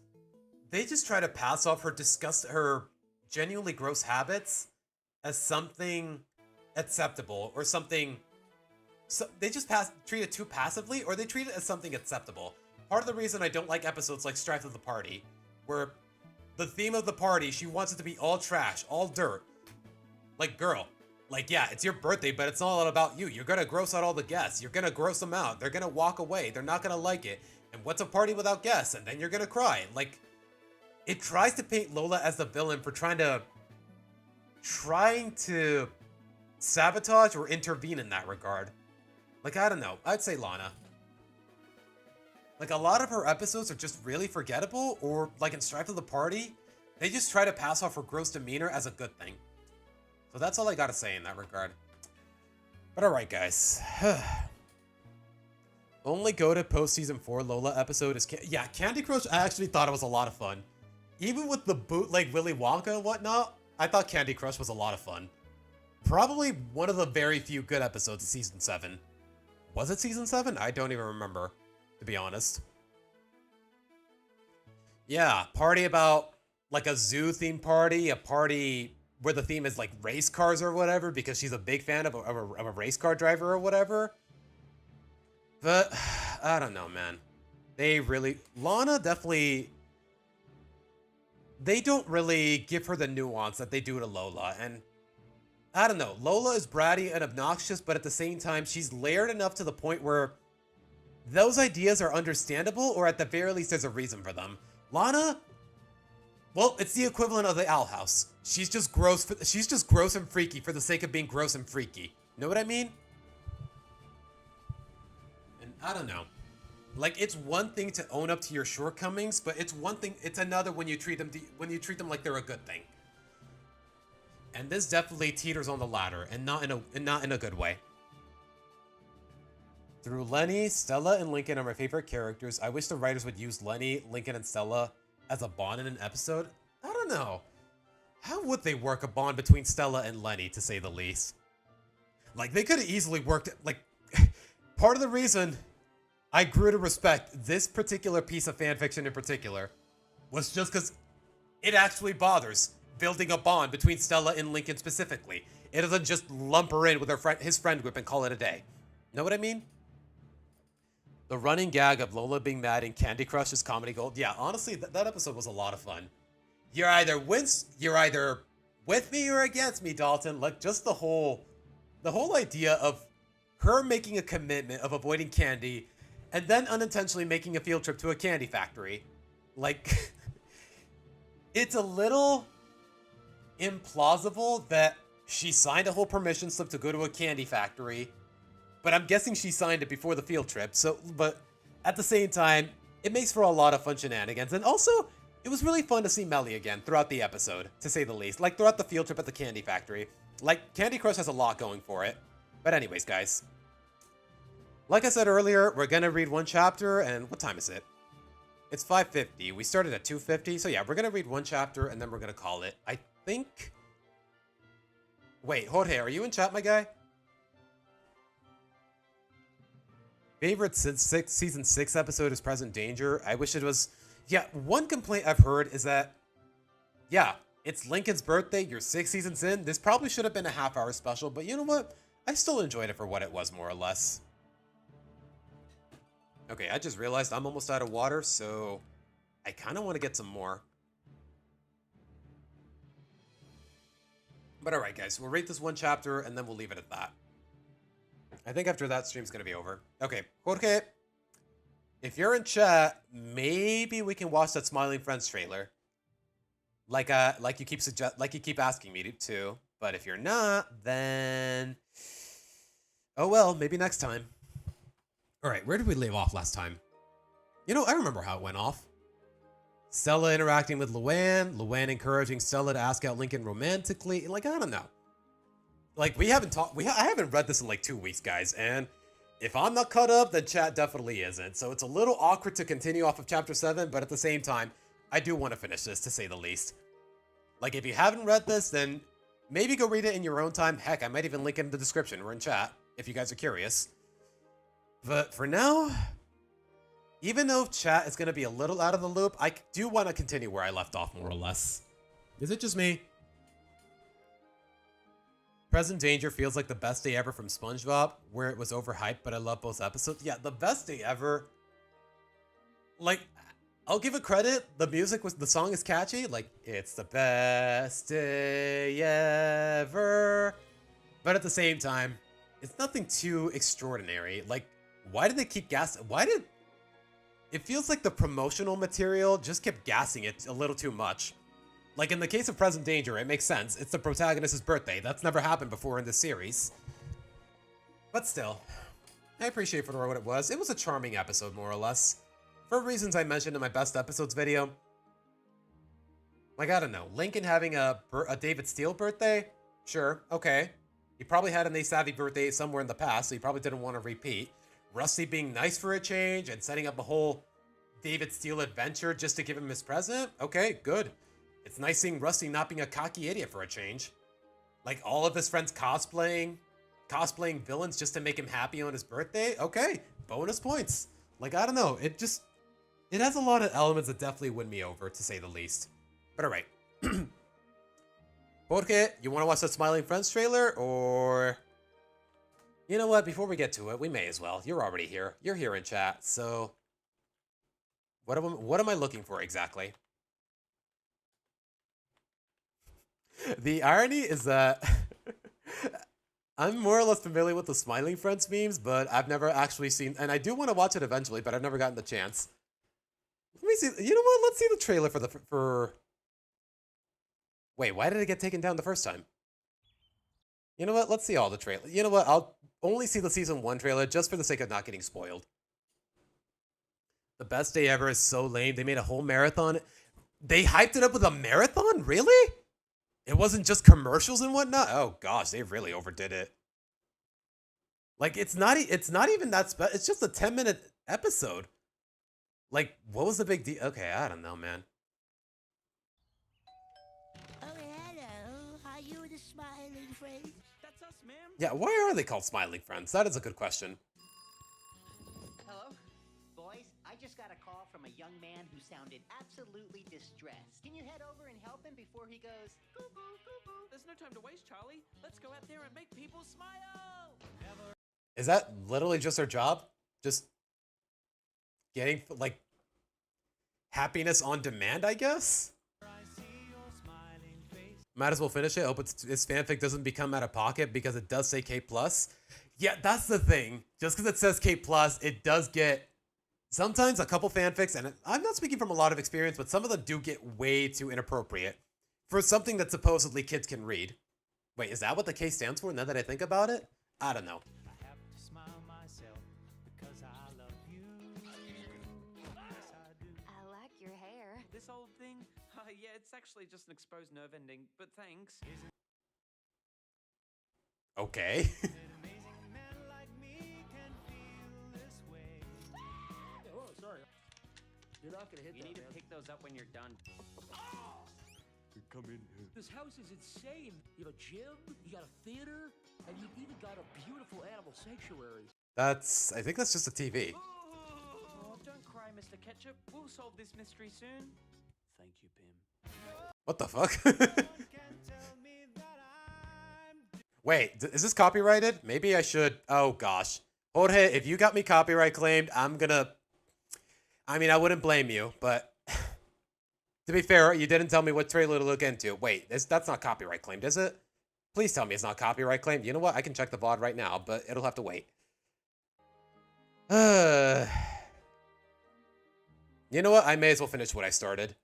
they just try to pass off her genuinely gross habits as something acceptable or something. So they just treat it too passively, or they treat it as something acceptable. Part of the reason I don't like episodes like Strife of the Party, where the theme of the party, she wants it to be all trash, all dirt. Like, girl. Like, yeah, it's your birthday, but it's not all about you. You're gonna gross out all the guests. You're gonna gross them out. They're gonna walk away. They're not gonna like it. And what's a party without guests? And then you're gonna cry. Like, it tries to paint Lola as the villain for trying to sabotage or intervene in that regard. Like, I don't know. I'd say Lana. Like, a lot of her episodes are just really forgettable, or, like in Strife of the Party, they just try to pass off her gross demeanor as a good thing. So that's all I gotta say in that regard. But alright, guys. Only go to post-season 4 Lola episode is... Yeah, Candy Crush, I actually thought it was a lot of fun. Even with the bootleg Willy Wonka and whatnot, I thought Candy Crush was a lot of fun. Probably one of the very few good episodes of Season 7. Was it Season 7? I don't even remember, to be honest. Yeah, party about, like, a zoo-themed party, a party... where the theme is like race cars or whatever, because she's a big fan of a race car driver or whatever. But, I don't know, man. Lana definitely, they don't really give her the nuance that they do to Lola. And, I don't know, Lola is bratty and obnoxious, but at the same time, she's layered enough to the point where those ideas are understandable, or at the very least, there's a reason for them. Lana... Well, it's the equivalent of the Owl House. She's just gross and freaky for the sake of being gross and freaky. Know what I mean? And I don't know. Like, it's one thing to own up to your shortcomings, but it's another when you treat them like they're a good thing. And this definitely teeters on the latter, and not in a good way. Through Lenny, Stella, and Lincoln are my favorite characters. I wish the writers would use Lenny, Lincoln, and Stella as a bond in an episode. I don't know. How would they work a bond between Stella and Lenny, to say the least? Like, they could have easily worked, like, part of the reason I grew to respect this particular piece of fanfiction in particular was just because it actually bothers building a bond between Stella and Lincoln specifically. It doesn't just lump her in with his friend group and call it a day. Know what I mean? The running gag of Lola being mad in Candy Crush is comedy gold. Yeah, honestly, that episode was a lot of fun. You're either with me or against me, Dalton. Like, just the whole idea of her making a commitment of avoiding candy and then unintentionally making a field trip to a candy factory. Like, it's a little implausible that she signed a whole permission slip to go to a candy factory, but I'm guessing she signed it before the field trip. So, but at the same time, it makes for a lot of fun shenanigans. And also, it was really fun to see Melly again throughout the episode, to say the least. Like, throughout the field trip at the candy factory. Like, Candy Crush has a lot going for it. But anyways, guys. Like I said earlier, we're gonna read one chapter, and what time is it? It's 5:50. We started at 2:50, so yeah, we're gonna read one chapter, and then we're gonna call it. I think... Wait, Jorge, are you in chat, my guy? Favorite since season 6 episode is Present Danger. I wish it was... Yeah, one complaint I've heard is that... Yeah, it's Lincoln's birthday, you're 6 seasons in. This probably should have been a half-hour special, but you know what? I still enjoyed it for what it was, more or less. Okay, I just realized I'm almost out of water, so I kind of want to get some more. But alright, guys, we'll rate this one chapter, and then we'll leave it at that. I think after that, stream's going to be over. Okay, Jorge, if you're in chat, maybe we can watch that Smiling Friends trailer. Like you keep asking me to. But if you're not, then... Oh well, maybe next time. Alright, where did we leave off last time? You know, I remember how it went off. Stella interacting with Luann, Luann encouraging Stella to ask out Lincoln romantically. Like, I don't know. Like, I haven't read this in like 2 weeks, guys, and if I'm not caught up, then chat definitely isn't. So it's a little awkward to continue off of chapter 7, but at the same time, I do want to finish this, to say the least. Like, if you haven't read this, then maybe go read it in your own time. Heck, I might even link it in the description or in chat, if you guys are curious. But for now, even though chat is going to be a little out of the loop, I do want to continue where I left off, more or less. Is it just me? Present Danger feels like the best day ever from SpongeBob, where it was overhyped, but I love both episodes. Yeah, the best day ever. Like, I'll give it credit. The song is catchy. Like, it's the best day ever. But at the same time, it's nothing too extraordinary. Like, why did they keep gassing? It feels like the promotional material just kept gassing it a little too much. Like, in the case of Present Danger, it makes sense. It's the protagonist's birthday. That's never happened before in this series. But still, I appreciate for what it was. It was a charming episode, more or less. For reasons I mentioned in my best episodes video. Like, I don't know. Lincoln having a David Steele birthday? Sure, okay. He probably had an A-Savvy birthday somewhere in the past, so he probably didn't want to repeat. Rusty being nice for a change and setting up a whole David Steele adventure just to give him his present? Okay, good. It's nice seeing Rusty not being a cocky idiot for a change. Like, all of his friends cosplaying villains just to make him happy on his birthday? Okay, bonus points. Like, I don't know, it has a lot of elements that definitely win me over, to say the least. But alright. Jorge, you want to watch that Smiling Friends trailer, or... You know what, before we get to it, we may as well. You're already here. You're here in chat, so... What am I looking for exactly? The irony is that I'm more or less familiar with the Smiling Friends memes, but I've never actually seen, and I do want to watch it eventually, but I've never gotten the chance. Let me see. You know what? Let's see the trailer for. Wait, why did it get taken down the first time? You know what? Let's see all the trailer. You know what? I'll only see the season 1 trailer just for the sake of not getting spoiled. The best day ever is so lame. They made a whole marathon. They hyped it up with a marathon? Really? It wasn't just commercials and whatnot? Oh gosh, they really overdid it. Like, it's not even that it's just a 10-minute episode. Like, what was the big deal? Okay, I don't know, man. Oh, hello. Are you the smiling friend? That's us, ma'am. Yeah, why are they called smiling friends? That is a good question. Hello? Boys, I just got a call from a young man who sounded absolutely distressed. Can you head over and help him before he goes, cuckoo, cuckoo? There's no time to waste, Charlie. Let's go out there and make people smile. Is that literally just their job? Just getting, like, happiness on demand, I guess? Might as well finish it. Hope this fanfic doesn't become out of pocket because it does say K+. Yeah, that's the thing. Just because it says K+, it does get sometimes a couple fanfics, and I'm not speaking from a lot of experience, but some of them do get way too inappropriate for something that supposedly kids can read. Wait, is that what the K stands for now that I think about it? I don't know. I have to smile myself because I love you. Yes, I do. I like your hair. This old thing? Yeah, it's actually just an exposed nerve ending, but thanks. Okay. Amazing man like me can feel this way. Oh, sorry. You're not gonna hit You that, need to man. pick those up when you're done. Come in here. This house is insane. You have a gym, you got a theater, and you even got a beautiful animal sanctuary. I think that's just a TV. Oh, don't cry, Mr. Ketchup. We'll solve this mystery soon. Thank you, Pim. What the fuck? Can tell me that I'm Wait, is this copyrighted? Maybe I should. Oh gosh. Jorge, if you got me copyright claimed, I mean, I wouldn't blame you, but to be fair, you didn't tell me what trailer to look into. Wait, that's not copyright claimed, is it? Please tell me it's not copyright claimed. You know what? I can check the VOD right now, but it'll have to wait. You know what? I may as well finish what I started.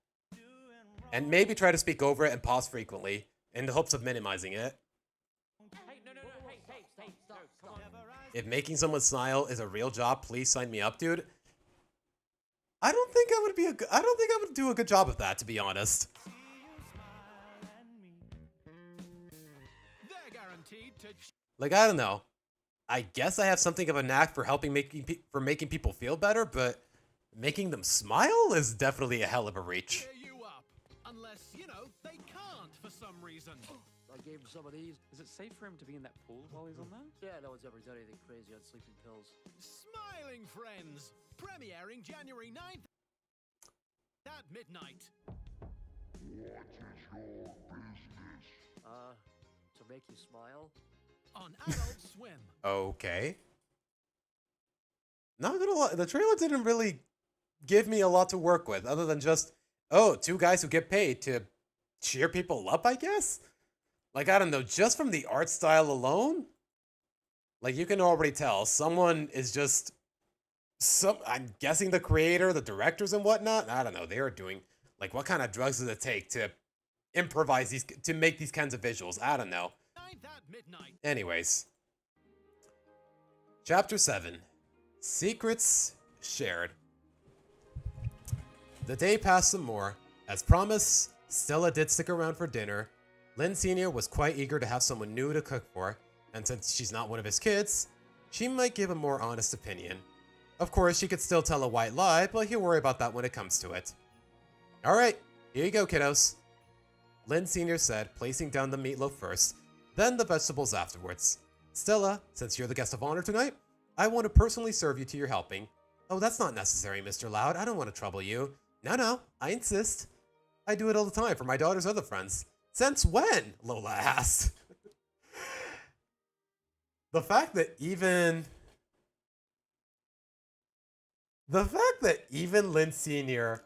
And maybe try to speak over it and pause frequently, in the hopes of minimizing it. Hey, no, hey, no, come on. If making someone smile is a real job, please sign me up, dude. I don't think I would do a good job of that, to be honest. They're guaranteed to Like, I don't know. I guess I have something of a knack for making people feel better, but making them smile is definitely a hell of a reach. cheer you up. Unless, they can't for some reason. I gave him some of these. Is it safe for him to be in that pool while he's on there? Yeah, no one's ever done anything crazy on sleeping pills. Smiling Friends, premiering January 9th at midnight. To make you smile. On Adult Swim. Okay. Not gonna lie, the trailer didn't really give me a lot to work with, other than just, oh, two guys who get paid to cheer people up, I guess? Like, I don't know, just from the art style alone? Like, you can already tell, someone is just, I'm guessing the creator, the directors and whatnot, I don't know, they are doing, like, what kind of drugs does it take to improvise these, to make these kinds of visuals? I don't know. 9th at midnight. Anyways. Chapter 7. Secrets Shared. The day passed some more. As promised, Stella did stick around for dinner. Lynn Sr. was quite eager to have someone new to cook for, and since she's not one of his kids, she might give a more honest opinion. Of course, she could still tell a white lie, but he'll worry about that when it comes to it. Alright, here you go, kiddos. Lynn Sr. said, placing down the meatloaf first, then the vegetables afterwards. Stella, since you're the guest of honor tonight, I want to personally serve you to your helping. Oh, that's not necessary, Mr. Loud. I don't want to trouble you. No, I insist. I do it all the time for my daughter's other friends. Since when? Lola asked. The fact that even Lynn Sr.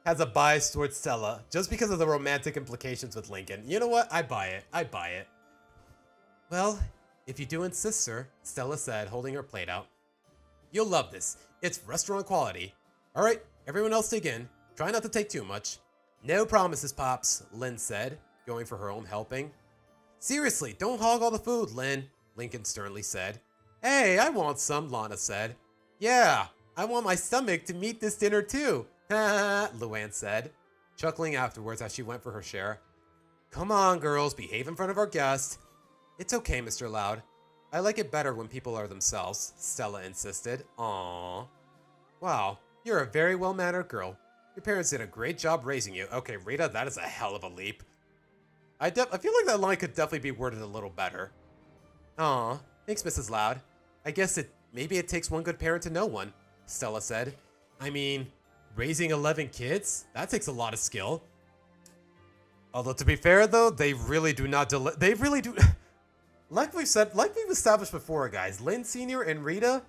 has a bias towards Stella just because of the romantic implications with Lincoln. You know what? I buy it. Well, if you do insist, sir, Stella said, holding her plate out. You'll love this. It's restaurant quality. All right, everyone else dig in. Try not to take too much. No promises, Pops, Lynn said, going for her own helping. Seriously, don't hog all the food, Lynn, Lincoln sternly said. Hey, I want some, Lana said. Yeah, I want my stomach to meet this dinner too, Luann said, chuckling afterwards as she went for her share. Come on, girls, behave in front of our guest. It's okay, Mr. Loud. I like it better when people are themselves, Stella insisted. Aww. Wow, you're a very well-mannered girl. Your parents did a great job raising you. Okay, Rita, that is a hell of a leap. I feel like that line could definitely be worded a little better. Aw, thanks, Mrs. Loud. I guess maybe it takes one good parent to know one, Stella said. I mean, raising 11 kids? That takes a lot of skill. Although, to be fair, though, they really do not they really do... like we've established before, guys, Lynn Sr. and Rita,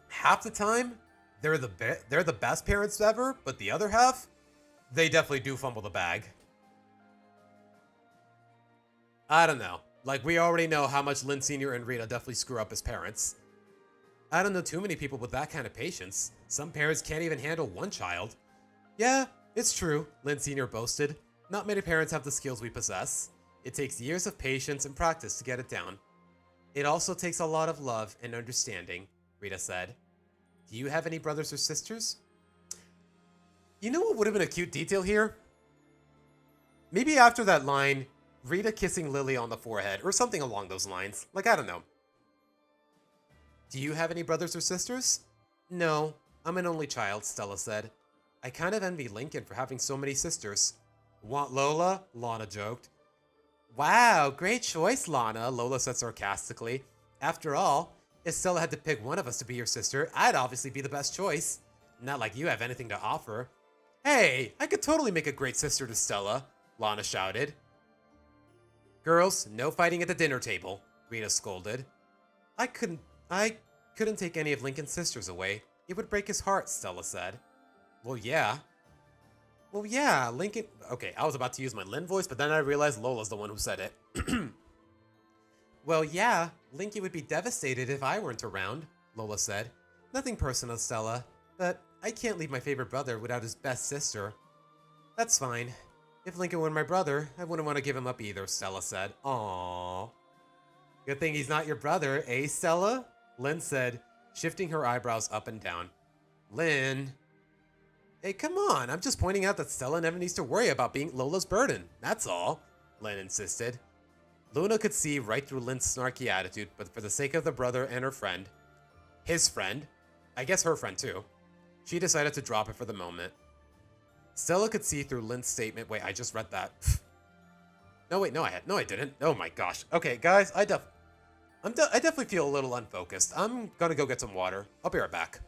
half the time, they're the best parents ever, but the other half, they definitely do fumble the bag. I don't know. Like, we already know how much Lynn Sr. and Rita definitely screw up as parents. I don't know too many people with that kind of patience. Some parents can't even handle one child. Yeah, it's true, Lynn Sr. boasted. Not many parents have the skills we possess. It takes years of patience and practice to get it down. It also takes a lot of love and understanding, Rita said. Do you have any brothers or sisters? You know what would have been a cute detail here? Maybe after that line, Rita kissing Lily on the forehead, or something along those lines. Like, I don't know. Do you have any brothers or sisters? No, I'm an only child, Stella said. I kind of envy Lincoln for having so many sisters. Want Lola? Lana joked. Wow, great choice, Lana, Lola said sarcastically. After all, if Stella had to pick one of us to be your sister, I'd obviously be the best choice. Not like you have anything to offer. Hey, I could totally make a great sister to Stella, Lana shouted. Girls, no fighting at the dinner table, Rita scolded. I couldn't take any of Lincoln's sisters away. It would break his heart, Stella said. Well, yeah, Lincoln... Okay, I was about to use my Lynn voice, but then I realized Lola's the one who said it. Well, yeah, Lincoln would be devastated if I weren't around, Lola said. Nothing personal, Stella, but I can't leave my favorite brother without his best sister. That's fine. If Lincoln were my brother, I wouldn't want to give him up either, Stella said. Aww. Good thing he's not your brother, eh, Stella? Lynn said, shifting her eyebrows up and down. Lynn... Hey, come on, I'm just pointing out that Stella never needs to worry about being Lola's burden. That's all, Lynn insisted. Luna could see right through Lynn's snarky attitude, but for the sake of the brother and her friend, his friend, I guess her friend too, she decided to drop it for the moment. Stella could see through Lynn's statement. Wait, I just read that. No, I didn't. Oh my gosh. Okay, guys, I definitely feel a little unfocused. I'm gonna go get some water. I'll be right back.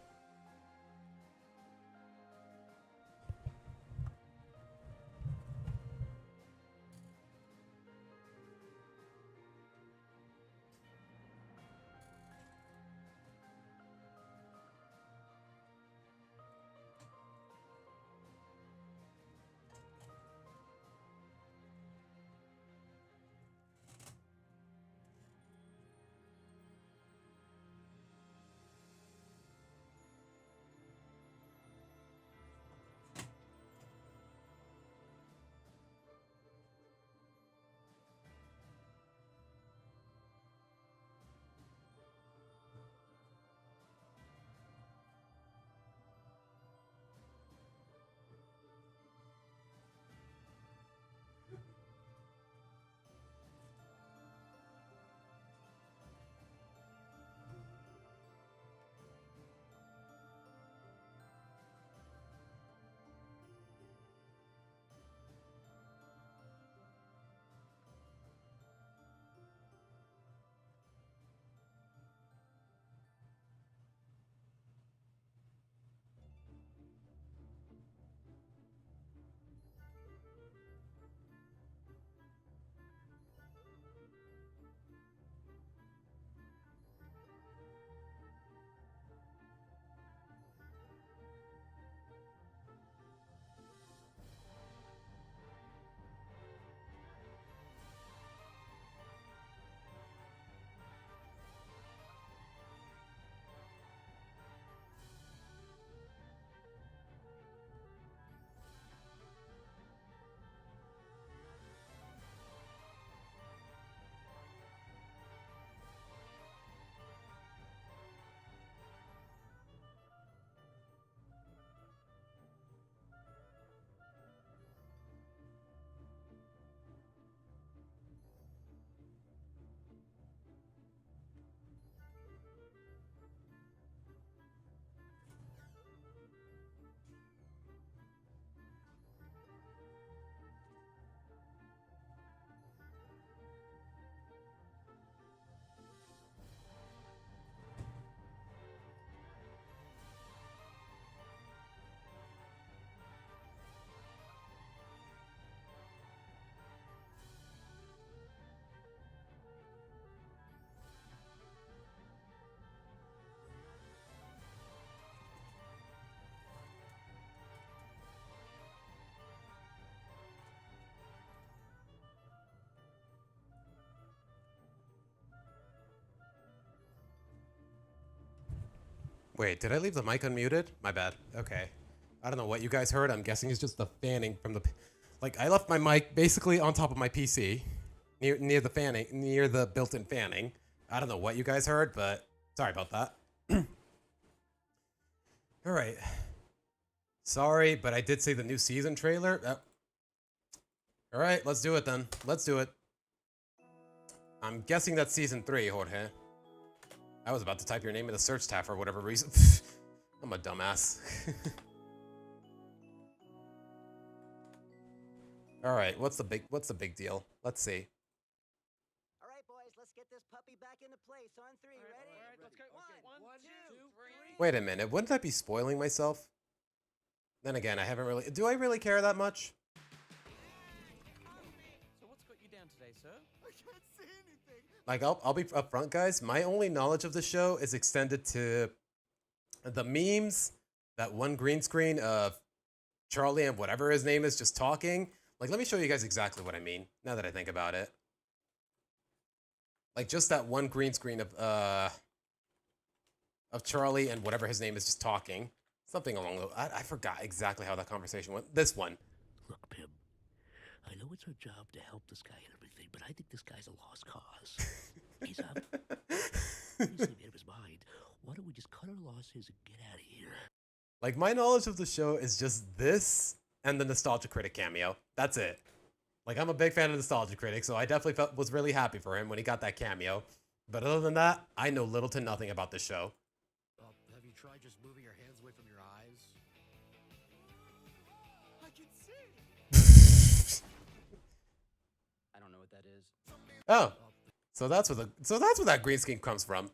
Wait, did I leave the mic unmuted? My bad. Okay. I don't know what you guys heard. I'm guessing it's just the fanning from the... Like, I left my mic basically on top of my PC, near the fanning, near the built-in fanning. I don't know what you guys heard, but sorry about that. All right. Sorry, but I did say the new season trailer. All right, let's do it then. Let's do it. I'm guessing that's season 3, Jorge. I was about to type your name in the search tab for whatever reason. I'm a dumbass. All right, what's the big deal? Let's see. All right, boys, let's get this puppy back into place on 3. Ready? All right, let's go. One, two, three. Wait a minute, wouldn't I be spoiling myself? Then again, I haven't really... Do I really care that much? So what's got you down today, sir? I can't see anything. Like, I'll be upfront, guys. My only knowledge of the show is extended to the memes, that one green screen of Charlie and whatever his name is just talking. Like, let me show you guys exactly what I mean, now that I think about it. Like, just that one green screen of Charlie and whatever his name is just talking. Something along those... I forgot exactly how that conversation went. This one. Look, Pim, I know it's our job to help this guy and everything, but I think this guy's a lost cause. He's obviously made up his mind. Why don't we just cut our losses and get out of here? Like, my knowledge of the show is just this and the Nostalgia Critic cameo. That's it. Like, I'm a big fan of Nostalgia Critic, so I definitely was really happy for him when he got that cameo. But other than that, I know little to nothing about the show. Have you tried just moving your hands away from your eyes? I can see. I don't know what that is. Oh, so that's where that green screen comes from.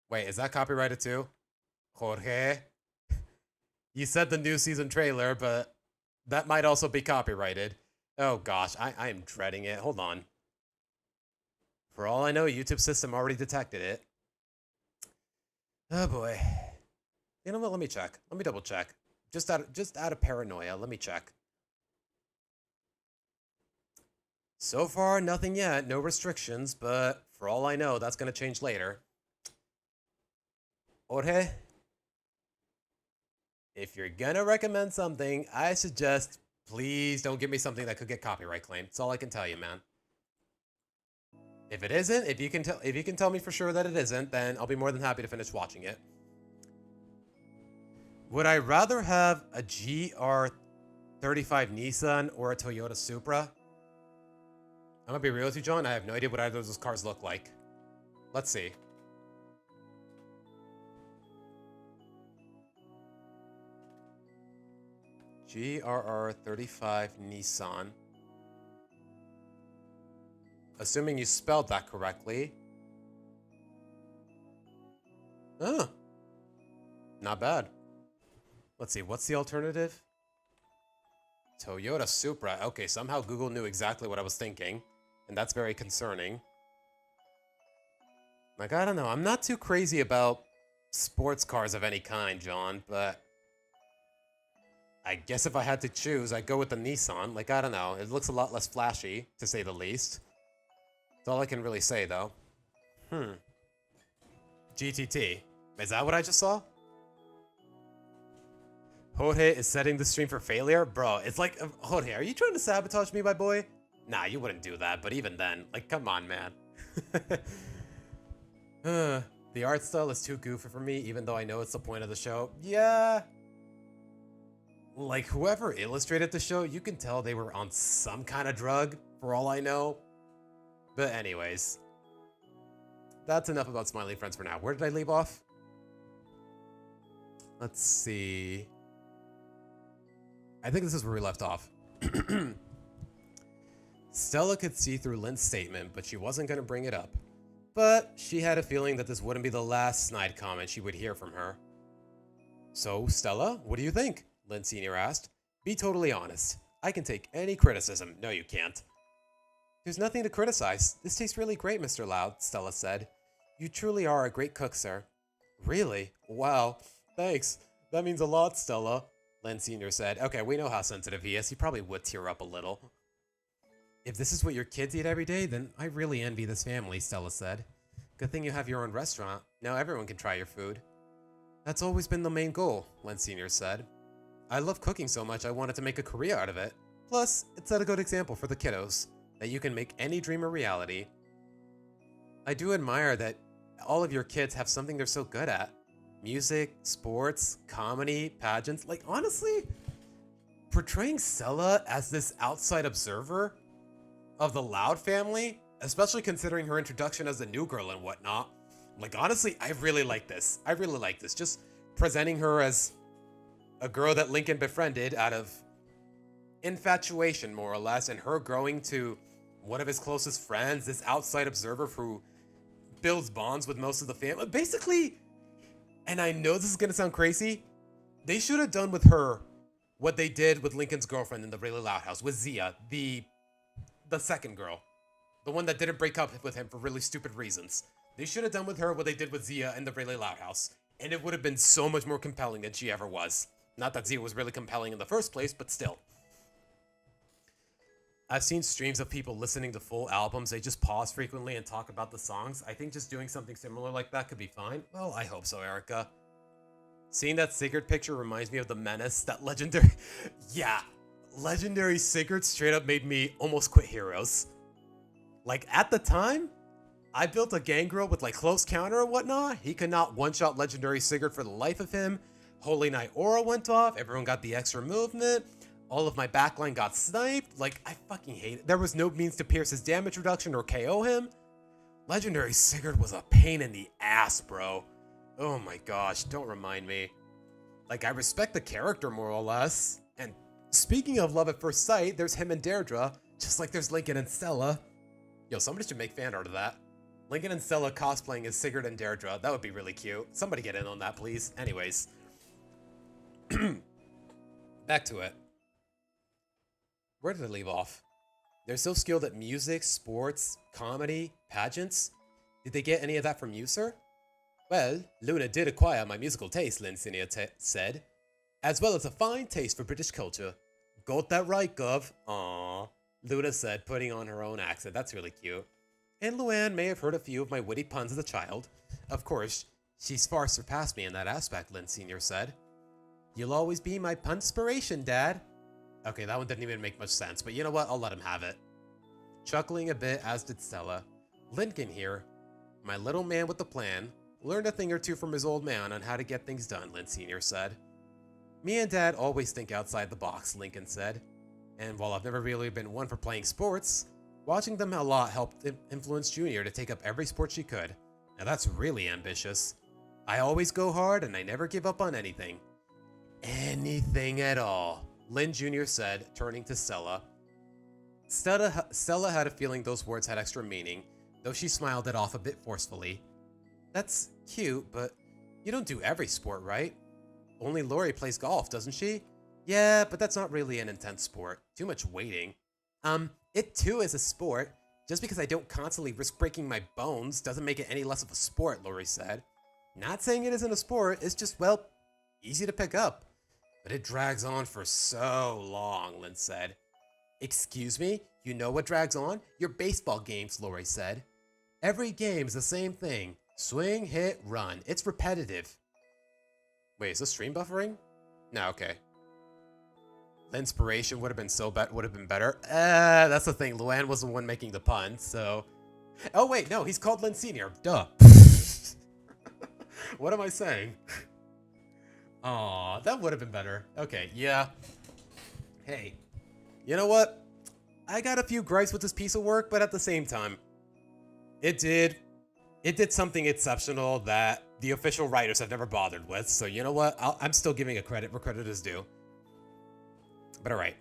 Wait, is that copyrighted too? Jorge? You said the new season trailer, but that might also be copyrighted. Oh gosh, I am dreading it. Hold on. For all I know, YouTube system already detected it. Oh boy. You know what? Let me check. Let me double check. Just out of paranoia, let me check. So far, nothing yet. No restrictions, but for all I know, that's going to change later. Jorge, if you're gonna recommend something, I suggest please don't give me something that could get copyright claimed. That's all I can tell you, man. If it isn't, if you can tell me for sure that it isn't, then I'll be more than happy to finish watching it. Would I rather have a GR35 Nissan or a Toyota Supra? I'm gonna be real with you, John. I have no idea what either of those cars look like. Let's see. GRR35 Nissan. Assuming you spelled that correctly. Oh. Not bad. Let's see, what's the alternative? Toyota Supra. Okay, somehow Google knew exactly what I was thinking, and that's very concerning. Like, I don't know, I'm not too crazy about sports cars of any kind, John, but I guess if I had to choose, I'd go with the Nissan. Like, I don't know, it looks a lot less flashy, to say the least. That's all I can really say, though. GTT. Is that what I just saw? Jorge is setting the stream for failure? Bro, it's like, Jorge, are you trying to sabotage me, my boy? Nah, you wouldn't do that, but even then, like, come on, man. The art style is too goofy for me, even though I know it's the point of the show. Yeah. Like, whoever illustrated the show, you can tell they were on some kind of drug, for all I know. But anyways, that's enough about Smiley Friends for now. Where did I leave off? Let's see. I think this is where we left off. Stella could see through Lynn's statement, but she wasn't going to bring it up. But she had a feeling that this wouldn't be the last snide comment she would hear from her. So, Stella, what do you think? Lynn Sr. asked. Be totally honest. I can take any criticism. No, you can't. There's nothing to criticize. This tastes really great, Mr. Loud, Stella said. You truly are a great cook, sir. Really? Wow. Thanks. That means a lot, Stella. Lynn Sr. said. Okay, we know how sensitive he is. He probably would tear up a little. If this is what your kids eat every day, then I really envy this family, Stella said. Good thing you have your own restaurant. Now everyone can try your food. That's always been the main goal, Len Sr. said. I love cooking so much I wanted to make a career out of it. Plus, it set a good example for the kiddos, that you can make any dream a reality. I do admire that all of your kids have something they're so good at. Music, sports, comedy, pageants. Like, honestly, portraying Stella as this outside observer of the Loud family, especially considering her introduction as a new girl and whatnot. Like, honestly, I really like this. I really like this. Just presenting her as a girl that Lincoln befriended out of infatuation, more or less, and her growing to one of his closest friends, this outside observer who builds bonds with most of the family. Basically, and I know this is going to sound crazy, they should have done with her what they did with Lincoln's girlfriend in the Really Loud House, with Zia, the second girl. The one that didn't break up with him for really stupid reasons. They should have done with her what they did with Zia in the Really Loud House. And it would have been so much more compelling than she ever was. Not that Zia was really compelling in the first place, but still. I've seen streams of people listening to full albums. They just pause frequently and talk about the songs. I think just doing something similar like that could be fine. Well, I hope so, Erica. Seeing that Sigurd picture reminds me of the menace that legendary... Yeah, legendary Sigurd straight up made me almost quit Heroes. Like, at the time, I built a Gangrel with, like, close counter and whatnot. He could not one-shot legendary Sigurd for the life of him. Holy Knight Aura went off. Everyone got the extra movement. All of my backline got sniped. Like, I fucking hate it. There was no means to pierce his damage reduction or KO him. Legendary Sigurd was a pain in the ass, bro. Oh my gosh, don't remind me. Like, I respect the character more or less. And speaking of love at first sight, there's him and Deirdre, just like there's Lincoln and Stella. Yo, somebody should make fan art of that. Lincoln and Stella cosplaying as Sigurd and Deirdre. That would be really cute. Somebody get in on that, please. Anyways. Back to it. Where did I leave off? They're so skilled at music, sports, comedy, pageants. Did they get any of that from you, sir? Well, Luna did acquire my musical taste, Len Senior said, as well as a fine taste for British culture. Got that right, Gov. Aww, Luna said, putting on her own accent. That's really cute. And Luann may have heard a few of my witty puns as a child. Of course, she's far surpassed me in that aspect, Len Senior said. You'll always be my punspiration, Dad. Okay, that one didn't even make much sense, but you know what? I'll let him have it. Chuckling a bit, as did Stella. Lincoln here, my little man with the plan, learned a thing or two from his old man on how to get things done, Len Senior said. Me and Dad always think outside the box, Lincoln said. And while I've never really been one for playing sports, watching them a lot helped influence Junior to take up every sport she could. Now that's really ambitious. I always go hard and I never give up on anything. Anything at all, Lynn Jr. said, turning to Stella. Stella had a feeling those words had extra meaning, though she smiled it off a bit forcefully. That's cute, but you don't do every sport, right? Only Lori plays golf, doesn't she? Yeah, but that's not really an intense sport. Too much waiting. It too is a sport. Just because I don't constantly risk breaking my bones doesn't make it any less of a sport, Lori said. Not saying it isn't a sport, it's just, well, easy to pick up. But it drags on for so long, Lynn said. Excuse me? You know what drags on? Your baseball games, Lori said. Every game's the same thing. Swing, hit, run. It's repetitive. Wait, is this stream buffering? No, okay. Linspiration would have been better. That's the thing. Luann was the one making the pun, so. Oh wait, no, he's called Lynn Senior. Duh. What am I saying? Aw, that would have been better. Okay, yeah. Hey, you know what? I got a few gripes with this piece of work, but at the same time, it did something exceptional that the official writers have never bothered with. So you know what? I'm still giving it credit where credit is due. But alright.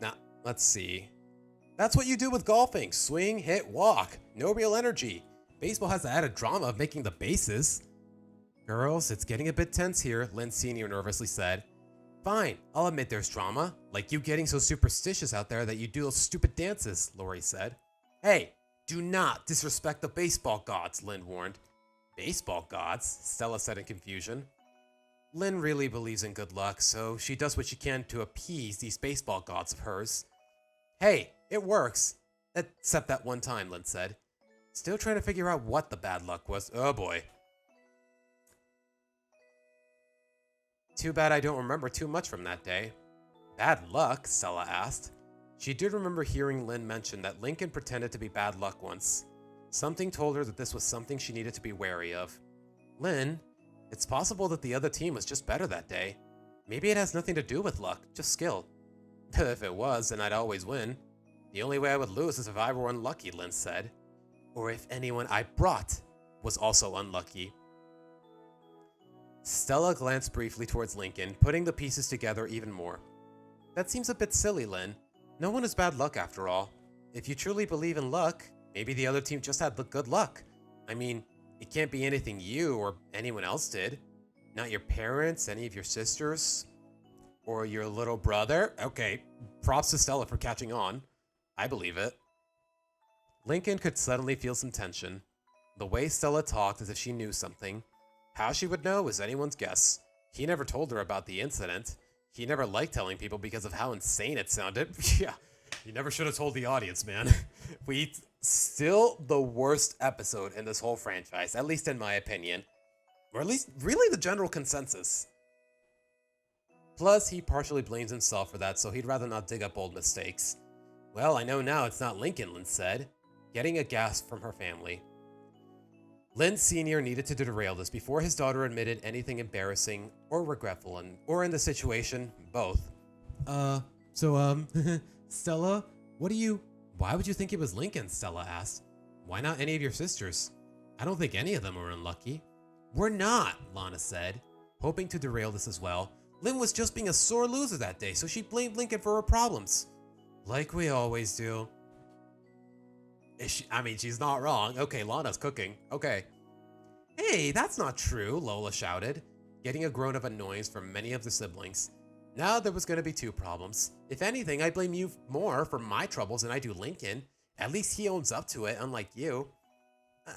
Now, let's see. That's what you do with golfing. Swing, hit, walk. No real energy. Baseball has the added drama of making the bases. Girls, it's getting a bit tense here, Lynn Sr. nervously said. Fine, I'll admit there's drama. Like you getting so superstitious out there that you do those stupid dances, Lori said. Hey, do not disrespect the baseball gods, Lynn warned. Baseball gods? Stella said in confusion. Lynn really believes in good luck, so she does what she can to appease these baseball gods of hers. Hey, It works. Except that one time, Lynn said. Still trying to figure out what the bad luck was. Oh boy. Too bad I don't remember too much from that day. Bad luck? Stella asked. She did remember hearing Lynn mention that Lincoln pretended to be bad luck once. Something told her that this was something she needed to be wary of. Lynn, it's possible that the other team was just better that day. Maybe it has nothing to do with luck, just skill. If it was, then I'd always win. The only way I would lose is if I were unlucky, Lynn said. Or if anyone I brought was also unlucky. Stella glanced briefly towards Lincoln, putting the pieces together even more. That seems a bit silly, Lynn. No one is bad luck after all. If you truly believe in luck, maybe the other team just had the good luck. I mean, it can't be anything you or anyone else did. Not your parents, any of your sisters, or your little brother. Okay, props to Stella for catching on. I believe it. Lincoln could suddenly feel some tension. The way Stella talked as if she knew something. How she would know was anyone's guess. He never told her about the incident. He never liked telling people because of how insane it sounded. Yeah, you never should have told the audience, man. Still the worst episode in this whole franchise, at least in my opinion. Or at least, really the general consensus. Plus, he partially blames himself for that, so he'd rather not dig up old mistakes. Well, I know now it's not Lincoln, Lynn said, getting a gasp from her family. Lynn Sr. needed to derail this before his daughter admitted anything embarrassing or regretful, or in the situation, both. Stella, why would you think it was Lincoln? Stella asked. Why not any of your sisters? I don't think any of them are unlucky. We're not, Lana said, hoping to derail this as well. Lynn was just being a sore loser that day, so she blamed Lincoln for her problems. Like we always do. She's not wrong. Okay, Lana's cooking. Okay. Hey, that's not true, Lola shouted, getting a groan of annoyance from many of the siblings. Now there was going to be two problems. If anything, I blame you more for my troubles than I do Lincoln. At least he owns up to it, unlike you.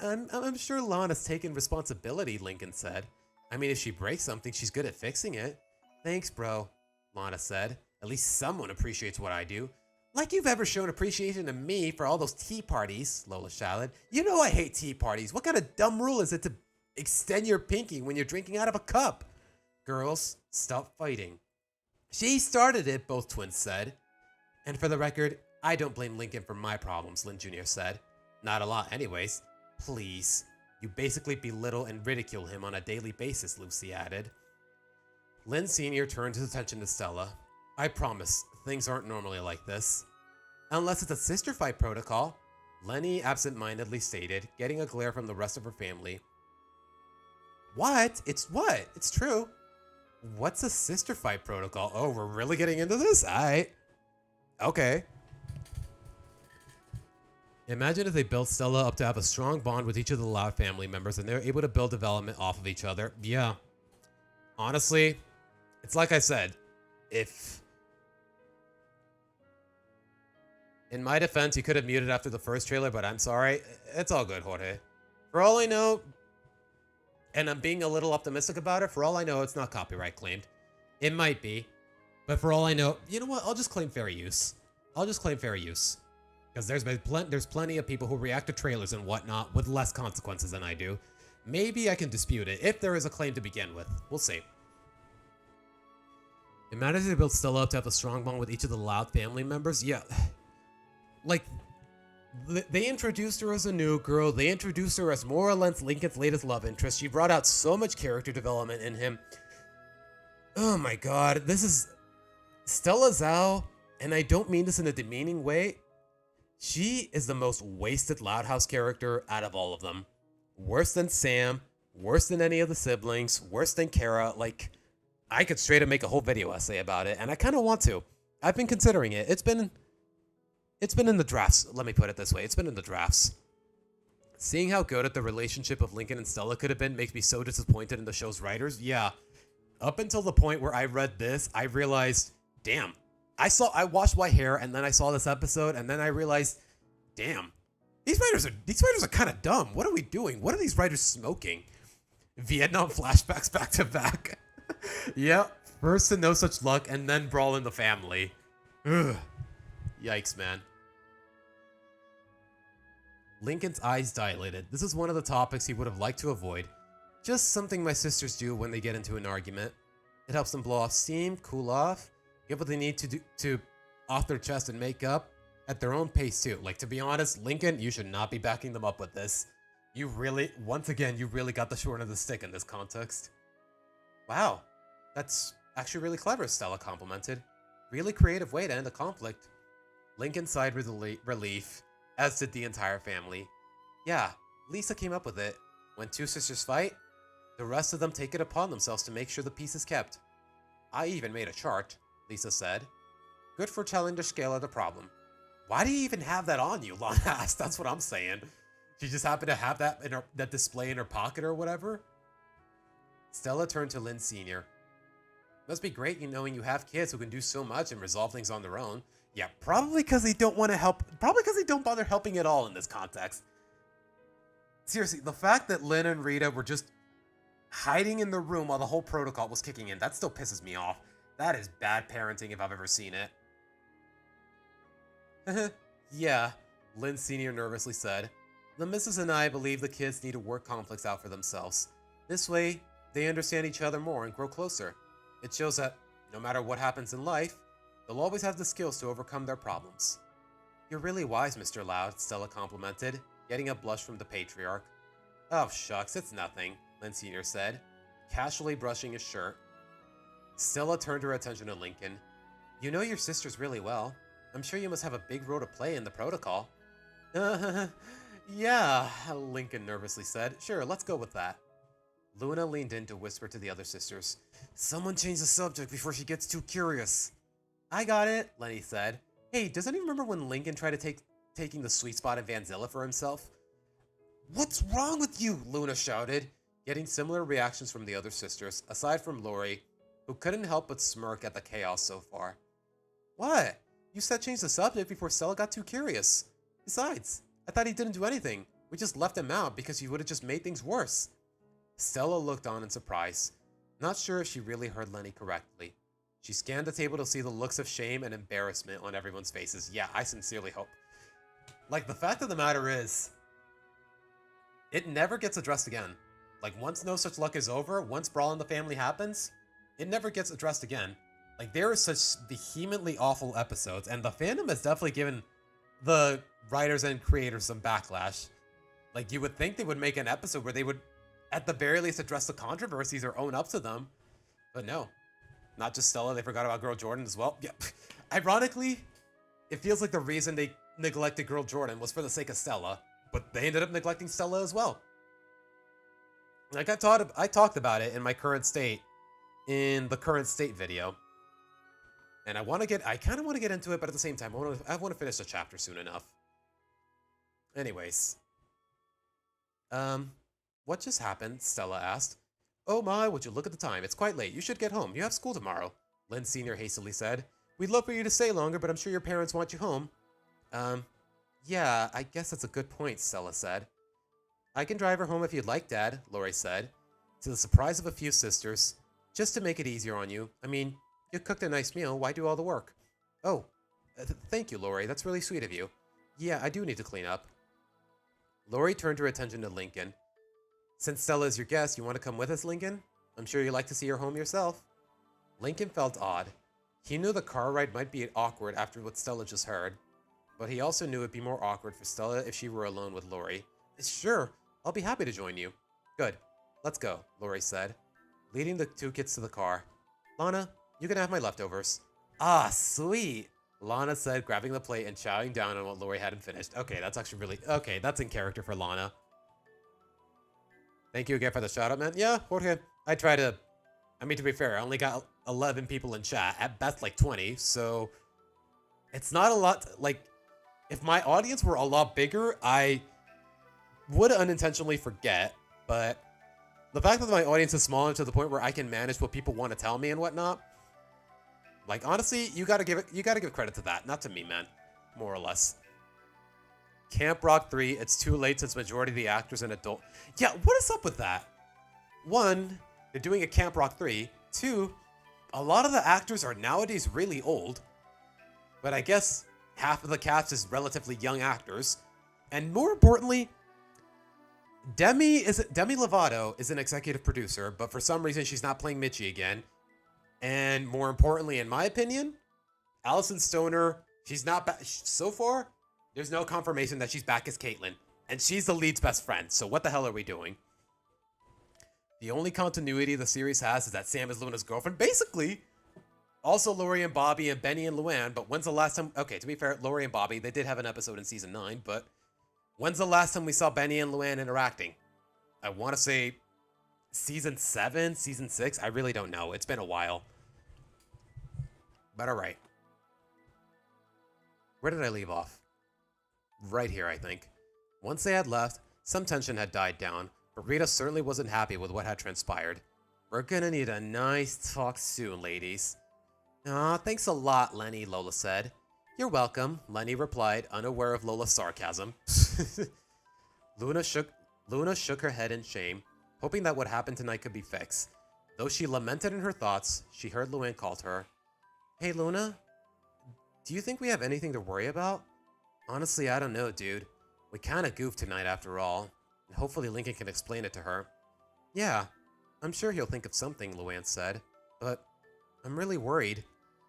I'm sure Lana's taken responsibility, Lincoln said. I mean, if she breaks something, she's good at fixing it. Thanks, bro, Lana said. At least someone appreciates what I do. Like you've ever shown appreciation to me for all those tea parties, Lola shouted. You know I hate tea parties. What kind of dumb rule is it to extend your pinky when you're drinking out of a cup? Girls, stop fighting. She started it, both twins said. And for the record, I don't blame Lincoln for my problems, Lynn Jr. said. Not a lot anyways. Please. You basically belittle and ridicule him on a daily basis, Lucy added. Lynn Sr. turned his attention to Stella. I promise, things aren't normally like this. Unless it's a sister fight protocol, Lenny absent-mindedly stated, getting a glare from the rest of her family. What? It's what? It's true. What's a sister fight protocol? Oh, we're really getting into this? Aight. Okay. Imagine if they built Stella up to have a strong bond with each of the Loud family members and they're able to build development off of each other. Yeah. Honestly, it's like I said, in my defense, you could have muted after the first trailer, but I'm sorry. It's all good, Jorge. For all I know, and I'm being a little optimistic about it, for all I know, it's not copyright claimed. It might be. But for all I know, you know what? I'll just claim fair use. Because there's plenty of people who react to trailers and whatnot with less consequences than I do. Maybe I can dispute it, if there is a claim to begin with. We'll see. It matters if they built Stella up to have a strong bond with each of the Loud family members? Yeah. Like, they introduced her as a new girl. They introduced her as more or less Lincoln's latest love interest. She brought out so much character development in him. Oh my god, this is Stella Zhao, and I don't mean this in a demeaning way. She is the most wasted Loud House character out of all of them. Worse than Sam, worse than any of the siblings, worse than Kara. Like, I could straight up make a whole video essay about it, and I kind of want to. I've been considering it. It's been in the drafts. Let me put it this way. It's been in the drafts. Seeing how good at the relationship of Lincoln and Stella could have been makes me so disappointed in the show's writers. Yeah. Up until the point where I read this, I realized, damn. I watched White Hair, and then I saw this episode, and then I realized, damn. These writers are kind of dumb. What are we doing? What are these writers smoking? Vietnam flashbacks back to back. Yep. First to no such luck, and then brawl in the family. Ugh. Yikes, man. Lincoln's eyes dilated. This is one of the topics he would have liked to avoid. Just something my sisters do when they get into an argument. It helps them blow off steam, cool off, get what they need to do to off their chest and make up at their own pace too. Like, to be honest, Lincoln, you should not be backing them up with this. You really, once again, you really got the short end of the stick in this context. Wow, that's actually really clever, Stella complimented. Really creative way to end a conflict. Lincoln sighed with relief, as did the entire family. Yeah, Lisa came up with it. When two sisters fight, the rest of them take it upon themselves to make sure the peace is kept. I even made a chart, Lisa said. Good for telling the scale of the problem. Why do you even have that on you, Lana asked. That's what I'm saying. She just happened to have that in that display in her pocket or whatever? Stella turned to Lynn Sr. Must be great knowing you have kids who can do so much and resolve things on their own. Yeah, probably because they don't want to help. Probably because they don't bother helping at all in this context. Seriously, the fact that Lynn and Rita were just hiding in the room while the whole protocol was kicking in, that still pisses me off. That is bad parenting if I've ever seen it. Yeah, Lynn Sr. nervously said. The missus and I believe the kids need to work conflicts out for themselves. This way, they understand each other more and grow closer. It shows that, no matter what happens in life, they'll always have the skills to overcome their problems. You're really wise, Mr. Loud, Stella complimented, getting a blush from the patriarch. Oh, shucks, it's nothing, Lynn Sr. said, casually brushing his shirt. Stella turned her attention to Lincoln. You know your sisters really well. I'm sure you must have a big role to play in the protocol. Yeah, Lincoln nervously said. Sure, let's go with that. Luna leaned in to whisper to the other sisters. Someone change the subject before she gets too curious. I got it, Lenny said. Hey, does anyone remember when Lincoln tried to taking the sweet spot in Vanzilla for himself? What's wrong with you? Luna shouted, getting similar reactions from the other sisters, aside from Lori, who couldn't help but smirk at the chaos so far. What? You said change the subject before Stella got too curious. Besides, I thought he didn't do anything. We just left him out because he would have just made things worse. Stella looked on in surprise, not sure if she really heard Lenny correctly. She scanned the table to see the looks of shame and embarrassment on everyone's faces. Yeah, I sincerely hope. Like, the fact of the matter is, it never gets addressed again. Like, once No Such Luck is over, once Brawl in the Family happens, it never gets addressed again. Like, there are such vehemently awful episodes, and the fandom has definitely given the writers and creators some backlash. Like, you would think they would make an episode where they would, at the very least, address the controversies or own up to them. But no. Not just Stella, they forgot about Girl Jordan as well. Yeah. Ironically, it feels like the reason they neglected Girl Jordan was for the sake of Stella, but they ended up neglecting Stella as well. Like, I talked about it in my current state, in the current state video. And I kind of want to get into it, but at the same time, I want to finish the chapter soon enough. Anyways. What just happened? Stella asked. Oh my, would you look at the time? It's quite late. You should get home. You have school tomorrow, Lynn Sr. hastily said. We'd love for you to stay longer, but I'm sure your parents want you home. Yeah, I guess that's a good point, Stella said. I can drive her home if you'd like, Dad, Lori said, to the surprise of a few sisters. Just to make it easier on you. I mean, you cooked a nice meal. Why do all the work? Oh, thank you, Lori. That's really sweet of you. Yeah, I do need to clean up. Lori turned her attention to Lincoln. Since Stella is your guest, you want to come with us, Lincoln? I'm sure you'd like to see her home yourself. Lincoln felt odd. He knew the car ride might be awkward after what Stella just heard, but he also knew it'd be more awkward for Stella if she were alone with Lori. Sure, I'll be happy to join you. Good. Let's go, Lori said, leading the two kids to the car. Lana, you can have my leftovers. Ah, sweet, Lana said, grabbing the plate and chowing down on what Lori hadn't finished. Okay, that's actually really... Okay, that's in character for Lana. Thank you again for the shout-out, man. Yeah, Jorge, I try to... I mean, to be fair, I only got 11 people in chat. At best, like 20, so... It's not a lot... Like, if my audience were a lot bigger, I would unintentionally forget, but... The fact that my audience is small enough to the point where I can manage what people want to tell me and whatnot... Like, honestly, you gotta give credit to that, not to me, man. More or less. Camp Rock 3, it's too late since majority of the actors and adult... Yeah, what is up with that? One, they're doing a Camp Rock 3. Two, a lot of the actors are nowadays really old. But I guess half of the cast is relatively young actors. And more importantly, Demi Lovato is an executive producer, but for some reason she's not playing Mitchie again. And more importantly, in my opinion, Allison Stoner, she's not back. So far, there's no confirmation that she's back as Caitlyn. And she's the lead's best friend, so what the hell are we doing? The only continuity the series has is that Sam is Luna's girlfriend. Basically, also Lori and Bobby and Benny and Luann, but when's the last time... Okay, to be fair, Lori and Bobby, they did have an episode in season 9, but when's the last time we saw Benny and Luann interacting? I want to say season 7, season 6? I really don't know. It's been a while. But alright. Where did I leave off? Right here, I think. Once they had left, some tension had died down, but Rita certainly wasn't happy with what had transpired. We're gonna need a nice talk soon, ladies. Aw, thanks a lot, Lenny, Lola said. You're welcome, Lenny replied, unaware of Lola's sarcasm. Luna shook her head in shame, hoping that what happened tonight could be fixed. Though she lamented in her thoughts, she heard Luann call to her. Hey, Luna? Do you think we have anything to worry about? Honestly, I don't know, dude. We kinda goofed tonight after all, and hopefully Lincoln can explain it to her. Yeah, I'm sure he'll think of something, Luann said, but I'm really worried.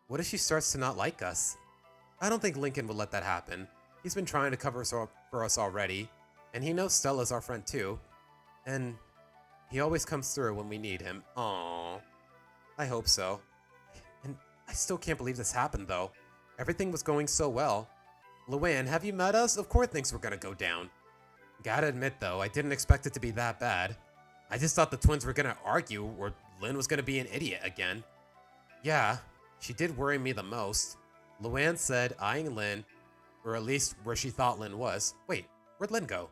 What if she starts to not like us? I don't think Lincoln will let that happen. He's been trying to cover for us already, and he knows Stella's our friend too, and he always comes through when we need him. Aww. I hope so. And I still can't believe this happened, though. Everything was going so well. Luann, have you met us? Of course things were gonna go down. Gotta admit, though, I didn't expect it to be that bad. I just thought the twins were gonna argue, or Lynn was gonna be an idiot again. Yeah, she did worry me the most. Luann said, eyeing Lynn, or at least where she thought Lynn was. Wait, where'd Lynn go?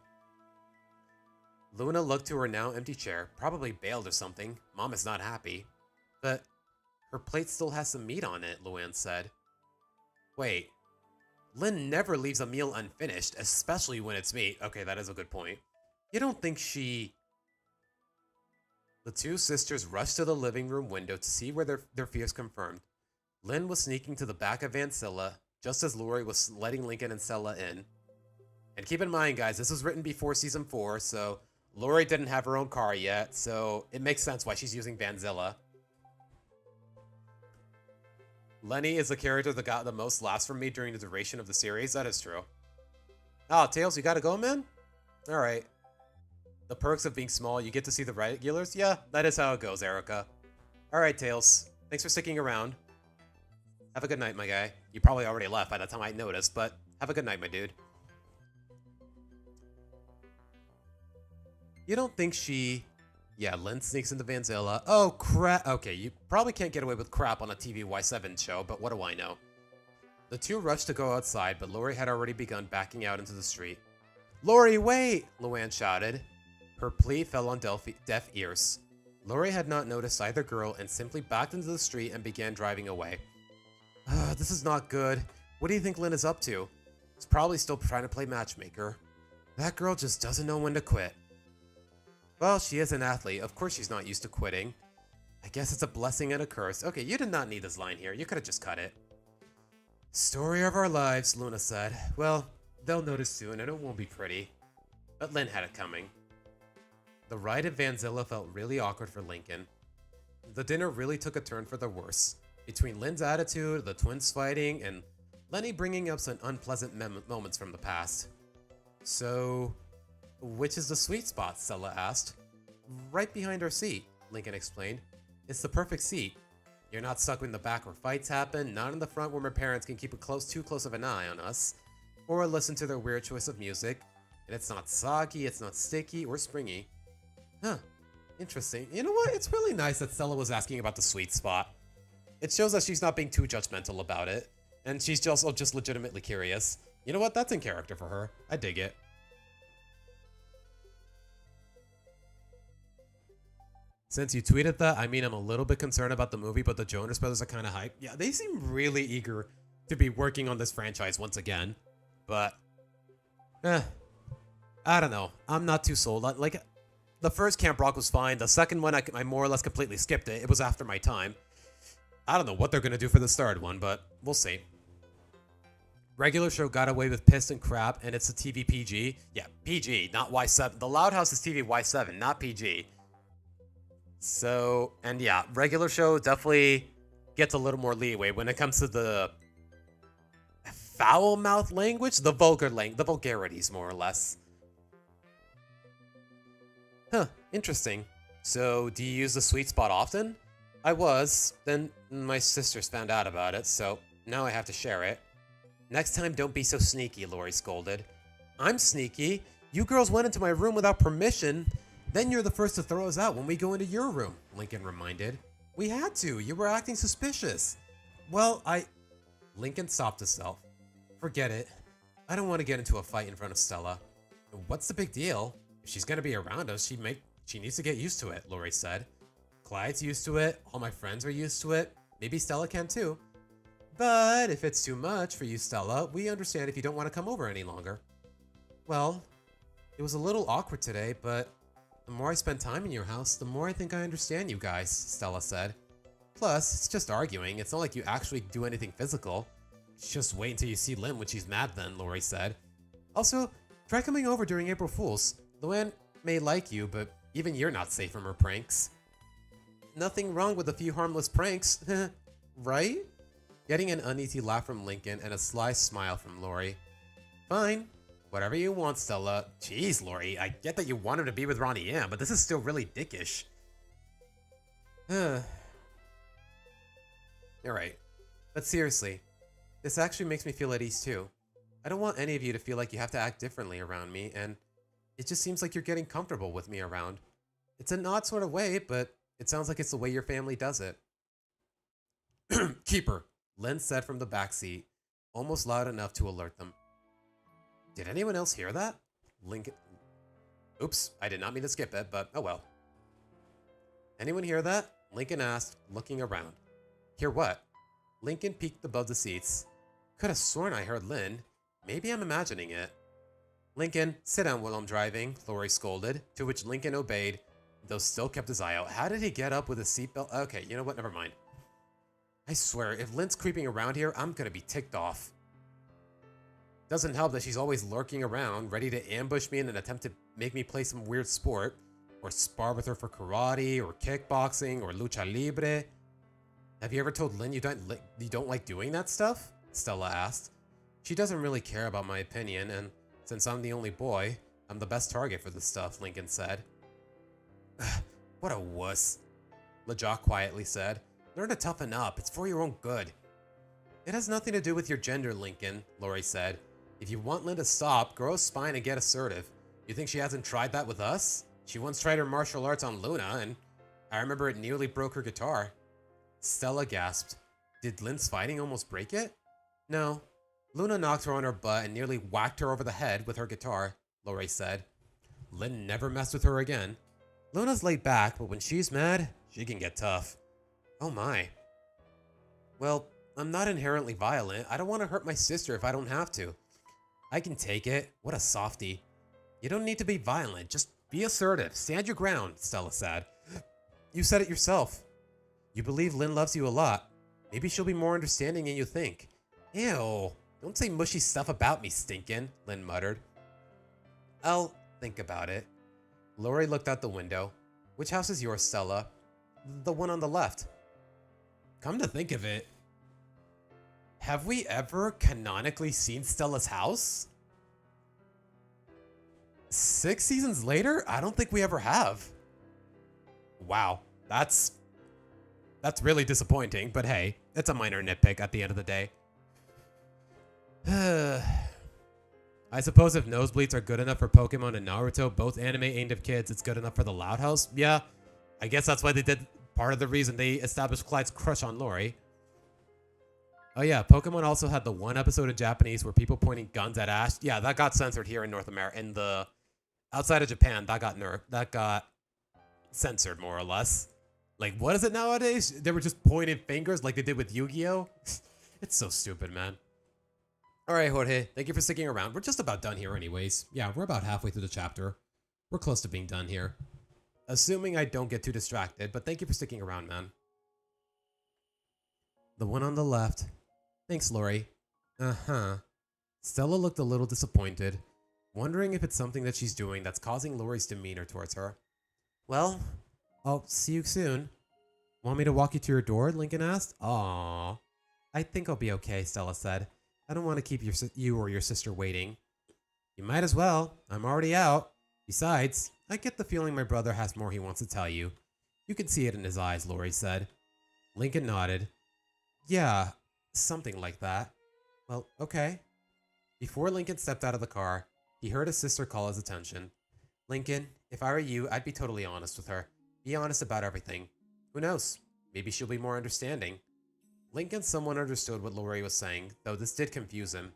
Luna looked to her now empty chair, probably bailed or something. Mom is not happy. But her plate still has some meat on it, Luann said. Wait, Lynn never leaves a meal unfinished, especially when it's meat. Okay, that is a good point. You don't think she... The two sisters rushed to the living room window to see where their fears confirmed. Lynn was sneaking to the back of Vancilla, just as Lori was letting Lincoln and Stella in. And keep in mind, guys, this was written before Season 4, so Lori didn't have her own car yet, so it makes sense why she's using Vanzilla. Lenny is the character that got the most laughs from me during the duration of the series. That is true. Oh, Tails, you gotta go, man? Alright. The perks of being small, you get to see the regulars? Yeah, that is how it goes, Erica. Alright, Tails. Thanks for sticking around. Have a good night, my guy. You probably already left by the time I noticed, but have a good night, my dude. You don't think she... Yeah, Lynn sneaks into Vanzilla. Oh, crap. Okay, you probably can't get away with crap on a TVY7 show, but what do I know? The two rushed to go outside, but Lori had already begun backing out into the street. Lori, wait! Luann shouted. Her plea fell on deaf ears. Lori had not noticed either girl and simply backed into the street and began driving away. This is not good. What do you think Lynn is up to? She's probably still trying to play matchmaker. That girl just doesn't know when to quit. Well, she is an athlete. Of course she's not used to quitting. I guess it's a blessing and a curse. Okay, you did not need this line here. You could have just cut it. Story of our lives, Luna said. Well, they'll notice soon and it won't be pretty. But Lynn had it coming. The ride at Vanzilla felt really awkward for Lincoln. The dinner really took a turn for the worse. Between Lynn's attitude, the twins fighting, and Lenny bringing up some unpleasant moments from the past. So... which is the sweet spot? Stella asked. Right behind our seat, Lincoln explained. It's the perfect seat. You're not stuck in the back where fights happen, not in the front where my parents can keep too close of an eye on us, or listen to their weird choice of music, and it's not soggy, it's not sticky, or springy. Huh, interesting. You know what? It's really nice that Stella was asking about the sweet spot. It shows that she's not being too judgmental about it, and she's also just legitimately curious. You know what? That's in character for her. I dig it. Since you tweeted that, I mean, I'm a little bit concerned about the movie, but the Jonas Brothers are kind of hyped. Yeah, they seem really eager to be working on this franchise once again. But, I don't know. I'm not too sold. Like, the first Camp Rock was fine. The second one, I more or less completely skipped it. It was after my time. I don't know what they're going to do for this third one, but we'll see. regular show got away with piss and crap, and it's a TV PG. Yeah, PG, not Y7. The Loud House is TV Y7, not PG. So, and yeah, regular show definitely gets a little more leeway when it comes to the foul mouth language, the vulgarities, more or less. Huh, interesting. So, do you use the sweet spot often? I was, then my sisters found out about it, so now I have to share it. Next time, don't be so sneaky, Lori scolded. I'm sneaky. You girls went into my room without permission. Then you're the first to throw us out when we go into your room, Lincoln reminded. We had to. You were acting suspicious. Well, Lincoln stopped himself. Forget it. I don't want to get into a fight in front of Stella. What's the big deal? If she's going to be around us, she needs to get used to it, Lori said. Clyde's used to it. All my friends are used to it. Maybe Stella can too. But if it's too much for you, Stella, we understand if you don't want to come over any longer. Well, it was a little awkward today, but the more I spend time in your house, the more I think I understand you guys, Stella said. Plus, it's just arguing. It's not like you actually do anything physical. Just wait until you see Lynn when she's mad then, Lori said. Also, try coming over during April Fools. Luann may like you, but even you're not safe from her pranks. Nothing wrong with a few harmless pranks, right? Getting an uneasy laugh from Lincoln and a sly smile from Lori. Fine. Whatever you want, Stella. Jeez, Lori, I get that you wanted to be with Ronnie Ann, but this is still really dickish. Alright. But seriously, this actually makes me feel at ease too. I don't want any of you to feel like you have to act differently around me, and it just seems like you're getting comfortable with me around. It's an odd sort of way, but it sounds like it's the way your family does it. Keeper, Lynn said from the back seat, almost loud enough to alert them. Did anyone else hear that? Lincoln. Oops, I did not mean to skip it, but oh well. Anyone hear that? Lincoln asked, looking around. Hear what? Lincoln peeked above the seats. Could have sworn I heard Lynn. Maybe I'm imagining it. Lincoln, sit down while I'm driving, Lori scolded, to which Lincoln obeyed, though still kept his eye out. How did he get up with his seatbelt? Okay, you know what? Never mind. I swear, if Lynn's creeping around here, I'm gonna be ticked off. Doesn't help that she's always lurking around, ready to ambush me in an attempt to make me play some weird sport, or spar with her for karate, or kickboxing, or lucha libre. Have you ever told Lynn you don't like doing that stuff? Stella asked. She doesn't really care about my opinion, and since I'm the only boy, I'm the best target for this stuff, Lincoln said. What a wuss, LeJock quietly said. Learn to toughen up, it's for your own good. It has nothing to do with your gender, Lincoln, Lori said. If you want Lynn to stop, grow a spine and get assertive. You think she hasn't tried that with us? She once tried her martial arts on Luna, and I remember it nearly broke her guitar. Stella gasped. Did Lynn's fighting almost break it? No. Luna knocked her on her butt and nearly whacked her over the head with her guitar, Lori said. Lynn never messed with her again. Luna's laid back, but when she's mad, she can get tough. Oh my. Well, I'm not inherently violent. I don't want to hurt my sister if I don't have to. I can take it. What a softie. You don't need to be violent. Just be assertive. Stand your ground, Stella said. You said it yourself. You believe Lynn loves you a lot. Maybe she'll be more understanding than you think. Ew. Don't say mushy stuff about me, stinkin', Lynn muttered. I'll think about it. Lori looked out the window. Which house is yours, Stella? The one on the left. Come to think of it, have we ever canonically seen Stella's house? 6 seasons later? I don't think we ever have. Wow, that's really disappointing, but hey, it's a minor nitpick at the end of the day. I suppose if nosebleeds are good enough for Pokemon and Naruto, both anime aimed at kids, it's good enough for the Loud House? Yeah, I guess that's why they did part of the reason they established Clyde's crush on Lori. Oh yeah, Pokemon also had the one episode in Japanese where people pointing guns at Ash. Yeah, that got censored here in North America. Outside of Japan, that got censored more or less. Like, what is it nowadays? They were just pointing fingers like they did with Yu-Gi-Oh! It's so stupid, man. Alright, Jorge, thank you for sticking around. We're just about done here anyways. Yeah, we're about halfway through the chapter. We're close to being done here. Assuming I don't get too distracted, but thank you for sticking around, man. The one on the left. Thanks, Lori. Uh-huh. Stella looked a little disappointed, wondering if it's something that she's doing that's causing Lori's demeanor towards her. Well, I'll see you soon. Want me to walk you to your door? Lincoln asked. Aww. I think I'll be okay, Stella said. I don't want to keep you or your sister waiting. You might as well. I'm already out. Besides, I get the feeling my brother has more he wants to tell you. You can see it in his eyes, Lori said. Lincoln nodded. Yeah, something like that. Well, okay. Before Lincoln stepped out of the car, he heard his sister call his attention. Lincoln, if I were you, I'd be totally honest with her. Be honest about everything. Who knows? Maybe she'll be more understanding. Lincoln somewhat understood what Lori was saying, though this did confuse him.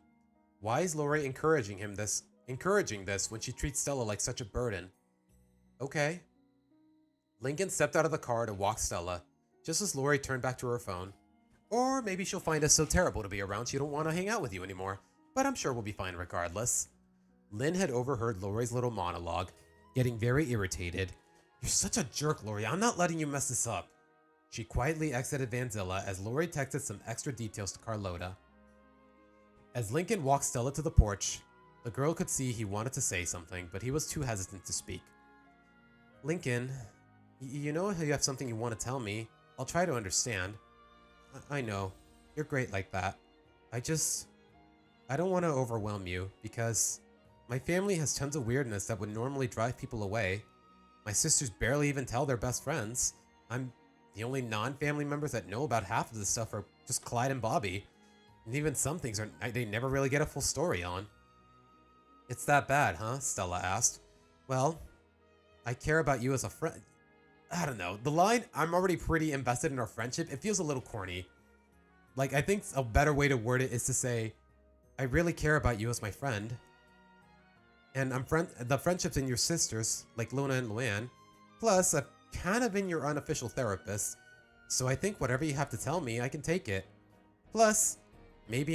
Why is Lori encouraging this when she treats Stella like such a burden? Okay. Lincoln stepped out of the car to walk Stella, just as Lori turned back to her phone. Or maybe she'll find us so terrible to be around she don't want to hang out with you anymore, but I'm sure we'll be fine regardless. Lynn had overheard Lori's little monologue, getting very irritated. You're such a jerk, Lori. I'm not letting you mess this up. She quietly exited Vanzilla as Lori texted some extra details to Carlota. As Lincoln walked Stella to the porch, the girl could see he wanted to say something, but he was too hesitant to speak. Lincoln, you know how you have something you want to tell me. I'll try to understand. I know. You're great like that. I don't want to overwhelm you, because my family has tons of weirdness that would normally drive people away. My sisters barely even tell their best friends. The only non-family members that know about half of this stuff are just Clyde and Bobby. And even some things they never really get a full story on. It's that bad, huh? Stella asked. Well, I care about you as a friend. I don't know. The line, I'm already pretty invested in our friendship, it feels a little corny. Like, I think a better way to word it is to say, I really care about you as my friend. And the friendships in your sisters, like Luna and Luann. Plus, I've kind of been your unofficial therapist, so I think whatever you have to tell me, I can take it. Plus, maybe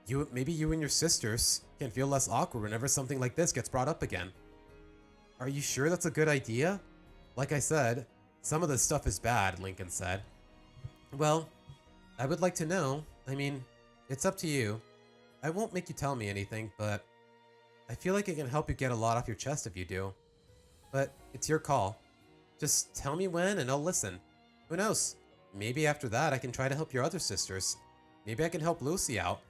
you and your sisters can feel less awkward whenever something like this gets brought up again. Are you sure that's a good idea? Like I said, some of this stuff is bad, Lincoln said. Well, I would like to know. I mean, it's up to you. I won't make you tell me anything, but I feel like it can help you get a lot off your chest if you do. But it's your call. Just tell me when and I'll listen. Who knows? Maybe after that I can try to help your other sisters. Maybe I can help Lucy out.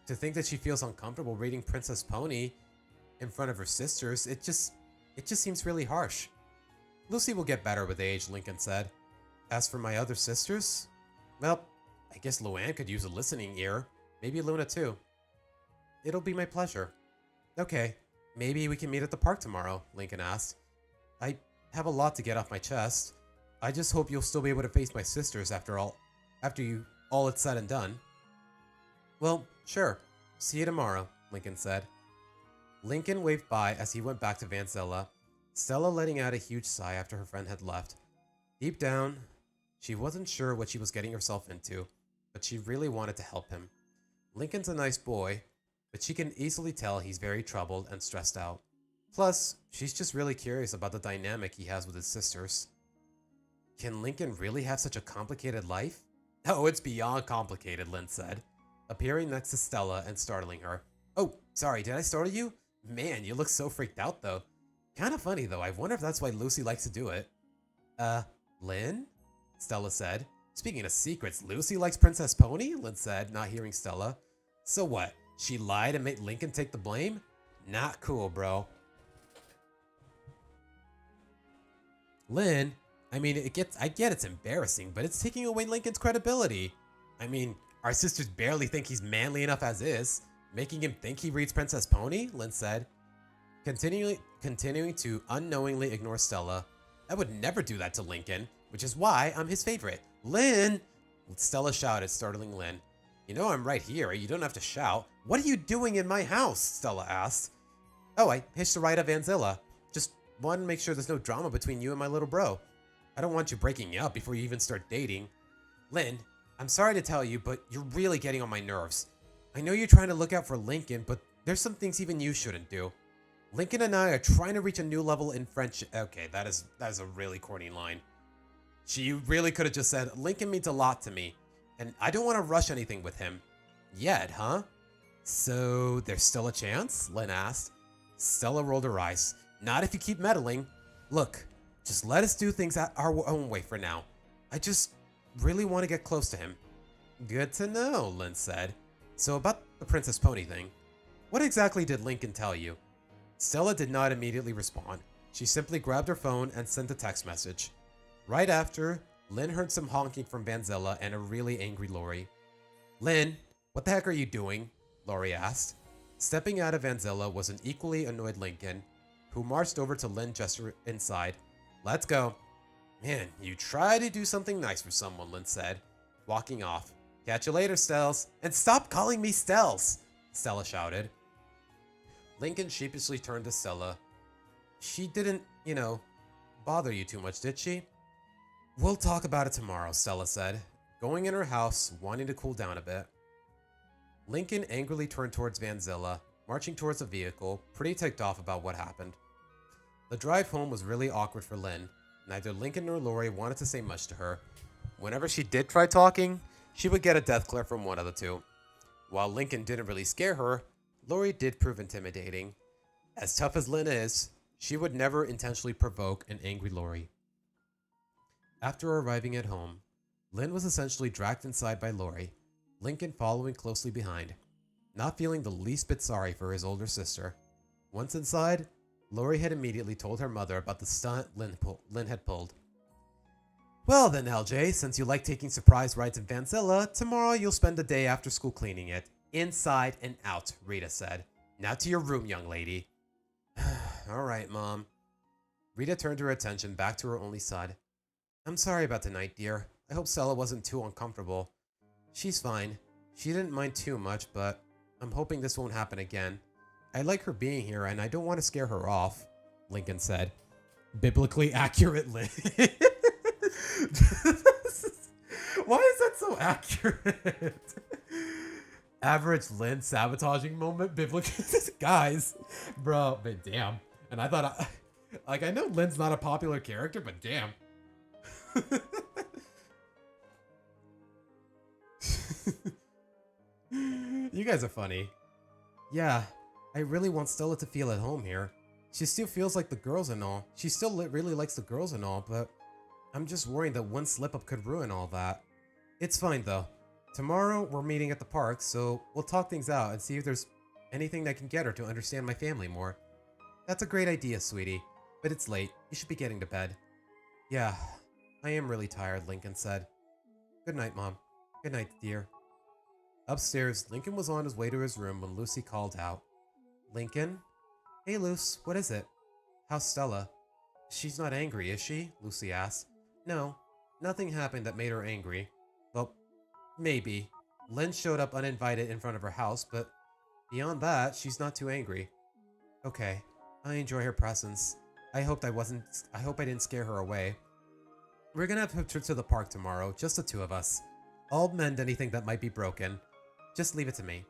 To think that she feels uncomfortable reading Princess Pony in front of her sisters, it just seems really harsh. Lucy will get better with age, Lincoln said. As for my other sisters, well, I guess Luann could use a listening ear. Maybe Luna too. It'll be my pleasure. Okay, maybe we can meet at the park tomorrow, Lincoln asked. I have a lot to get off my chest. I just hope you'll still be able to face my sisters after all it's said and done. Well, sure. See you tomorrow, Lincoln said. Lincoln waved bye as he went back to Vanzilla, Stella letting out a huge sigh after her friend had left. Deep down, she wasn't sure what she was getting herself into, but she really wanted to help him. Lincoln's a nice boy, but she can easily tell he's very troubled and stressed out. Plus, she's just really curious about the dynamic he has with his sisters. Can Lincoln really have such a complicated life? Oh, it's beyond complicated, Lynn said, appearing next to Stella and startling her. Oh, sorry, did I startle you? Man, you look so freaked out though. Kinda funny though, I wonder if that's why Lucy likes to do it. Lynn? Stella said. Speaking of secrets, Lucy likes Princess Pony? Lynn said, not hearing Stella. So what? She lied and made Lincoln take the blame? Not cool, bro. Lynn, I mean, I get it's embarrassing, but it's taking away Lincoln's credibility. I mean, our sisters barely think he's manly enough as is, making him think he reads Princess Pony, Lynn said. Continuing to unknowingly ignore Stella. I would never do that to Lincoln, which is why I'm his favorite. Lynn! Stella shouted, startling Lynn. You know I'm right here, you don't have to shout. What are you doing in my house? Stella asked. Oh, I hitched a ride at Vanzilla. Just wanted to make sure there's no drama between you and my little bro. I don't want you breaking up before you even start dating. Lynn, I'm sorry to tell you, but you're really getting on my nerves. I know you're trying to look out for Lincoln, but there's some things even you shouldn't do. Lincoln and I are trying to reach a new level in friendship. Okay, that is a really corny line. She really could have just said, Lincoln means a lot to me, and I don't want to rush anything with him. Yet, huh? So, there's still a chance? Lynn asked. Stella rolled her eyes. Not if you keep meddling. Look, just let us do things our own way for now. I just really want to get close to him. Good to know, Lynn said. So about the Princess Pony thing. What exactly did Lincoln tell you? Stella did not immediately respond. She simply grabbed her phone and sent a text message. Right after, Lynn heard some honking from Vanzilla and a really angry Lori. Lynn, what the heck are you doing? Lori asked. Stepping out of Vanzilla was an equally annoyed Lincoln, who marched over to Lynn gestured inside. Let's go. Man, you try to do something nice for someone, Lynn said, walking off. Catch you later, Stells. And stop calling me Stells, Stella shouted. Lincoln sheepishly turned to Stella. She didn't, bother you too much, did she? We'll talk about it tomorrow, Stella said, going in her house, wanting to cool down a bit. Lincoln angrily turned towards Vanzilla, marching towards the vehicle, pretty ticked off about what happened. The drive home was really awkward for Lynn. Neither Lincoln nor Lori wanted to say much to her. Whenever she did try talking, she would get a death glare from one of the two. While Lincoln didn't really scare her, Lori did prove intimidating. As tough as Lynn is, she would never intentionally provoke an angry Lori. After arriving at home, Lynn was essentially dragged inside by Lori, Lincoln following closely behind, not feeling the least bit sorry for his older sister. Once inside, Lori had immediately told her mother about the stunt Lynn had pulled. Well then, LJ, since you like taking surprise rides in Vanzilla, tomorrow you'll spend the day after school cleaning it. Inside and out, Rita said. Now to your room, young lady. All right, Mom. Rita turned her attention back to her only son. I'm sorry about tonight, dear. I hope Stella wasn't too uncomfortable. She's fine. She didn't mind too much, but I'm hoping this won't happen again. I like her being here, and I don't want to scare her off, Lincoln said. Biblically accurate, Lynn. Why is that so accurate? Average Lynn sabotaging moment, biblically. Guys, bro, but damn. And I thought, I know Lynn's not a popular character, but damn. You guys are funny. Yeah, I really want Stella to feel at home here. She still feels like the girls and all. She still really likes the girls and all, but I'm just worried that one slip-up could ruin all that. It's fine, though. Tomorrow, we're meeting at the park, so we'll talk things out and see if there's anything that can get her to understand my family more. That's a great idea, sweetie, but it's late. You should be getting to bed. Yeah, I am really tired, Lincoln said. Good night, Mom. Good night, dear. Upstairs, Lincoln was on his way to his room when Lucy called out. Lincoln? Hey, Luce, what is it? How's Stella? She's not angry, is she? Lucy asked. No, nothing happened that made her angry. Well, maybe. Lynn showed up uninvited in front of her house, but beyond that, she's not too angry. Okay, I enjoy her presence. I hope I didn't scare her away. We're gonna have a trip to the park tomorrow, just the two of us. I'll mend anything that might be broken. Just leave it to me.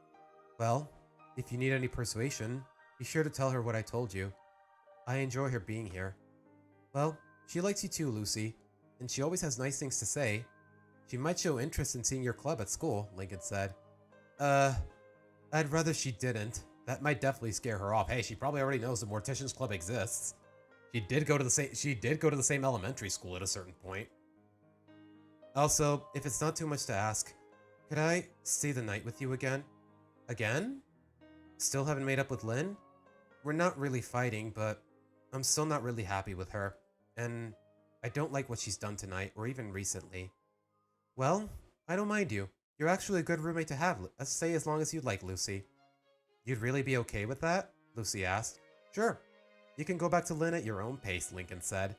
Well, if you need any persuasion, be sure to tell her what I told you. I enjoy her being here. Well, she likes you too, Lucy, and she always has nice things to say. She might show interest in seeing your club at school, Lincoln said. I'd rather she didn't. That might definitely scare her off. Hey, she probably already knows the Morticians Club exists. She did go to the same elementary school at a certain point. Also, if it's not too much to ask, could I stay the night with you again? Again? Still haven't made up with Lynn? We're not really fighting, but I'm still not really happy with her. And I don't like what she's done tonight, or even recently. Well, I don't mind you. You're actually a good roommate to have. Let's stay as long as you'd like, Lucy. You'd really be okay with that? Lucy asked. Sure. You can go back to Lynn at your own pace, Lincoln said.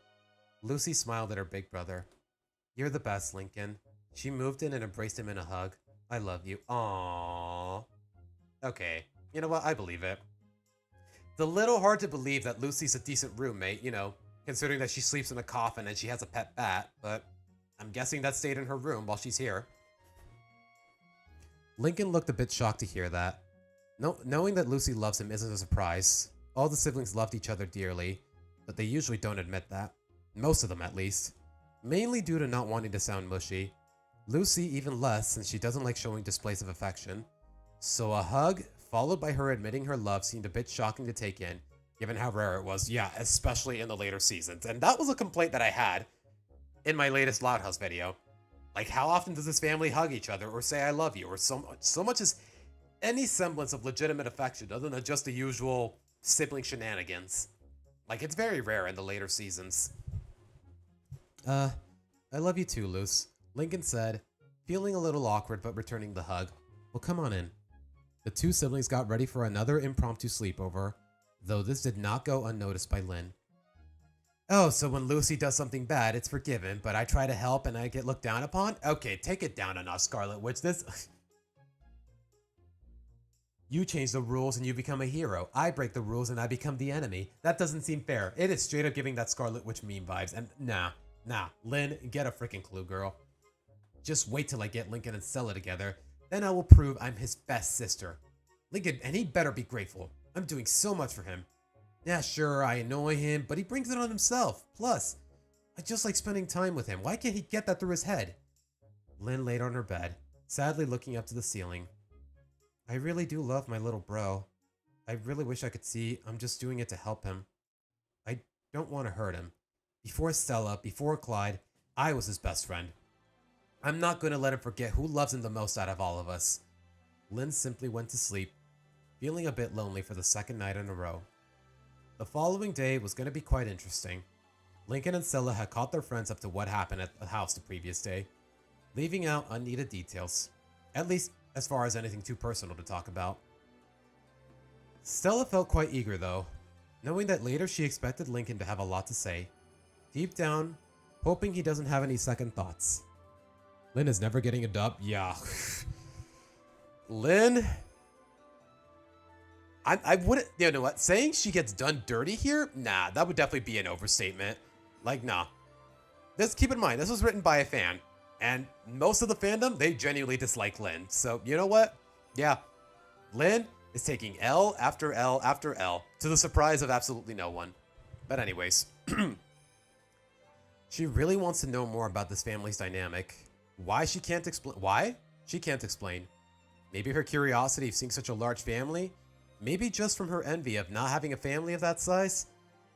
Lucy smiled at her big brother. You're the best, Lincoln. She moved in and embraced him in a hug. I love you. Aww. Okay, you know what? I believe it. It's a little hard to believe that Lucy's a decent roommate, considering that she sleeps in a coffin and she has a pet bat, but I'm guessing that stayed in her room while she's here. Lincoln looked a bit shocked to hear that. Knowing that Lucy loves him isn't a surprise. All the siblings loved each other dearly, but they usually don't admit that. Most of them, at least. Mainly due to not wanting to sound mushy. Lucy even less, since she doesn't like showing displays of affection. So a hug followed by her admitting her love, seemed a bit shocking to take in, given how rare it was. Yeah, especially in the later seasons. And that was a complaint that I had in my latest Loud House video. Like, how often does this family hug each other or say I love you, or so much as any semblance of legitimate affection other than just the usual sibling shenanigans? Like, it's very rare in the later seasons. I love you too, Luce, Lincoln said, feeling a little awkward but returning the hug. Well, come on in. The two siblings got ready for another impromptu sleepover, though this did not go unnoticed by Lynn. Oh, so when Lucy does something bad, it's forgiven, but I try to help and I get looked down upon? Okay, take it down a notch, Scarlet Witch. This... You change the rules and you become a hero. I break the rules and I become the enemy. That doesn't seem fair. It is straight up giving that Scarlet Witch meme vibes. And nah. Lynn, get a freaking clue, girl. Just wait till I get Lincoln and Stella together. Then I will prove I'm his best sister. Lincoln, and he better be grateful. I'm doing so much for him. Yeah, sure, I annoy him, but he brings it on himself. Plus, I just like spending time with him. Why can't he get that through his head? Lynn laid on her bed, sadly looking up to the ceiling. I really do love my little bro. I really wish I could see I'm just doing it to help him. I don't want to hurt him. Before Stella, before Clyde, I was his best friend. I'm not going to let him forget who loves him the most out of all of us. Lynn simply went to sleep, feeling a bit lonely for the second night in a row. The following day was going to be quite interesting. Lincoln and Stella had caught their friends up to what happened at the house the previous day, leaving out unneeded details, at least as far as anything too personal to talk about. Stella felt quite eager though, knowing that later she expected Lincoln to have a lot to say, deep down, hoping he doesn't have any second thoughts. Lynn is never getting a dub? Yeah. Lynn... I wouldn't, you know what, saying she gets done dirty here? Nah, that would definitely be an overstatement. Like, nah. Keep in mind, this was written by a fan, and most of the fandom, they genuinely dislike Lynn. So, you know what? Yeah, Lynn is taking L after L after L, to the surprise of absolutely no one. But anyways, she really wants to know more about this family's dynamic. Why? She can't explain. Maybe her curiosity of seeing such a large family? Maybe just from her envy of not having a family of that size?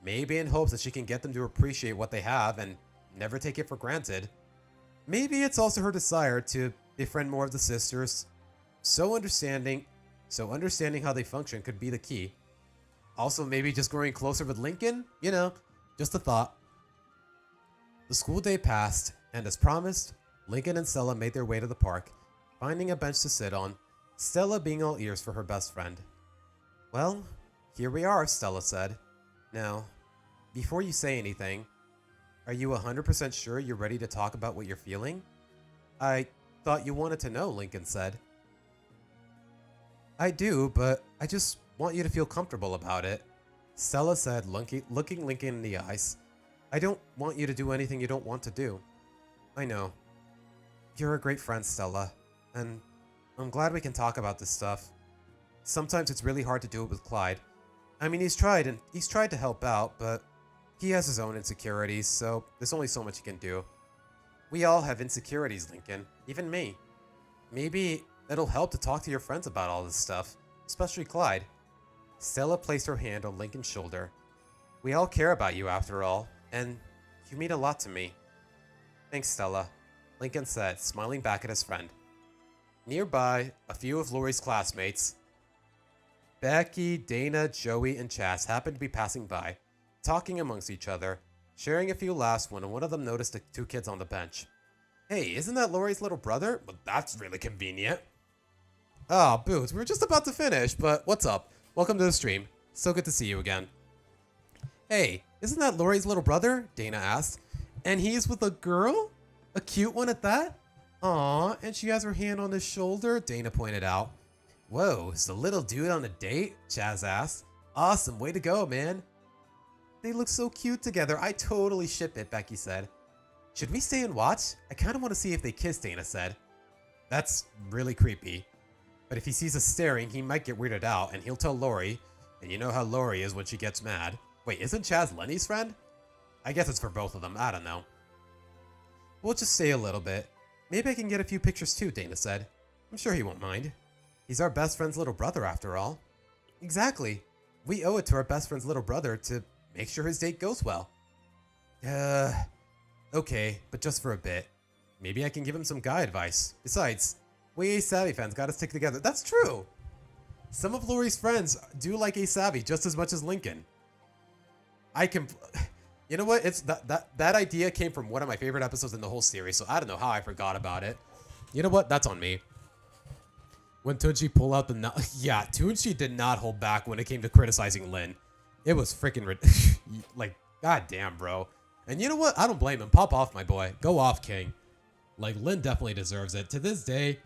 Maybe in hopes that she can get them to appreciate what they have and never take it for granted? Maybe it's also her desire to befriend more of the sisters. So understanding how they function could be the key. Also, maybe just growing closer with Lincoln? You know, just a thought. The school day passed, and as promised, Lincoln and Stella made their way to the park, finding a bench to sit on, Stella being all ears for her best friend. Well, here we are, Stella said. Now, before you say anything, are you 100% sure you're ready to talk about what you're feeling? I thought you wanted to know, Lincoln said. I do, but I just want you to feel comfortable about it, Stella said, looking Lincoln in the eyes. I don't want you to do anything you don't want to do. I know. You're a great friend, Stella, and I'm glad we can talk about this stuff. Sometimes it's really hard to do it with Clyde. I mean, he's tried to help out, but he has his own insecurities, so there's only so much he can do. We all have insecurities, Lincoln, even me. Maybe it'll help to talk to your friends about all this stuff, especially Clyde. Stella placed her hand on Lincoln's shoulder. We all care about you after all, and you mean a lot to me. Thanks, Stella, Lincoln said, smiling back at his friend. Nearby, a few of Lori's classmates, Becky, Dana, Joey, and Chaz, happened to be passing by, talking amongst each other, sharing a few laughs when one of them noticed the two kids on the bench. Hey, isn't that Lori's little brother? Well, that's really convenient. Oh, Boots, we were just about to finish, but what's up? Welcome to the stream. So good to see you again. Hey, isn't that Lori's little brother? Dana asked. And he's with a girl? A cute one at that? Aw, and she has her hand on his shoulder, Dana pointed out. Whoa, is the little dude on a date? Chaz asked. Awesome, way to go, man. They look so cute together. I totally ship it, Becky said. Should we stay and watch? I kind of want to see if they kiss, Dana said. That's really creepy. But if he sees us staring, he might get weirded out, and he'll tell Lori. And you know how Lori is when she gets mad. Wait, isn't Chaz Lenny's friend? I guess it's for both of them. I don't know. We'll just stay a little bit. Maybe I can get a few pictures too, Dana said. I'm sure he won't mind. He's our best friend's little brother after all. Exactly. We owe it to our best friend's little brother to make sure his date goes well. Okay, but just for a bit. Maybe I can give him some guy advice. Besides, we Ace Savvy fans gotta stick together. That's true! Some of Lori's friends do like Ace Savvy just as much as Lincoln. You know what? It's that idea came from one of my favorite episodes in the whole series, so I don't know how I forgot about it. You know what? That's on me. When Tunchi pulled out the yeah, Tunchi did not hold back when it came to criticizing Lin. It was freaking like, goddamn, bro. And you know what? I don't blame him. Pop off, my boy. Go off, King. Like, Lin definitely deserves it. To this day,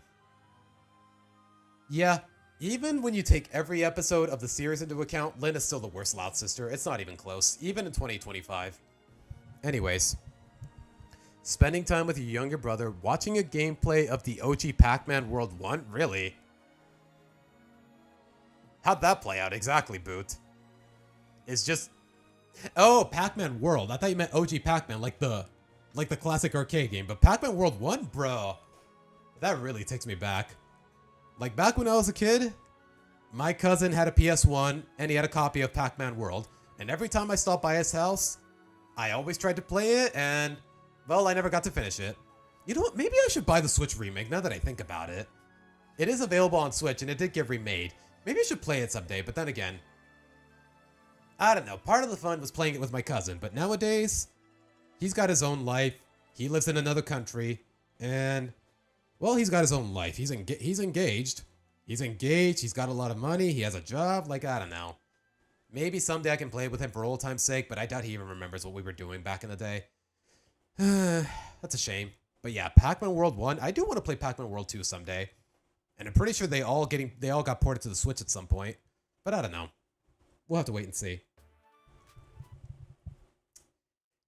yeah, even when you take every episode of the series into account, Lin is still the worst Loud sister. It's not even close, even in 2025. Anyways, spending time with your younger brother, watching a gameplay of the OG Pac-Man World 1? Really? How'd that play out exactly, Boot? It's just... Oh, Pac-Man World. I thought you meant OG Pac-Man, like the classic arcade game. But Pac-Man World 1? Bro. That really takes me back. Like, back when I was a kid, my cousin had a PS1, and he had a copy of Pac-Man World. And every time I stopped by his house, I always tried to play it, and, well, I never got to finish it. You know what? Maybe I should buy the Switch remake, now that I think about it. It is available on Switch, and it did get remade. Maybe I should play it someday, but then again, I don't know. Part of the fun was playing it with my cousin, but nowadays, he's got his own life. He lives in another country, and... well, he's got his own life. He's engaged. He's engaged. He's got a lot of money. He has a job. Like, I don't know. Maybe someday I can play with him for old time's sake, but I doubt he even remembers what we were doing back in the day. That's a shame. But yeah, Pac-Man World 1. I do want to play Pac-Man World 2 someday. And I'm pretty sure they all got ported to the Switch at some point. But I don't know. We'll have to wait and see.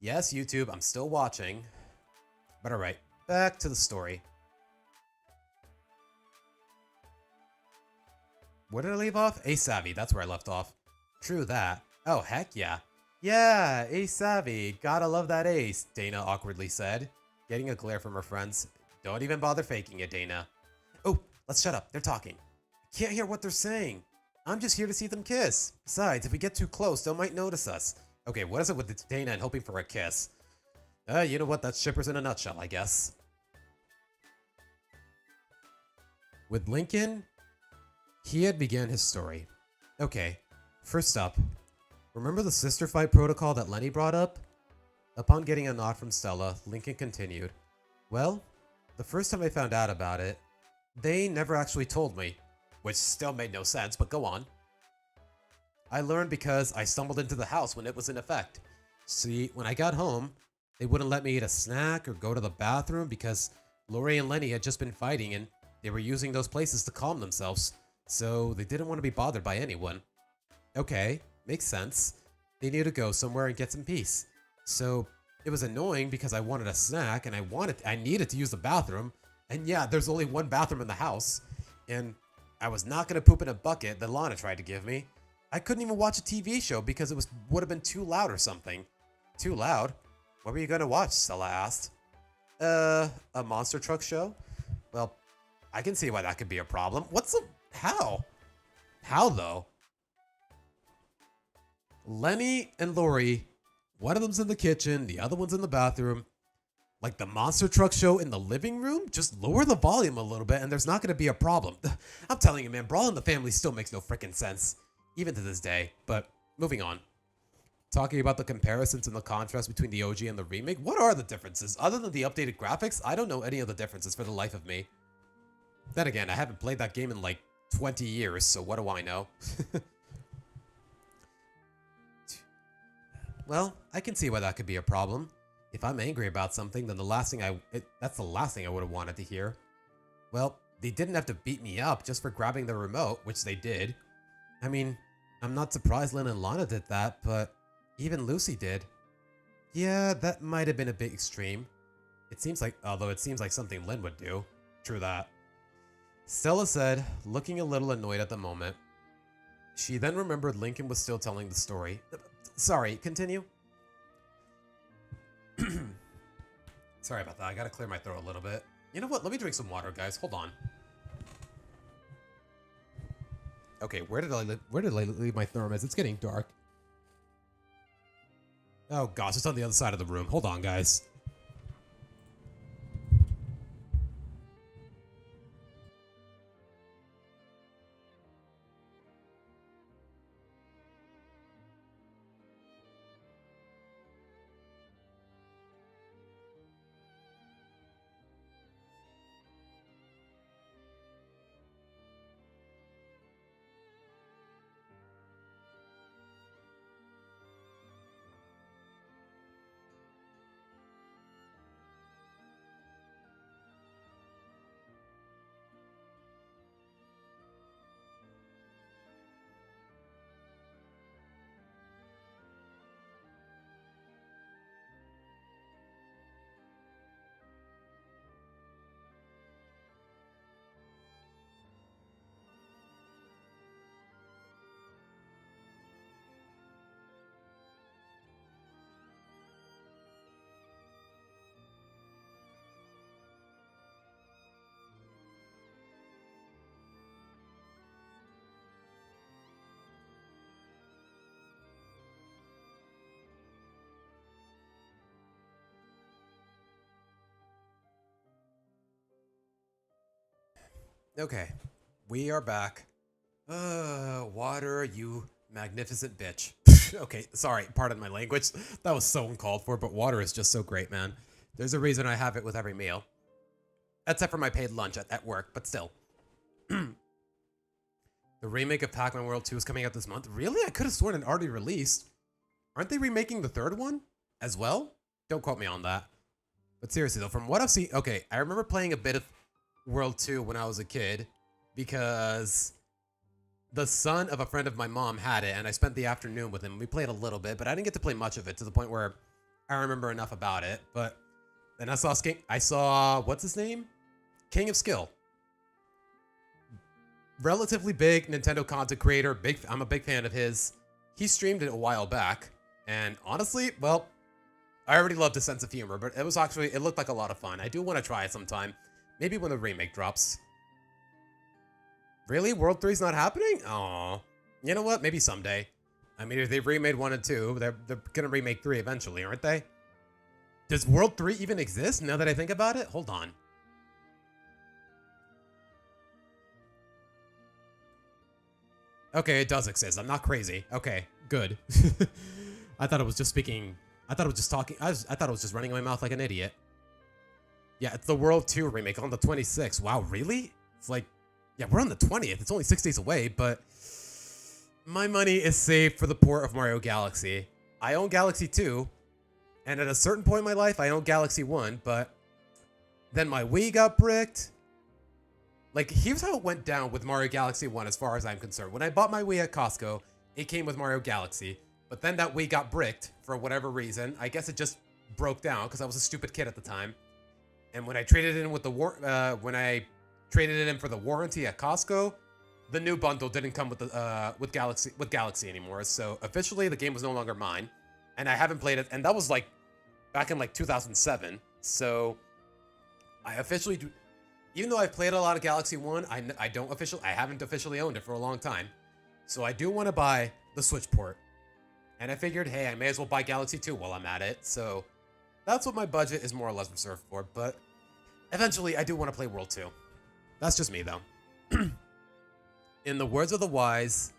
Yes, YouTube, I'm still watching. But alright, back to the story. Where did I leave off? Ace Savvy, that's where I left off. True that. Oh, heck yeah. Yeah, Ace Savvy. Gotta love that Ace, Dana awkwardly said, getting a glare from her friends. Don't even bother faking it, Dana. Oh, let's shut up. They're talking. I can't hear what they're saying. I'm just here to see them kiss. Besides, if we get too close, they might notice us. Okay, what is it with Dana and hoping for a kiss? You know what? That's shippers in a nutshell, I guess. With Lincoln, he had began his story. Okay, first up, remember the sister fight protocol that Lenny brought up? Upon getting a nod from Stella, Lincoln continued. Well, the first time I found out about it, they never actually told me, which still made no sense, but go on. I learned because I stumbled into the house when it was in effect. See, when I got home, they wouldn't let me eat a snack or go to the bathroom because Lori and Lenny had just been fighting and they were using those places to calm themselves. So they didn't want to be bothered by anyone. Okay, makes sense. They needed to go somewhere and get some peace. So it was annoying because I wanted a snack and I needed to use the bathroom. And yeah, there's only one bathroom in the house. And I was not going to poop in a bucket that Lana tried to give me. I couldn't even watch a TV show because it would have been too loud or something. Too loud? What were you going to watch? Stella asked. A monster truck show? Well, I can see why that could be a problem. How? How, though? Lenny and Lori, one of them's in the kitchen, the other one's in the bathroom. Like the monster truck show in the living room? Just lower the volume a little bit and there's not going to be a problem. I'm telling you, man, Brawl in the Family still makes no freaking sense. Even to this day. But moving on. Talking about the comparisons and the contrast between the OG and the remake, what are the differences? Other than the updated graphics, I don't know any of the differences for the life of me. Then again, I haven't played that game in like 20 years, so what do I know? Well, I can see why that could be a problem. If I'm angry about something, then that's the last thing I would have wanted to hear. Well, they didn't have to beat me up just for grabbing the remote, which they did. I mean, I'm not surprised Lynn and Lana did that, but even Lucy did. Yeah, that might have been a bit extreme. Although it seems like something Lynn would do. True that. Stella said, looking a little annoyed at the moment. She then remembered Lincoln was still telling the story. Sorry, continue. Sorry about that, I gotta clear my throat a little bit. You know what, let me drink some water, guys, hold on. Okay, where did I leave my thermos? It's getting dark. Oh gosh, it's on the other side of the room. Hold on, guys. Okay, we are back. Water, you magnificent bitch. Okay, sorry, pardon my language. That was so uncalled for, but water is just so great, man. There's a reason I have it with every meal. Except for my paid lunch at work, but still. The remake of Pac-Man World 2 is coming out this month. Really? I could have sworn it already released. Aren't they remaking the third one as well? Don't quote me on that. But seriously though, from what I've seen, okay, I remember playing a bit of World 2 when I was a kid because the son of a friend of my mom had it and I spent the afternoon with him. We played a little bit, but I didn't get to play much of it to the point where I remember enough about it. But then I saw what's his name? King of Skill. Relatively big Nintendo content creator. I'm a big fan of his. He streamed it a while back. And honestly, well, I already loved his sense of humor, but it looked like a lot of fun. I do want to try it sometime. Maybe when the remake drops. Really? World 3's not happening? Aw. You know what? Maybe someday. I mean, if they've remade 1 and 2, they're gonna remake 3 eventually, aren't they? Does World 3 even exist now that I think about it? Hold on. Okay, it does exist. I'm not crazy. Okay, good. I thought it was just speaking. I thought it was just talking. I thought it was just running my mouth like an idiot. Yeah, it's the World 2 remake on the 26th. Wow, really? It's like, yeah, we're on the 20th. It's only 6 days away, but my money is saved for the port of Mario Galaxy. I own Galaxy 2, and at a certain point in my life, I owned Galaxy 1, but then my Wii got bricked. Like, here's how it went down with Mario Galaxy 1 as far as I'm concerned. When I bought my Wii at Costco, it came with Mario Galaxy, but then that Wii got bricked for whatever reason. I guess it just broke down because I was a stupid kid at the time. And when I traded it in with for the warranty at Costco, the new bundle didn't come with the with Galaxy anymore. So officially, the game was no longer mine, and I haven't played it. And that was like back in like 2007. So I officially, even though I've played a lot of Galaxy 1, I haven't officially owned it for a long time. So I do want to buy the Switch port, and I figured, hey, I may as well buy Galaxy 2 while I'm at it. So that's what my budget is more or less reserved for, but eventually I do want to play World 2. That's just me, though. In the words of the wise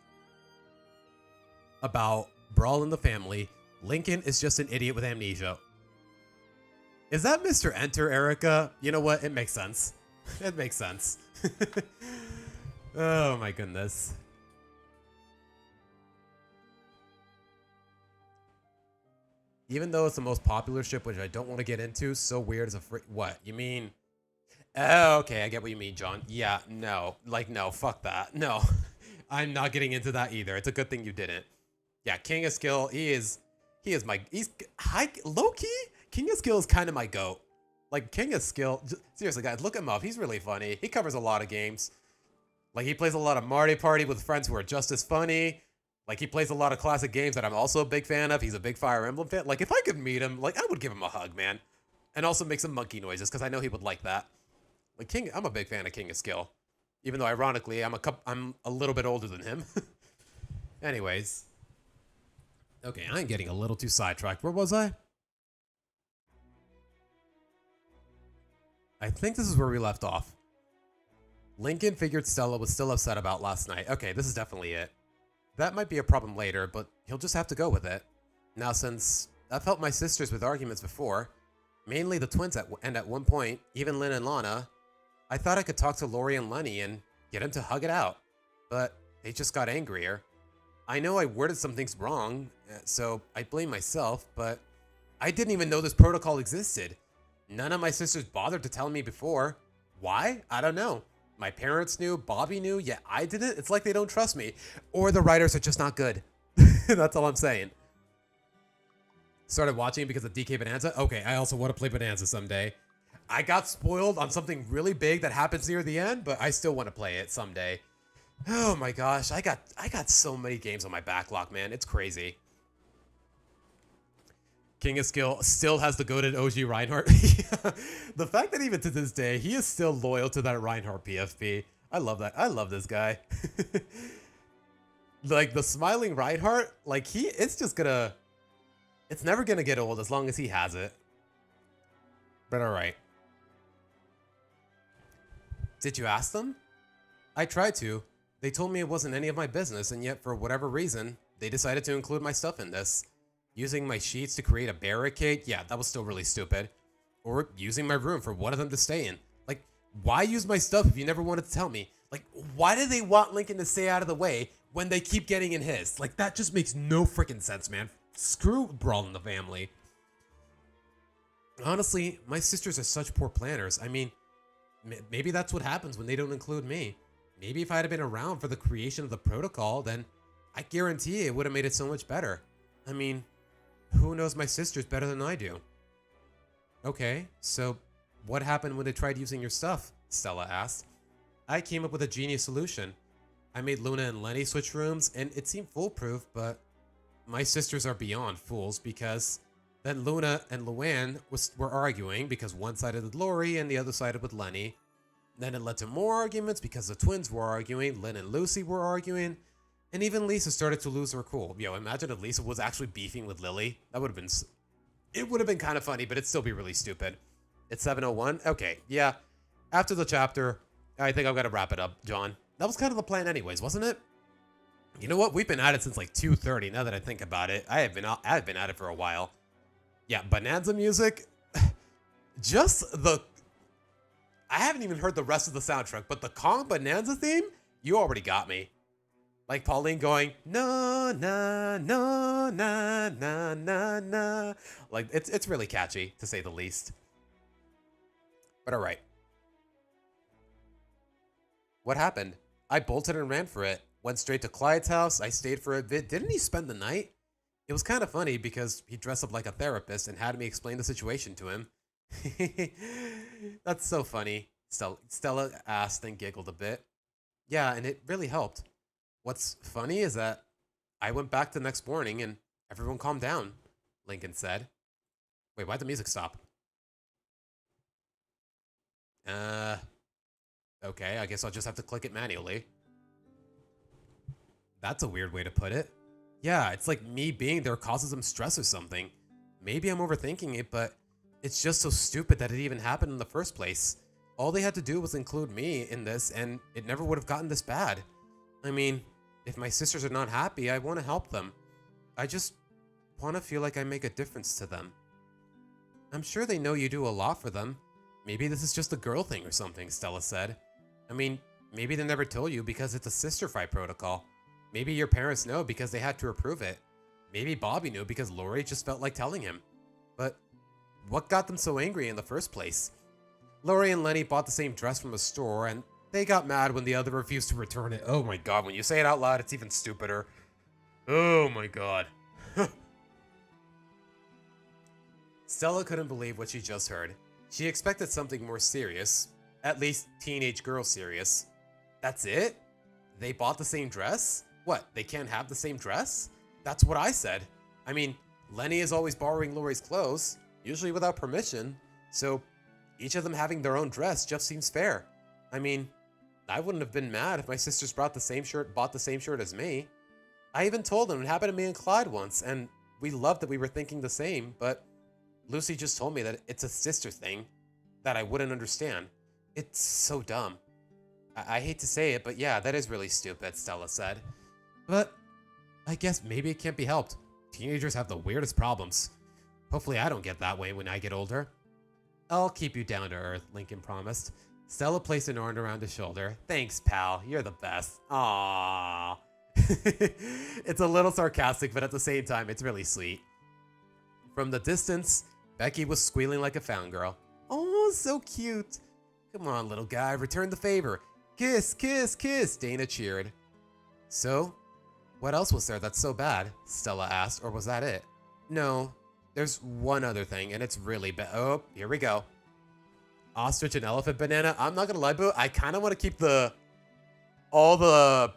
about Brawl in the Family, Lincoln is just an idiot with amnesia. Is that Mr. Enter, Erica? You know what? It makes sense. It makes sense. Oh my goodness. Even though it's the most popular ship, which I don't want to get into, so weird as a what? You mean? Oh, okay, I get what you mean, John. Yeah, no. Like, no, fuck that. No. I'm not getting into that either. It's a good thing you didn't. Yeah, King of Skill, he's high, low-key? King of Skill is kind of my goat. Like, King of Skill, seriously, guys, look him up. He's really funny. He covers a lot of games. Like, he plays a lot of Mario Party with friends who are just as funny. Like, he plays a lot of classic games that I'm also a big fan of. He's a big Fire Emblem fan. Like, if I could meet him, like, I would give him a hug, man. And also make some monkey noises, because I know he would like that. Like, I'm a big fan of King of Skill. Even though, ironically, I'm a little bit older than him. Anyways. Okay, I'm getting a little too sidetracked. Where was I? I think this is where we left off. Lincoln figured Stella was still upset about last night. Okay, this is definitely it. That might be a problem later, but he'll just have to go with it. Now, since I've helped my sisters with arguments before, mainly the twins and at one point, even Lynn and Lana, I thought I could talk to Lori and Lenny and get them to hug it out. But they just got angrier. I know I worded some things wrong, so I blame myself, but I didn't even know this protocol existed. None of my sisters bothered to tell me before. Why? I don't know. My parents knew, Bobby knew, yet I didn't. It's like they don't trust me. Or the writers are just not good. That's all I'm saying. Started watching because of DK Bonanza. Okay, I also want to play Bonanza someday. I got spoiled on something really big that happens near the end, but I still want to play it someday. Oh my gosh, I got so many games on my backlog, man. It's crazy. King of Skill still has the goated OG Reinhardt. The fact that even to this day, he is still loyal to that Reinhardt PFP. I love that. I love this guy. Like, the smiling Reinhardt, like, it's never gonna get old as long as he has it. But alright. Did you ask them? I tried to. They told me it wasn't any of my business, and yet for whatever reason, they decided to include my stuff in this. Using my sheets to create a barricade? Yeah, that was still really stupid. Or using my room for one of them to stay in. Like, why use my stuff if you never wanted to tell me? Like, why do they want Lincoln to stay out of the way when they keep getting in his? Like, that just makes no freaking sense, man. Screw Brawl in the Family. Honestly, my sisters are such poor planners. I mean, maybe that's what happens when they don't include me. Maybe if I had been around for the creation of the protocol, then I guarantee it would have made it so much better. I mean, who knows my sisters better than I do? Okay, so what happened when they tried using your stuff? Stella asked. I came up with a genius solution. I made Luna and Lenny switch rooms, and it seemed foolproof, but my sisters are beyond fools because then Luna and Luann were arguing because one sided with Lori and the other sided with Lenny. Then it led to more arguments because the twins were arguing, Lynn and Lucy were arguing, and even Lisa started to lose her cool. Yo, imagine if Lisa was actually beefing with Lily. That would have been... It would have been kind of funny, but it'd still be really stupid. It's 7:01? Okay, yeah. After the chapter, I think I've got to wrap it up, John. That was kind of the plan anyways, wasn't it? You know what? We've been at it since like 2:30, now that I think about it. I've been at it for a while. Yeah, Bonanza music. Just the... I haven't even heard the rest of the soundtrack, but the Kong Bonanza theme, you already got me. Like Pauline going, no, na, no, na, na, na, na. Like, it's really catchy, to say the least. But alright. What happened? I bolted and ran for it. Went straight to Clyde's house. I stayed for a bit. Didn't he spend the night? It was kind of funny because he dressed up like a therapist and had me explain the situation to him. That's so funny. Stella asked and giggled a bit. Yeah, and it really helped. What's funny is that I went back the next morning and everyone calmed down, Lincoln said. Wait, why'd the music stop? Okay, I guess I'll just have to click it manually. That's a weird way to put it. Yeah, it's like me being there causes them stress or something. Maybe I'm overthinking it, but it's just so stupid that it even happened in the first place. All they had to do was include me in this, and it never would have gotten this bad. I mean, if my sisters are not happy, I want to help them. I just want to feel like I make a difference to them. I'm sure they know you do a lot for them. Maybe this is just a girl thing or something, Stella said. I mean, maybe they never told you because it's a sister fight protocol. Maybe your parents know because they had to approve it. Maybe Bobby knew because Lori just felt like telling him. But what got them so angry in the first place? Lori and Lenny bought the same dress from a store, and they got mad when the other refused to return it. Oh my god, when you say it out loud, it's even stupider. Oh my god. Stella couldn't believe what she just heard. She expected something more serious. At least teenage girl serious. That's it? They bought the same dress? What, they can't have the same dress? That's what I said. I mean, Lenny is always borrowing Lori's clothes, usually without permission, so each of them having their own dress just seems fair. I mean, I wouldn't have been mad if my sisters bought the same shirt as me. I even told them it happened to me and Clyde once, and we loved that we were thinking the same, but Lucy just told me that it's a sister thing that I wouldn't understand. It's so dumb. I hate to say it, but yeah, that is really stupid, Stella said. But I guess maybe it can't be helped. Teenagers have the weirdest problems. Hopefully I don't get that way when I get older. I'll keep you down to earth, Lincoln promised. Stella placed an arm around his shoulder. Thanks, pal. You're the best. Aww. It's a little sarcastic, but at the same time, it's really sweet. From the distance, Becky was squealing like a fangirl. Oh, so cute. Come on, little guy, return the favor. Kiss, kiss, kiss, Dana cheered. So, what else was there that's so bad? Stella asked, or was that it? No, there's one other thing, and it's really bad. Oh, here we go. Ostrich and elephant banana. I'm not gonna lie, boo. I kind of want to keep all the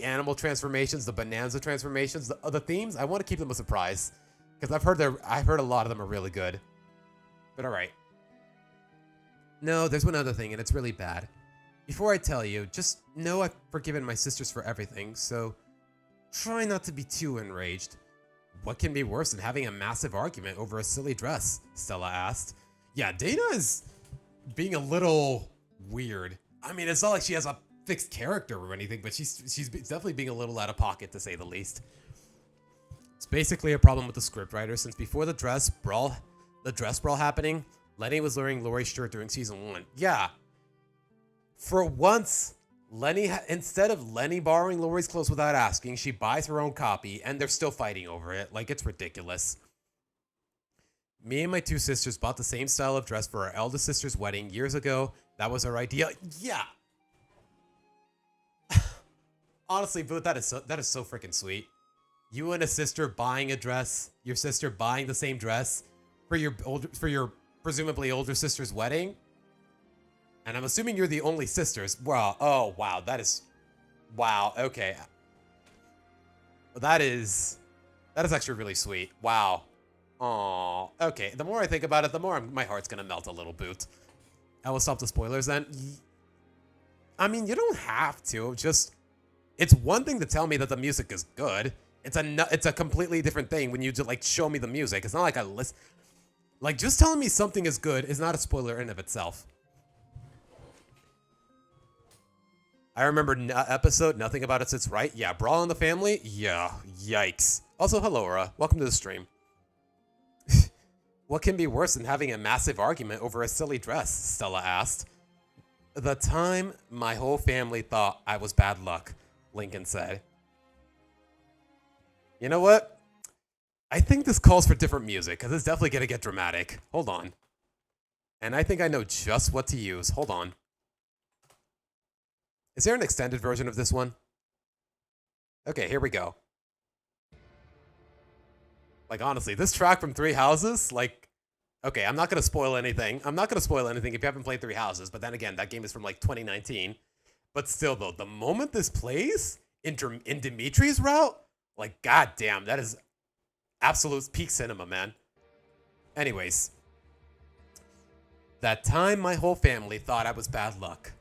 animal transformations, the bonanza transformations, the themes. I want to keep them a surprise because I've heard a lot of them are really good. But all right. No, there's one other thing, and it's really bad. Before I tell you, just know I've forgiven my sisters for everything, so try not to be too enraged. What can be worse than having a massive argument over a silly dress? Stella asked. Yeah, Dana is being a little weird. I mean, it's not like she has a fixed character or anything, but she's definitely being a little out of pocket, to say the least. It's basically a problem with the scriptwriter, since before the dress brawl happening, Lenny was wearing Lori's shirt during season 1. Yeah. For once, instead of Lenny borrowing Lori's clothes without asking, she buys her own copy, and they're still fighting over it. Like, it's ridiculous. Me and my two sisters bought the same style of dress for our eldest sister's wedding years ago. That was our idea. Yeah. Honestly, Booth, that is so freaking sweet. You and a sister buying a dress, your sister buying the same dress for your presumably older sister's wedding. And I'm assuming you're the only sisters. Wow. Oh, wow. That is... Wow. Okay. That is actually really sweet. Wow. Aw. Okay. The more I think about it, the more my heart's gonna melt a little, Boot. I will stop the spoilers then. I mean, you don't have to. Just... It's one thing to tell me that the music is good. It's a completely different thing when you just, like, show me the music. It's not like I listen... Like, just telling me something is good is not a spoiler in of itself. I remember episode, Nothing About It Sits Right. Yeah, Brawl in the Family? Yeah, yikes. Also, hello, Aura. Welcome to the stream. What can be worse than having a massive argument over a silly dress? Stella asked. The time my whole family thought I was bad luck, Lincoln said. You know what? I think this calls for different music, because it's definitely going to get dramatic. Hold on. And I think I know just what to use. Hold on. Is there an extended version of this one? Okay, here we go. Like, honestly, this track from Three Houses, like... Okay, I'm not going to spoil anything. I'm not going to spoil anything if you haven't played Three Houses, but then again, that game is from, like, 2019. But still, though, the moment this plays in Dimitri's route, like, goddamn, that is absolute peak cinema, man. Anyways. That time my whole family thought I was bad luck.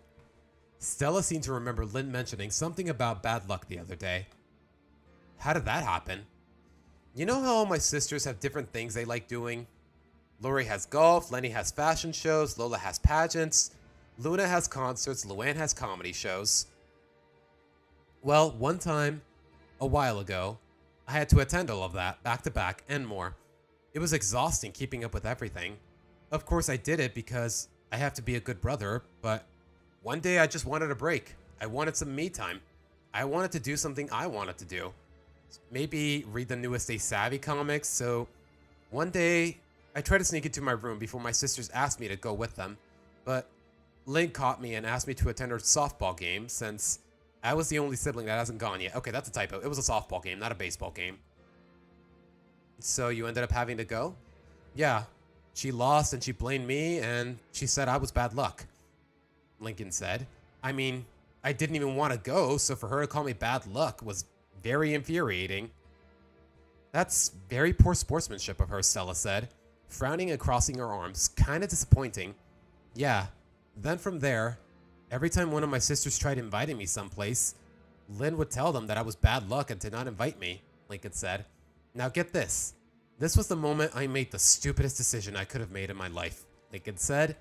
Stella seemed to remember Lynn mentioning something about bad luck the other day. How did that happen? You know how all my sisters have different things they like doing? Lori has golf, Lenny has fashion shows, Lola has pageants, Luna has concerts, Luann has comedy shows. Well, one time, a while ago, I had to attend all of that, back to back, and more. It was exhausting keeping up with everything. Of course I did it because I have to be a good brother, but one day I just wanted a break. I wanted some me time. I wanted to do something I wanted to do. Maybe read the newest Stay Savvy comics, so one day I tried to sneak into my room before my sisters asked me to go with them, but Lynn caught me and asked me to attend her softball game since I was the only sibling that hasn't gone yet. Okay, that's a typo. It was a softball game, not a baseball game. So you ended up having to go? Yeah. She lost and she blamed me and she said I was bad luck. Lincoln said. I mean, I didn't even want to go, so for her to call me bad luck was very infuriating. That's very poor sportsmanship of her, Stella said, frowning and crossing her arms. Kinda disappointing. Yeah. Then from there, Every time one of my sisters tried inviting me someplace, Lynn would tell them that I was bad luck and did not invite me, Lincoln said. Now get this. This was the moment I made the stupidest decision I could have made in my life, Lincoln said.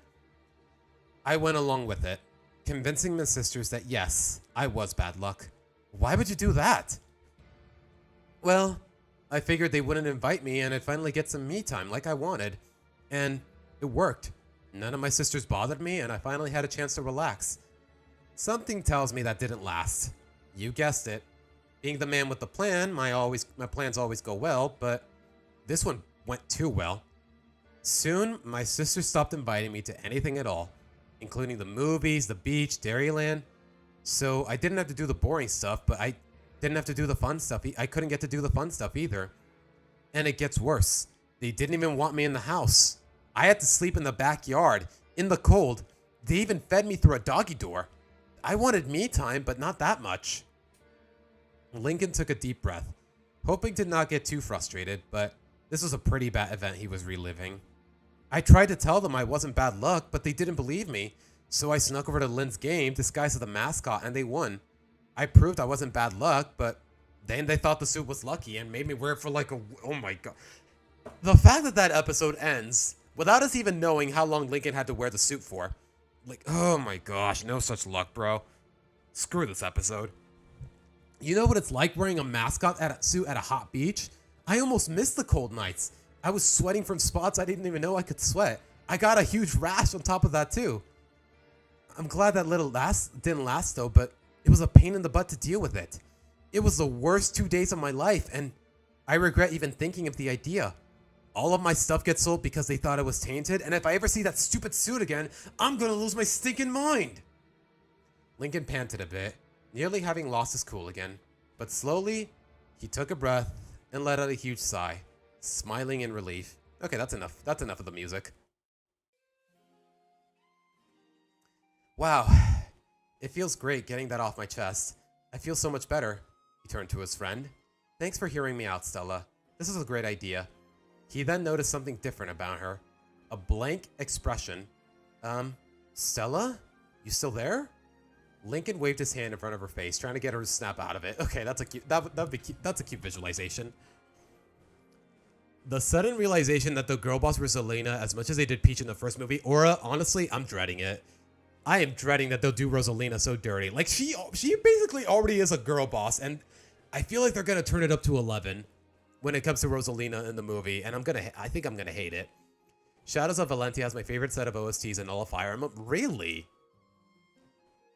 I went along with it, convincing my sisters that yes, I was bad luck. Why would you do that? Well, I figured they wouldn't invite me and I'd finally get some me time like I wanted. And it worked. None of my sisters bothered me and I finally had a chance to relax. Something tells me that didn't last. You guessed it. Being the man with the plan, my plans always go well, but this one went too well. Soon, my sisters stopped inviting me to anything at all, including the movies, the beach, Dairyland. So I didn't have to do the boring stuff, but I didn't have to do the fun stuff. I couldn't get to do the fun stuff either. And it gets worse. They didn't even want me in the house. I had to sleep in the backyard, in the cold. They even fed me through a doggy door. I wanted me time, but not that much. Lincoln took a deep breath, hoping to not get too frustrated, but this was a pretty bad event he was reliving. I tried to tell them I wasn't bad luck, but they didn't believe me, so I snuck over to Lynn's game disguised as the mascot and they won. I proved I wasn't bad luck, but then they thought the suit was lucky and made me wear it for like oh my god. The fact that that episode ends without us even knowing how long Lincoln had to wear the suit for. Like, oh my gosh, no such luck, bro. Screw this episode. You know what it's like wearing a mascot suit at a hot beach? I almost missed the cold nights. I was sweating from spots I didn't even know I could sweat. I got a huge rash on top of that too. I'm glad that didn't last though, but it was a pain in the butt to deal with it. It was the worst 2 days of my life, and I regret even thinking of the idea. All of my stuff gets sold because they thought it was tainted, and if I ever see that stupid suit again, I'm gonna lose my stinking mind. Lincoln panted a bit, nearly having lost his cool again, but slowly, he took a breath and let out a huge sigh, smiling in relief. Okay, that's enough. That's enough of the music. Wow, it feels great getting that off my chest. I feel so much better. He turned to his friend. Thanks for hearing me out, Stella. This is a great idea. He then noticed something different about her. A blank expression. Stella? You still there? Lincoln waved his hand in front of her face, trying to get her to snap out of it. Okay, that's a cute, that'd be cute. That's a cute visualization. The sudden realization that the girl boss was Rosalina as much as they did Peach in the first movie. Aura, honestly, I'm dreading it. I am dreading that they'll do Rosalina so dirty. Like, she basically already is a girl boss, and I feel like they're gonna turn it up to 11 when it comes to Rosalina in the movie, and I think I'm gonna hate it. Shadows of Valentia has my favorite set of OSTs in all of Fire Emblem. Really?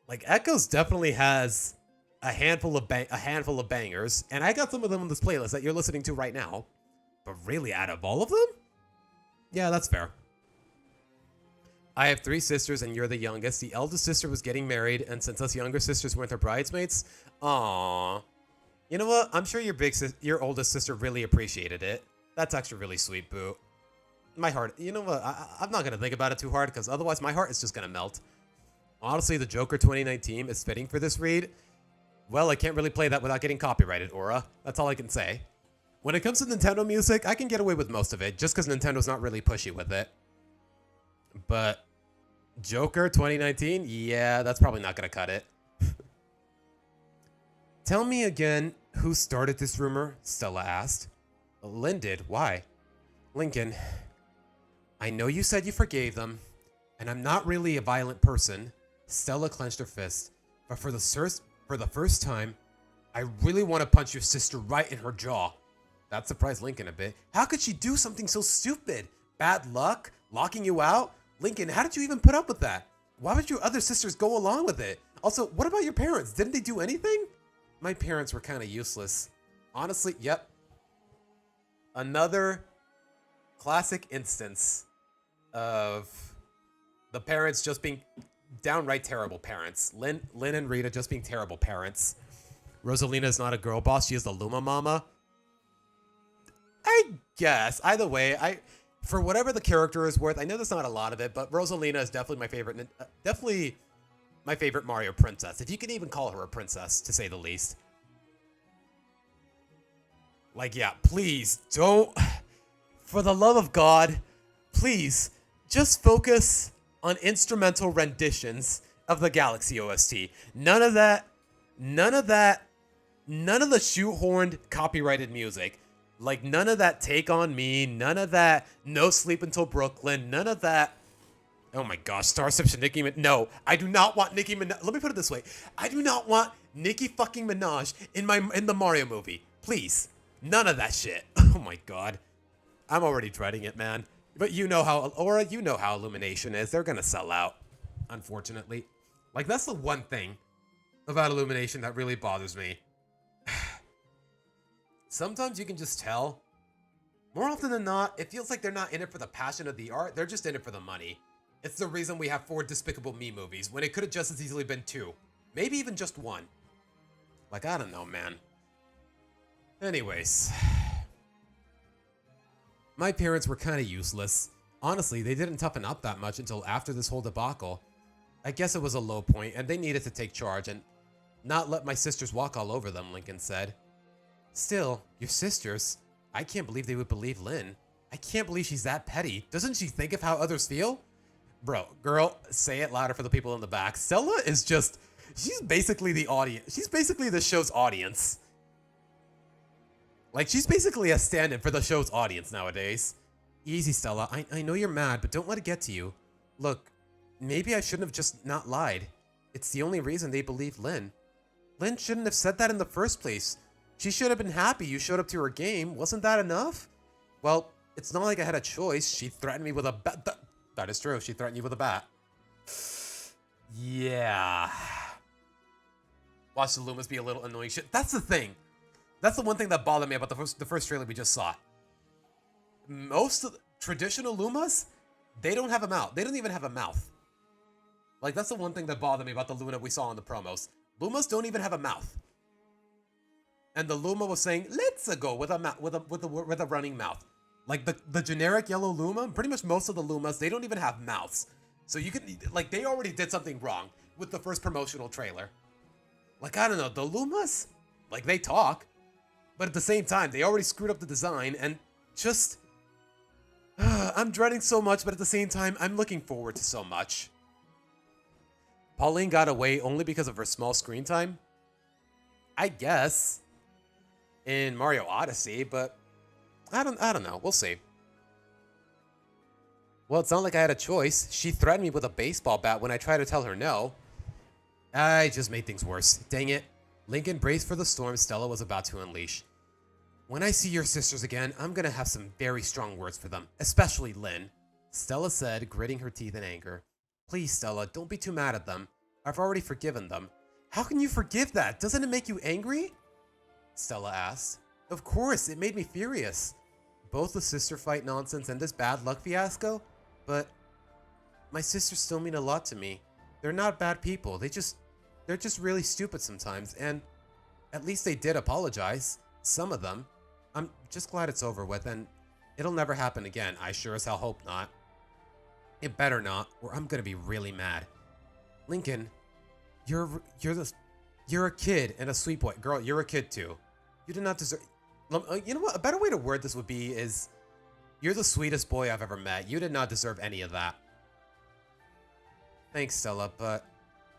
Like, Echoes definitely has a handful of bangers, and I got some of them on this playlist that you're listening to right now. But really, out of all of them? Yeah, that's fair. I have 3 sisters, and you're the youngest. The eldest sister was getting married, and since us younger sisters weren't her bridesmaids, aww. You know what? I'm sure your oldest sister really appreciated it. That's actually really sweet, Boo. My heart, you know what? I'm not gonna think about it too hard, because otherwise my heart is just gonna melt. Honestly, the Joker 2019 is fitting for this read. Well, I can't really play that without getting copyrighted, Aura. That's all I can say. When it comes to Nintendo music, I can get away with most of it, just because Nintendo's not really pushy with it. But Joker 2019, yeah, that's probably not gonna cut it. Tell me again who started this rumor, Stella asked. Lynn did. Why? Lincoln, I know you said you forgave them, and I'm not really a violent person. Stella clenched her fist, but for the first time, I really want to punch your sister right in her jaw. That surprised Lincoln a bit. How could she do something so stupid? Bad luck? Locking you out? Lincoln, how did you even put up with that? Why would your other sisters go along with it? Also, what about your parents? Didn't they do anything? My parents were kind of useless. Honestly, yep. Another classic instance of the parents just being downright terrible parents. Lynn and Rita just being terrible parents. Rosalina is not a girl boss. She is the Luma Mama. I guess. Either way, for whatever the character is worth, I know there's not a lot of it, but Rosalina is definitely my favorite Mario princess. If you can even call her a princess, to say the least. Like, yeah, please don't. For the love of God, please just focus on instrumental renditions of the Galaxy OST. None of the shoehorned copyrighted music. Like, none of that Take On Me, none of that No Sleep Until Brooklyn, none of that. Oh my gosh, Starship Nicki Minaj. No, I do not want Nicki Minaj. Let me put it this way. I do not want Nicki fucking Minaj in the Mario movie. Please. None of that shit. Oh my god. I'm already dreading it, man. But you know how, Aura, you know how Illumination is. They're gonna sell out, unfortunately. Like, that's the one thing about Illumination that really bothers me. Sometimes you can just tell. More often than not, it feels like they're not in it for the passion of the art. They're just in it for the money. It's the reason we have 4 Despicable Me movies, when it could have just as easily been 2. Maybe even just 1. Like, I don't know, man. Anyways. My parents were kind of useless. Honestly, they didn't toughen up that much until after this whole debacle. I guess it was a low point, and they needed to take charge and not let my sisters walk all over them, Lincoln said. Still, your sisters? I can't believe they would believe Lynn. I can't believe she's that petty. Doesn't she think of how others feel? Bro, girl, say it louder for the people in the back. Stella is just, she's basically the audience. She's basically the show's audience. Like, she's basically a stand-in for the show's audience nowadays. Easy, Stella. I know you're mad, but don't let it get to you. Look, maybe I shouldn't have just not lied. It's the only reason they believe Lynn. Lynn shouldn't have said that in the first place. She should have been happy you showed up to her game. Wasn't that enough? Well, it's not like I had a choice. She threatened me with a bat. That is true. She threatened you with a bat. Yeah. Watch the Lumas be a little annoying shit. That's the thing. That's the one thing that bothered me about the first trailer we just saw. Most of the traditional Lumas, they don't have a mouth. They don't even have a mouth. Like, that's the one thing that bothered me about the Luna we saw in the promos. Lumas don't even have a mouth. And the Luma was saying, let's go with a running mouth. Like the generic yellow Luma, pretty much most of the Lumas, they don't even have mouths. So you can, like, they already did something wrong with the first promotional trailer. Like, I don't know, the Lumas, like, they talk. But at the same time, they already screwed up the design and just, I'm dreading so much, but at the same time, I'm looking forward to so much. Pauline got away only because of her small screen time? I guess. In Mario Odyssey, but I don't know. We'll see. Well, it's not like I had a choice. She threatened me with a baseball bat when I tried to tell her no. I just made things worse. Dang it. Lincoln braced for the storm Stella was about to unleash. When I see your sisters again, I'm gonna have some very strong words for them, especially Lynn, Stella said, gritting her teeth in anger. Please, Stella, don't be too mad at them. I've already forgiven them. How can you forgive that? Doesn't it make you angry? Stella asked. Of course, it made me furious. Both the sister fight nonsense and this bad luck fiasco, but my sisters still mean a lot to me. They're not bad people. They're just really stupid sometimes, and at least they did apologize. Some of them. I'm just glad it's over with, and it'll never happen again. I sure as hell hope not. It better not, or I'm gonna be really mad. Lincoln, you're a kid and a sweet boy. Girl, you're a kid too. You did not deserve... You know what? A better way to word this would be is... You're the sweetest boy I've ever met. You did not deserve any of that. Thanks, Stella, but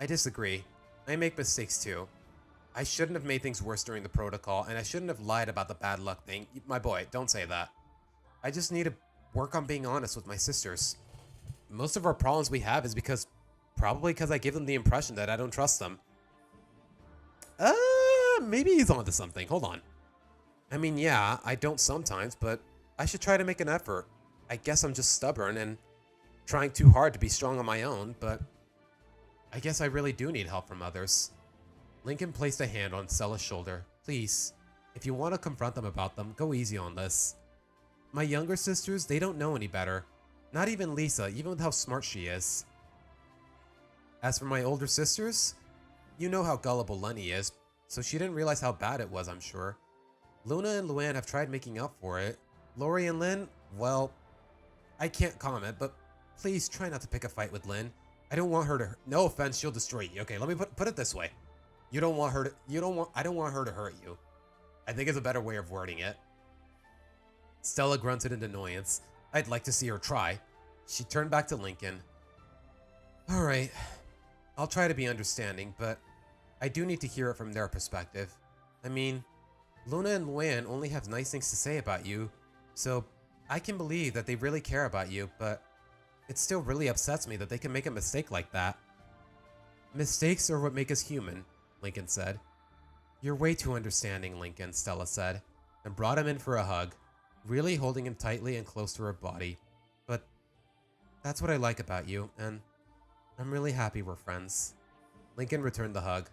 I disagree. I make mistakes too. I shouldn't have made things worse during the protocol, and I shouldn't have lied about the bad luck thing. My boy, don't say that. I just need to work on being honest with my sisters. Most of our problems we have is probably because I give them the impression that I don't trust them. Maybe he's onto something. Hold on. I mean, yeah, I don't sometimes, but I should try to make an effort. I guess I'm just stubborn and trying too hard to be strong on my own, but I guess I really do need help from others. Lincoln placed a hand on Stella's shoulder. Please, if you want to confront them about them, go easy on this. My younger sisters, they don't know any better. Not even Lisa, even with how smart she is. As for my older sisters, you know how gullible Lenny is, so she didn't realize how bad it was, I'm sure. Luna and Luann have tried making up for it. Lori and Lynn, well, I can't comment, but please try not to pick a fight with Lynn. I don't want her to, no offense, she'll destroy you. Okay, let me put it this way. I don't want her to hurt you. I think it's a better way of wording it. Stella grunted in annoyance. I'd like to see her try. She turned back to Lincoln. All right. I'll try to be understanding, but I do need to hear it from their perspective. I mean, Luna and Luann only have nice things to say about you, so I can believe that they really care about you, but it still really upsets me that they can make a mistake like that. Mistakes are what make us human, Lincoln said. You're way too understanding, Lincoln, Stella said, and brought him in for a hug, really holding him tightly and close to her body. But that's what I like about you, and I'm really happy we're friends. Lincoln returned the hug.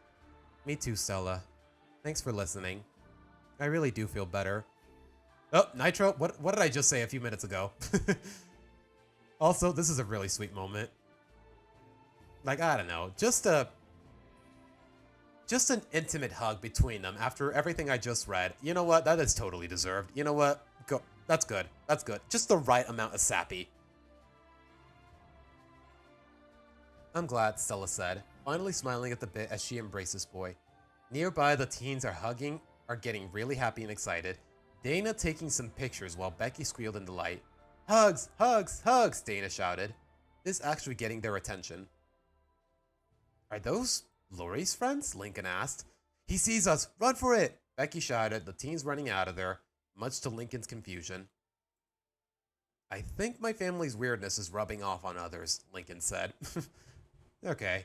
Me too, Stella. Thanks for listening. I really do feel better. Oh, Nitro, what did I just say a few minutes ago? Also, this is a really sweet moment. Like, I don't know, just an intimate hug between them after everything I just read. You know what? That is totally deserved. You know what? Go. That's good. That's good. Just the right amount of sappy. I'm glad, Stella said, finally smiling at the bit as she embraced this boy. Nearby, the teens are getting really happy and excited. Dana taking some pictures while Becky squealed in delight. Hugs, hugs, hugs, Dana shouted. This actually getting their attention. Are those Lori's friends? Lincoln asked. He sees us. Run for it! Becky shouted, the teens running out of there, much to Lincoln's confusion. I think my family's weirdness is rubbing off on others, Lincoln said. Okay,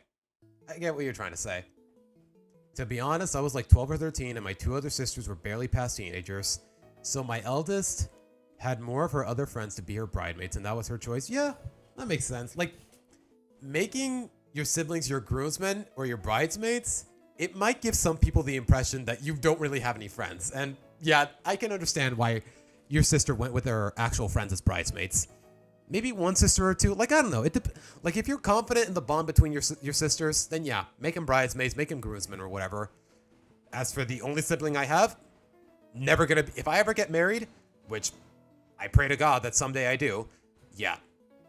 I get what you're trying to say. To be honest, I was like 12 or 13 and my two other sisters were barely past teenagers. So my eldest had more of her other friends to be her bridesmaids and that was her choice. Yeah, that makes sense. Like, making your siblings your groomsmen or your bridesmaids, it might give some people the impression that you don't really have any friends. And yeah, I can understand why your sister went with her actual friends as bridesmaids. Maybe one sister or two. Like, I don't know. Like, if you're confident in the bond between your sisters, then yeah, make them bridesmaids, make them groomsmen or whatever. As for the only sibling I have, never gonna be, if I ever get married, which I pray to God that someday I do, yeah,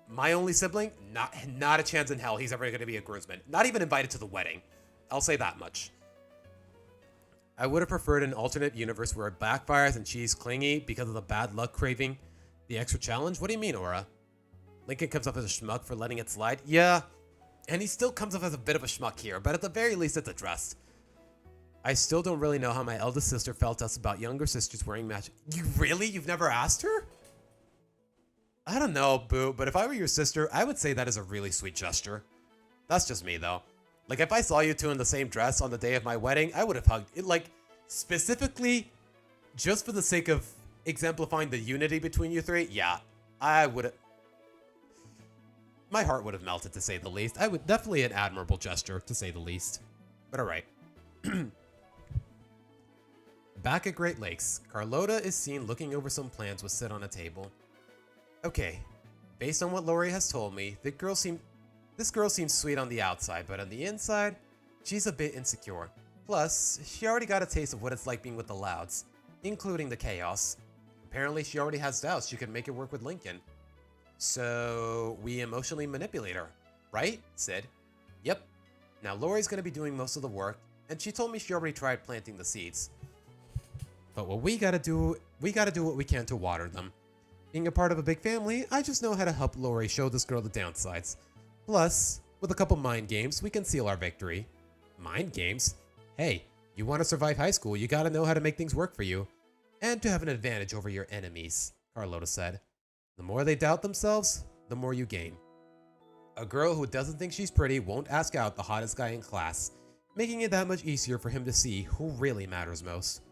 my only sibling, not a chance in hell he's ever gonna be a groomsman. Not even invited to the wedding. I'll say that much. I would have preferred an alternate universe where it backfires and she's clingy because of the bad luck craving the extra challenge. What do you mean, Aura? Lincoln comes off as a schmuck for letting it slide. Yeah, and he still comes off as a bit of a schmuck here, but at the very least it's addressed. I still don't really know how my eldest sister felt us about younger sisters wearing match. You really? You've never asked her? I don't know, Boo, but if I were your sister, I would say that is a really sweet gesture. That's just me, though. Like, if I saw you two in the same dress on the day of my wedding, I would have hugged it, like, specifically, just for the sake of exemplifying the unity between you three. Yeah, I would have. My heart would have melted, to say the least. I would definitely an admirable gesture, to say the least. But alright. Back at Great Lakes, Carlota is seen looking over some plans with Sid on a table. Okay, based on what Lori has told me, this girl seems sweet on the outside, but on the inside, she's a bit insecure. Plus, she already got a taste of what it's like being with the Louds, including the chaos. Apparently, she already has doubts she could make it work with Lincoln. So, we emotionally manipulate her, right, Sid? Yep. Now, Lori's gonna be doing most of the work, and she told me she already tried planting the seeds. But what we gotta do what we can to water them. Being a part of a big family, I just know how to help Lori show this girl the downsides. Plus, with a couple mind games, we can seal our victory. Mind games? Hey, you want to survive high school, you gotta know how to make things work for you. And to have an advantage over your enemies, Carlota said. The more they doubt themselves, the more you gain. A girl who doesn't think she's pretty won't ask out the hottest guy in class, making it that much easier for him to see who really matters most.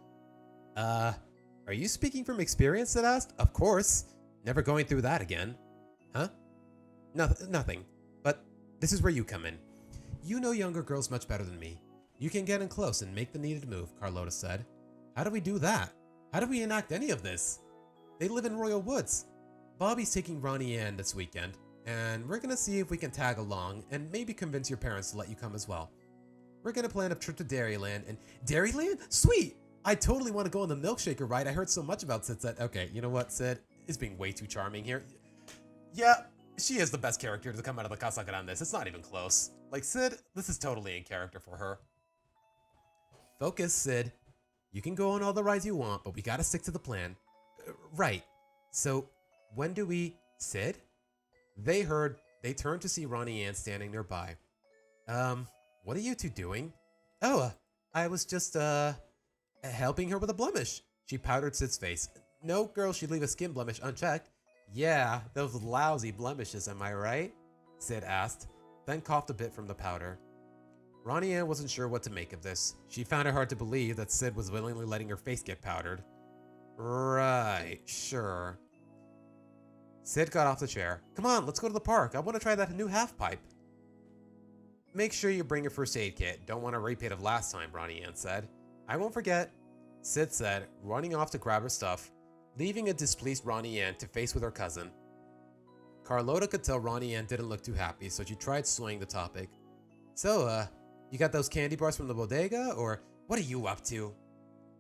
Are you speaking from experience, Sid asked? Of course. Never going through that again. Huh? Nothing. But this is where you come in. You know younger girls much better than me. You can get in close and make the needed move, Carlota said. How do we do that? How do we enact any of this? They live in Royal Woods. Bobby's taking Ronnie Ann this weekend, and we're gonna see if we can tag along and maybe convince your parents to let you come as well. We're gonna plan a trip to Dairyland and Dairyland? Sweet! I totally want to go on the milkshaker ride. I heard so much about Sid. Okay, you know what, Sid is being way too charming here. Yeah, she is the best character to come out of the Kasaka on this. It's not even close. Like, Sid, this is totally in character for her. Focus, Sid. You can go on all the rides you want, but we gotta stick to the plan. Right. So, when do we... Sid? They turned to see Ronnie Ann standing nearby. What are you two doing? Oh, I was just, helping her with a blemish. She powdered Sid's face. No girl should leave a skin blemish unchecked. Yeah, those lousy blemishes, am I right? Sid asked, then coughed a bit from the powder. Ronnie Ann wasn't sure what to make of this. She found it hard to believe that Sid was willingly letting her face get powdered. Right, sure. Sid got off the chair. Come on, let's go to the park. I want to try that new half pipe. Make sure you bring your first aid kit. Don't want a repeat of last time, Ronnie Ann said. I won't forget, Sid said, running off to grab her stuff, leaving a displeased Ronnie Ann to face with her cousin. Carlota could tell Ronnie Ann didn't look too happy, so she tried swaying the topic. So, you got those candy bars from the bodega, or what are you up to?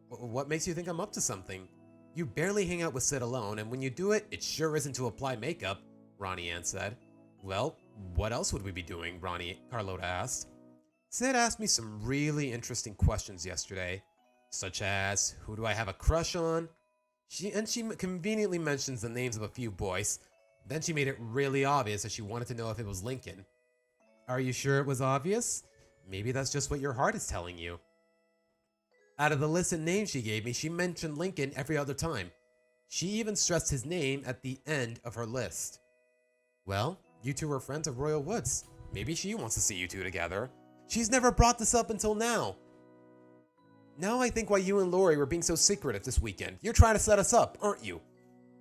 What makes you think I'm up to something? You barely hang out with Sid alone, and when you do it, it sure isn't to apply makeup, Ronnie Ann said. Well, what else would we be doing, Carlota asked. Sid asked me some really interesting questions yesterday, such as, who do I have a crush on? She conveniently mentions the names of a few boys. Then she made it really obvious that she wanted to know if it was Lincoln. Are you sure it was obvious? Maybe that's just what your heart is telling you. Out of the list of names she gave me, she mentioned Lincoln every other time. She even stressed his name at the end of her list. Well, you two are friends of Royal Woods. Maybe she wants to see you two together. She's never brought this up until now. Now I think why you and Lori were being so secretive this weekend. You're trying to set us up, aren't you?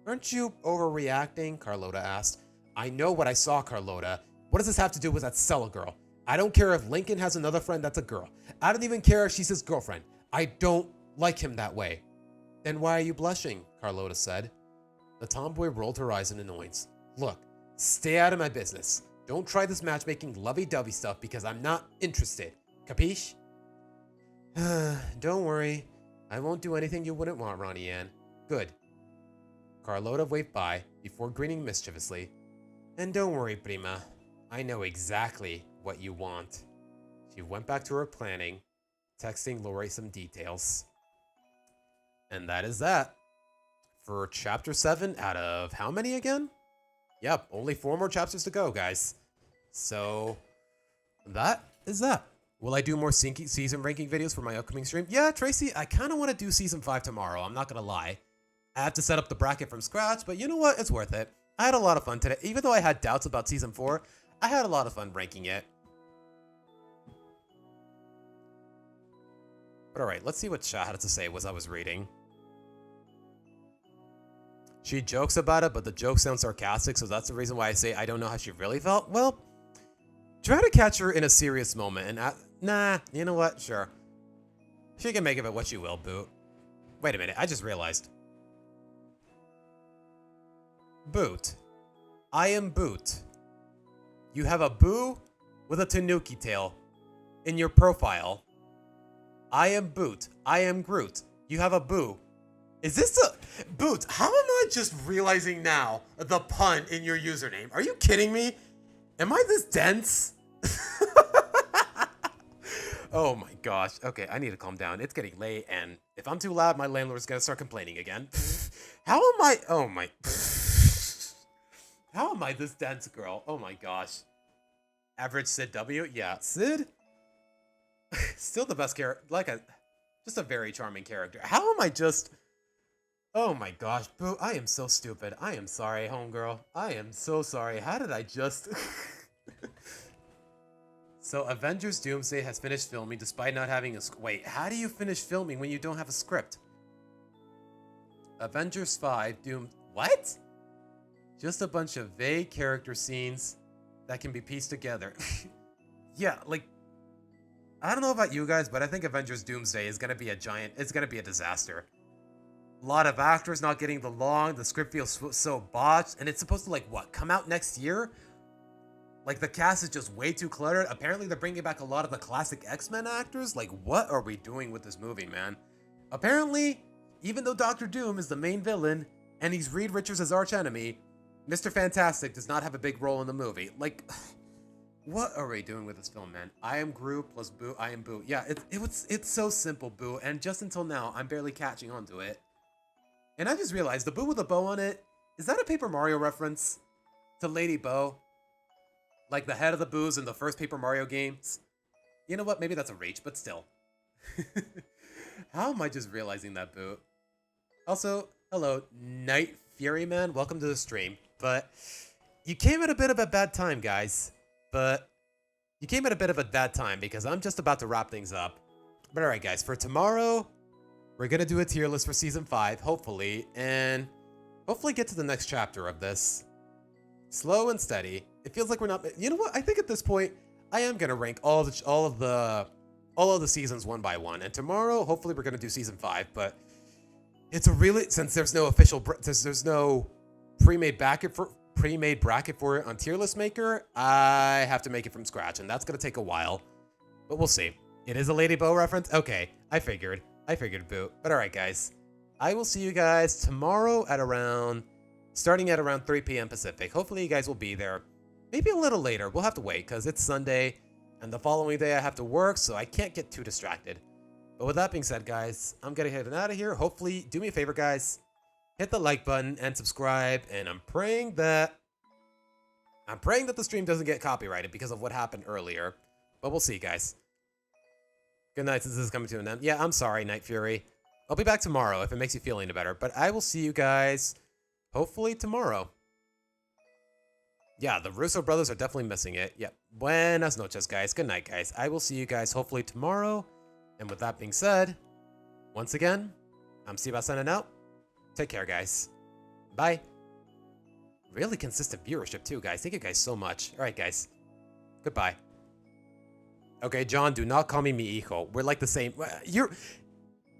Aren't you overreacting? Carlota asked. I know what I saw, Carlota. What does this have to do with that Stella girl? I don't care if Lincoln has another friend that's a girl. I don't even care if she's his girlfriend. I don't like him that way. Then why are you blushing? Carlota said. The tomboy rolled her eyes in annoyance. Look, stay out of my business. Don't try this matchmaking lovey-dovey stuff because I'm not interested. Capiche? Don't worry. I won't do anything you wouldn't want, Ronnie Ann. Good. Carlota waved by before grinning mischievously. And don't worry, Prima. I know exactly what you want. She went back to her planning, texting Lori some details. And that is that. For chapter 7 out of how many again? Yep, only 4 more chapters to go, guys. So, that is that. Will I do more season ranking videos for my upcoming stream? Yeah, Tracy, I kind of want to do season 5 tomorrow. I'm not going to lie. I have to set up the bracket from scratch, but you know what? It's worth it. I had a lot of fun today. Even though I had doubts about season 4, I had a lot of fun ranking it. But alright, let's see what chat had to say as I was reading. She jokes about it, but the joke sounds sarcastic, so that's the reason why I say I don't know how she really felt. Well, try to catch her in a serious moment, and nah, you know what? Sure. She can make of it what she will, Boot. Wait a minute, I just realized. Boot. I am Boot. You have a boo with a tanuki tail in your profile. I am Boot. I am Groot. You have a boo. Is this a... Boot, how am I just realizing now the pun in your username? Are you kidding me? Am I this dense? Oh my gosh. Okay, I need to calm down. It's getting late, and if I'm too loud, my landlord's gonna start complaining again. How am I... Oh my... How am I this dense, girl? Oh my gosh. Average Sid W? Yeah, Sid? Still the best character. Just a very charming character. How am I just... Oh my gosh, Boo, I am so stupid. I am sorry, homegirl. I am so sorry. How did I just... So, Avengers Doomsday has finished filming despite not having a... Wait, how do you finish filming when you don't have a script? Avengers 5 Doom... What? Just a bunch of vague character scenes that can be pieced together. Yeah, like... I don't know about you guys, but I think Avengers Doomsday is gonna be a giant... It's gonna be a disaster. A lot of actors not getting along, the script feels so botched, and it's supposed to, like, what, come out next year? Like, the cast is just way too cluttered. Apparently, they're bringing back a lot of the classic X-Men actors. Like, what are we doing with this movie, man? Apparently, even though Doctor Doom is the main villain, and he's Reed Richards' as archenemy, Mr. Fantastic does not have a big role in the movie. Like, what are we doing with this film, man? I am Groot plus Boo, I am Boo. Yeah, it's so simple, Boo, and just until now, I'm barely catching on to it. And I just realized, the Boo with a bow on it, is that a Paper Mario reference? To Lady Bow? Like the head of the booze in the first Paper Mario games. You know what? Maybe that's a reach, but still. How am I just realizing that, Boo? Also, hello, Night Fury Man. Welcome to the stream. But you came at a bit of a bad time, guys. But you came at a bit of a bad time because I'm just about to wrap things up. But alright, guys, for tomorrow, we're going to do a tier list for Season 5, hopefully. And hopefully get to the next chapter of this. Slow and steady. It feels like we're not... You know what? I think at this point, I am going to rank all of the seasons one by one. And tomorrow, hopefully we're going to do Season 5. But it's a really... Since there's no official... There's no pre-made bracket for it on Tier List Maker, I have to make it from scratch. And that's going to take a while. But we'll see. It is a Lady Bow reference? Okay. I figured, Boo. But alright, guys. I will see you guys tomorrow at around... Starting at around 3 p.m. Pacific. Hopefully you guys will be there. Maybe a little later. We'll have to wait because it's Sunday. And the following day I have to work, so I can't get too distracted. But with that being said, guys, I'm going to head out of here. Hopefully, do me a favor, guys. Hit the like button and subscribe. And I'm praying that the stream doesn't get copyrighted because of what happened earlier. But we'll see, guys. Good night, since this is coming to an end. Yeah, I'm sorry, Night Fury. I'll be back tomorrow if it makes you feel any better. But I will see you guys... hopefully tomorrow. Yeah, the Russo brothers are definitely missing it. Yep. Buenas noches, guys. Good night, guys. I will see you guys hopefully tomorrow. And with that being said, once again, I'm Siva signing out. Take care, guys. Bye. Really consistent viewership, too, guys. Thank you guys so much. All right, guys. Goodbye. Okay, John, do not call me mi hijo. We're like the same.